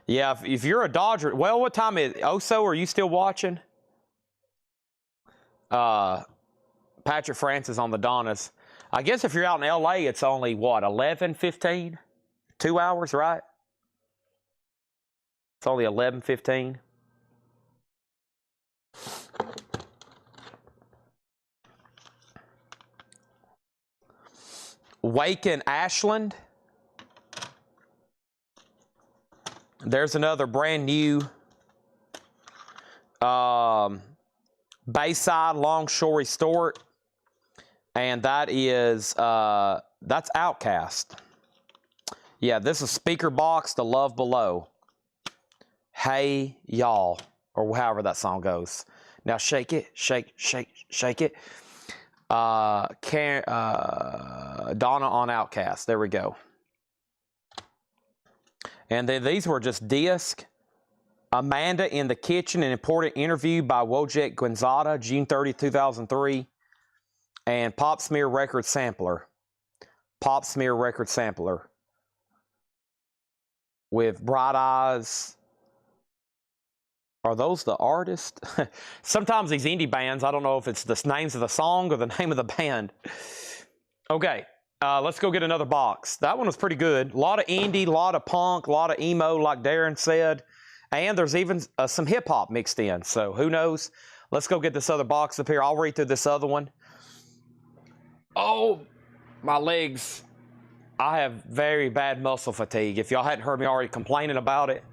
Yeah, if you're a Dodger, well, what time is it? Oso, are you still watching? Patrick Francis on the Donnas. I guess if you're out in LA, it's only, what, 11:15? 2 hours, right? It's only 11:15. Wake in Ashland. There's another brand new Bayside Longshore Resort, and that is that's Outcast. Yeah, this is Speaker Box, The Love Below. Hey y'all, or however that song goes. Now shake it, shake, shake, shake it. Donna on Outcast. There we go. And then these were just disc. Amanda in the Kitchen, an important interview by Wojciech Gonzaga, June 30, 2003. And Pop Smear Record Sampler. Pop Smear Record Sampler. With Bright Eyes. Are those the artists? Sometimes these indie bands, I don't know if it's the names of the song or the name of the band. Okay. Let's go get another box. That one was pretty good. A lot of indie, a lot of punk, a lot of emo, like Darren said. And there's even some hip-hop mixed in. So who knows? Let's go get this other box up here. I'll read through this other one. Oh, my legs. I have very bad muscle fatigue. If y'all hadn't heard me already complaining about it,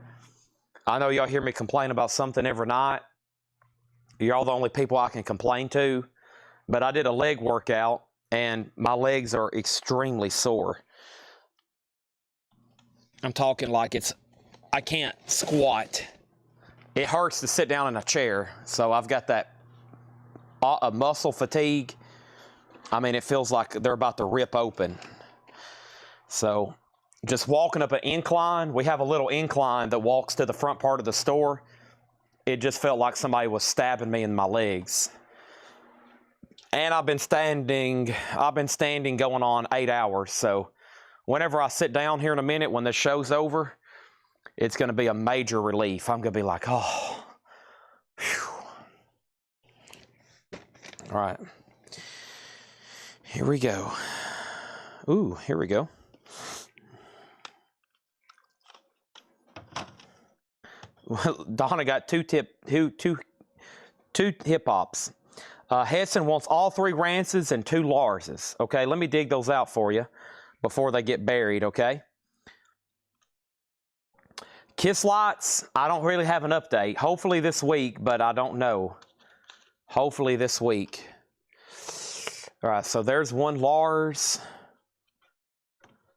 I know y'all hear me complain about something every night. Y'all the only people I can complain to. But I did a leg workout, and my legs are extremely sore. I'm talking like I can't squat. It hurts to sit down in a chair, so I've got that muscle fatigue. I mean, it feels like they're about to rip open. So, just walking up an incline, we have a little incline that walks to the front part of the store. It just felt like somebody was stabbing me in my legs. And I've been standing going on 8 hours. So whenever I sit down here in a minute when the show's over, it's going to be a major relief. I'm going to be like, oh, whew. All right. Here we go. Ooh, here we go. Well, Donna got two hip-hops. Hesson wants all 3 Rances and 2 Larses. Okay, let me dig those out for you before they get buried, okay? Kiss Lights, I don't really have an update. Hopefully this week, but I don't know. Hopefully this week. All right, so there's 1 Lars.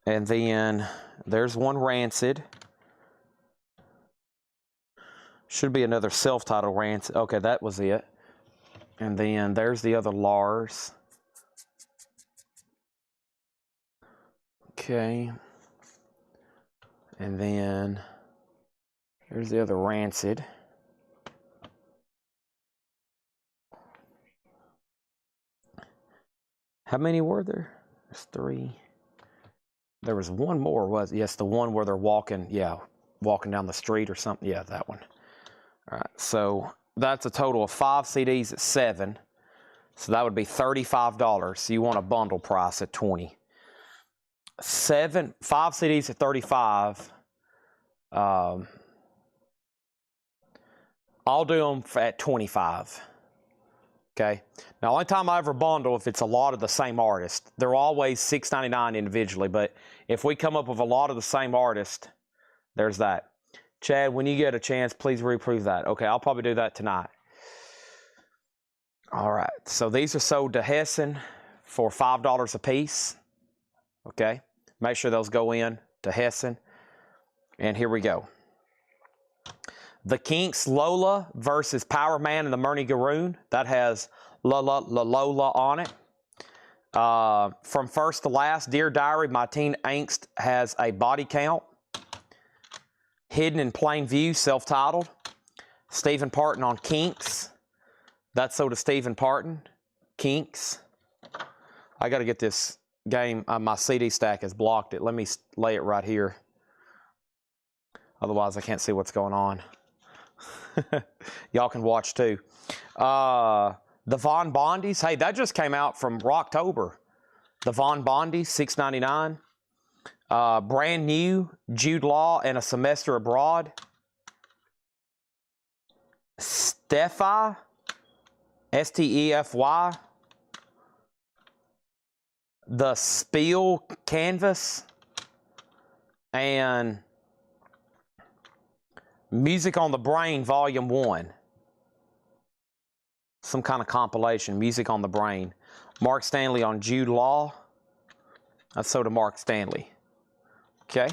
And then there's 1 Rancid. Should be another self-titled Rancid. Okay, that was it. And then there's the other Lars. Okay. And then there's the other Rancid. How many were there? There's 3. There was 1 more, yes, the one where they're walking, walking down the street or something. Yeah, that one. All right, so that's a total of 5 CDs at $7. So that would be $35. So you want a bundle price at $20. 5 CDs at $35. I'll do them at $25. Okay. Now, only time I ever bundle if it's a lot of the same artist. They're always $6.99 individually, but if we come up with a lot of the same artist, there's that. Chad, when you get a chance, please reprove that. Okay, I'll probably do that tonight. All right, so these are sold to Hesson for $5 a piece. Okay, make sure those go in to Hesson. And here we go. The Kinks, Lola versus Power Man and the Murny Garoon. That has Lola on it. From first to last, Dear Diary, My Teen Angst has a body count. Hidden in Plain View, self-titled. Stephen Parton on Kinks. That's so to Stephen Parton. Kinks. I got to get this game. My CD stack has blocked it. Let me lay it right here. Otherwise, I can't see what's going on. Y'all can watch too. The Von Bondies. Hey, that just came out from Rocktober. The Von Bondies, $6.99. Brand new, Jude Law and A Semester Abroad. Stefy, Stefy. The Spiel Canvas. And Music on the Brain, Volume 1. Some kind of compilation, Music on the Brain. Mark Stanley on Jude Law. That's so to Mark Stanley. Okay.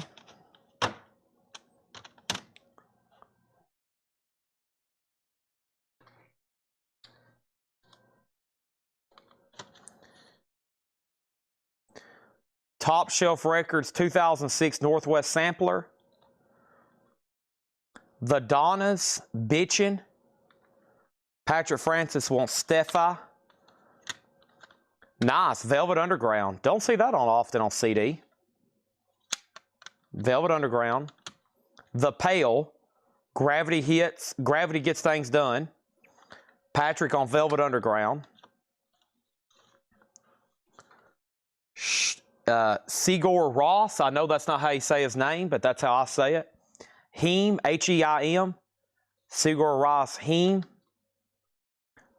Top Shelf Records 2006 Northwest Sampler. The Donnas, Bitchin'. Patrick Francis wants Stefy. Nice, Velvet Underground. Don't see that often on CD. Velvet Underground. The Pale. Gravity Gets Things Done. Patrick on Velvet Underground. Sigur Rós. I know that's not how you say his name, but that's how I say it. Heim, H-E-I-M. Sigur Rós, Heim.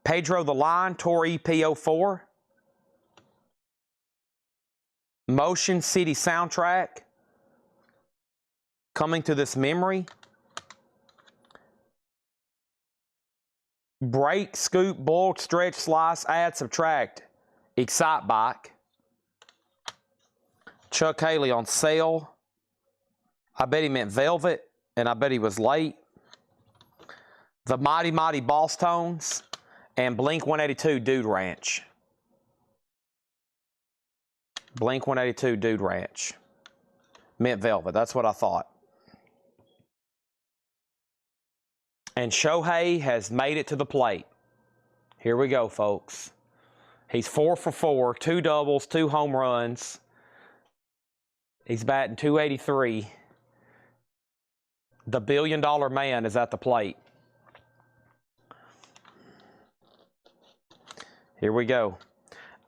Pedro the Lion, Tour EP04. Motion City Soundtrack. Coming to This Memory. Break, Scoop, Boil, Stretch, Slice, Add, Subtract. Excite Bike. Chuck Haley on Sale. I bet he meant Velvet, and I bet he was late. The Mighty Mighty Boss Tones. And Blink 182 Dude Ranch. Blink 182 Dude Ranch. Meant Velvet. That's what I thought. And Shohei has made it to the plate. Here we go, folks. He's 4 for 4. 2 doubles, 2 home runs. He's batting .283. The billion-dollar man is at the plate. Here we go.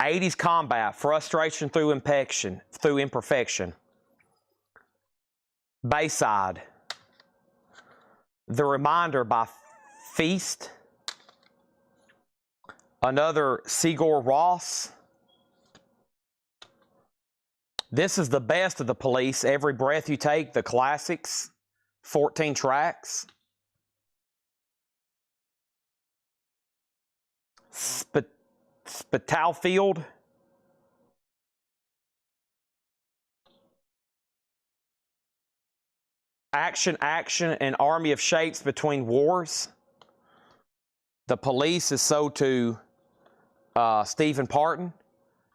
80s Combat, Frustration Through Imperfection. Bayside. The Reminder by Feast. Another Sigur Rós. This is the best of the Police. Every Breath You Take, the classics. 14 tracks. Spitalfield. Action, and Army of Shapes Between Wars. The Police is sold to Stephen Parton.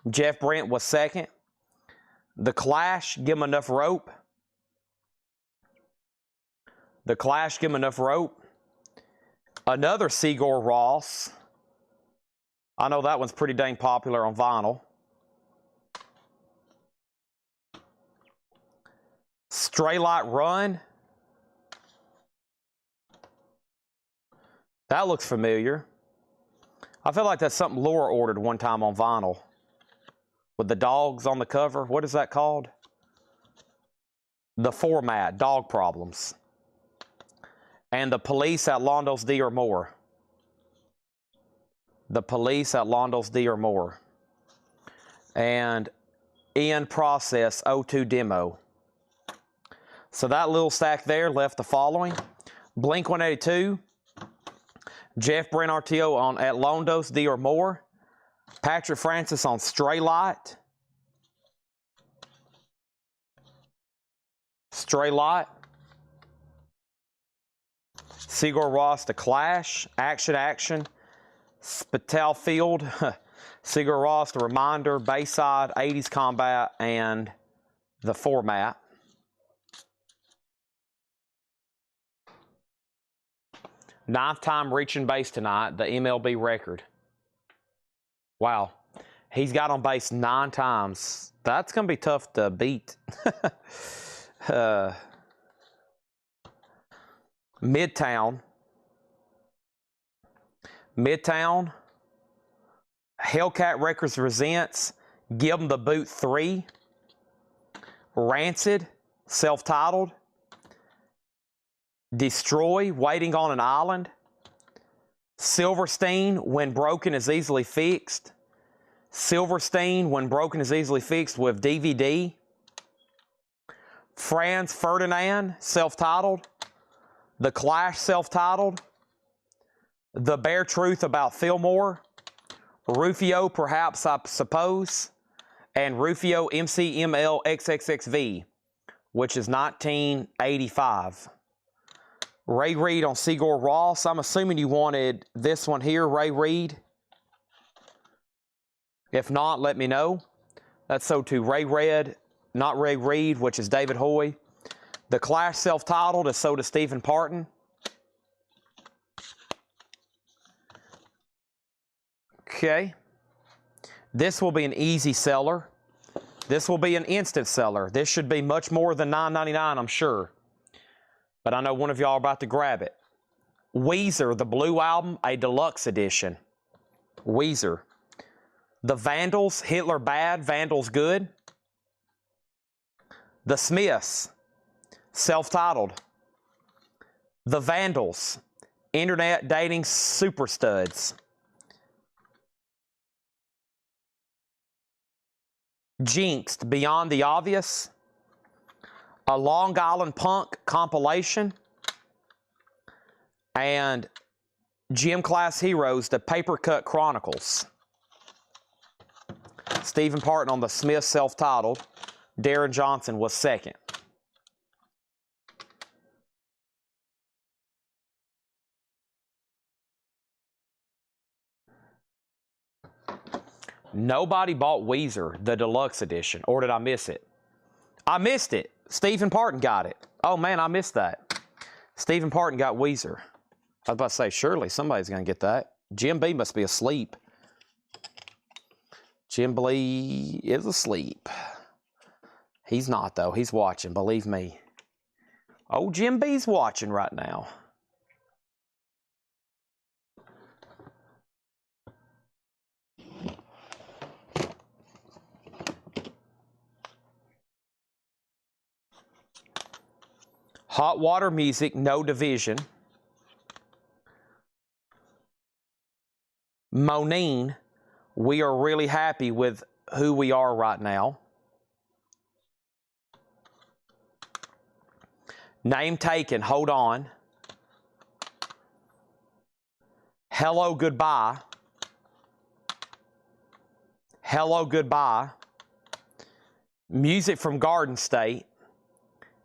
Jeff Brent was second. The Clash, Give 'Em Enough Rope. The Clash, Give 'Em Enough Rope. Another Sigur Rós. I know that one's pretty dang popular on vinyl. Straylight Run. That looks familiar. I feel like that's something Laura ordered one time on vinyl. With the dogs on the cover. What is that called? The Format, Dog Problems. And The Police at Londo's D or More. The Police at Londo's D or More. And In Process O2 Demo. So that little stack there left the following. Blink 182. Jeff Brent RTO on At Londo's D or More. Patrick Francis on Straylight. Sigur Rós, The Clash, Action, Spital Field, Sigur Rós, The Reminder, Bayside, 80s Combat, and The Format. Ninth time reaching base tonight, the MLB record. Wow. He's got on base 9 times. That's going to be tough to beat. Midtown. Hellcat Records presents Give 'Em the Boot 3. Rancid, self-titled. Destroy, Waiting on an Island. Silverstein, When Broken is Easily Fixed. Silverstein, When Broken is Easily Fixed with DVD. Franz Ferdinand, self-titled. The Clash, self-titled. The Bare Truth About Fillmore. Rufio, Perhaps I Suppose. And Rufio MCML XXXV, which is 1985. Ray Reid on Sigur Rós. I'm assuming you wanted this one here, Ray Reid. If not, let me know. That's so to Ray Red, not Ray Reid, which is David Hoy. The Clash self-titled is so to Stephen Parton. Okay. This will be an easy seller. This will be an instant seller. This should be much more than $9.99, I'm sure. But I know one of y'all are about to grab it. Weezer, the Blue Album, a deluxe edition. Weezer. The Vandals, Hitler Bad, Vandals Good. The Smiths, self-titled. The Vandals, Internet Dating Super Studs. Jinxed, Beyond the Obvious. A Long Island Punk compilation. And Gym Class Heroes, The Paper Cut Chronicles. Stephen Parton on the Smith self-titled. Darren Johnson was second. Nobody bought Weezer, the deluxe edition, or did I miss it? I missed it. Stephen Parton got it. Oh man, I missed that. Stephen Parton got Weezer. I was about to say, surely somebody's going to get that. Jim B must be asleep. Jim B is asleep. He's not, though. He's watching, believe me. Oh, Jim B's watching right now. Hot Water Music, No Division. Monine, We Are Really Happy with Who We Are Right Now. Name Taken, Hold On. Hello, Goodbye. Hello, Goodbye. Music from Garden State.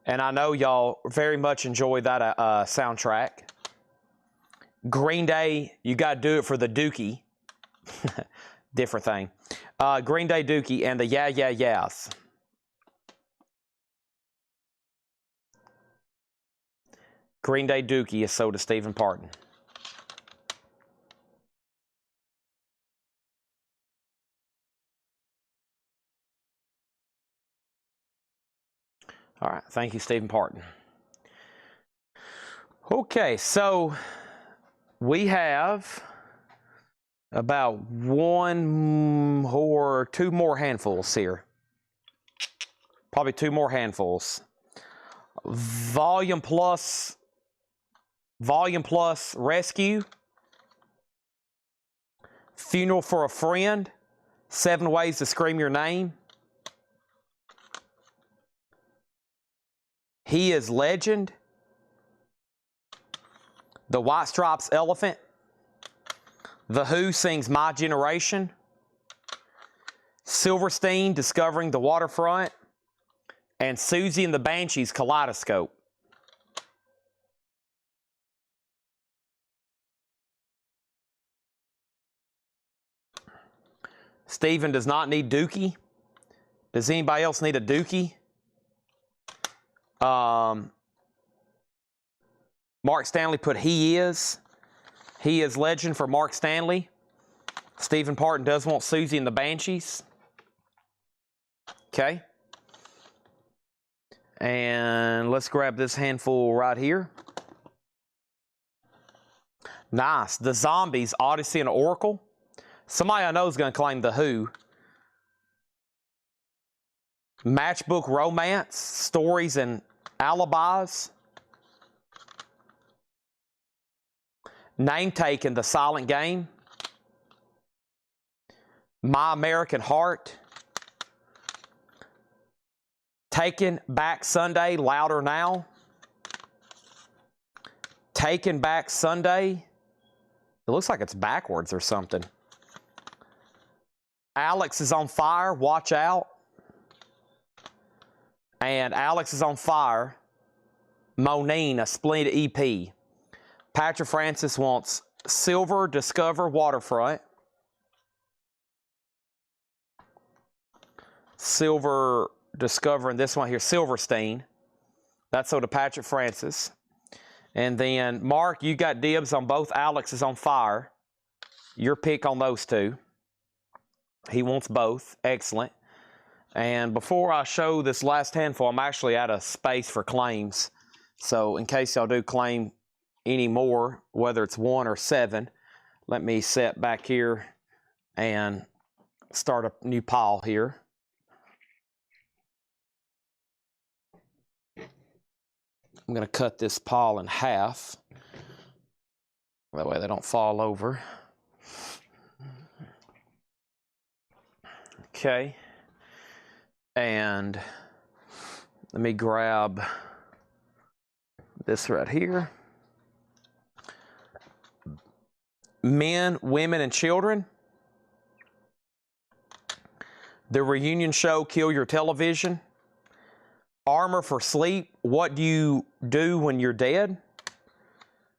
And I know y'all very much enjoy that soundtrack. Green Day, You Gotta Do It for the Dookie. Different thing. Green Day Dookie and the Yeah Yeah Yeahs. Green Day Dookie is so to Stephen Parton. All right, thank you, Stephen Parton. Okay, so we have about two more handfuls here. Probably 2 more handfuls. Volume Plus Rescue. Funeral for a Friend. 7 Ways to Scream Your Name. He Is Legend. The White Stripes Elephant. The Who sings My Generation. Silverstein, Discovering the Waterfront. And Susie and the Banshees, Kaleidoscope. Stephen does not need Dookie. Does anybody else need a Dookie? Mark Stanley put he is. He is legend for Mark Stanley. Stephen Parton does want Susie and the Banshees. Okay. And let's grab this handful right here. Nice. The Zombies, Odyssey and Oracle. Somebody I know is going to claim the Who. Matchbook Romance, Stories and Alibis. Name Taken, The Silent Game. My American Heart. Taken Back Sunday, Louder Now. Taken Back Sunday. It looks like it's backwards or something. Alex is on Fire, Watch Out. And Alex is on Fire, Monine, a Splendid EP. Patrick Francis wants Silver, Discover, Waterfront. Silver, Discover, and this one here, Silverstein. That's so to Patrick Francis. And then, Mark, you got dibs on both Alex is on Fire. Your pick on those two. He wants both. Excellent. And before I show this last handful, I'm actually out of space for claims. So in case y'all do claim any more, whether it's 1 or 7, let me set back here and start a new pile here. I'm going to cut this pile in half. That way they don't fall over. Okay. And let me grab this right here. Men, Women, and Children. The Reunion Show, Kill Your Television. Armor for Sleep, What Do You Do When You're Dead?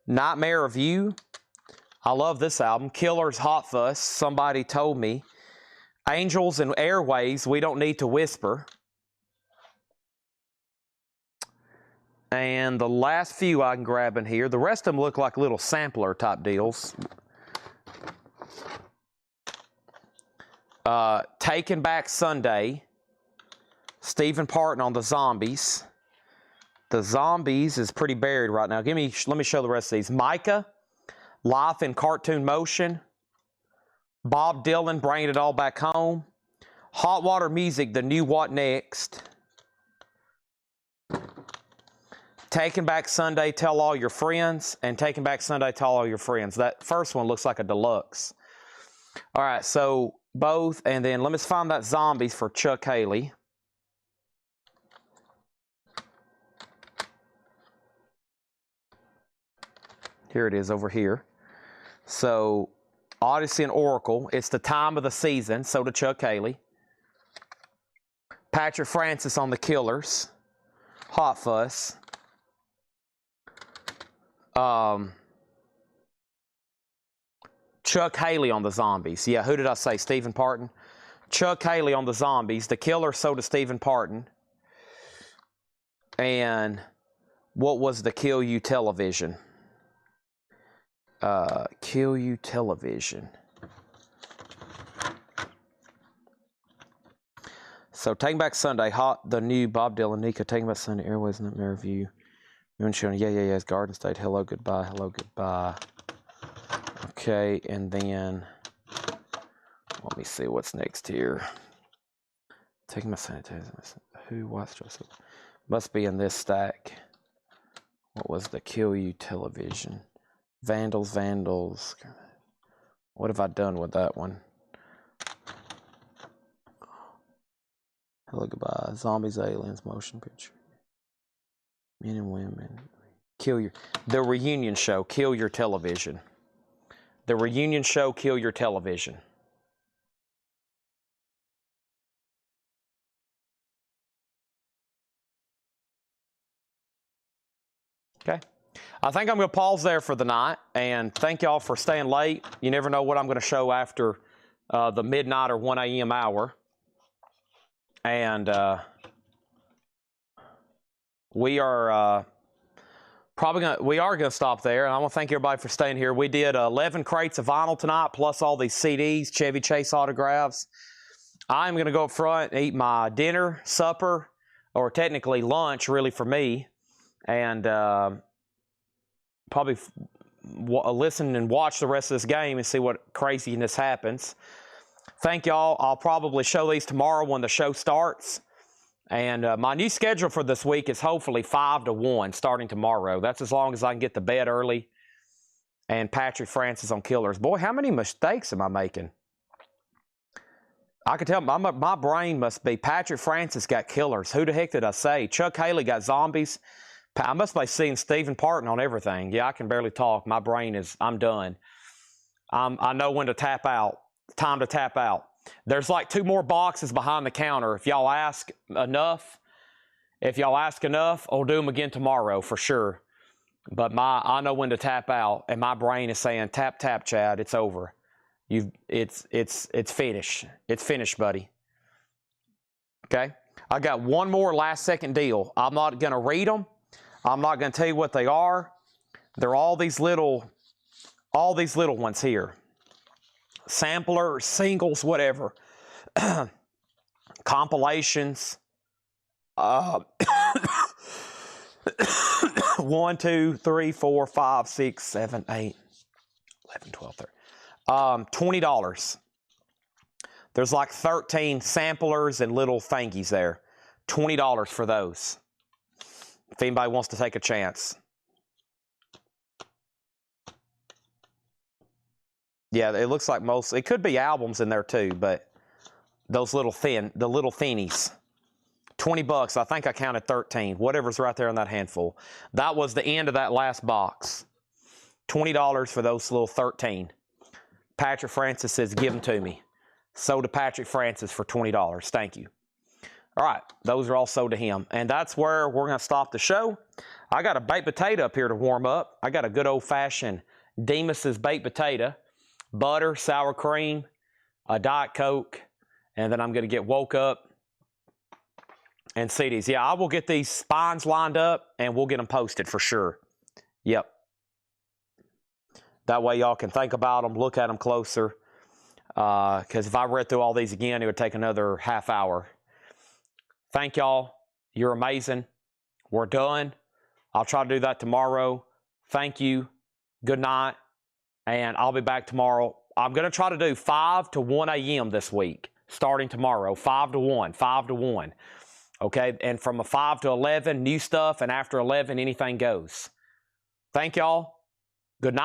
Nightmare of You. I love this album. Killers, Hot Fuss, Somebody Told Me. Angels and Airways, We Don't Need to Whisper. And the last few I can grab in here. The rest of them look like little sampler type deals. Taken Back Sunday. Stephen Parton on the Zombies. The Zombies is pretty buried right now. Let me show the rest of these. Micah, Life in Cartoon Motion. Bob Dylan, Bringing It All Back Home. Hot Water Music, The New What Next. Taking Back Sunday, Tell All Your Friends. And Taking Back Sunday, Tell All Your Friends. That first one looks like a deluxe. All right, so both. And then let me find that Zombies for Chuck Haley. Here it is over here. So, Odyssey and Oracle. It's the time of the season. So to Chuck Haley. Patrick Francis on the Killers. Hot Fuss. Chuck Haley on the Zombies. Yeah, who did I say? Stephen Parton. Chuck Haley on the Zombies. The Killers, so to Stephen Parton. And what was the Kill You Television? Kill You Television. So Taking Back Sunday, Hot, the new Bob Dylan, Nico, Taking Back Sunday, Airways, Nightmare of You. Yeah, Garden State, Hello, Goodbye. Okay, and then let me see what's next here. Taking My Sunday, Who, What's Joseph? Must be in this stack. What was the Kill You Television? Vandals. What have I done with that one? Hello, Goodbye. Zombies, Aliens, Motion Picture. Men and Women. The Reunion Show, Kill Your Television. The Reunion Show, Kill Your Television. Okay. I think I'm going to pause there for the night, and thank y'all for staying late. You never know what I'm going to show after the midnight or 1 a.m. hour. And we are gonna stop there. And I want to thank everybody for staying here. We did 11 crates of vinyl tonight, plus all these CDs, Chevy Chase autographs. I'm gonna go up front and eat my dinner, supper, or technically lunch, really for me, and probably listen and watch the rest of this game and see what craziness happens. Thank y'all. I'll probably show these tomorrow when the show starts. And my new schedule for this week is hopefully 5 to 1 starting tomorrow. That's as long as I can get to bed early. And Patrick Francis on killers. Boy, how many mistakes am I making? I can tell my brain must be Patrick Francis got killers. Who the heck did I say? Chuck Haley got zombies. I must be seeing Stephen Parton on everything. Yeah, I can barely talk. My brain is, I'm done. I know when to tap out. Time to tap out. There's like 2 more boxes behind the counter. If y'all ask enough, I'll do them again tomorrow for sure. But I know when to tap out, and my brain is saying, tap, tap, Chad, it's over. It's finished. It's finished, buddy. Okay? I got one more last second deal. I'm not going to read them. I'm not going to tell you what they are. They're all these little ones here. Sampler, singles, whatever. Compilations. 1, 2, 3, 4, 5, 6, 7, 8, 11, 12, 13. $20. There's like 13 samplers and little thingies there. $20 for those. If anybody wants to take a chance. Yeah, it looks like it could be albums in there too, but those the little thinnies. $20. I think I counted 13. Whatever's right there in that handful. That was the end of that last box. $20 for those little 13. Patrick Francis says, give them to me. Sold to Patrick Francis for $20. Thank you. All right, those are all sold to him. And that's where we're going to stop the show. I got a baked potato up here to warm up. I got a good old-fashioned Demas's baked potato. Butter, sour cream, a Diet Coke, and then I'm going to get woke up and see these. Yeah, I will get these spines lined up, and we'll get them posted for sure. Yep. That way y'all can think about them, look at them closer. Because if I read through all these again, it would take another half hour. Thank y'all. You're amazing. We're done. I'll try to do that tomorrow. Thank you. Good night. And I'll be back tomorrow. I'm going to try to do 5 to 1 a.m. this week, starting tomorrow. 5 to 1. 5 to 1. Okay? And from a 5 to 11, new stuff. And after 11, anything goes. Thank y'all. Good night.